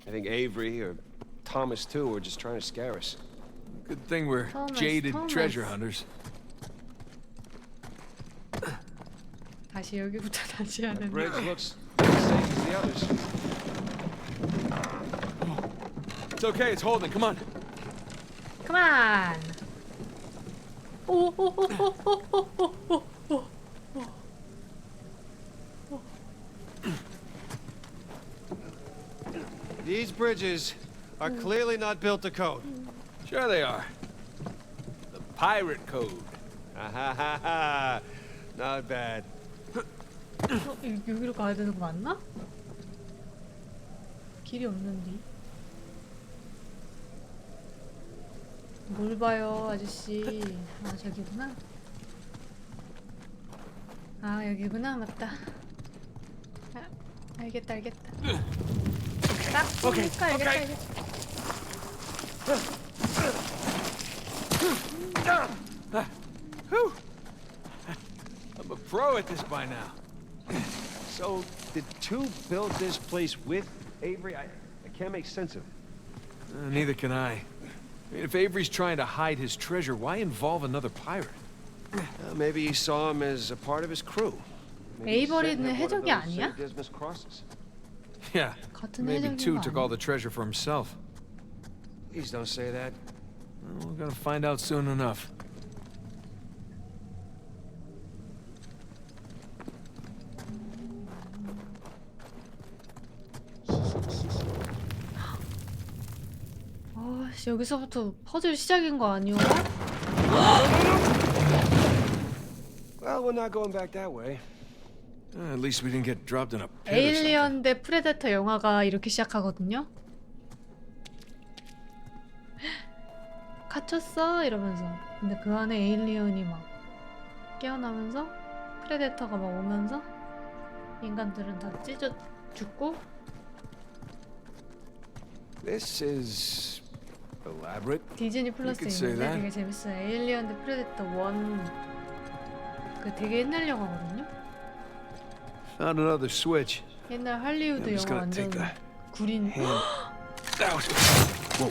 I think Avery or Thomas too are just trying to scare us. Good thing we're jaded treasure hunters. 다시 여기부터 다시 The 하는. bridge looks as safe as the others. It's okay, it's holding. Come on. Come on. 오오오오오오오오. These bridges are clearly not built to code. Sure they are. The pirate code. Not bad. 여기로 가야 되는 거 맞나? 길이 없는데. 뭘 봐요, 아저씨. 아, 저기구나. 아, 여기구나. 맞다. 아, 알겠다. 딱 보니까 알겠다. I'm a pro at this by now. So, did two build this place with Avery? I can't make sense of it. Neither can I. I mean, if Avery's trying to hide his treasure, why involve another pirate? Maybe he saw him as a part of his crew. 에이버리는 해적이 아니야? Yeah, 같은 maybe 해적인 two 거 took 아니야? all the treasure for himself. Please don't say that. Well, we're gonna find out soon enough. 아씨, 여기서부터 퍼즐 시작인 거 아니오? Well, we're not going back that way. At least we didn't get dropped in a pit or something. 에일리언 대 프레데터 영화가 이렇게 시작하거든요. 갇혔어 이러면서. 근데 그 안에 에일리언이 막 깨어나면서 프레데터가 막 오면서 인간들은 다 찢어 죽고. This is elaborate. 디즈니 플러스 있는데 되게 재밌어요. 에일리언 대 프레데터 1. 그 되게 옛날 영화거든요. Found another switch. 옛날 할리우드 영화 완전 구린. Out.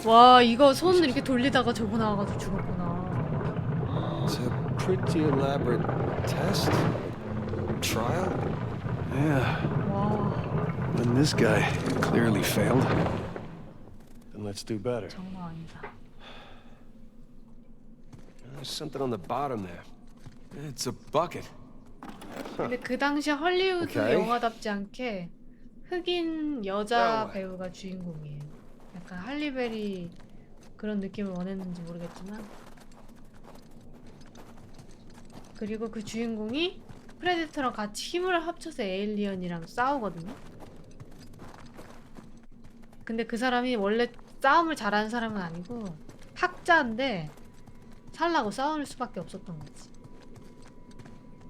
와, 이거 손 이렇게 돌리다가 저거 나와가지고 죽었구나. It's a pretty elaborate test. Trial. Yeah. 와, And this guy clearly failed. Then let's do better. 장난 아니다. There's something on the bottom there. It's a bucket. 근데 그 당시 헐리우드 오케이. 영화답지 않게 흑인 여자 나와. 배우가 주인공이에요. 약간 할리베리 그런 느낌을 원했는지 모르겠지만. 그리고 그 주인공이 프레데터랑 같이 힘을 합쳐서 에일리언이랑 싸우거든요. 근데 그 사람이 원래 싸움을 잘하는 사람은 아니고 학자인데 살라고 싸울 수밖에 없었던 거지.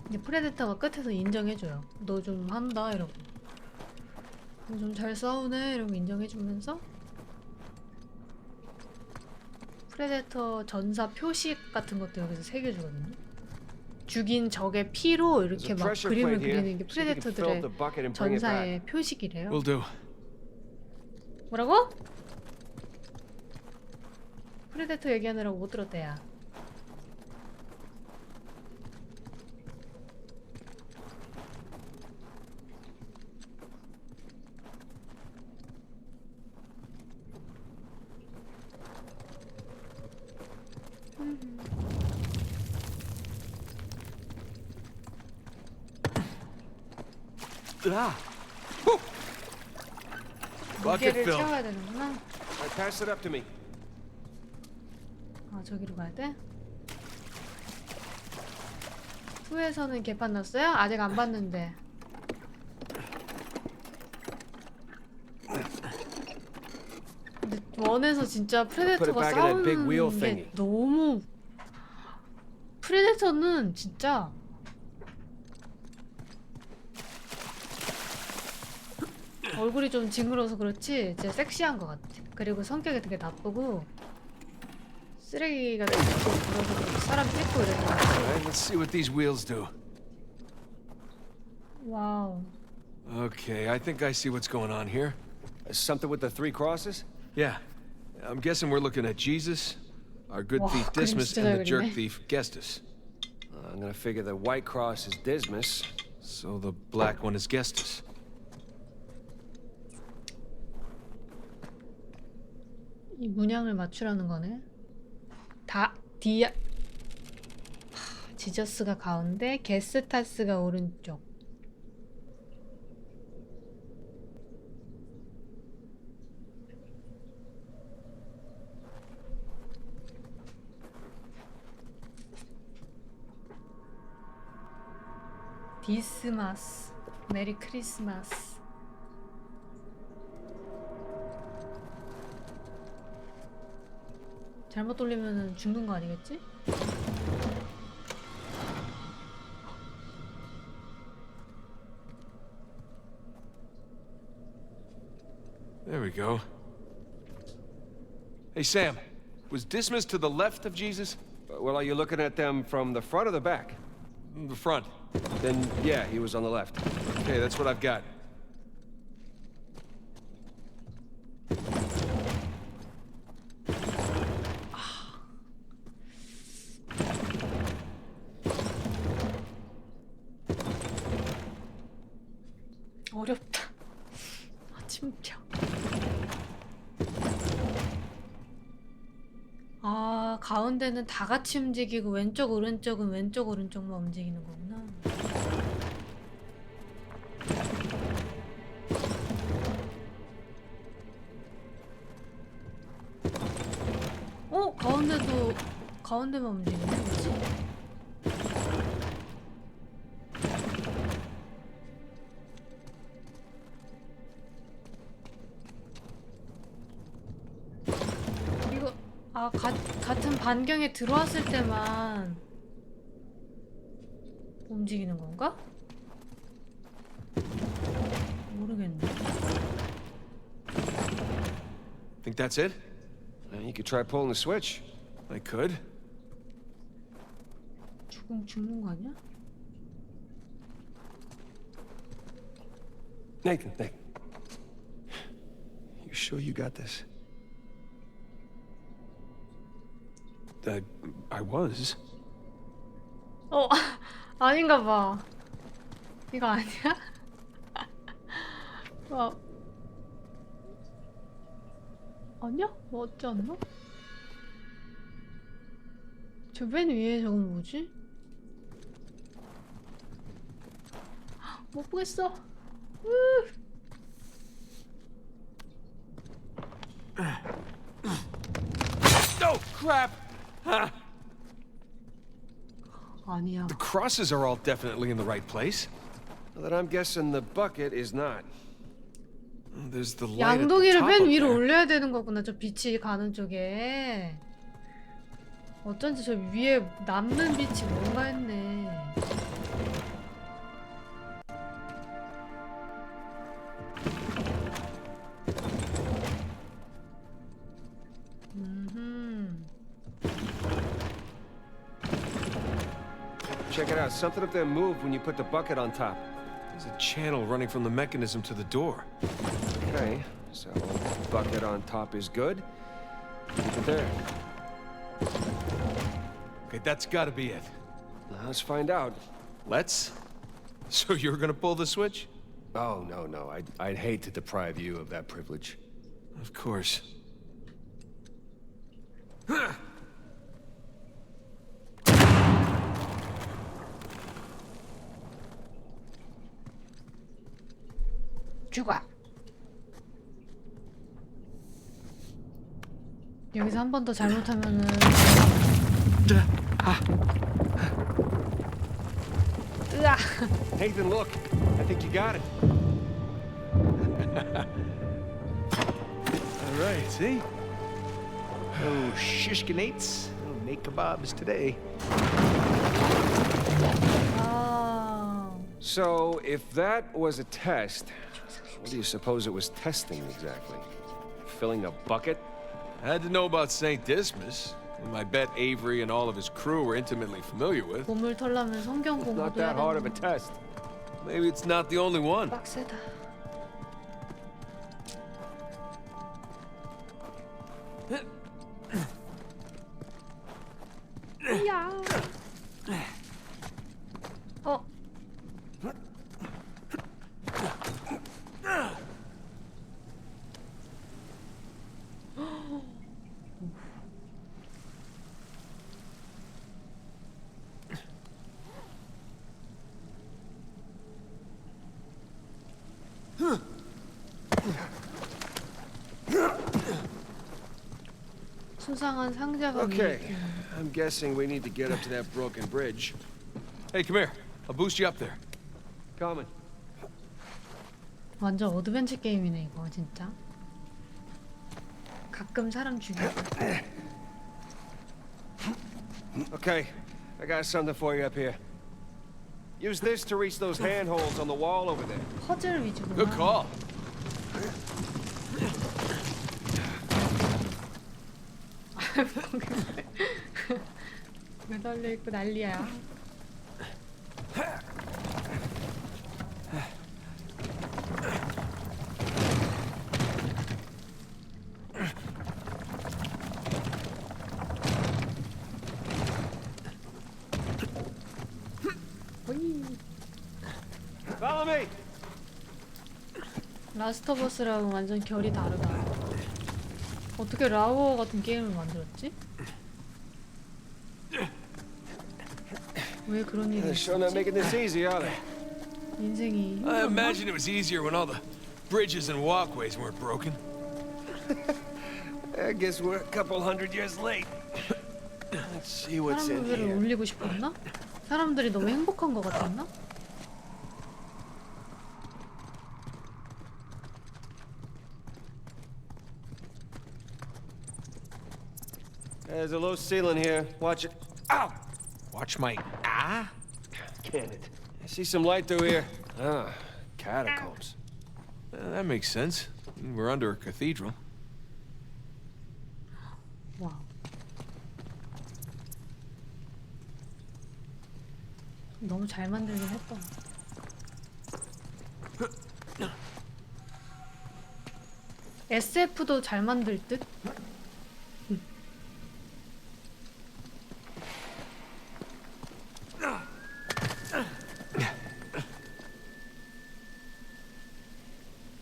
근데 프레데터가 끝에서 인정해줘요. 너 좀 한다 이러고. 좀 잘 싸우네 이러고 인정해주면서 프레데터 전사 표식 같은 것도 여기서 새겨주거든요. 죽인 적의 피로 이렇게 막 그림을 그리는 게 프레데터들의 전사의 표식이래요. Will do. 뭐라고? 프레데터 얘기하느라고 못 들었대야. Bucket 무게를 filled. 채워야 되는구나. Right, pass it up to me. 아, 저기로 가야 돼? 후에서는 개판 났어요? 아직 안 봤는데. 근데 원에서 진짜 프레데터가 싸우는 게 너무 프레데터는 진짜 얼굴이 좀 징그러워서 그렇지 진짜 섹시한 것 같아. 그리고 성격이 되게 나쁘고 쓰레기가 되게 그래서 사람 찢고 이러는 거. Alright, let's see what these wheels do. 와우. Okay, I think I see what's going on here. Something with the 3 crosses? Yeah. I'm guessing we're looking at Jesus, our good 와, thief 그림 Dismas, 진짜 and 잘 the jerk 그리네. thief Gestus. I'm gonna figure the white cross is Dismas. So the black one is Gestus. 이 문양을 맞추라는 거네. 디아 지저스가 가운데, 게스타스가 오른쪽. 디스마스. 메리 크리스마스. 잘못 돌리면 죽는 거 아니겠지? There we go. Hey, Sam. Was Dismas to the left of Jesus? Well, are you looking at them from the front or the back? The front. Then, yeah, he was on the left. Okay, that's what I've got. 어렵다. 침착. 아, 가운데는 다 같이 움직이고 왼쪽 오른쪽은 왼쪽 오른쪽만 움직이는 거구나. 가운데도 가운데만 움직이네. 뭐지? 이거 같은 반경에 들어왔을 때만 움직이는 건가? 모르겠네. Think that's it? You could try pulling the switch. I could. 죽는 거 아니야? Nathan. You sure you got this? I was. 아닌가 봐. 이거 아니야? 아니야? 맞지 않나? 저 맨 위에 저건 뭐지? 못 보겠어. Oh, crap! 아니야. The crosses are all definitely in the right place. Well, then I'm guessing the bucket is not. There's the light at the 양동이를 top 맨 up 위로 there. 올려야 되는 거구나. 저 빛이 가는 쪽에. 어쩐지 저 위에 남는 빛이 뭔가 했네. Check it out. Something up there moved when you put the bucket on top. There's a channel running from the mechanism to the door. Okay, so bucket on top is good. Keep it there. Okay, that's gotta be it. Now let's find out. Let's? So you're gonna pull the switch? Oh, no. I'd hate to deprive you of that privilege. Of course. 죽어. 여기서 한 번 더 잘못하면은 으아. Nathan, look. I think you got it. All right, see? Oh, shishkinates. Oh, Nate kebabs today. So, if that was a test, what do you suppose it was testing exactly? Filling a bucket? I had to know about St. Dismas, whom I bet Avery and all of his crew were intimately familiar with. 보물 털려면 성경 Not 공부도 that 해야 hard of a 되는 test. Maybe it's not the only one. 빡세다. 야. 어. 수상한 상자가 Okay, 위에 I'm guessing we need to get up to that broken bridge. Hey, come here. I'll boost you up there. Coming. 완전 어드벤처 게임이네 이거 진짜. 가끔 사람 죽여. Okay, I got something for you up here. Use this to reach those handholds on the wall over there. 퍼즐 위주구나. Good call. 매달려 있고 난리야. Follow me. 라스트 오브 어스랑 완전 결이 다르다. 어떻게 라우어 같은 게임을 만들었지? 왜 그런 일이 They're sure not making this easy, are they? 인생이 I 힘들었나? imagine it was easier when all the bridges and walkways weren't broken. I guess we're a couple hundred years late. Let's see what's 사람 in 무게를 here. 올리고 싶었나? 사람들이 너무 행복한 것 같았나? There's a low ceiling here. Watch it. Ow! Watch my Can it? I see some light through here. Ah, catacombs. That makes sense. We're under a cathedral. 와. 너무 잘 만들긴 했다. SF도 잘 만들 듯?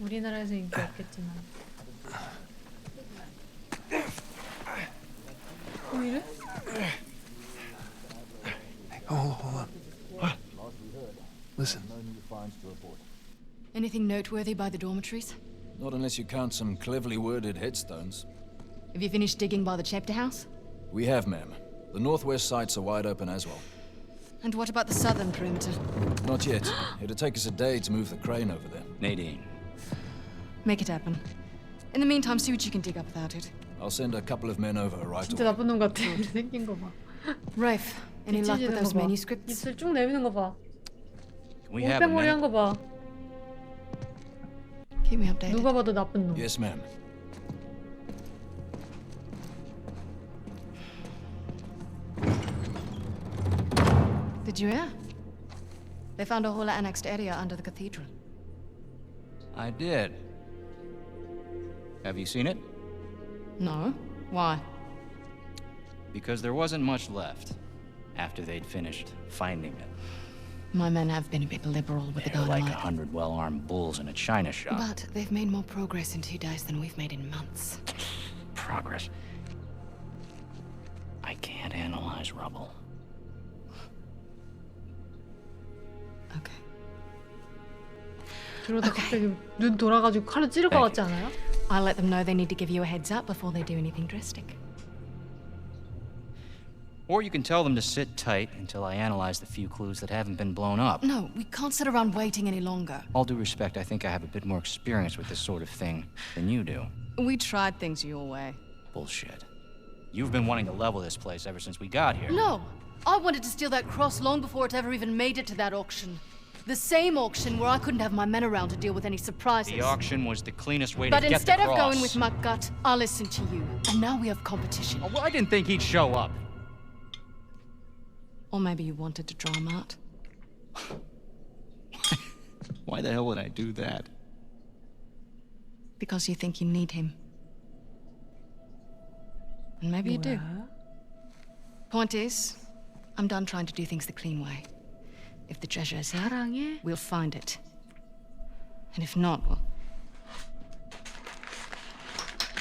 우리나라에서 인기 없겠지만. 왜 이래? Hold on. What? Listen. Anything noteworthy by the dormitories? Not unless you count some cleverly worded headstones. Have you finished digging by the chapter house? We have, ma'am. The northwest sites are wide open as well. And what about the southern perimeter? Not yet. It'll take us a day to move the crane over there. Nadine. Make it happen. In the meantime, see what you can dig up without it. I'll send a couple of men over right 진짜 away. 나쁜 놈 같아. 생긴 거 봐. Rafe, any luck with 찢어지는 those 거 봐. manuscripts? 입술 쭉 내미는 거 봐. We have a 올빼머리 한 minute. 거 봐. Keep me updated. 누가 봐도 나쁜 놈. Yes, ma'am. Did you hear? They found a whole annexed area under the cathedral. I did. Have you seen it? No? Why? Because there wasn't much left after they'd finished finding it. My men have been a bit liberal with the They're like dynamite. 100 well-armed bulls in a china shop. But they've made more progress in 2 days than we've made in months. Progress. I can't analyze rubble. 그러다 갑자기 눈 돌아가지고 칼로 찌를 것 같지 않아요? I'll let them know they need to give you a heads up before they do anything drastic. Or you can tell them to sit tight until I analyze the few clues that haven't been blown up. No, we can't sit around waiting any longer. All due respect, I think I have a bit more experience with this sort of thing than you do. We tried things your way. Bullshit. You've been wanting to level this place ever since we got here. No, I wanted to steal that cross long before it ever even made it to that auction. The same auction where I couldn't have my men around to deal with any surprises. The auction was the cleanest way But to get the cross. instead of going with my gut, I listened to you. And now we have competition. Oh, well, I didn't think he'd show up. Or maybe you wanted to draw him out. Why the hell would I do that? Because you think you need him. And maybe you do. Point is, I'm done trying to do things the clean way. If the treasure is here, we'll find it. And if not, well...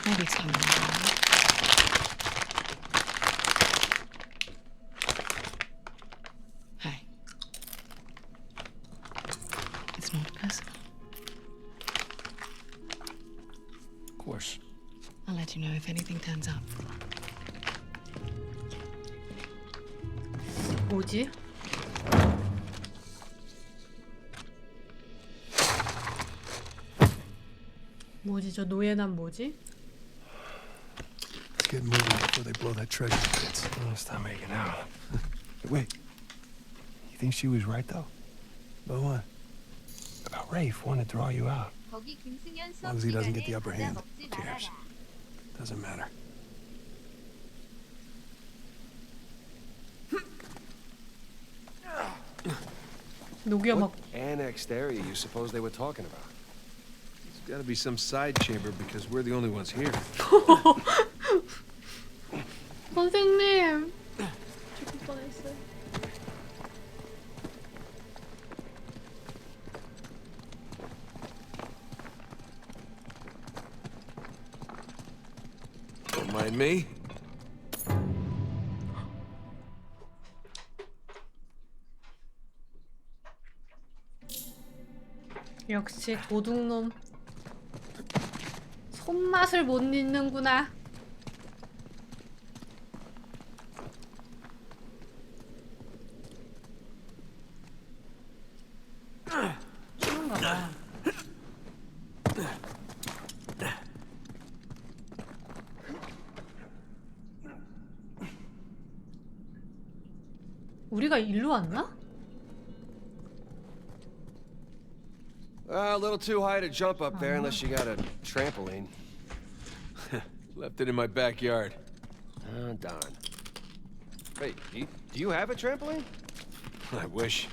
maybe it's time to move on. Hey. It's not personal. Of course. I'll let you know if anything turns up. 뭐지? 뭐지? 저 노예난 뭐지? Let's get moving before they blow that treasure to bits. Oh, stop making out. Wait. You think she was right, though? About what? About Rafe wanting to draw you out. 거기 김승현 As long as he doesn't get the 수업 upper 시간에 hand. 과자 먹지 Who cares? 말아라. Doesn't matter. 녹여 What 먹. annexed area you suppose they were talking about? It's gotta be some side chamber because we're the only ones here. 선생님. 죽을 뻔했어요. Don't mind me. 역시 도둑놈. 손맛을 못 잊는구나. 그런가 봐. 우리가 일로 왔나? A little too high to jump up there unless you got a trampoline. Left it in my backyard. Oh, darn. Wait, do you have a trampoline? I wish.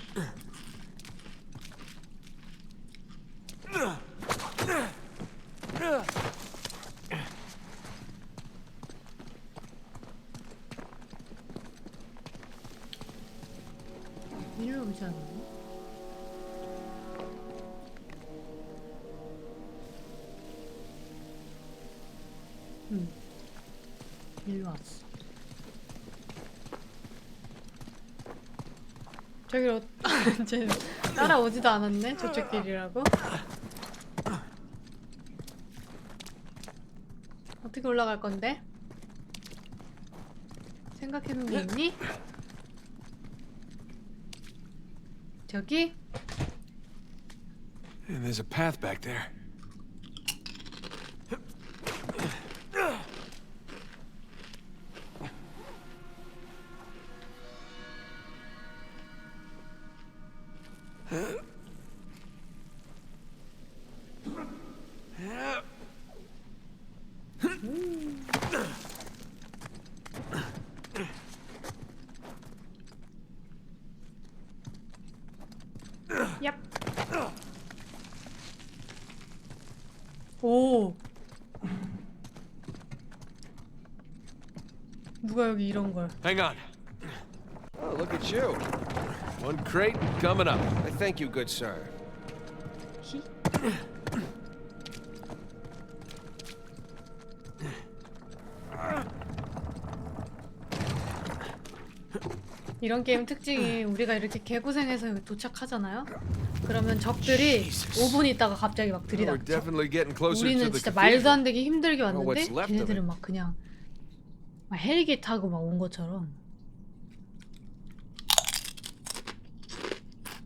일로 오지 않나? 일로 왔어. 저기로 쟤 따라오지도 않았네. 저쪽 길이라고. 어떻게 올라갈 건데? 생각해놓은 게 있니? 저기? And there's a path back there. 얍. 오. 누가 여기 이런 걸? Hang on. Oh, look at you. One crate coming up. I thank you, good sir. 이런 게임 특징이 우리가 이렇게 개고생해서 여기 도착하잖아요? 그러면 적들이 5분 있다가 갑자기 막 We're 들이닥쳐. definitely getting closer to 우리는 the 진짜 말도 안 cathedral. 되게 힘들게 Oh, 왔는데 what's left of it? 걔네들은 막 그냥 막 헬기 타고 막 온 것처럼.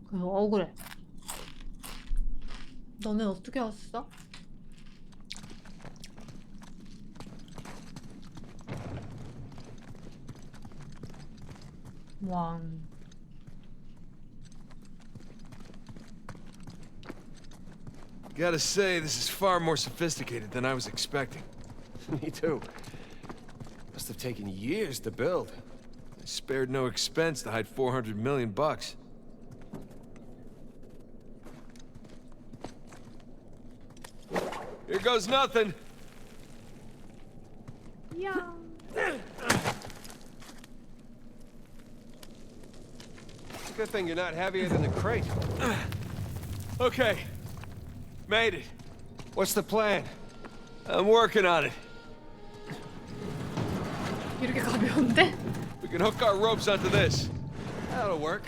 그래서 억울해. 너네 어떻게 왔어? 왕. Gotta say, this is far more sophisticated than I was expecting. Me too. Must have taken years to build. They spared no expense to hide 400 million bucks. Here goes nothing. Yeah. It's a good thing you're not heavier than the crate. Okay. Made it. What's the plan? I'm working on it. 이렇게 가벼운데? We can hook our ropes onto this. That'll work.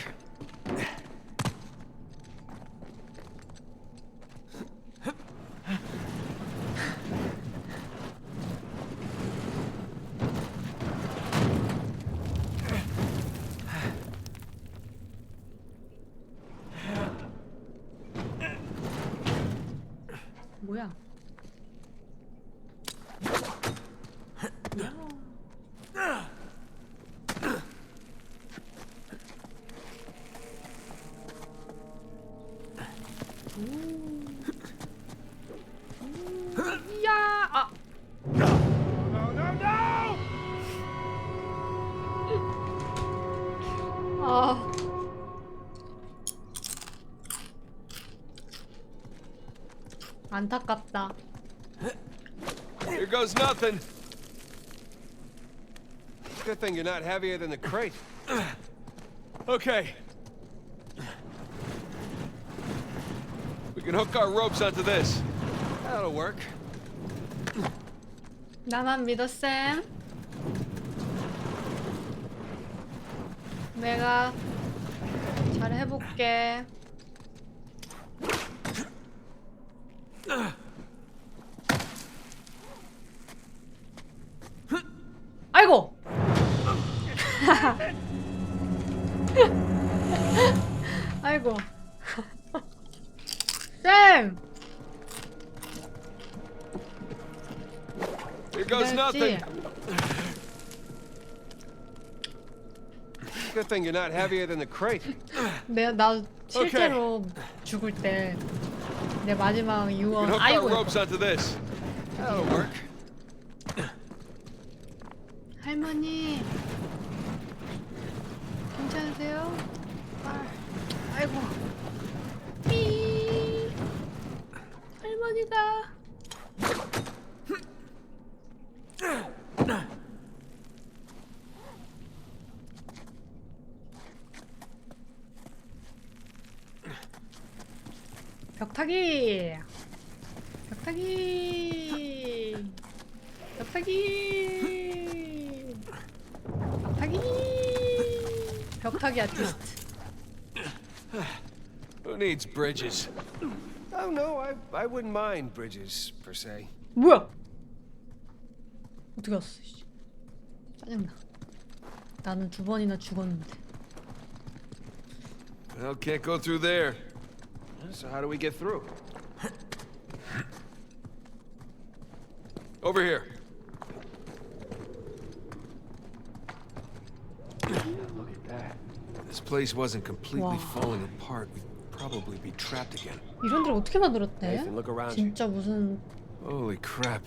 뭐야? 야! 아. No, no, no! 아. 안타깝다. Here goes nothing. Good thing you're not heavier than the crate. Okay. We can hook our ropes onto this. That'll work. 나만 믿어, 쌤. 내가 잘 해볼게. 아이고. 아이고. 쌤. Here goes nothing. Good thing you're not heavier than the crate. 나 실제로 죽을 때 내 마지막 We can 유언 hook our 아이고. ropes onto this. That'll work. 할머니 괜찮으세요? 아이고. 삐. 할머니가. 벽타기. 벽타기. 벽타기. 벽타기. 벽타기 아티스트. Who needs bridges? Oh no, I wouldn't mind bridges per se. 뭐야? 어떻게 왔어? 씨. 짜증나. 나는 2번이나 죽었는데. Well, can't go through there. So how do we get through? Over here. Look at that. This place wasn't completely Wow. falling apart. We'd probably be trapped again. 이런 데를 어떻게 만들었대? Nathan, look around you. 진짜 무슨 Holy crap.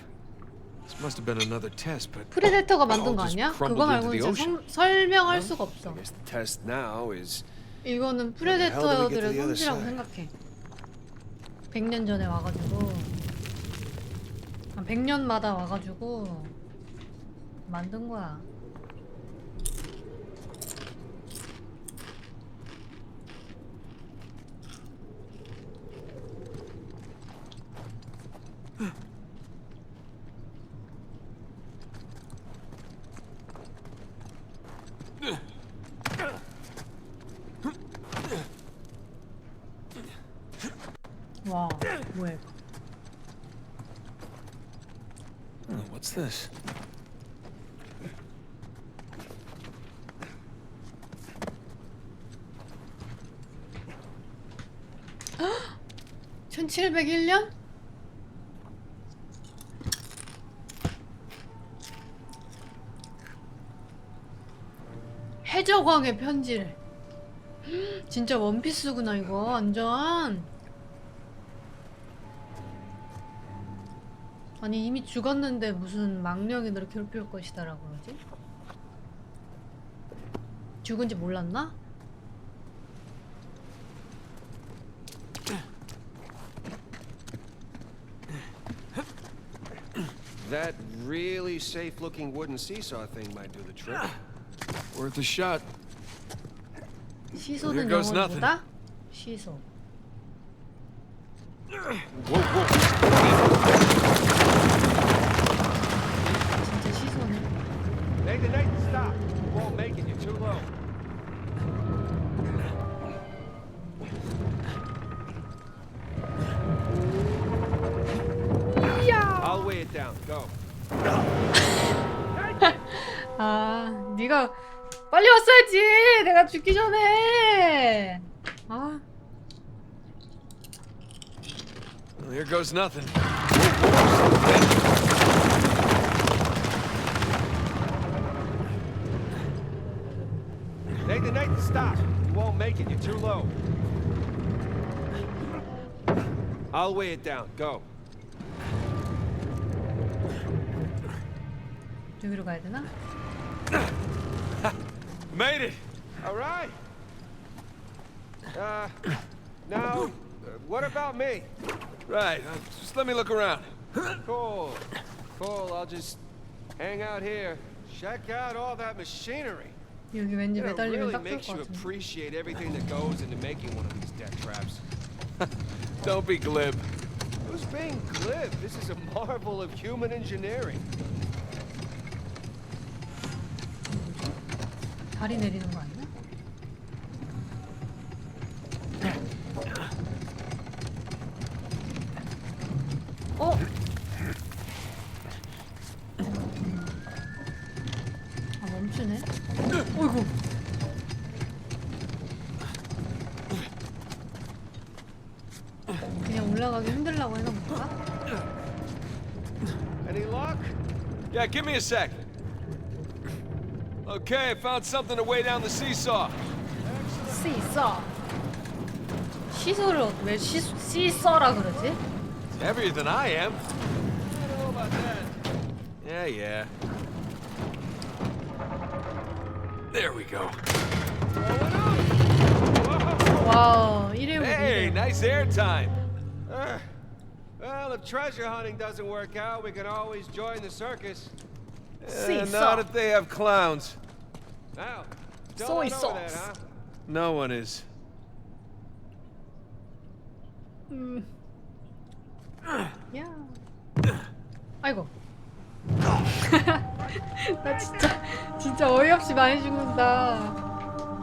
This must have been another test, but 프레데터가 it all 만든 거 just 아니야? crumbled 그거 into 말고는 the 진짜 ocean. 설명할 수가 없어. I guess the test now is 이거는 How the hell did we get to 프레데터들의 the other 손질이라고 side? 생각해. 100년 전에 와가지고 한 100년마다 와가지고 만든 거야. 와, 뭐야? Oh, what's this? 헉! 1701년? 해적왕의 편지를. 진짜 원피스구나 이거 완전. 아니 이미 죽었는데 무슨 망령이 너를 괴롭힐 것이다라고 그러지? 죽은지 몰랐나? That really safe-looking wooden seesaw thing might do the trick. Worth a shot. 시소는 Here goes 영어보다? 시소. 진짜 시소네. Nathan, stop! You won't make it. You're too low. I'll weigh it down. Go. 아, 네가 빨리 왔어야지. 내가 죽기 전에. 아. Well, here goes nothing. Nathan, stop! You won't make it. You're too low. I'll weigh it down. Go. 여기로 가야 되나? Made it. All right. Now, what about me? Right. Just let me look around. Cool. Cool. I'll just hang out here. Check out all that machinery. 여기 왠지 It 매달리면 really 딱 좋을 makes 것 you 같은데. appreciate everything that goes into making one of these death traps. Don't be glib. Who's being glib? This is a marvel of human engineering. 다리 내리는 거 아니야? 어? 아 멈추네. 어이구. 그냥 올라가기 힘들라고 해놓은 건가? Any luck? Yeah, give me a sec. Okay, I found something to weigh down the seesaw. 시서. 시소를 왜 시서라 그러지? It's heavier than I am. I don't know about that. Yeah. There we go. 와우, 일회용. Hey, nice air time. Well, if treasure hunting doesn't work out, we can always join the circus. Not if they have clowns. Now, Soy don't over that, sauce. huh? No one is. 야. 아이고. 나 진짜 어이없이 많이 죽는다.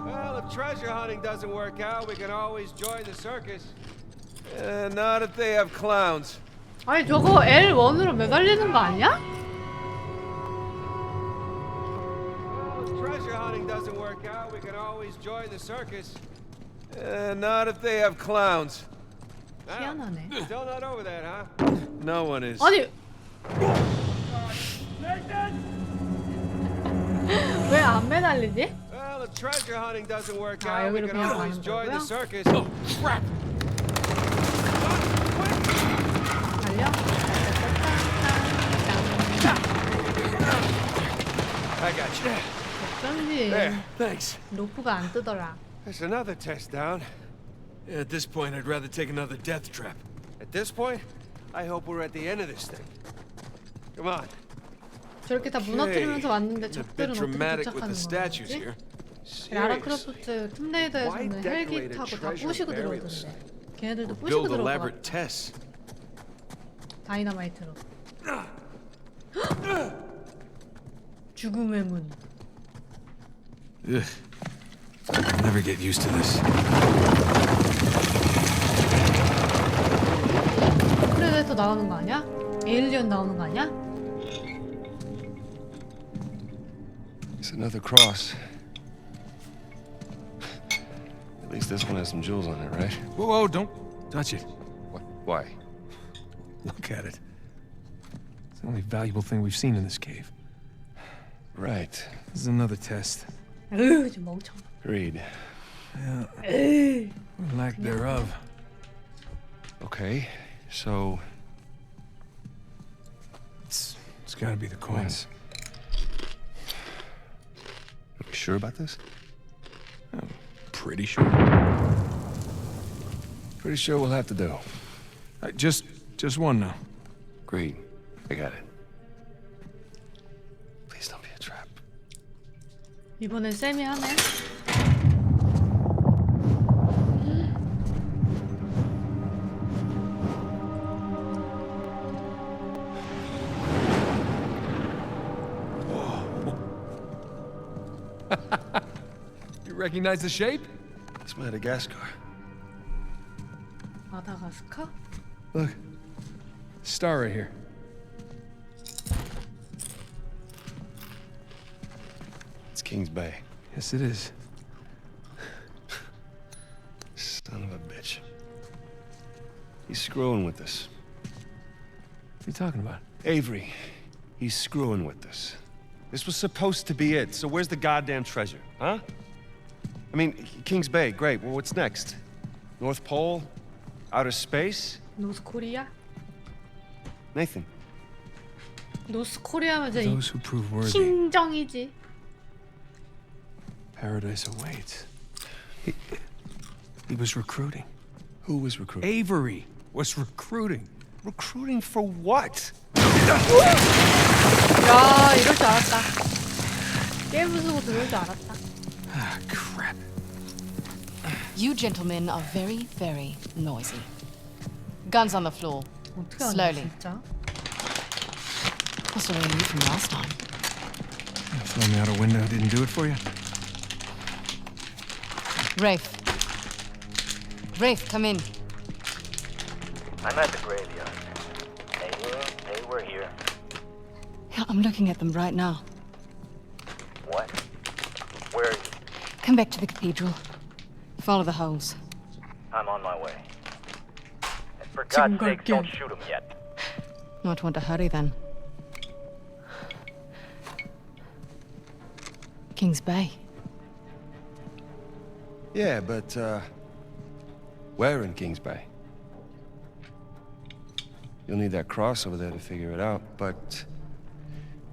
Well, if treasure hunting doesn't work out, we can always join the circus. Not if they have clowns. 아니 저거 L1으로 매달리는 거 아니야? Well, if treasure hunting doesn't work out, we can always join the circus. Not if they have clowns. 희한하네. Still not over that, huh? No one is. 아니 왜 안 매달리지? Well, if treasure hunting doesn't work 아, out, we 여기로 can 그냥 always 가는 join the 거고요? circus. Oh, crap! 달려? I got you. 어쩐지 There, thanks. 로프가 안 뜨더라. There's another test down. At this point, I'd rather take another death trap. At this point, I hope we're at the end of this thing. Come on. 저렇게 다 무너뜨리면서 왔는데 It's a 적들은 bit 어떻게 dramatic with 도착하는 the statues 거지? here. 라라 크로프트 툼레이더에서는 Why 헬기 decorate a 타고 다 treasure 부시고 burial 들어오던데. 걔네들도 부시고 Build 들어올 것 elaborate 같아. tests. 다이너마이트로. 죽음의 문. Ugh. I'll never get used to this. 프레데터 나오는 거 아니야? 에일리언 나오는 거 아니야? It's another cross. At least this one has some jewels on it, right? Whoa, whoa, don't touch it. What? Why? Look at it. It's the only valuable thing we've seen in this cave. Right. This is another test. 으, 좀 멍청. Agreed. Yeah. 에이. Lack thereof. Okay, so It's gotta be the coins. are we sure about this? Pretty sure. Pretty sure we'll have to do. Just one now. Agreed. I got it. Please don't be a trap. 이번엔 쌤이 하네. You recognize the shape? It's Madagascar. 마다가스카? Look. Star right here. It's Kings Bay. Yes, it is. Son of a bitch. He's screwing with us. What are you talking about? Avery, he's screwing with us. This was supposed to be it, so where's the goddamn treasure, huh? I mean, Kings Bay, great. Well, what's next? North Pole? Outer space? 노스 코리아? Nathan. 노스 코리아면 이제 Those who prove worthy, 킹정이지. paradise awaits. He was recruiting. Who was recruiting? Avery was recruiting. Recruiting for what? 야, 이럴 줄 알았다. 게임 쓰고 들어올 줄 알았다. Ah, crap. You gentlemen are very, very noisy. Guns on the floor. 어떻게 하냐, Slowly. 진짜? What's the you from last time? Throwing me out a window didn't do it for you? Rafe. Rafe, come in. I'm at the graveyard. Hey, we're here. Yeah, I'm looking at them right now. What? Where are you? Come back to the cathedral. Follow the holes. I'm on my way. And for God's sake, don't shoot him yet. Not want to hurry then. Kings Bay. Yeah, but, where in Kings Bay? You'll need that cross over there to figure it out, but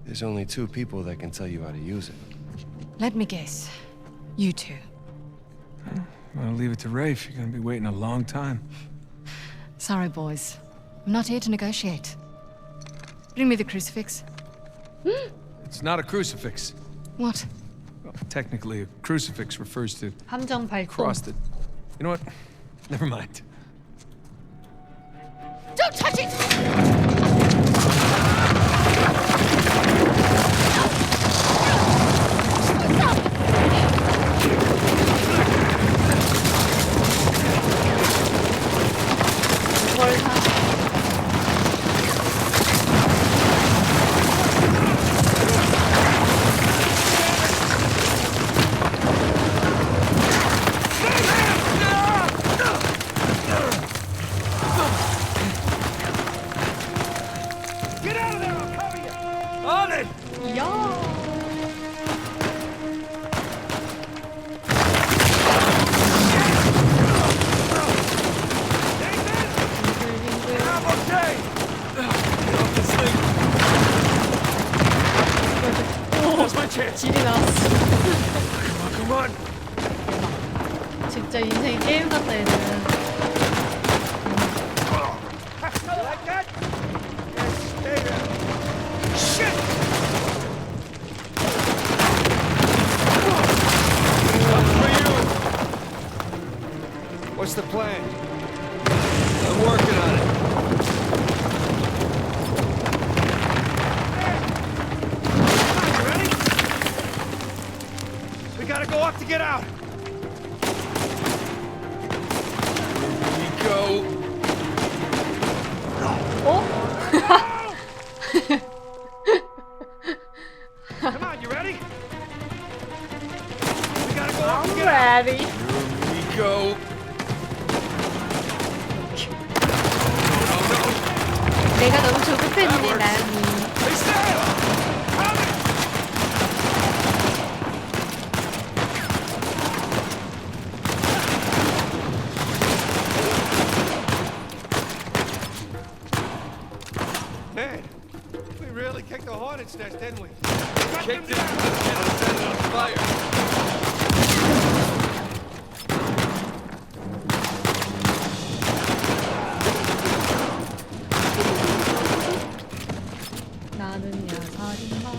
there's only 2 people that can tell you how to use it. Let me guess. You two. I'll leave it to Rafe. You're gonna be waiting a long time. Sorry, boys. I'm not here to negotiate. Bring me the crucifix. It's not a crucifix. What? Well, technically, a crucifix refers to 함정 발동. cross that... You know what? Never mind. Don't touch it! Get out of there! I'll cover you! On it! That's my chance. 질이 나왔어. Come on. 진짜 인생이 게임 같다, 얘들은. Like that? Yes, stay there. Shit! What's the plan? I'm working on it. We gotta go up to get out. Here we go. go. 내가 너무 조급했네, 나연이. Man, we really kicked the hornet's nest, didn't we? Kicked it and set it on fire. 나는 야살인마.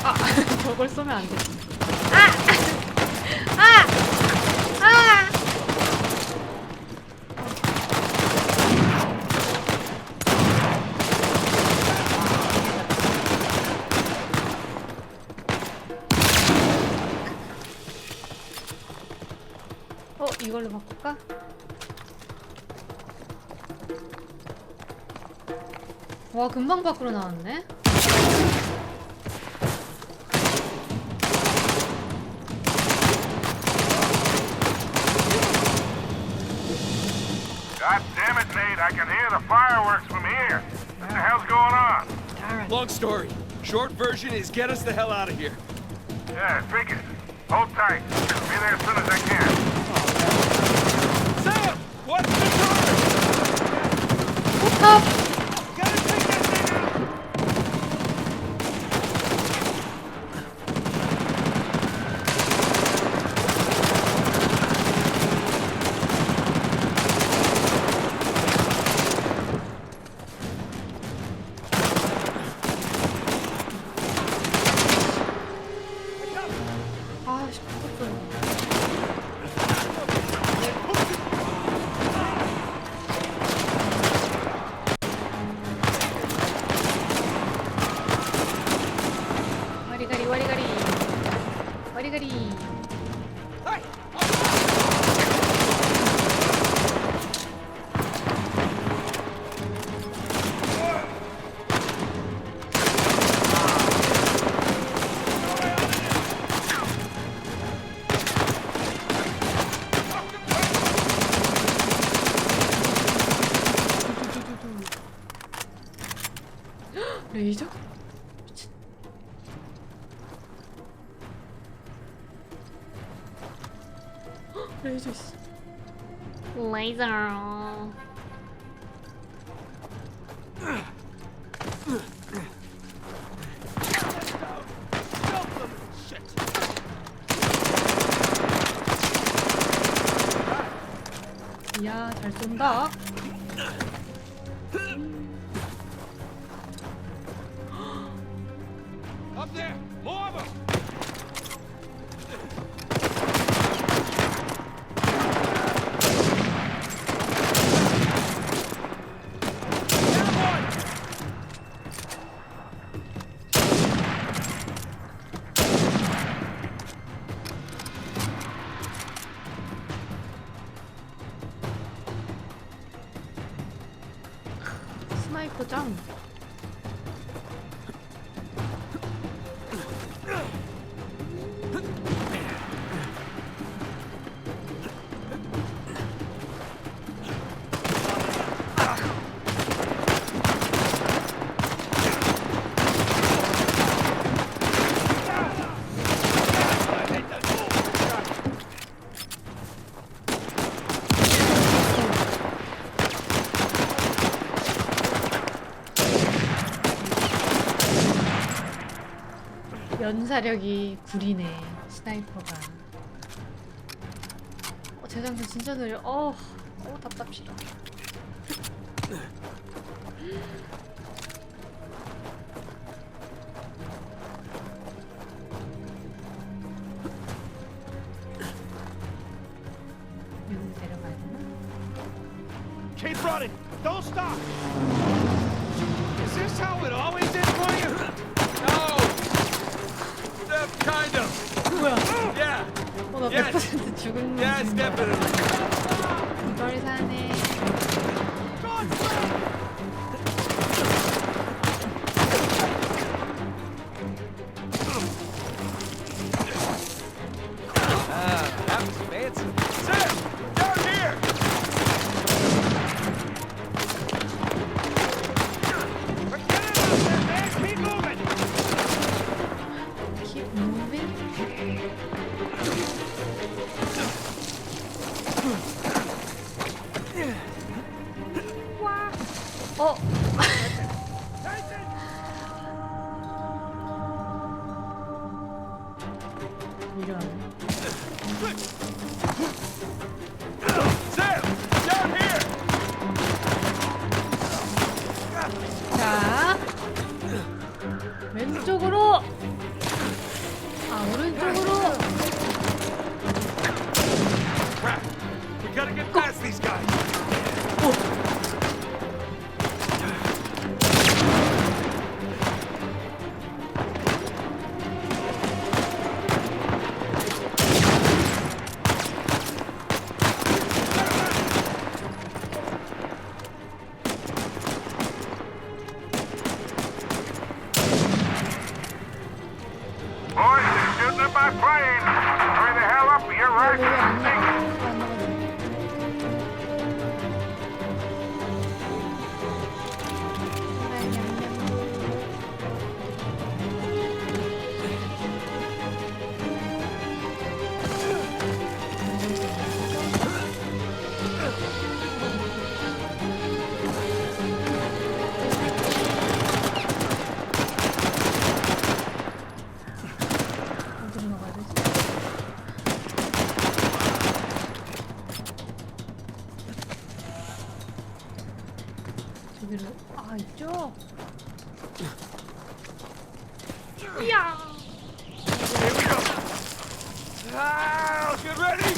아, 저걸 쏘면 안 돼. 아! 아! 아! 이걸로 바꿀까? 와, 금방 밖으로 나왔네. God damn it, Nate. I can hear the fireworks from here. What the hell's going on? Long story. Short version is get us the hell out of here. Yeah, figures. Hold tight. I'll be there as soon as I can. Sam! What's the time? What's up? Gotta take that thing out! 아, 싶었어. 와리가리 와리가리 와리가리. 레이저? 미친. 레이저 있어. 레이저. 이야, 잘 쏜다. Up there! More of them! 스나이퍼 짱. 연사력이 구리네, 스나이퍼가. 재장전 진짜 느려. 답답 싫어. 여기 내려가야 되나? Keep running! Don't stop! Is this how it always is for you? No! Kind of. 뭐야? Yeah. 나 Yes. 100% 죽은 Yes, definitely. 이걸 사네. 어. 이런. 자, 왼쪽으로. 아, 오른쪽으로. We gotta get past these guys. Boys, they're shooting at my plane. Hurry the hell up, you're right. 어디로 나가야 되지? 저기로. 아, 이쪽. 이야. Ah, get ready.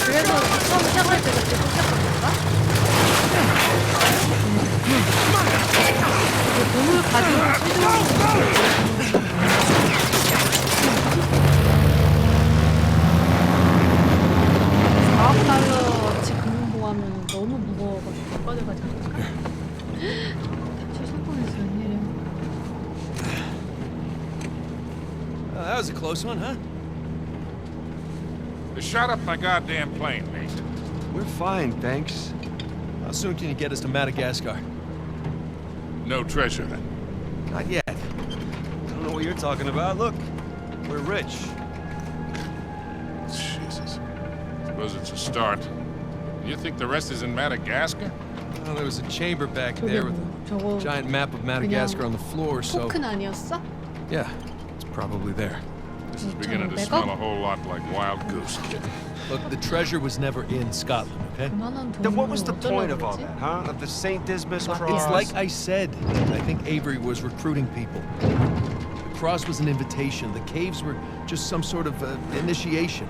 그래서 처음 시작할 때 그렇게 시작한 건가? 이거 몸을 가지고 $400치 금융보험은 너무 무거워가지고 꺼내가지고 다칠 뻔했어. 웬일이야. That was a close one, huh? They shot up my goddamn plane, Nate. We're fine, thanks. How soon can you get us to Madagascar? No treasure, then. Not yet. I don't know what you're talking about. Look, we're rich. Jesus. Suppose it's a start. You think the rest is in Madagascar? Well, there was a chamber back there with 저거 a giant map of Madagascar on the floor, so... 토큰 아니었어? Yeah, it's probably there. This is beginning to smell a whole lot like wild goose. Look, the treasure was never in Scotland, okay? Then what was the point of all that, huh? Of the St. Dismas cross? It's like I said. I think Avery was recruiting people. The cross was an invitation. The caves were just some sort of initiation.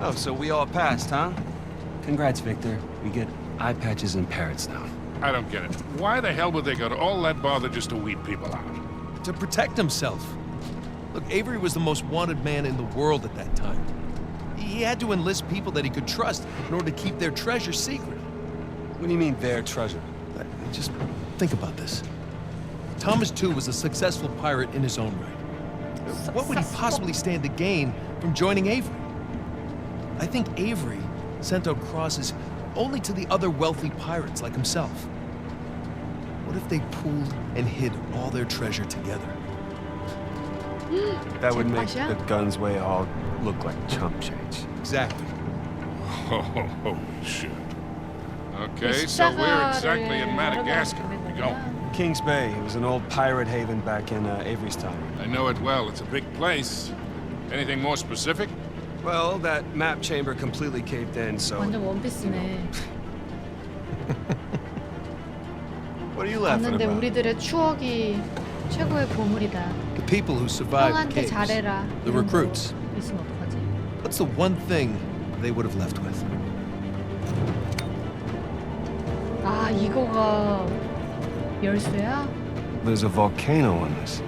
Oh, so we all passed, huh? Congrats, Victor. We get eye patches and parrots now. I don't get it. Why the hell would they go to all that bother just to weed people out? To protect himself. Look, Avery was the most wanted man in the world at that time. He had to enlist people that he could trust in order to keep their treasure secret. What do you mean, their treasure? Just think about this. Thomas, too, was a successful pirate in his own right. What would he possibly stand to gain from joining Avery? I think Avery sent out crosses only to the other wealthy pirates like himself. What if they pooled and hid all their treasure together? That would make the Gunsway all look like chump change. Exactly. Oh, shit. Okay, so we're exactly in Madagascar. We go. Kings Bay. It was an old pirate haven back in Avery's time. I know it well. It's a big place. Anything more specific? Well, that map chamber completely caved in, so... 완전 원피스네. What are you laughing 봤는데 about? 우리들의 추억이 최고의 보물이다. The people who survived the 형한테 caves. 잘해라. The recruits. 있으면 어떡하지? What's the one thing they would have left with? 아, 이거가 열쇠야? There's a volcano on this.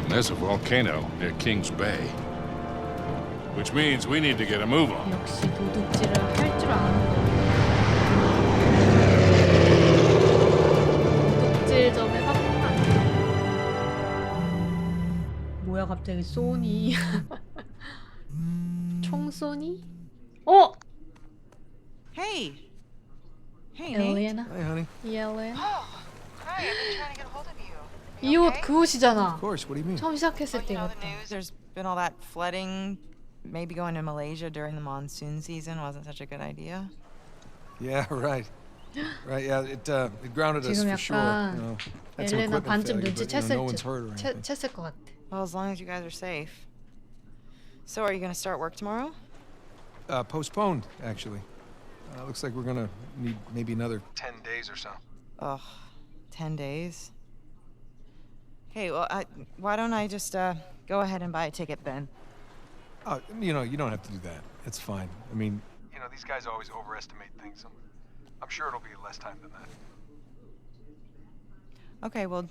There's a volcano near Kings Bay. Which means we need to get a move on. 역시 도둑질을 할 줄 아는 거. 도둑질 좀 해봤구나. 뭐야 갑자기 소니. 총 쏘니? 어? Hey. Hey, 엘레나? Hey, honey. 이 엘레나? Hi, I've been trying to get a hold of you. 이 옷 그 옷이잖아. Of course, what do you mean? 처음 시작했을 때 입었다. There's been all that flooding. Maybe going to Malaysia during the monsoon season wasn't such a good idea. Yeah, right. Right, yeah, it grounded us 지금 for sure. You 약간 know, had some 엘레나 equipment 반쯤 failure, but, you know, no one's 눈치챘을 hurt or anything. 챘을 것 같아. Well, as long as you guys are safe. So, are you gonna start work tomorrow? Postponed, actually. Looks like we're gonna need maybe another 10 days or so. Ugh, 10 days. Hey, well, why don't I just go ahead and buy a ticket then? You know, you don't have to do that. It's fine. I mean, you know, these guys always overestimate things. I'm sure it'll be less time than that. Okay, well,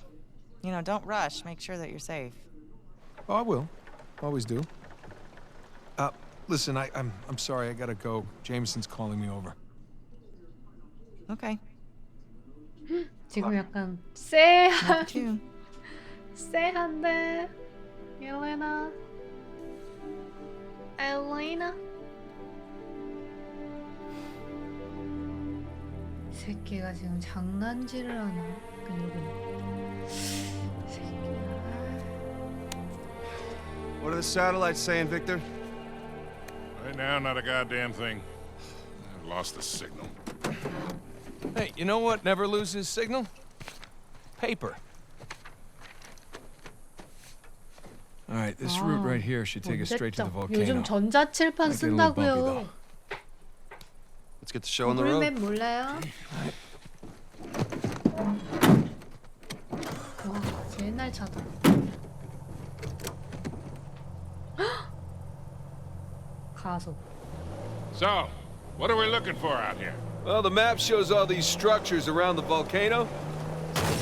you know, don't rush. Make sure that you're safe. Oh, I will. Always do. Listen, I'm sorry. I gotta go. Jameson's calling me over. Okay. 지금 약간 쎄한 too. 쎄한데 엘레나 이 새끼가 지금 장난질을 하나? What are the satellites saying, Victor? Right now, not a goddamn thing. I've lost the signal. Hey, you know what never loses signal? Paper. All right, this route right here should take us straight to the volcano. 요즘 전자칠판 Might get a little bumpy, 쓴다고요. though. Let's get the show on the road. 구글맵 몰라요? 와, 제 옛날 차다. 가속. So, what are we looking for out here? Well, the map shows all these structures around the volcano.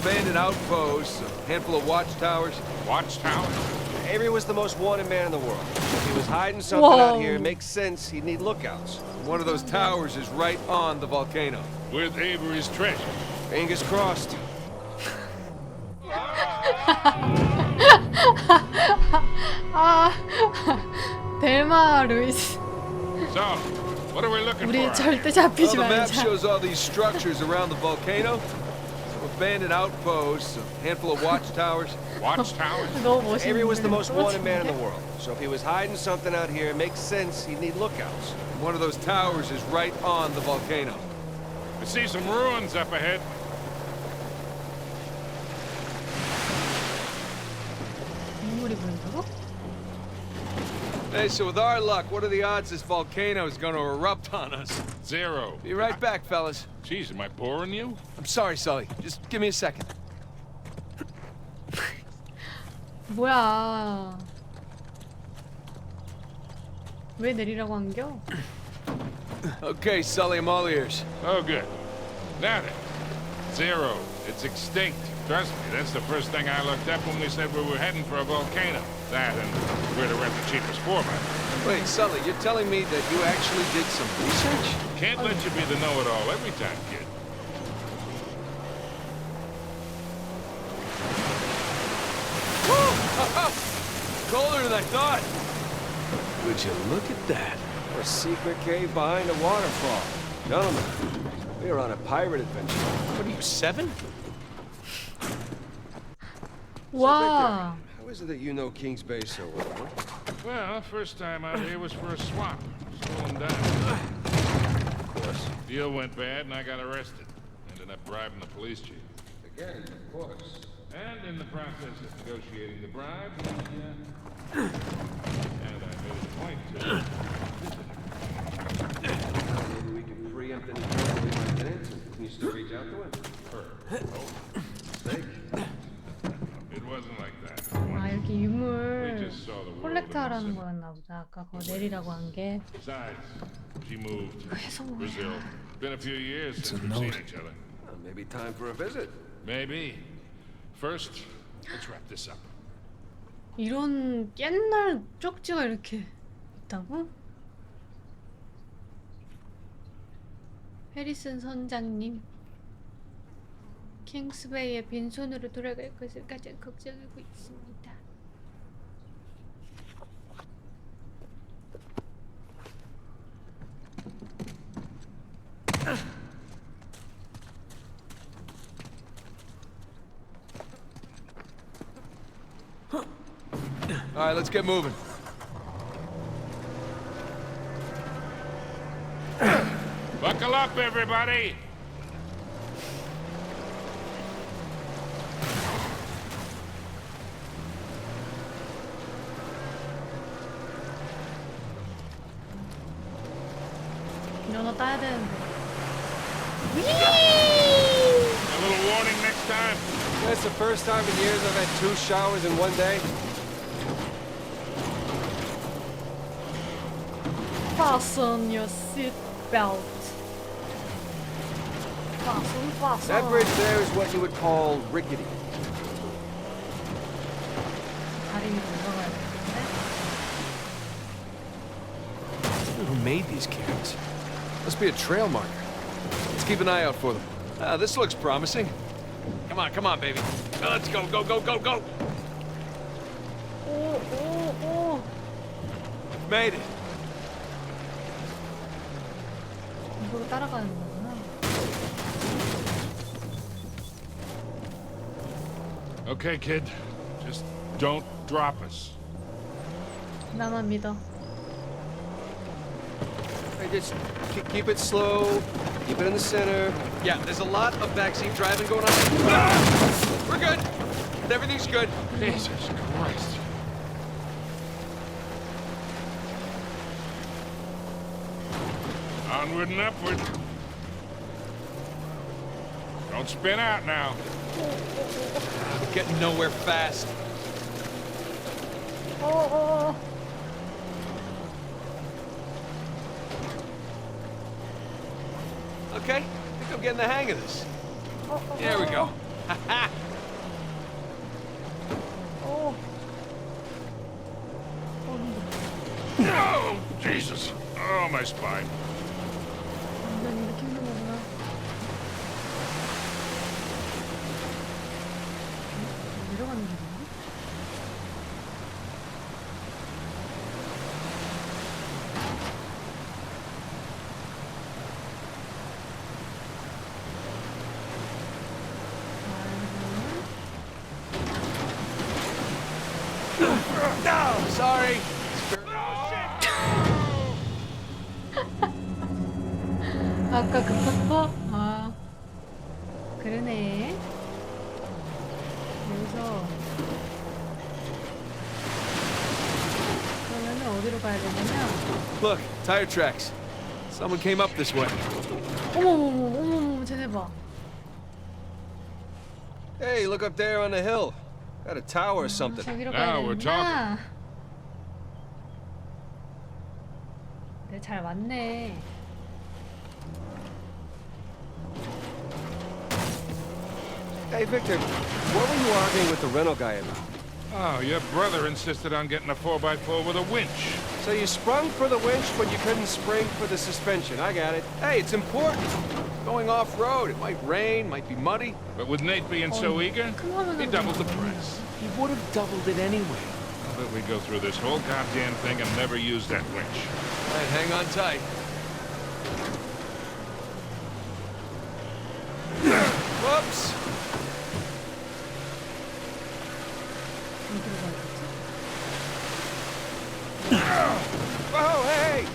Abandoned outposts, a handful of watchtowers. Watchtowers? Avery was the most wanted man in the world. If he was hiding something out here, it makes sense he'd need lookouts. One of those towers is right on the volcano. With Avery's treasure. Fingers crossed. 델마 루이스. So, what are we looking 우리 for? 절대 Well, 잡히지 the map 말자. shows all these structures around the volcano. Some abandoned outposts, a handful of watchtowers. Watchtowers? 너무 멋있는데. Avery was the most wanted man in the world. So if he was hiding something out here, it makes sense he'd need lookouts. One of those towers is right on the volcano. I see some ruins up ahead. 인물이 보인다고? Hey, so with our luck, what are the odds this volcano is going to erupt on us? 0. Be right back, fellas. Jeez, am I boring you? I'm sorry, Sully. Just give me a second. 뭐야? 왜 내리라고 한겨? Okay, Sully, I'm all ears. Oh, good. Now then. 0. It's extinct. Trust me, that's the first thing I looked up when we said we were heading for a volcano. That and where to rent the cheapest 4x. Wait, Sully, you're telling me that you actually did some research? Can't let you be the know-it-all every time, kid. Colder than I thought. Would you look at that? A secret cave behind a waterfall. Gentlemen, we are on a pirate adventure. What are you, 7? 와. How is it that you know Kings Bay so well, huh? Well, first time out here was for a swap. Slow him down. Of course. Deal went bad and I got arrested. Ended up bribing the police chief. Again, of course. And in the process of negotiating the bribe, and I made it a point to Maybe we can preempt any trouble we might get into. Can you still reach out to him? Mistake. It wasn't like that. 아 이렇게 We 유물 just saw the world. 콜렉트 하라는 거였나 보다. 아까 그거 내리라고 한 게. Besides, she moved. 계속 뭐야? Brazil. Been a few years It's since a we've seen note. each other. Well, maybe time for a visit. Maybe. First, let's wrap this up. 이런 옛날 쪽지가 이렇게 있다고? 해리슨 선장님, 킹스베이에 빈손으로 돌아갈 것을 가장 걱정하고 있습니다. All right, let's get moving. Buckle up, everybody! 면허 따야 되는데. A little warning next time. That's the first time in years I've had 2 showers in one day. Fasten your seat belt. Fasten. That bridge there is what you would call rickety. 다리 위로 올라가야 되는데. Who made these cairns? Must be a trail marker. Let's keep an eye out for them. This looks promising. Come on, baby. Let's go. 오. Made it. 이거로 따라가는 거구나. Okay, kid. Just don't drop us. 나만 믿어. Hey, just keep it slow. Keep it in the center. Yeah, there's a lot of backseat driving going on. We're good. Everything's good. Jesus Christ. Onward and upward. Don't spin out now. We're getting nowhere fast. 어. Okay, I think I'm getting the hang of this. There we go. Ha 어. Oh, Jesus. Oh, my spine. 완전 이렇게 힘든 거구나. 내려가는 길이야? No, sorry. 아까 그 폭포? 아, 그러네. 여기서 그러면은 어디로 가야 되냐면 Look, tire tracks. Someone came up this way. 어머머머, 쟤네 봐. Hey, look up there on the hill. Got a tower or something. 저기로 가야 Now we're 되는구나. 네, 잘 왔네. Hey, Victor, what were you arguing with the rental guy about? Oh, your brother insisted on getting a 4x4 with a winch. So you sprung for the winch, but you couldn't spring for the suspension. I got it. Hey, it's important. Going off-road. It might rain, might be muddy. But with Nate being so eager, he doubled the price. He would have doubled it anyway. I bet we go through this whole goddamn thing and never use that winch. All right, hang on tight. Whoops. Oh, hey!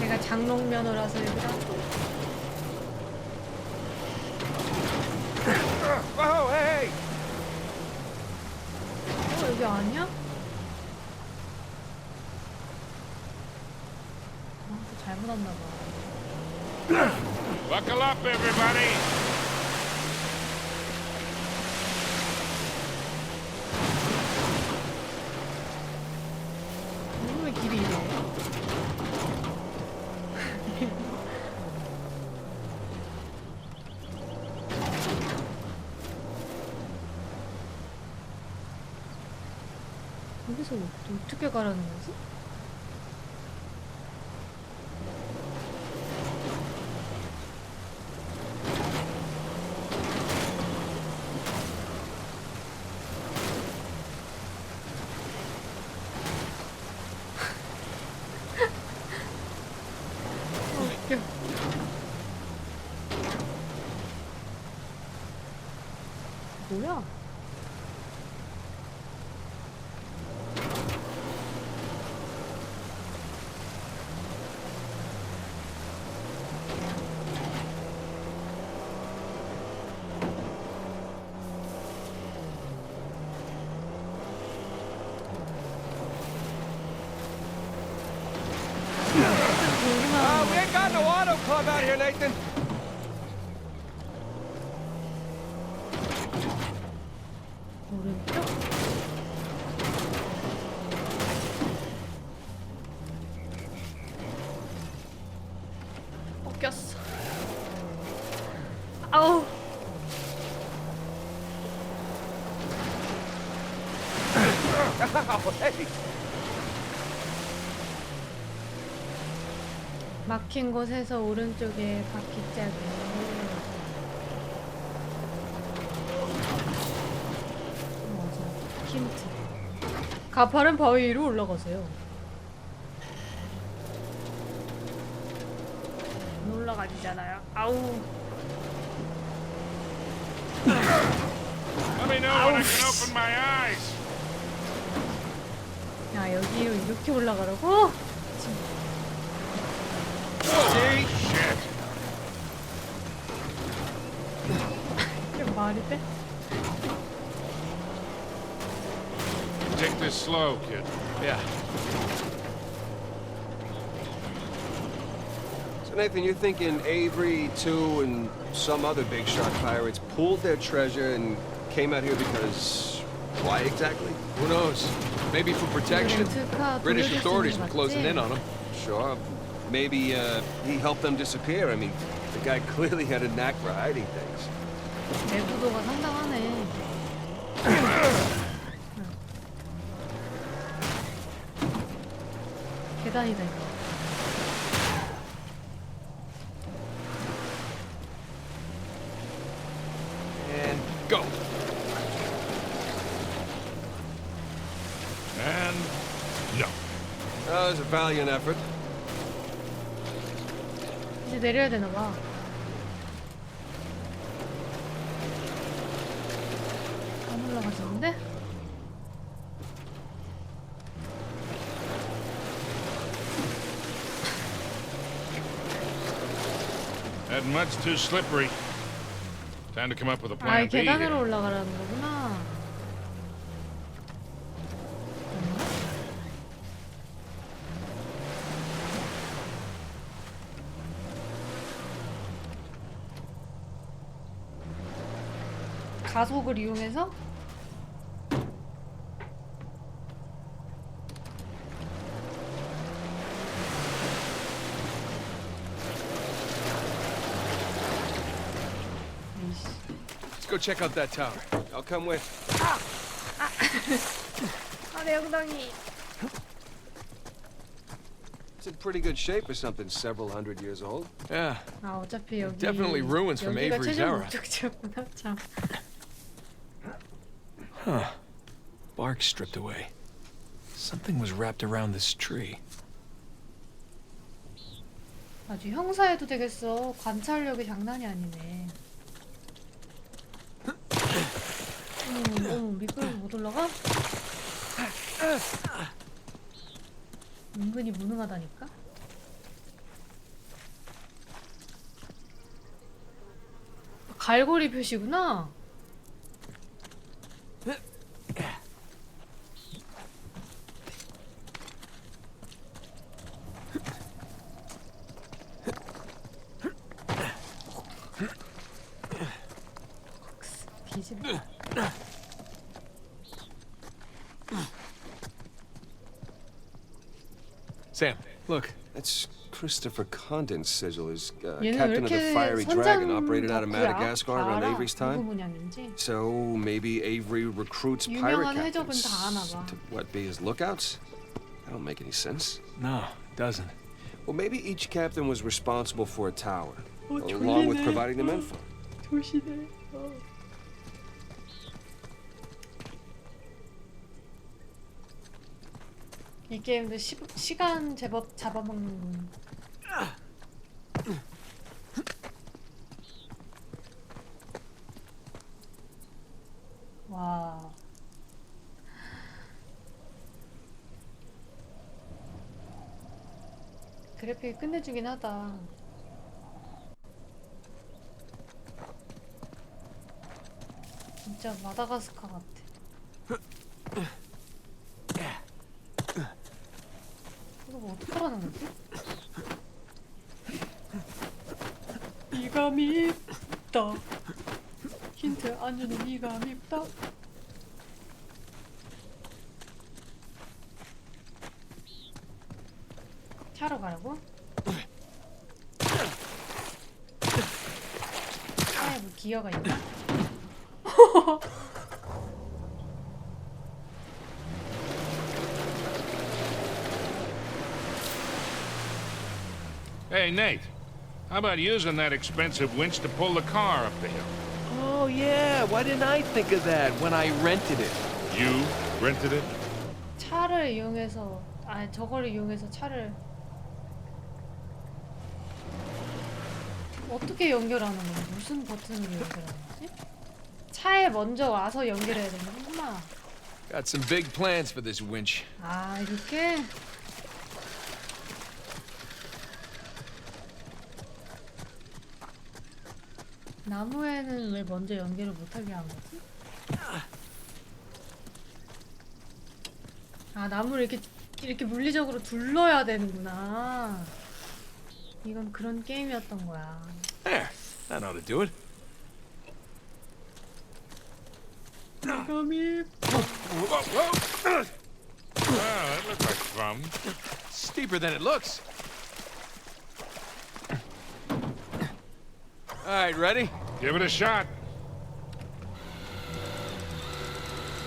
내가 장롱면허라서 얘들아. Oh, hey! 여기 아니야? 또 잘못 왔나 봐. Buckle up, everybody! 왜 길이 이래? 여기서 어떻게 가라는 거지? 웃겨. 뭐야? We ain't got no auto club out here, Nathan. 오른쪽? 꼈어. 아우. Hey. 막힌 곳에서 오른쪽에 바퀴짝이. 맞아. 힌트. 가파른 바위 위로 올라가세요. 안 올라가지잖아요. 아우. Let me know when I can open my eyes. 야, 여기로 이렇게 올라가라고? Shit. 이게 말이 돼? Take this slow, kid. Yeah. So Nathan, you're thinking Avery, too, and some other big shot pirates pulled their treasure and came out here because why exactly? Who knows? Maybe for protection. British authorities were closing in on them. Sure. Maybe he helped them disappear. I mean, the guy clearly had a knack for hiding things. 내구도가 상당하네. 계단이다 이거. And go. And no. That was a valiant effort. 이제 내려야 되나 봐. 안 올라가지는데? That mud's too slippery. Time to come up with a 아, plan 이 B 계단으로 here. 올라가라는 거구나. 가속을 이용해서? Let's go check out that tower. I'll come with. 아, 내 엉덩이. It's in pretty good shape for something several hundred years old. Yeah. 아, 어차피 여기 Definitely ruins from 여기가 Avery's 최종 era. 목적지였구나. 참. Huh. Bark stripped away. Something was wrapped around this tree. 아주 형사해도 되겠어. 관찰력이 장난이 아니네. 미끄러워 못 올라가? 은근히 무능하다니까? 갈고리 표시구나? 뒤집어. Sam, look. That's Christopher Condon's sigil, as 얘는 왜 captain of the 이렇게 fiery dragon operated out of 선장 Madagascar 덕후야? around 다 알아. Avery's 누구 time. 모양인지. So maybe Avery recruits pirate 유명한 해적은 captains 다 아나 봐. to what, be his lookouts? That don't make any sense. No, it doesn't. Well, maybe each captain was responsible for a tower, 어, along with 졸리네. providing them info. 조심해. 이 게임도 시간 제법 잡아먹는군. 그래픽이 끝내주긴 하다. 진짜 마다가스카 같아. 이거 뭐 어떡하라는 거지? 네가 밉다. 힌트 안 주는 네가 밉다. 차로 가라고? 차에 뭐 기어가 있나? Hey, Nate. How about using that expensive winch to pull the car up the hill? Oh, yeah. Why didn't I think of that when I rented it? You rented it? 차를 이용해서 저거를 이용해서 차를 어떻게 연결하는 거야? 무슨 버튼으로 연결하는 거지? 차에 먼저 와서 연결해야 되는구나. Got some big plans for this winch. 아, 이렇게? 나무에는 왜 먼저 연결을 못하게 한 거지? 아, 나무를 이렇게 물리적으로 둘러야 되는구나. 이건 그런 게임이었던 거야. There. That ought to do it. 감히 Whoa. That looked like fun. Steeper than it looks. All right, ready? Give it a shot.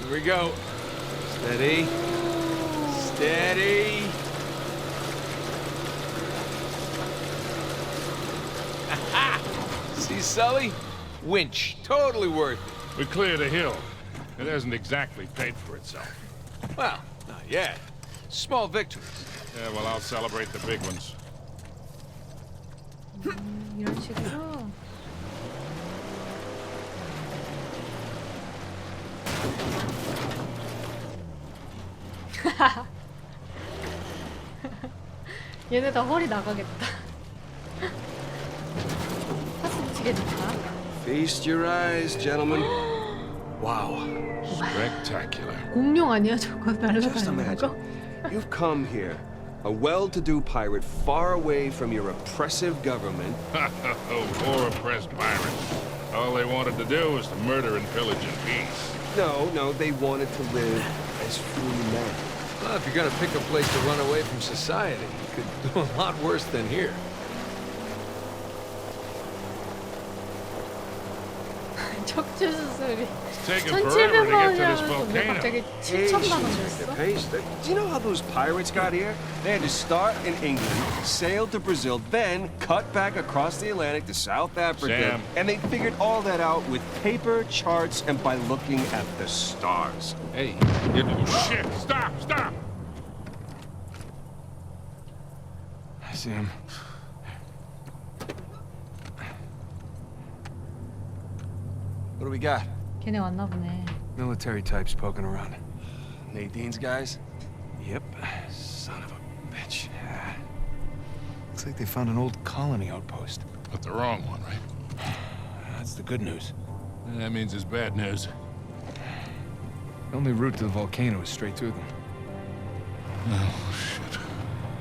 Here we go. Steady. Steady. See, Sully? Winch. Totally worth it. We cleared a hill. It hasn't exactly paid for itself. Well, not yet. Small victories. Yeah, well, I'll celebrate the big ones. 이런 식으로. 얘네 다 허리 나가겠다. 파스 치겠다. Feast your eyes, gentlemen. Wow. Spectacular. 공룡 아니야 저거 Just 날아다니는 imagine. 거? You've come here, a well-to-do pirate far away from your oppressive government. Poor oppressed pirates. All they wanted to do was to murder and pillage in peace. No, they wanted to live as free men. Well, if you're gonna pick a place to run away from society, you could do a lot worse than here. 척추 수술이 taken forever to get to this 1,700원이라서 왜 갑자기 7,000만 원 줬어? Do you know how those pirates got here? They had to start in England, sail to Brazil, then cut back across the Atlantic to South Africa. Sam. And they figured all that out with paper, charts, and by looking at the stars. Hey, oh shit! Stop! Sam. What do we got? 걔네 왔나 보네. Military types poking around. Nadine's guys? Yep. Son of a bitch. Looks like they found an old colony outpost. But the wrong one, right? That's the good news. That means it's bad news. The only route to the volcano is straight through them. Oh, shit.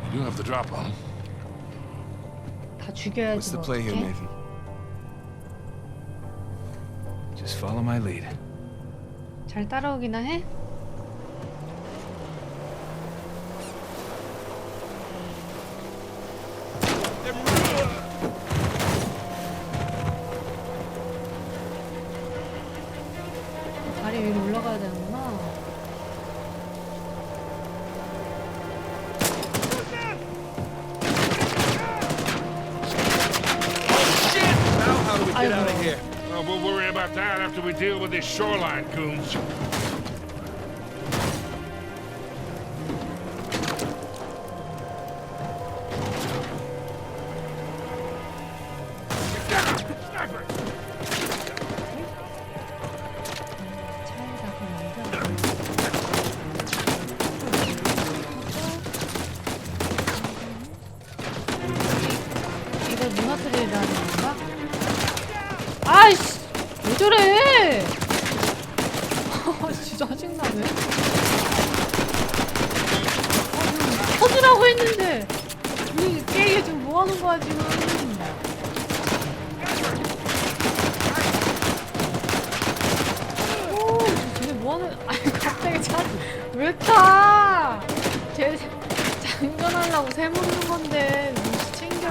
You do have the drop on them. 다 죽여야지. What's the 뭐 play here, 어떡해? Nathan? Just follow my lead. 잘 따라오기나 해? 다리 위로 올라가야 되는구나. Now how do we get out of here? Oh, we'll worry about that after we deal with these shoreline coons. 나는 건가? 아이씨! 왜 저래! 진짜 짜증나네. 터지라고 했는데 이 게임에 지금 뭐 하는 거야 지금? 오, 쟤네 뭐 하는? 아니 갑자기 왜 타? 쟤 장전하려고 새 모르는 건데 눈치 챙겨.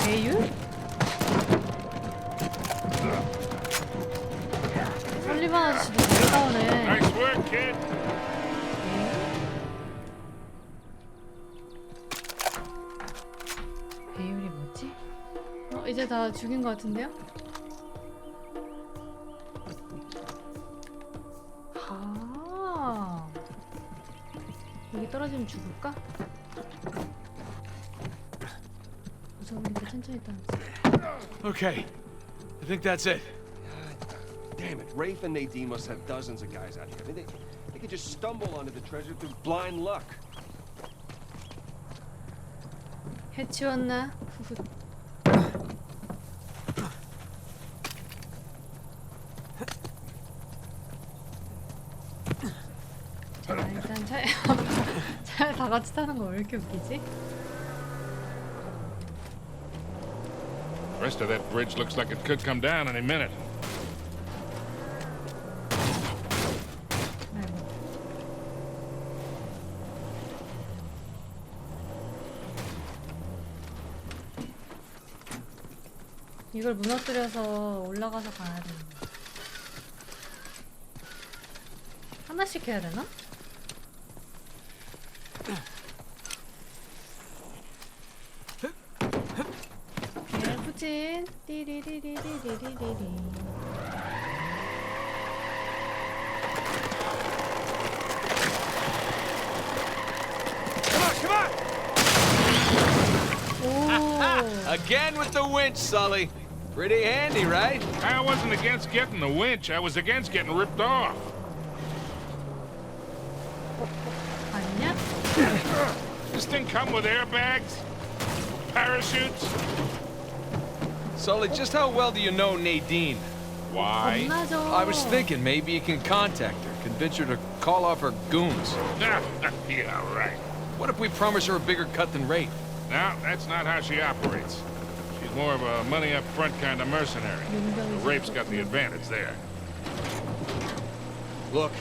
배율? 설리반 아저씨도 되게 싸우네. Nice work, kid. 배율이 뭐지? 이제 다 죽인 것 같은데요? 아, 여기 떨어지면 죽을까? 무서우니까 천천히 떨어지. Okay, I think that's it. Damn it, Rafe and Nadine must have dozens of guys out here. I mean, they could just stumble onto the treasure through blind luck. 해치웠나? 후후. 자, 일단 차에 다 같이 타는 거 왜 이렇게 웃기지? The rest of that bridge looks like it could come down any minute. 이걸 무너뜨려서 올라가서 가야 되는 거. 하나씩 해야 되나? 후진 띠리리리리리리리. Again with the winch, Sully. Pretty handy, right? I wasn't against getting the winch. I was against getting ripped off. 아니냐? This thing come with airbags? Parachutes? Sully, just how well do you know Nadine? Why? I was thinking maybe you can contact her, convince her to call off her goons. Yeah, right. What if we promise her a bigger cut than Rafe? No, that's not how she operates. She's more of a money-up-front kind of mercenary. Rafe's got the advantage there. Look,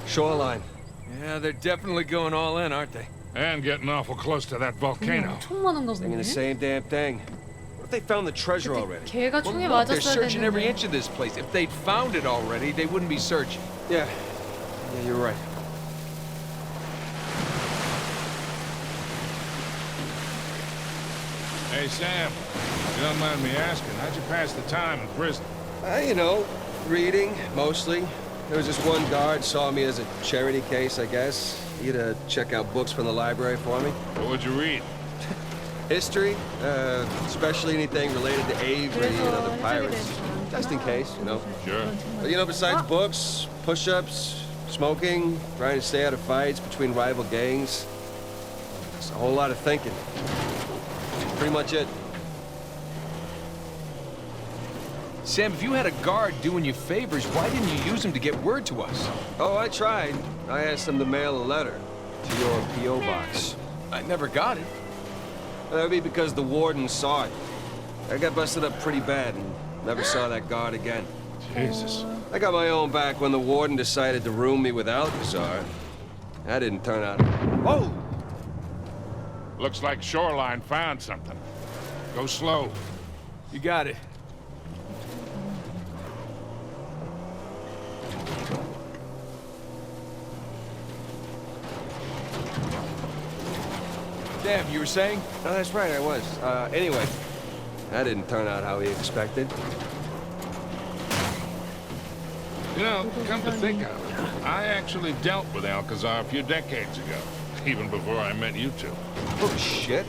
shoreline. Yeah, they're definitely going all in, aren't they? And getting awful close to that volcano. 총 많은가 Thinking the 보네. same damn thing. What if they found the treasure already? 걔가 총에 Look, they're 맞았어야 searching every 되는데. inch of this place. If they'd found it already, they wouldn't be searching. Yeah, you're right. Hey, Sam, if you don't mind me asking, how'd you pass the time in prison? You know, reading, mostly. There was this one guard saw me as a charity case, I guess. He'd check out books from the library for me. What would you read? History, especially anything related to Avery and other pirates. Just in case, you know. Sure. But, you know, besides books, push-ups, smoking, trying to stay out of fights between rival gangs, it's a whole lot of thinking. Pretty much it. Sam, if you had a guard doing you favors, why didn't you use him to get word to us? Oh, I tried. I asked them to mail a letter to your P.O. box. I never got it. That would be because the warden saw it. I got busted up pretty bad and never saw that guard again. Jesus. I got my own back when the warden decided to room me with Alcazar. That didn't turn out. Whoa! Looks like Shoreline found something. Go slow. You got it. Damn, you were saying? Oh, that's right, I was. Anyway, that didn't turn out how he expected. You know, come to think of it, I actually dealt with Alcazar a few decades ago, even before I met you two. Oh, shit.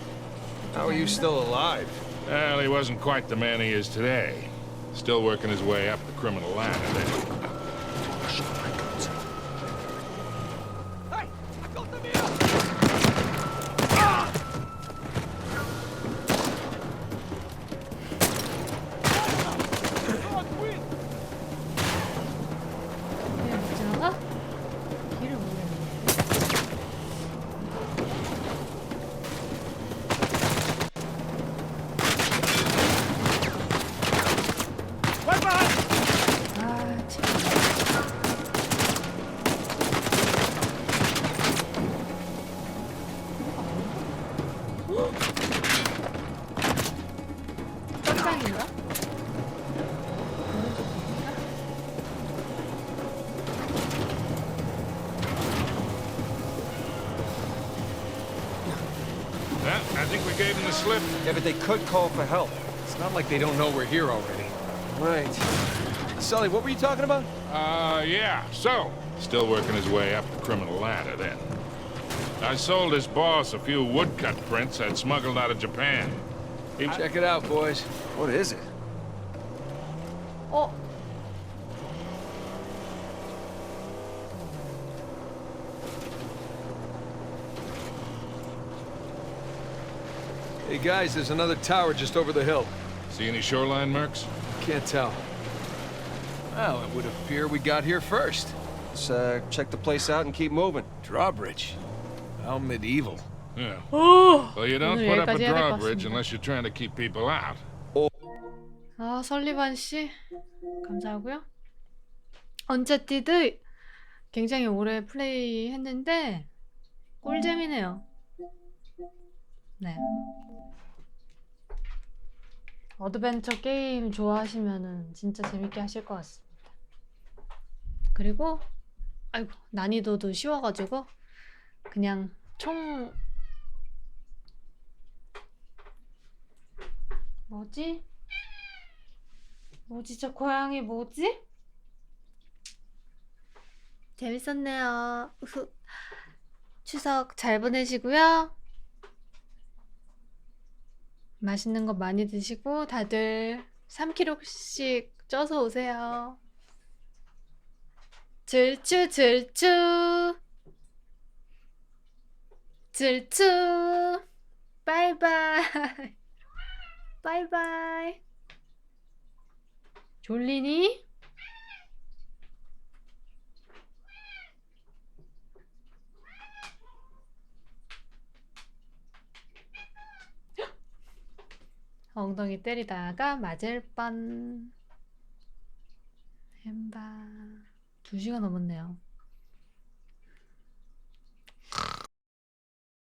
How are you still alive? Well, he wasn't quite the man he is today. Still working his way up the criminal ladder. I think we gave him the slip. Yeah, but they could call for help. It's not like they don't know we're here already. Right. Sully, what were you talking about? Yeah, so, still working his way up the criminal ladder then. I sold his boss a few woodcut prints I'd smuggled out of Japan. Check it out, boys. What is it? 어? Hey guys, there's another tower just over the hill. See any shoreline marks? Can't tell. Well, it would appear we got here first. Let's check the place out and keep moving. Drawbridge. How medieval. Yeah. 오! Well, you don't 오늘 put up a 여기까지 해야 될것 drawbridge 같습니다. unless you're trying to keep people out. 아, 설리반 씨 감사하고요. 언차티드 굉장히 오래 플레이했는데 꿀잼이네요. 네. 어드벤처 게임 좋아하시면은 진짜 재밌게 하실 것 같습니다. 그리고 아이고 난이도도 쉬워가지고 그냥 총 뭐지? 뭐지 저 고양이 뭐지? 재밌었네요. 추석 잘 보내시고요. 맛있는 거 많이 드시고 다들 3kg씩 쪄서 오세요. 질추 질추 질추 바이바이 바이바이. 졸리니? 엉덩이 때리다가 맞을 뻔. 햄바 2시간 넘었네요.